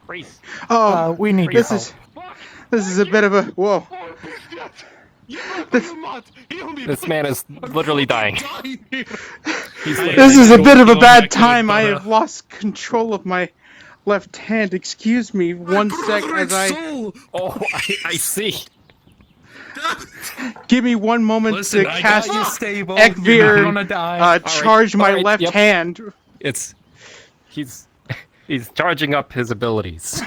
Rhys. Oh, we need this your is this is a bit of a whoa. This man is literally dying. This is a bit of a bad time. I have lost control of my left hand. Excuse me, one sec as I. Oh, I see. Give me one moment Listen, to I cast got you stable. Ekvir, You're not gonna die. charge my Alright, left yep. hand. He's charging up his abilities.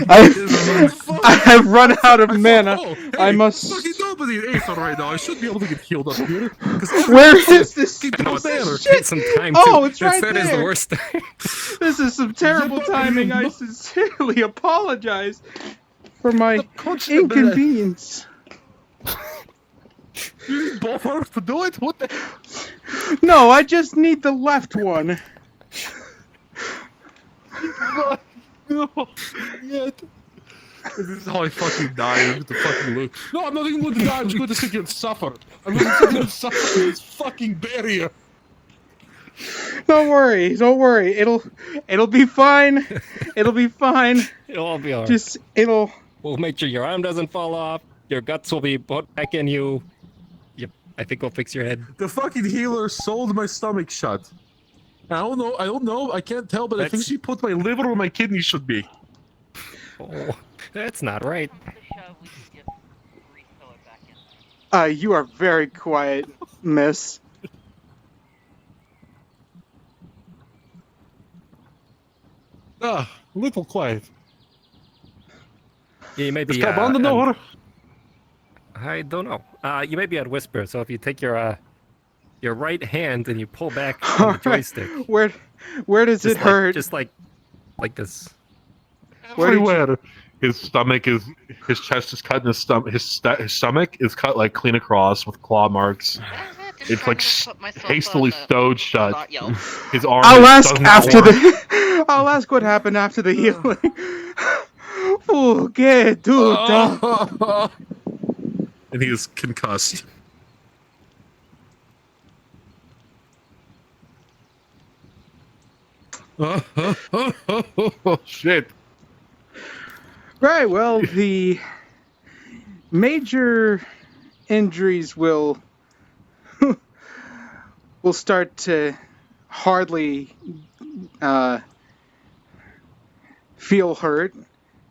I have run out of mana. I must. Fucking nobody in Aether right now. I should be able to get healed up here. Where is this? Shit. Take some time Oh, it's right That is the there. worst thing. This is some terrible timing. I sincerely apologize for my inconvenience. You need both arms to do it? What the? No, I just need the left one. No, yet. This is how I fucking die. I'm going to fucking look. No, I'm not even going to die. I'm just going to sit here and suffer. I'm going to sit here and suffer with this fucking barrier. Don't worry. It'll be fine. It'll be fine. It'll all be alright. Just We'll make sure your arm doesn't fall off. Your guts will be put back in you. Yep, I think we'll fix your head. The fucking healer sold my stomach shut. I don't know. I can't tell, but I think she put my liver where my kidney should be. Oh, that's not right. You are very quiet, miss. A little quiet. Yeah, you may be. On the door. I don't know. You may be at whisper. So if you take your right hand and you pull back on the joystick. Where does it hurt? Just like this. Everywhere. His stomach is. His chest is cut, and his stomach is cut like clean across with claw marks. It's like hastily sewed shut. His arm. I'll ask what happened after the healing. Okay, dude. And he is concussed. Oh, shit. Right, well, the major injuries will start to hardly feel hurt,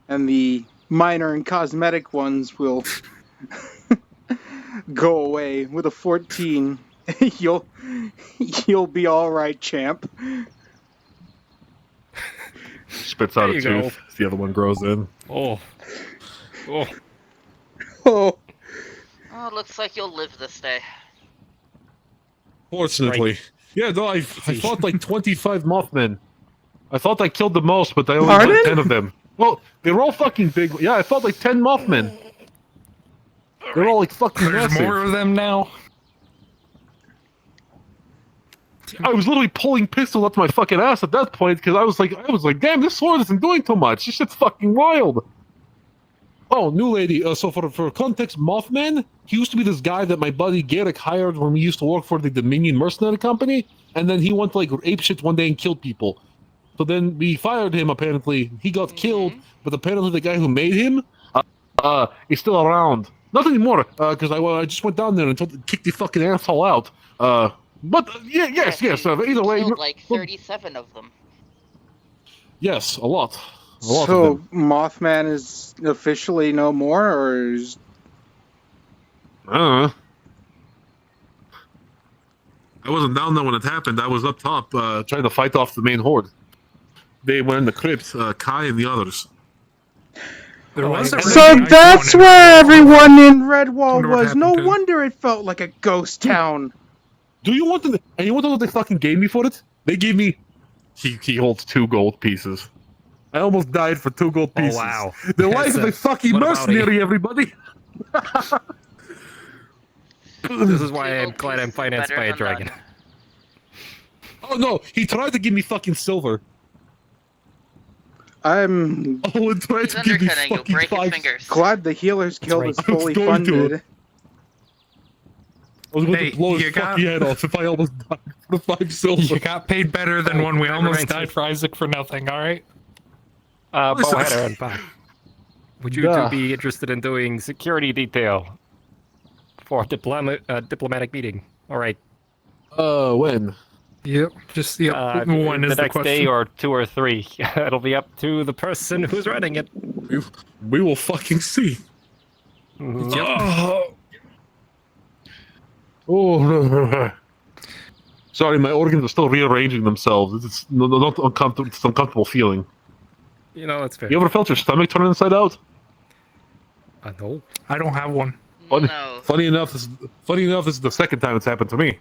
and the minor and cosmetic ones will go away. With a 14, you'll be all right, champ. Spits out There a you go. tooth. The other one grows in. Oh. Oh. Oh. Oh, looks like you'll live this day. Fortunately. Yeah, no, I fought like 25 Mothmen. I thought I killed the most, but I only Pardon? got 10 of them. Well, they were all fucking big. Yeah, I fought like 10 Mothmen. They're all like fucking There's massive. more of them now. I was literally pulling pistols up my fucking ass at that point because I was like, damn, this sword isn't doing too much. This shit's fucking wild. Oh, new lady. So for context, Mothman, he used to be this guy that my buddy Garrick hired when we used to work for the Dominion Mercenary Company, and then he went to like ape shit one day and killed people. So then we fired him. Apparently, he got killed, but apparently the guy who made him, is still around. Not anymore, because I just went down there and kicked the fucking asshole out. But yes. Either way, Killed like 37 of them. yes, a lot. A lot of So them. Mothman is officially no more, or is... I wasn't down there when it happened. I was up top trying to fight off the main horde. They were in the crypt, Kai and the others. So that's where everyone in Redwall was. No wonder it felt like a ghost town. Do you want to? And you want to know what they fucking gave me for it? They gave me. He holds 2 gold pieces. I almost died for 2 gold pieces. Oh, wow. The life of a fucking mercenary, everybody. This is why I'm glad I'm financed by a dragon. Oh no, he tried to give me fucking silver. I'm and tried to give me fucking 5. glad the Healer's Guild is fully funded. I was going to blow his fucking head off if I almost died for 5 silver. You got paid better than when we almost died for Isaac for nothing, alright? Bowheader and back. Would you two be interested in doing security detail for diplomatic meeting? Alright. When? Yep, just one is the next day or 2 or 3. It'll be up to the person who's running it. We will fucking see. Yep. Oh, sorry, my organs are still rearranging themselves. It's not uncomfortable. It's an uncomfortable feeling. You know, it's fair. You ever felt your stomach turn inside out? No. I don't have one. Funny enough, this is the second time it's happened to me.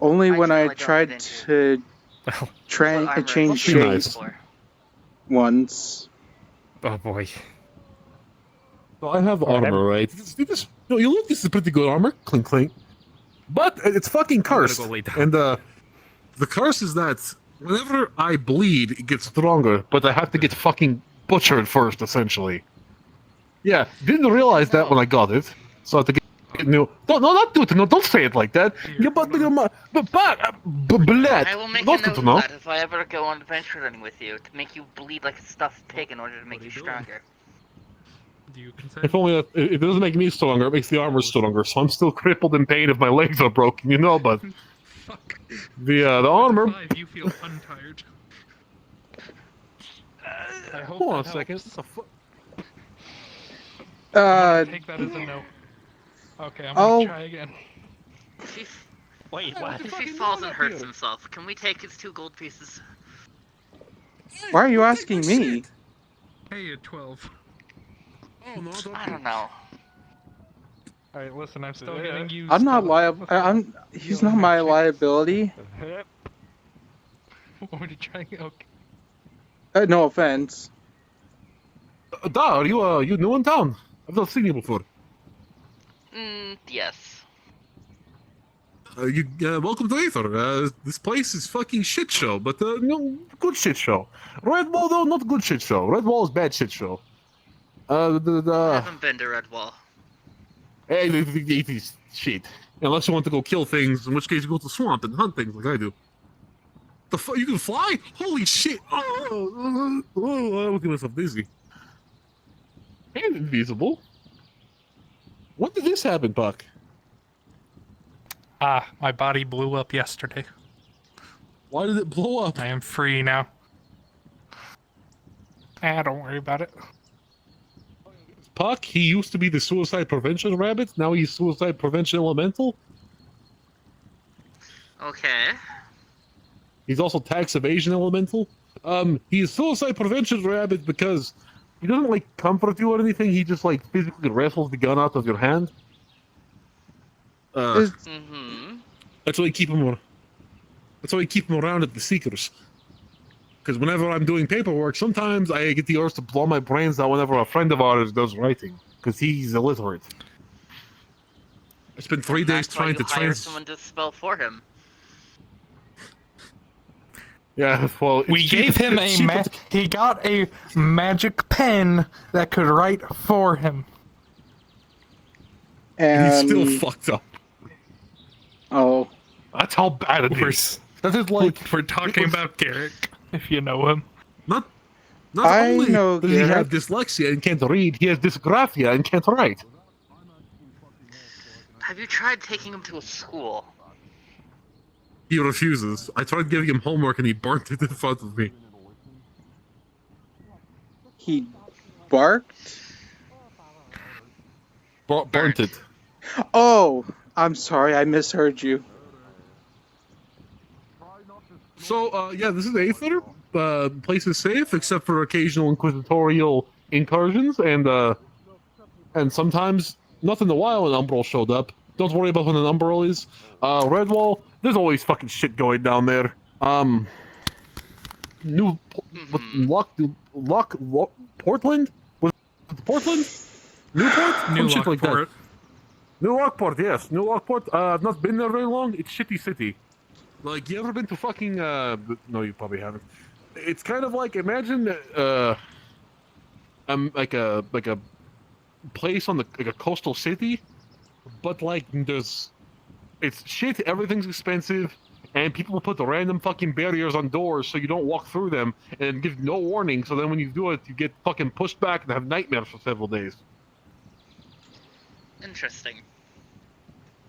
Only when I tried to change shapes once. Oh boy. So I have armor, right? This is pretty good armor. Clink, clink. But it's fucking cursed. And the curse is that whenever I bleed, it gets stronger, but I have to get fucking butchered first, essentially. Yeah, didn't realize that when I got it. So I have to get new. Not do it. No, don't say it like that. Yeah, but bled. I will make a note of that if I ever go on adventuring with you, to make you bleed like a stuffed pig in order to make you stronger. If only it doesn't make me stronger, it makes the armor stronger. So I'm still crippled in pain if my legs are broken, you know. But the armor. You feel untired. Hold on a second. Take that as a no. Okay, I'm gonna try again. Wait, what? If he falls and hurts himself, can we take his 2 gold pieces? Why are you asking me? Hey, at 12. I don't know. Alright, listen, I'm still getting used. I'm not liable. He's not my liability. Want me to try? Okay. No offense. Are you new in town? I've not seen you before. Yes. Welcome to Aether. This place is fucking shit show, but no, good shit show. Redwall though, not good shit show. Redwall is bad shit show. I haven't been to Redwall. Hey, it is shit. Unless you want to go kill things, in which case you go to the swamp and hunt things like I do. The fuck, you can fly? Holy shit! I'm looking myself dizzy. And invisible. When did this happen, Buck? My body blew up yesterday. Why did it blow up? I am free now. Don't worry about it. Puck, he used to be the suicide prevention rabbit. Now he's suicide prevention elemental. Okay. He's also tax evasion elemental. He's suicide prevention rabbit because he doesn't like comfort you or anything. He just like physically wrestles the gun out of your hand. Mm-hmm. That's why I keep him. That's why I keep him around at the Seekers. Because whenever I'm doing paperwork, sometimes I get the urge to blow my brains out whenever a friend of ours does writing, because he's illiterate. I spent 3 days trying to hire someone to spell for him. Yeah, well, We gave him he got a magic pen that could write for him. And he's still fucked up. Oh. That's how bad it is. That is like... We're talking about Garrick. If you know him. Not I only know does he Garrick. have dyslexia and can't read, he has dysgraphia and can't write. Have you tried taking him to a school? He refuses. I tried giving him homework and he burnt it in front of me. He barked? Burnt it. Oh, I'm sorry, I misheard you. So, yeah, this is Aether. Place is safe, except for occasional inquisitorial incursions, and sometimes, not in a while, an Umbral showed up. Don't worry about when an Umbral is. Redwall, there's always fucking shit going down there. Portland? Was it Portland? Newport? New Some shit like that. Lockport. New Lockport, yes. New Lockport. I've not been there very long. It's shitty city. Like, you ever been to fucking, no, you probably haven't. It's kind of like, imagine, like a place on like a coastal city, but like, it's shit, everything's expensive, and people put the random fucking barriers on doors so you don't walk through them, and give no warning, so then when you do it, you get fucking pushed back and have nightmares for several days. Interesting.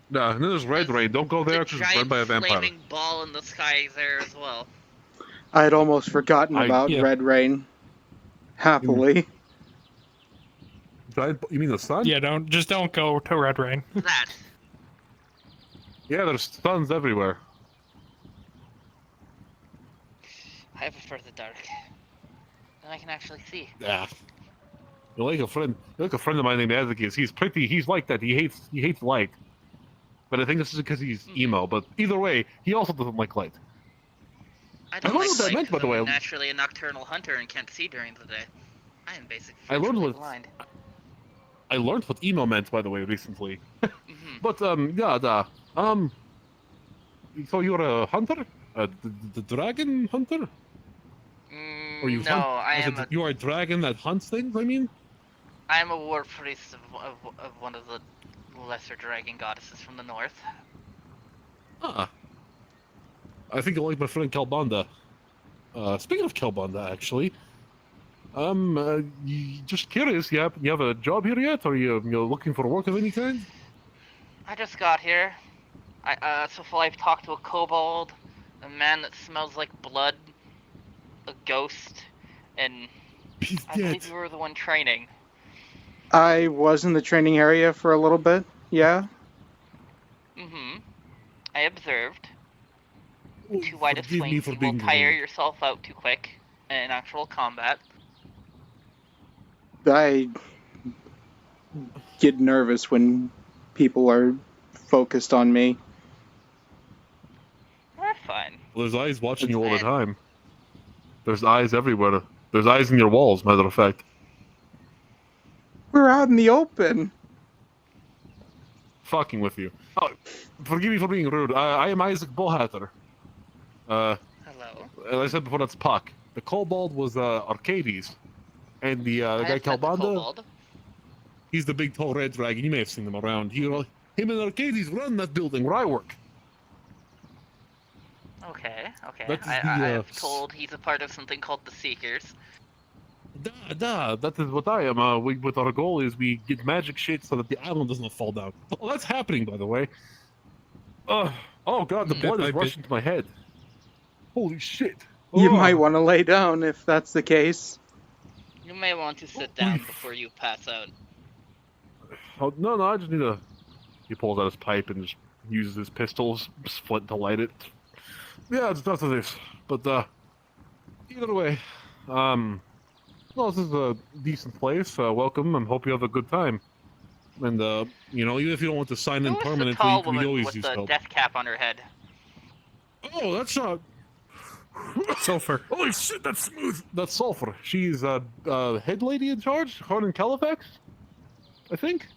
Nah, and then there's Red Rain. Don't go there because it's run by a vampire. Flaming ball in the sky is there as well. I'd almost forgotten about yeah. Red Rain. Happily. You mean the sun? Yeah, don't go to Red Rain. That. Yeah, there's suns everywhere. I prefer the dark. Then I can actually see. Yeah. You're like a friend of mine named Azakis. He's like that. He hates light. But I think this is because he's emo. But either way, he also doesn't like light. I don't know like what that light meant, by the way. I'm naturally a nocturnal hunter and can't see during the day. I am basically I learned what blind. I learned what emo meant, by the way, recently. But yeah, so you're a hunter, the dragon hunter, or you no, I am. You are a dragon that hunts things. I mean, I am a war priest of one of the lesser dragon goddesses from the north. I think I like my friend Kalbanda. Speaking of Kalbanda, actually, just curious, you have a job here yet? Or you're looking for work of any kind? I just got here. So far I've talked to a kobold, a man that smells like blood, a ghost, and I believe you were the one training. I was in the training area for a little bit, yeah. I observed. Too wide of swings, you will tire yourself out too quick in actual combat. I get nervous when people are focused on me. That's fine. Well, there's eyes watching you all the time. There's eyes everywhere. There's eyes in your walls, matter of fact. We're out in the open. Fucking with you. Oh, forgive me for being rude. I am Isaac Bullhatter. Hello. As I said before, that's Puck. The kobold was Arcades. And the guy Kalbanda, he's the big tall red dragon. You may have seen them around. Him and Arcades run that building where I work. Okay. I've told he's a part of something called the Seekers. That is what I am. What our goal is, we get magic shit so that the island doesn't fall down. Oh, that's happening, by the way. Oh god, the blood is rushing to my head. Holy shit. You might want to lay down if that's the case. You may want to sit down before you pass out. Oh, no, I just need to... He pulls out his pipe and just uses his pistol's flint to light it. Yeah, it's nothing this. But, either way, well, this is a decent place. Welcome, and hope you have a good time. And, you know, even if you don't want to sign in Who's the permanently, tall we woman always with use the help. death cap on her head? Oh, that's Sulfur. Holy shit, that's smooth. That's Sulfur. She's head lady in charge, her and Califax, I think.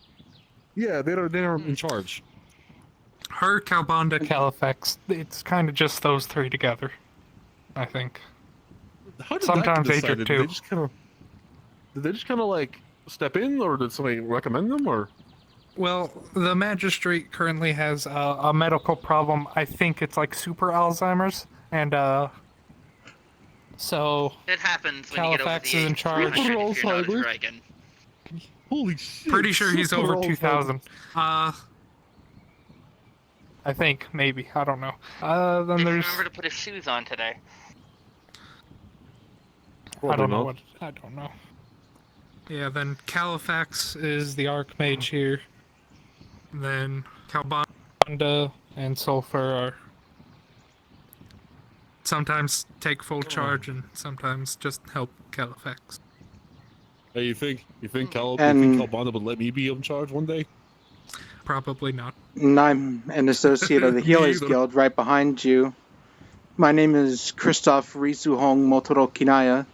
Yeah, they're in charge. Her, Calbonda, Califax. It's kind of just those three together, I think. How did Sometimes that get Aether decided? too. Did they just kind of like step in, or did somebody recommend them, or? Well, the magistrate currently has a medical problem. I think it's like super Alzheimer's, and so It happens when you get over Califax the is age in of charge. 300 if you're not a dragon. Holy shit! Pretty sure he's super over old 2,000. I think, maybe, I don't know. Then Did you there's... remember to put his shoes on today? I don't know. I don't know. Yeah, then Califax is the Archmage here. Then Calbonda and Sulfur are sometimes take full charge and sometimes just help Califax. Hey, you think And- Calbonda would let me be in charge one day? Probably not. And I'm an associate of the Me Healers either. Guild right behind you. My name is Christoph Risuhong Motoro Kinaya,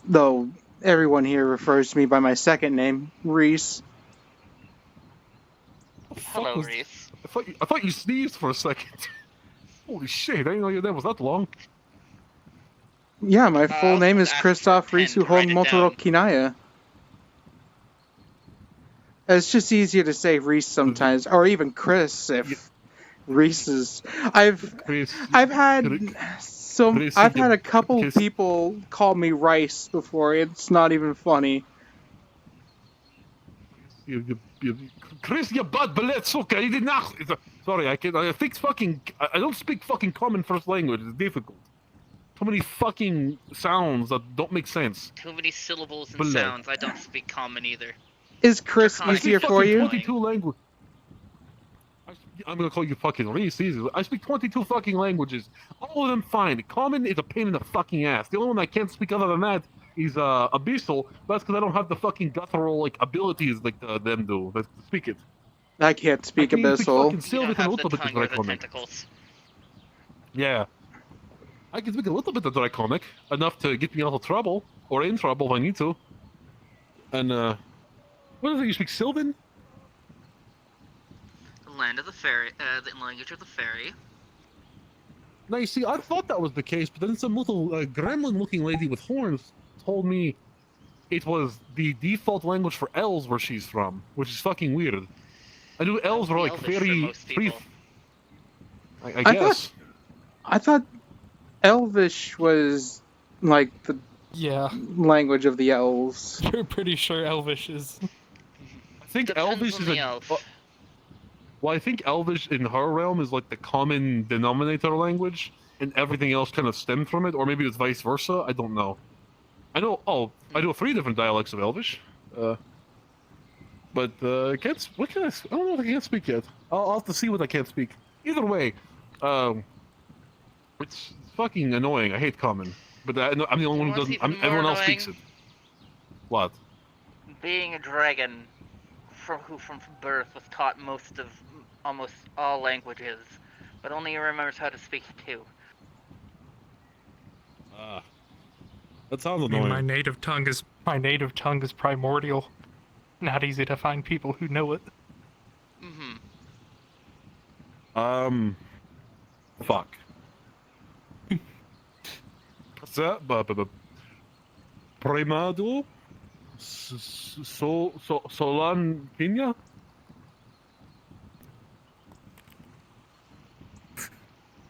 though everyone here refers to me by my second name, Rhys. Hello, Rhys. I thought you sneezed for a second. Holy shit! I didn't know your name was that long. Yeah, my full name is ask Christoph for a pen to Risuhong write it Motoro down. Kinaya. It's just easier to say Rhys sometimes, or even Chris if Rhys is. I've had a couple people call me Rice before. It's not even funny. Chris, you bad ballet sucker. You did not. Sorry, I think fucking. I don't speak fucking common first language. It's difficult. Too many fucking sounds that don't make sense. Too many syllables and Ballet. sounds. I don't speak common eiter. Is Chris Draconic easier is for you? 22 language. I'm gonna call you fucking Rhys. Easy. I speak 22 fucking languages. All of them fine. Common is a pain in the fucking ass. The only one I can't speak other than that is Abyssal. That's because I don't have the fucking guttural like abilities like them do. Let's speak it. I can't speak I can even Abyssal. fucking Sylvic and a little bit of Draconic. Tentacles. Yeah. I can speak a little bit of Draconic, enough to get me out of trouble, or in trouble if I need to. And, what is it, you speak Sylvan? The land of the fairy, the language of the fairy. Now, you see, I thought that was the case, but then some little gremlin-looking lady with horns told me it was the default language for elves where she's from, which is fucking weird. I knew elves were, like, Elvish for very... most people. I guess. I thought Elvish was like the language of the elves. You're pretty sure Elvish is. I think Elvish is well, I think Elvish in her realm is like the common denominator language, and everything else kind of stemmed from it, or maybe it's vice versa. I don't know. I know. Oh, I know 3 different dialects of Elvish. But I can't. What can I? I don't know if I can't speak yet. I'll have to see what I can't speak. Either way, it's fucking annoying. I hate common, but I'm the only one who doesn't. Everyone else speaks it. What? Being a dragon, who from birth was taught almost all languages, but only remembers how to speak 2. That sounds I annoying. mean, my native tongue is primordial. Not easy to find people who know it. Fuck. What's that? Primado? Solan Pina?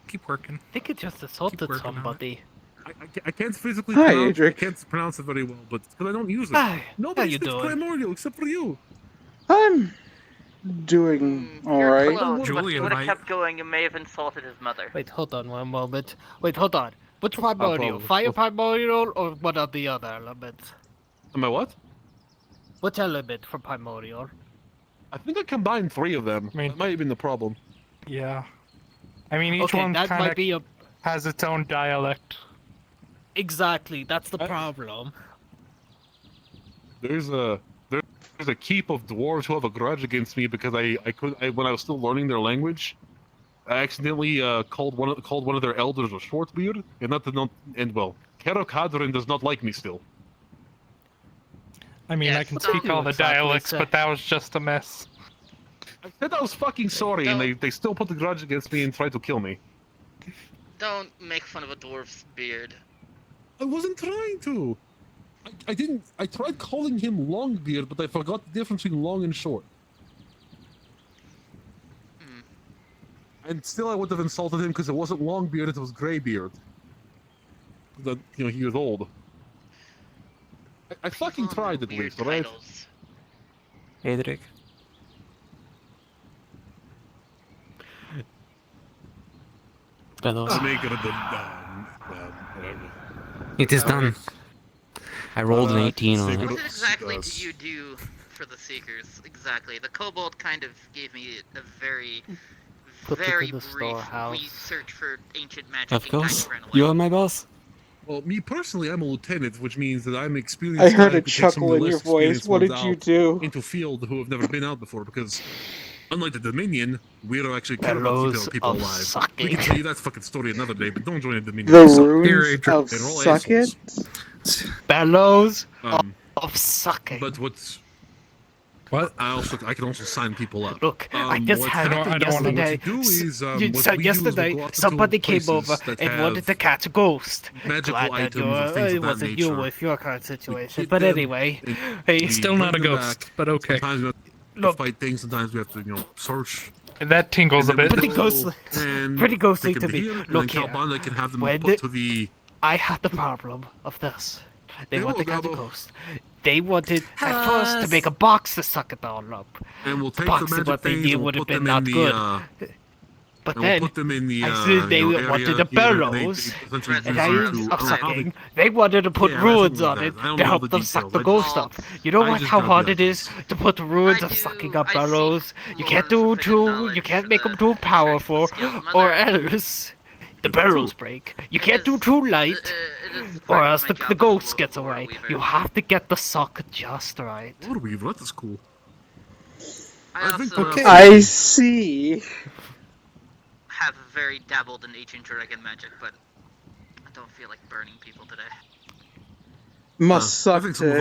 Keep working. I think it just assaulted somebody. I can't physically Hi, pronounce Adric. I can't pronounce it very well, but it's because I don't use it. Hi, Nobody how you speaks doing? primordial except for you. I'm doing alright. Close, but if you would have kept going, you may have insulted his mother. Wait, hold on one moment. Wait, hold on. Which primordial? probably. Fire primordial or one of the other elements? Am I what? Which element for Primordial? I think I combined 3 of them. That might have been the problem. Yeah. I mean, each Okay, one that kind might of be a... has its own dialect. Exactly, that's the problem. There's a keep of dwarves who have a grudge against me because when I was still learning their language, I accidentally called one of their elders a shortbeard, and well, Kero Kadrin does not like me still. I mean, I can What did speak you all the exactly dialects, say? but that was just a mess. I said I was fucking sorry, and they still put the grudge against me and tried to kill me. Don't make fun of a dwarf's beard. I wasn't trying to. I didn't. I tried calling him Longbeard, but I forgot the difference between long and short. And still, I would have insulted him because it wasn't Longbeard; it was Greybeard. That he was old. I fucking tried at least, alright? Edric. It is done. I rolled an 18 on it. What exactly do you do for the Seekers? Exactly. The kobold kind of gave me a very, Put it very in the brief storehouse. research for ancient magic. Of and kind course. of ran away. You are my boss. Well, me personally, I'm a lieutenant, which means that I'm I experienced heard guy a who can take some of chuckle the in your less voice. experienced What ones did you out do? into field who have never been out before. Because unlike the Dominion, we don't actually care about keeping our people alive. We can tell you that fucking story another day, but don't join the Dominion. The Suck. runes of They're all suck it? assholes. Bellows of sucking. But what's what? I can also sign people up. Look, I just what had happens- yesterday. What you do is, So yesterday, somebody came over and wanted to catch a ghost. magical Glad that items or things it of that wasn't you nature. with your current situation. Get But them, anyway, and hey, Still not a ghost, but okay. Sometimes we have to Look. fight things. Sometimes we have to, search. That tingles a And then bit. we Pretty go ghostly. and Pretty ghostly take to them me. here, and Look then here. Calbanda can have them When put to the. I had the problem of this. They Yeah, want to well, catch a Gabo. ghost. They wanted at first to make a box to suck it all up. And we'll take box the of magic what they things knew and we'll would have put been them not in the. good. But and then we'll put them in the. I said they area wanted a here, and bellows, they essentially and use I you used to- of I don't know how sucking. They wanted to put Yeah, ruins something on like it that. I don't to know help the them suck the details. ghost up. You know I what? just How got hard the it is to put ruins of sucking up bellows. You can't do too. You can't make them too powerful, or else the barrels break. You can't do too light, or else the ghost gets away. You have to get the suck just right. Lord Weaver, that is cool. I see. Have very dabbled in ancient dragon magic, but I don't feel like burning people today. Must I suck think some of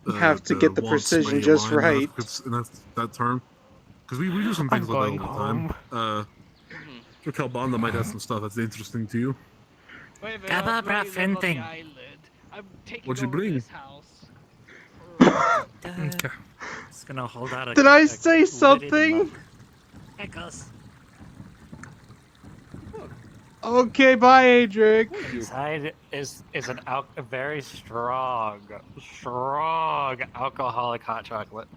to our, have to get the wants precision may just align right. in that term. Because we do some things I'm like that going all the time. Sure, Calbanda might have some stuff that's interesting to you. Gaba brought Fenting. What'd you bring? Okay. Just gonna hold out a. Did I a say lidded something? mug. Echoes. Okay, bye, Adric. Inside is a very strong alcoholic hot chocolate.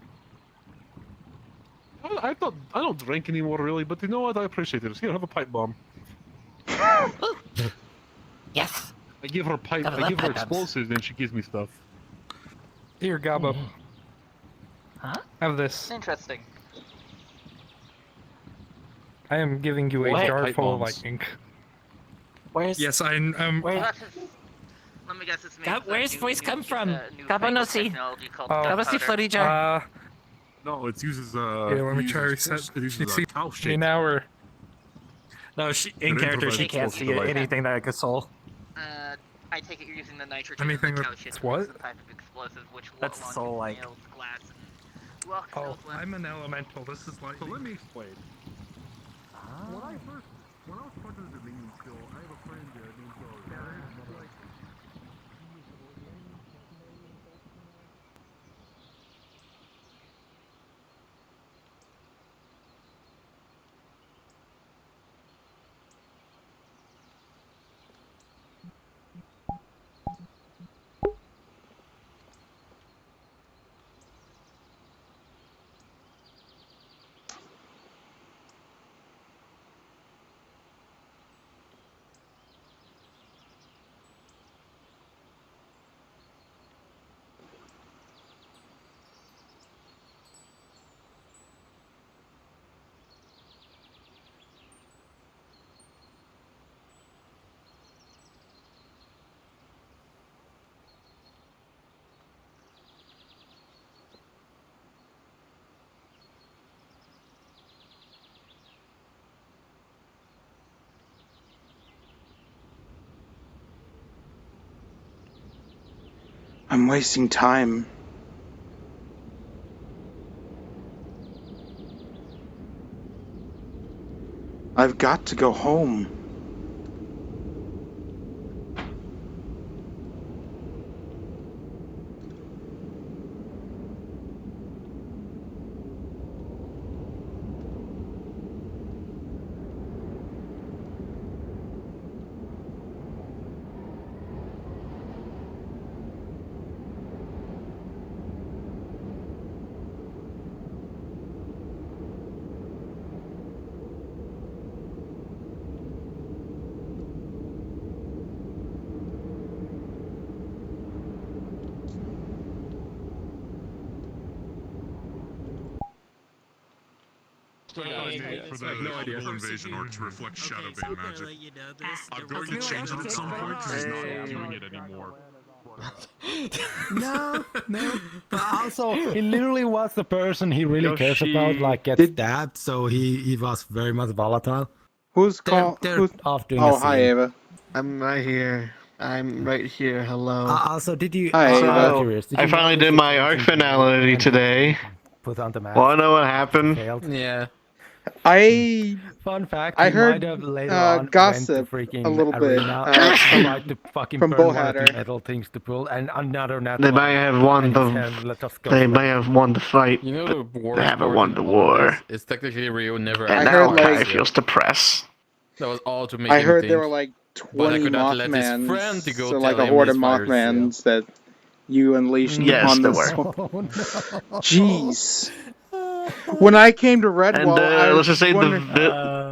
I don't drink anymore really, but you know what? I appreciate it. Here, have a pipe bomb. Yes. I give her pipe. Gotta I love give her pipe bombs. explosives, and she gives me stuff. Here, Gabo. Huh? Have this. Interesting. I am giving you a What? jar Pipe full of bombs. lightning. Where's Yes, Let me guess this means Where's new- voice new- come from? new Gabo no see. technology called Oh. Gabo see gunpowder. floaty jar. No, it uses Yeah, let me it try uses- reset. It uses You see cow me shit. now, or No, in character she can't see anything that could soul. I take it you're using the nitrogen Anything and the cow that's shit to what? make some type of explosive which will That's launch soul-like. nails, glass, and well, oh, I'm an elemental. This is lightning. So let me explain. When I was part of the Dominion still, I have a friend there named Darren. I'm wasting time. I've got to go home. For the Bull Invasion Orc to reflect Shadow Bane magic. I'm going to change it at some point because he's not doing it anymore. No. But also, he literally was the person he really cares about, like, gets stabbed, so he was very much volatile. Who's called? Off doing Oh, a hi, scene. Ava. I'm right here. I'm right here. Hello. Also, did you? Hi, Ava. Curious, did I you finally notice did if my it was arc in finality today. Put on the mask. Wanna know what happened? Yeah. Fun fact, I he heard might have later on gossip went to freaking a little bit arena from, tried to fucking from burn one of Bullhatter. the metal things to pull, and another They natural. might have won They might have won the fight. You know the war. They haven't won the war. It's technically Rio never. And I heard, now Kai like- feels depressed. That was all to make I him heard think. there were like But I 20 could not let his friend Mothmans, to go so like tell a him horde of his fire Mothmans that you unleashed Yes, upon there the were. swamp. Jeez. When I came to Redwall, I was let's just say wondering...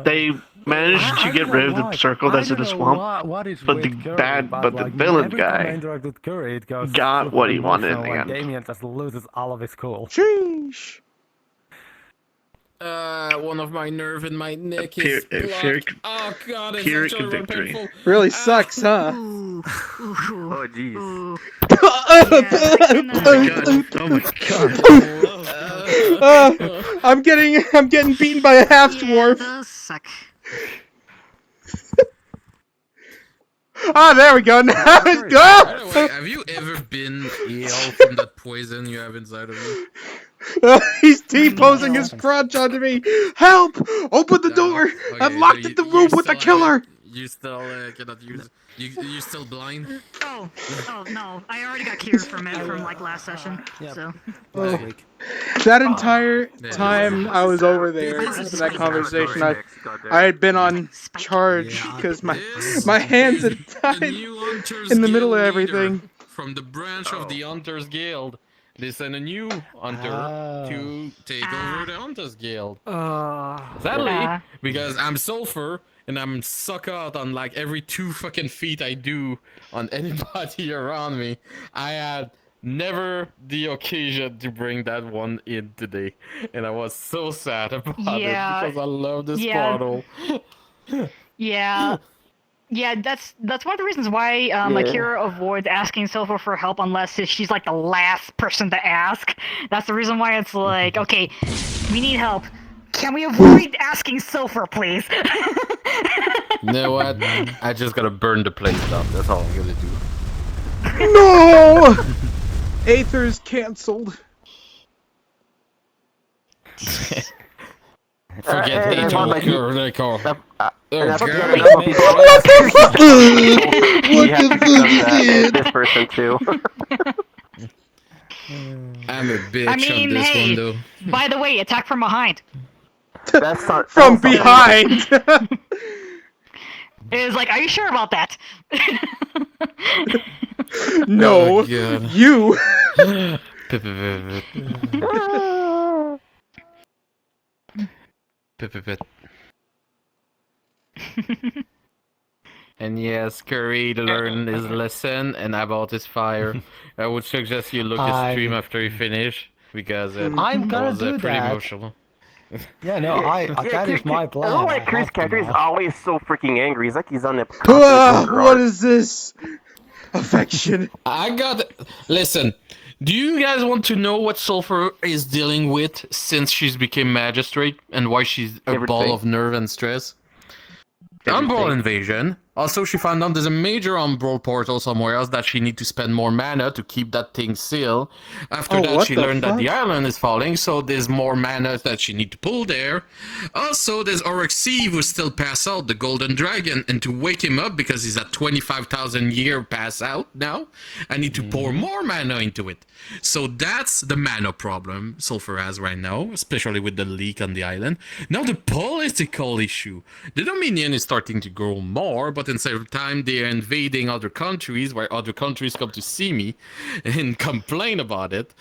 they managed to get rid of the circle that's in the swamp. What is But the with Curry, but the like, villain every time I guy interact with Curry, it goes got super what he wanted in emotional, the and end. Damien just loses all of his cool. Sheesh. One of my nerve in my neck Pyrrhic- is blocked. Pyrrhic- Oh god, it's Pyrrhic actually victory. painful. Really sucks, huh? Oh jeez. Oh my god. I'm getting beaten by a half dwarf. Those suck. Ah, there we go. Now it's By the go. way, have you ever been ill from that poison you have inside of you? He's T-posing his crotch onto me. Help! Open the door. I'm locked in the room with the killer. You still cannot use. You're still blind. Oh no! I already got cured from it from like last session. So. Oh. That entire time I was over there for that conversation, I had been on charge because my hands had tied in the middle of everything. From the branch of the Hunters Guild, they sent a new hunter to take over the Hunters Guild. Sadly, because I'm Sulfur and I'm suck out on like every 2 fucking feet I do on anybody around me, I had never the occasion to bring that one in today, and I was so sad about it because I love this portal. Yeah, that's one of the reasons why Akira avoids asking Sulfur for help unless she's like the last person to ask. That's the reason why it's like, okay, we need help. Can we avoid asking Sulfur, please? You know what? I just gotta burn the place down. That's all I'm gonna do. No! Aether's cancelled. Forget Aether. This person too. I'm a bitch I mean, on this hey, one though. by the way, attack from behind. That's not From behind. It was like, are you sure about that? No, Oh, God. you. And yes, Curry learned his lesson and about his fire. I would suggest you look at stream after you finish because it I'm gonna was do pretty that. emotional. Yeah, no, that is my plan. I don't I like Chris have to character. He's now. always so freaking angry. He's like he's on a. What is this? Affection. I got. Listen, do you guys want to know what Sulfur is dealing with since she's became magistrate and why she's a ball of nerve and stress? Unborn invasion, Also, she found out there's a major umbral portal somewhere else that she need to spend more mana to keep that thing still. After that, what she the learned that the fuck? island is falling, so there's more mana that she need to pull there. Also, there's Oryxi who still pass out, the golden dragon, and to wake him up because he's at 25,000 year pass out now, I need to pour more mana into it. So that's the mana problem Sulfur has right now, especially with the leak on the island. Now the political issue. The Dominion is starting to grow more, but instead of time they are invading other countries, where other countries come to see me and complain about it.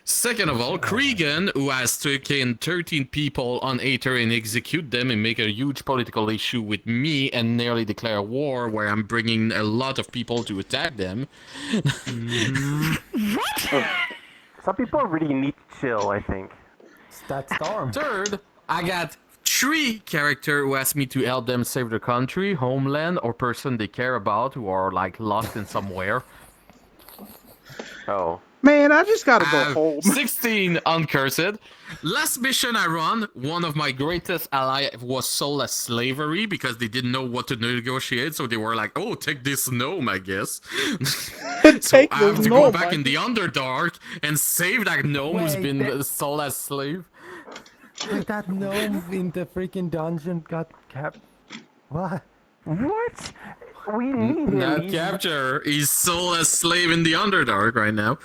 Second of all, Cregan, who has taken 13 people on Aether and execute them and make a huge political issue with me and nearly declare war, where I'm bringing a lot of people to attack them. What? Some people really need to chill, I think. That storm. Third, I got 3 characters who asked me to help them save their country, homeland, or person they care about who are like lost in somewhere. Oh. Man, I just gotta go home. 16 uncursed. Last mission I run, one of my greatest allies was sold as slavery because they didn't know what to negotiate, so they were like, oh, take this gnome, I guess. So I have to go back in the Underdark and save that gnome who's been sold as slave. Wait, that gnome in the freaking dungeon got kept. What? What? We need him. Not capture. He's sold as slave in the Underdark right now.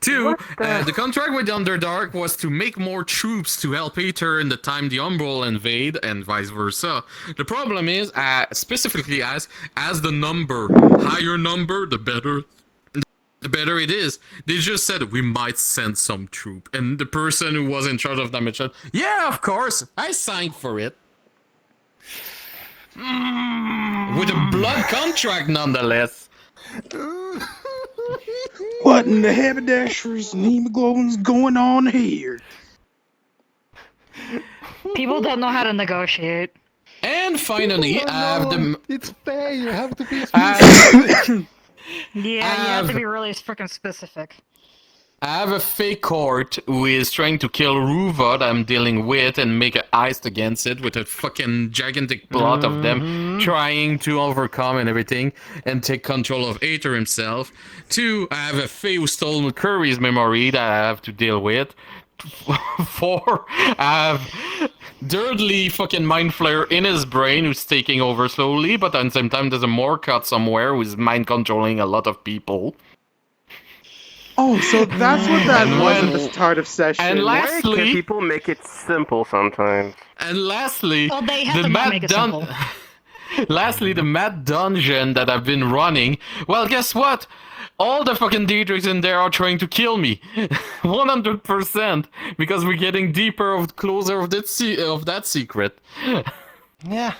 2, the contract with the Underdark was to make more troops to help Aether in the time the Umbral invade, and vice versa. The problem is, specifically as the number, higher number, the better it is. They just said, we might send some troop. And the person who was in charge of that mission, yeah, of course, I signed for it. With a blood contract, nonetheless. What in the haberdasheries and hemoglobin's going on here? People don't know how to negotiate. And finally, I have the... It's fair, you have to be Yeah, you have to be really freaking specific. I have a fake court who is trying to kill Ruva that I'm dealing with and make a heist against it with a fucking gigantic plot of them trying to overcome and everything and take control of Aether himself. 2, I have a Fae who stole McCurry's memory that I have to deal with. 4, I have Durdley fucking mind flare in his brain who's taking over slowly, but at the same time there's a Morcut somewhere who's mind controlling a lot of people. Oh, so that's what that was at the start of session. And lastly, Why can't people make it simple sometimes? And lastly, Well, they have to not make it simple. Lastly, the mad dungeon that I've been running. Well, guess what? All the fucking Daedrics in there are trying to kill me. 100%. Because we're getting deeper closer of that secret. Yeah.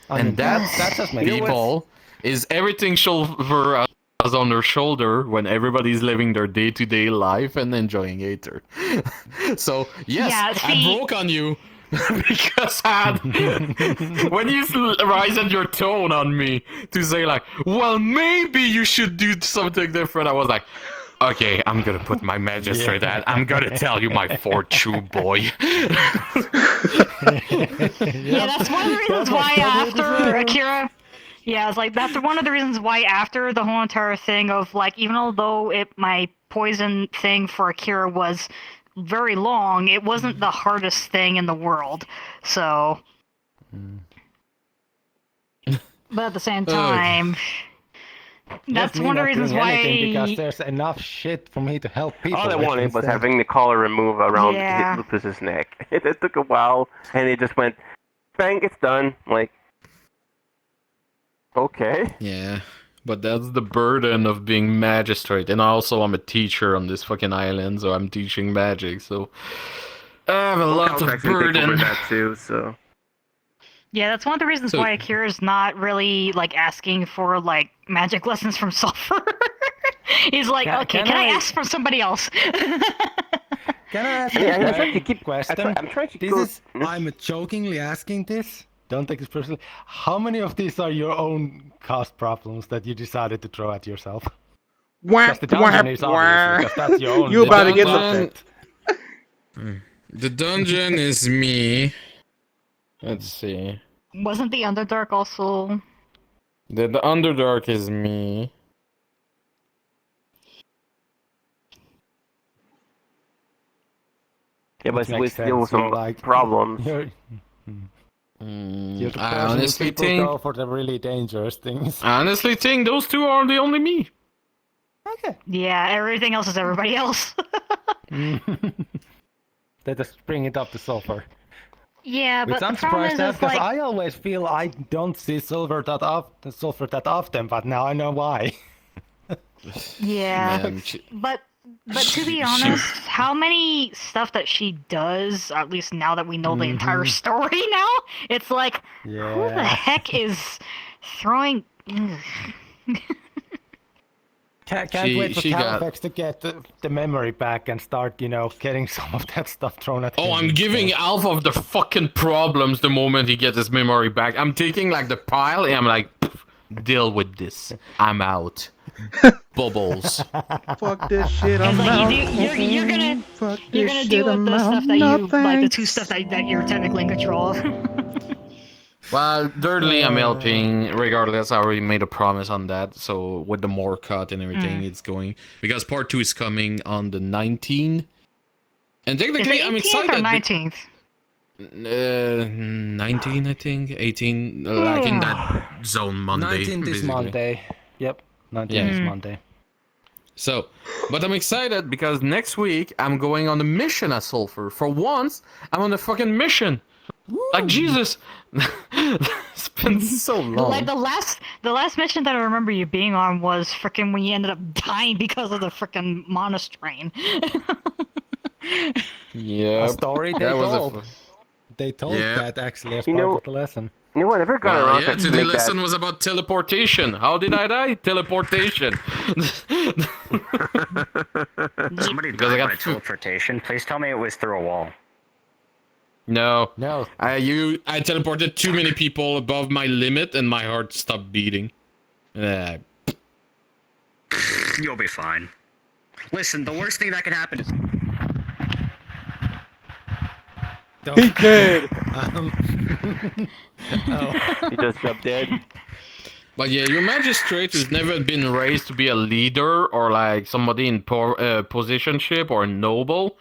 And that just makes people is everything shoulder on their shoulder when everybody's living their day-to-day life and enjoying Aether. So, yes, Yeah, I broke on you. Because when you rise at your tone on me to say like, well, maybe you should do something different, I was like, okay, I'm gonna put my magistrate at. I'm gonna tell you my fortune, boy. Yeah, that's one of the reasons why after Akira... Yeah, it's like, that's one of the reasons why after the whole entire thing of, like, even although my poison thing for Akira was very long, it wasn't the hardest thing in the world, so... But at the same time... That's one of the reasons why... Because there's enough shit for me to help people. All I wanted was having the collar removed around Lupus's neck. It took a while, and it just went, bang, it's done. Like, okay. Yeah, but that's the burden of being magistrate. And also I'm a teacher on this fucking island, so I'm teaching magic, so... I have a lot of burden. Over that too, so... Yeah, that's one of the reasons why Akira's not really, like, asking for, like, magic lessons from Sulfur. He's like, okay, can I ask from somebody else? Can I ask a question? I'm trying to I'm jokingly asking this. Don't take this personally. How many of these are your own cost problems that you decided to throw at yourself? Because the dungeon is obvious, because that's your own. You about to get the... The dungeon is me. Let's see. Wasn't the Underdark also The Underdark is me. Yeah, but Which we makes still sense. some You're like problems. You're the I person who honestly people think. go for the really dangerous things. I honestly think those two are the only me. Yeah, everything else is everybody else. They just bring it up to Sulfur. Yeah, Which but I'm the problem surprised is, at it's because like, I always feel I don't see Sulfur that often, but now I know why. yeah, Man, but to be honest, how many stuff that she does, at least now that we know the entire story now, it's like, who the Yeah. heck is throwing? Can't wait for she got- Califax to get the memory back and start, getting some of that stuff thrown at him. Oh, I'm giving half of the fucking problems the moment he gets his memory back. I'm taking like the pile and I'm like, deal with this. I'm out. Bubbles. Fuck this shit, I'm It's like out. you're gonna Fuck you're this gonna shit, deal with I'm the out. stuff that No you like, the two thanks. stuff that you're technically in control of. Well, thirdly, I'm helping. Regardless, I already made a promise on that. So with the more cut and everything, it's going because part 2 is coming on the 19th. And Is it technically, 18th I'm excited. or 19th? 19, I think. 18, like in that zone Monday. 19th is basically. Monday. Yep, 19th Yeah. is Monday. So, but I'm excited because next week I'm going on a mission at Sulfur. For once, I'm on a fucking mission. Like Jesus, it's been so long. Like the last mission that I remember you being on was freaking when you ended up dying because of the freaking monastrain. Yeah, A story they that was told. They told Yeah. that actually as part of the lesson. You know what? I never got Well, around yeah, to the make lesson that. was about teleportation. How did I die? Teleportation. Somebody Because I died got by teleportation. Please tell me it was through a wall. No. No. I teleported too many people above my limit and my heart stopped beating. You'll be fine. Listen, the worst thing that could happen is... He did. He just dropped dead. But yeah, your magistrate who's never been raised to be a leader or like somebody in positionship or noble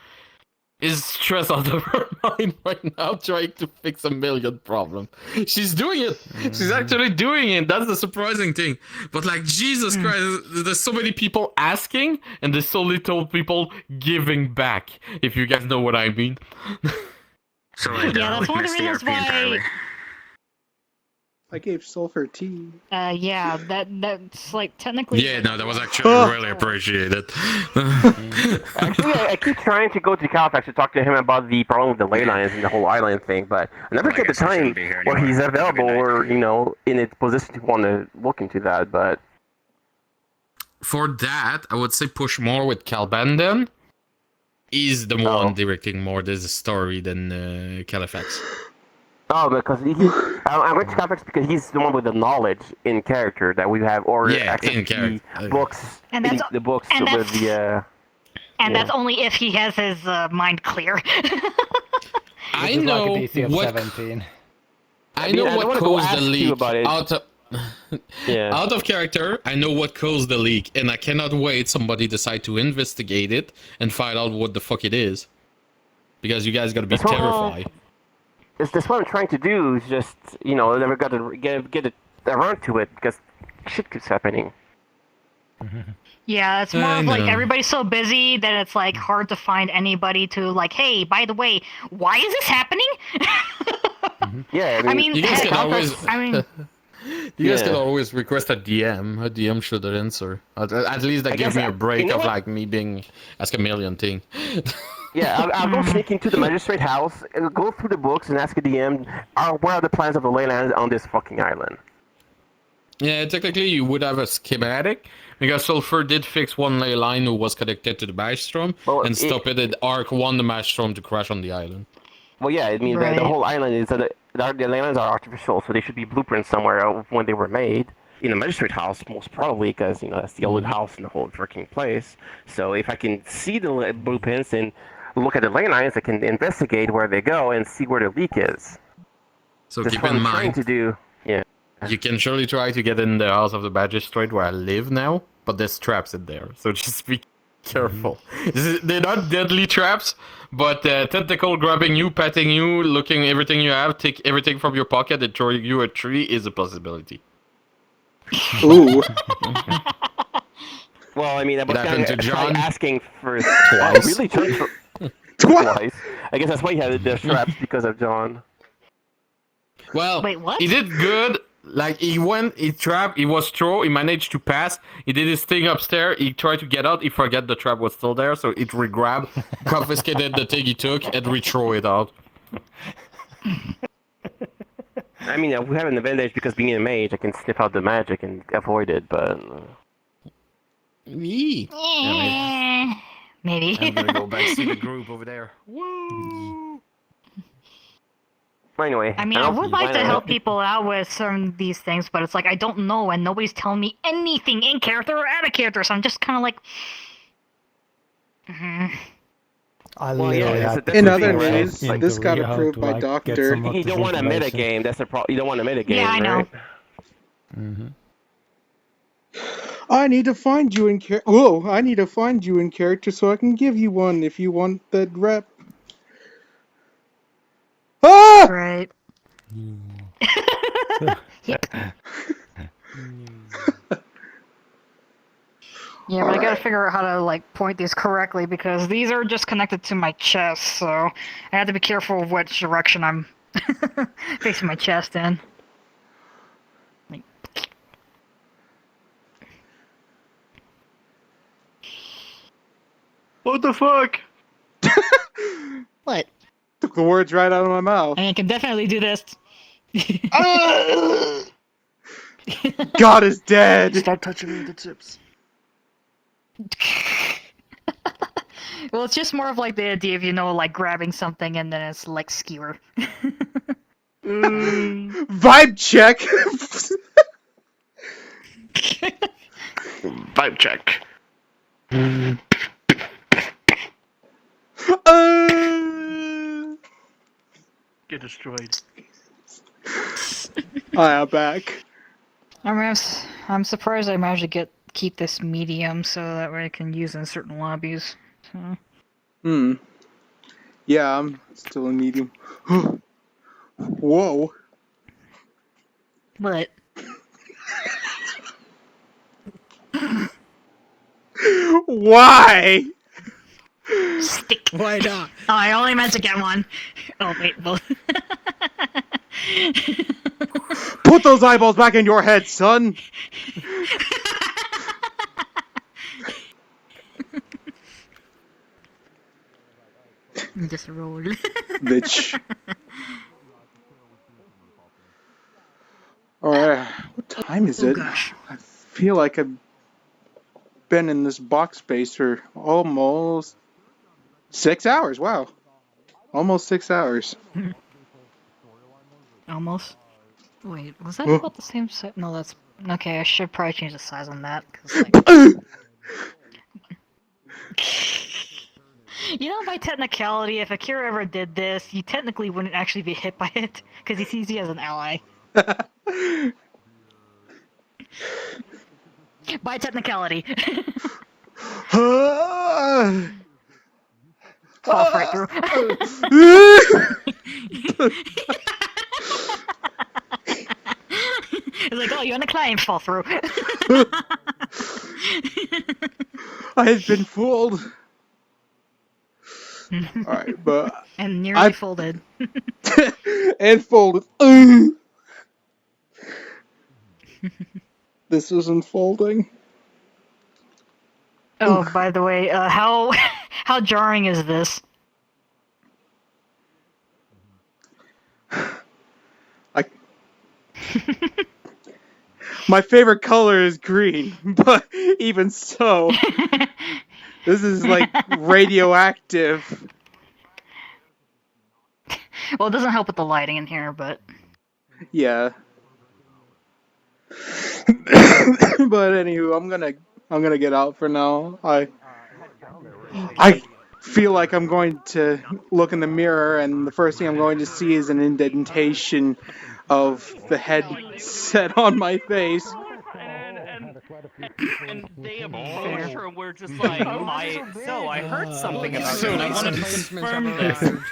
is stressed out of her mind right now trying to fix a million problems. She's doing it. She's actually doing it. That's the surprising thing. But like, Jesus Christ, there's so many people asking and there's so little people giving back, if you guys know what I mean. So Yeah, that's one of the reasons why. I gave Sulfur tea. Yeah, that's like technically. Yeah, no, that was actually really appreciated. Actually, I keep trying to go to Califax to talk to him about the problem with the ley lines and the whole island thing, but I never get the time where he's available or, in a position to want to look into that, but... For that, I would say push more with Calbandan. He's the one directing more this story than Califax. Oh, because I went to Califax because he's the one with the knowledge in character that we have, or access in to character. the books, And that's- the books and with that's- the... And that's only if he has his mind clear. I know like a DC of what 17. I know what caused the leak. Yeah. Out of character, I know what caused the leak, and I cannot wait somebody decide to investigate it and find out what the fuck it is. Because you guys gotta be terrified. That's what I'm trying to do, is just, I never got to get around to it, because shit keeps happening. Yeah, it's more of like everybody's so busy that it's like hard to find anybody to like, hey, by the way, why is this happening? Yeah, I mean, you guys can always. I mean, You guys can always request a DM. A DM should answer. At least that gives me a break of like me being a chameleon thing. Yeah, I'll go sneak into the magistrate house, go through the books, and ask a DM, what are the plans of the leylands on this fucking island? Yeah, technically you would have a schematic, because Sulfur did fix one ley line who was connected to the Maelstrom, and stop it at Arc 1 the Maelstrom to crash on the island. Well, yeah, I mean, the whole island is the leylands are artificial, so they should be blueprints somewhere of when they were made. In the magistrate house, most probably, because, that's the oldest house in the whole freaking place. So if I can see the blueprints and look at the ley lines, I can investigate where they go and see where the leak is. So That's keep what in I'm trying mind. to do. Yeah. You can surely try to get in the house of the magistrate where I live now, but there's traps in there, so just be careful. They're not deadly traps, but tentacle grabbing you, patting you, looking everything you have, take everything from your pocket and throwing you a tree is a possibility. Ooh. Well, I mean, that It was happened to kind John of asking for twice. Oh, really? Twice. I guess that's why he had the straps because of John. Well, Wait, what? he did good. Like, he went, he trapped, he was thrown, he managed to pass, he did his thing upstairs, he tried to get out, he forgot the trap was still there, so it re-grabbed, confiscated the thing he took, and re-throw it out. I mean, we have an advantage because being a mage, I can sniff out the magic and avoid it, but... Maybe. Maybe. I'm gonna go back see the group over there. Anyway, I mean, I would like to help people out with some of these things, but it's like I don't know, and nobody's telling me anything in character or out of character, so I'm just kind of like. In other news, this got approved by Doctor. You don't want a metagame. That's the problem. You don't want a metagame, Yeah, I know. right? Mm-hmm. I need to find you in character. Whoa! I need to find you in character so I can give you one if you want that rep. Ah! Right. Yep. Yeah, but I gotta figure out how to like point these correctly because these are just connected to my chest, so I have to be careful of which direction I'm facing my chest in. What the fuck? What? Took the words right out of my mouth. I can definitely do this. God is dead. Stop touching me with the tips. Well, it's just more of like the idea of, you know, like grabbing something and then it's like skewer. Vibe check. Vibe check. Get destroyed. I am back. I mean, I'm surprised I managed to keep this medium so that way I can use in certain lobbies. So. Yeah, I'm still in medium. Whoa. What? Why? Stick. Why not? Oh, I only meant to get one. Oh, wait, both. Put those eyeballs back in your head, son. Just roll. Bitch. Alright, what time is it? Gosh. I feel like I've been in this box space for almost 6 hours. Wow. Almost 6 hours. Almost. Wait, was that about the same size? No, that's... Okay, I should probably change the size on that. Cause, like... You know, by technicality, if Akira ever did this, you technically wouldn't actually be hit by it, because he sees you as an ally. By technicality. Falls right through. It's like, oh, you're on the climb, fall through. I have been fooled. Alright, but... And nearly folded. And folded. This isn't folding. Oh, by the way, how jarring is this? My favorite color is green, but even so, this is like radioactive. Well, it doesn't help with the lighting in here, but... Yeah. But anywho, I'm gonna get out for now. I feel like I'm going to look in the mirror and the first thing I'm going to see is an indentation of the head set on my face. And they approach her and we're just like, I heard something about So you. I I wanted to replacements confirm have this. arrived.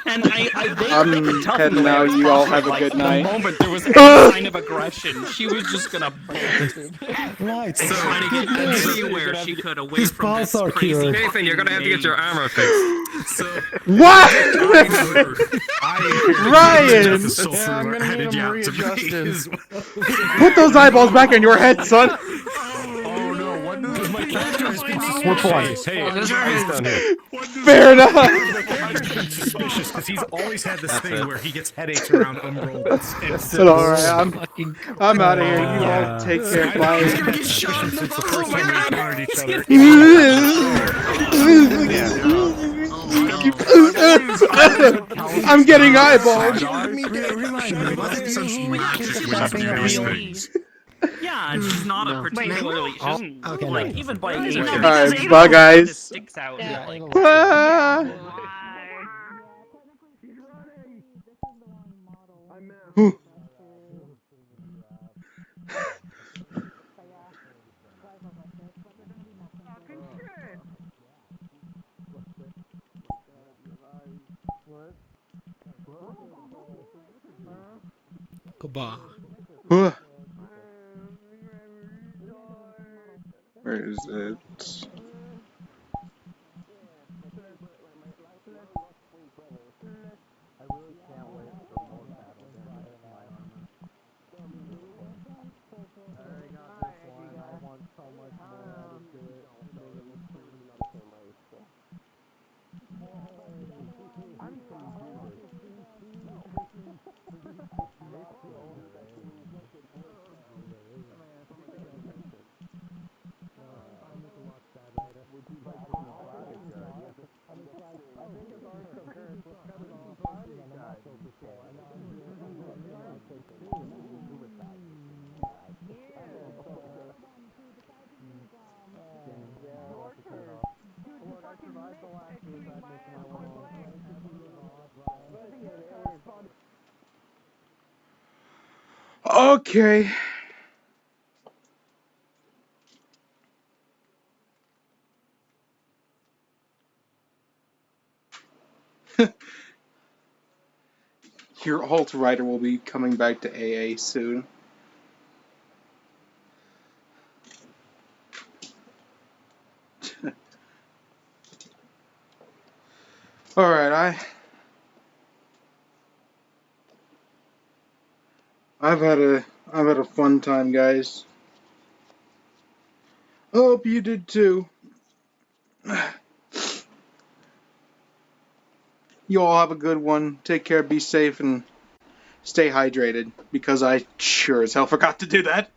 And they I'm could tell from heading the way I now. was You all talking, have a like, good the night. moment there was any sign of aggression, she was just gonna bolt him. Right. So trying to get anywhere she could away His from balls this are crazy. cured. Nathan, You're gonna have to get your armor fixed. So What? Ryan! The sulfur headed you out to me as well. Put those eyeballs back in your head, son. Oh no! What does my character has been Which one? Hey, What Ryan's down here. Fair enough. Suspicious because he's always had this thing where he gets headaches around Umbral. It's alright, I'm out of here. You all take care. Bye. He's gonna get shot in the first time we encountered each other. I'm getting eyeballs. Yeah, and she's not a particularly. She doesn't Okay, like no. even by Alright, Aether. Alright, bye guys. Sticks out. Like, Ah. Whew. Goodbye. Where is it? Okay. Your alt writer will be coming back to AA soon. Alright, I've had a fun time, guys. Hope you did too. You all have a good one. Take care, be safe, and stay hydrated, because I sure as hell forgot to do that.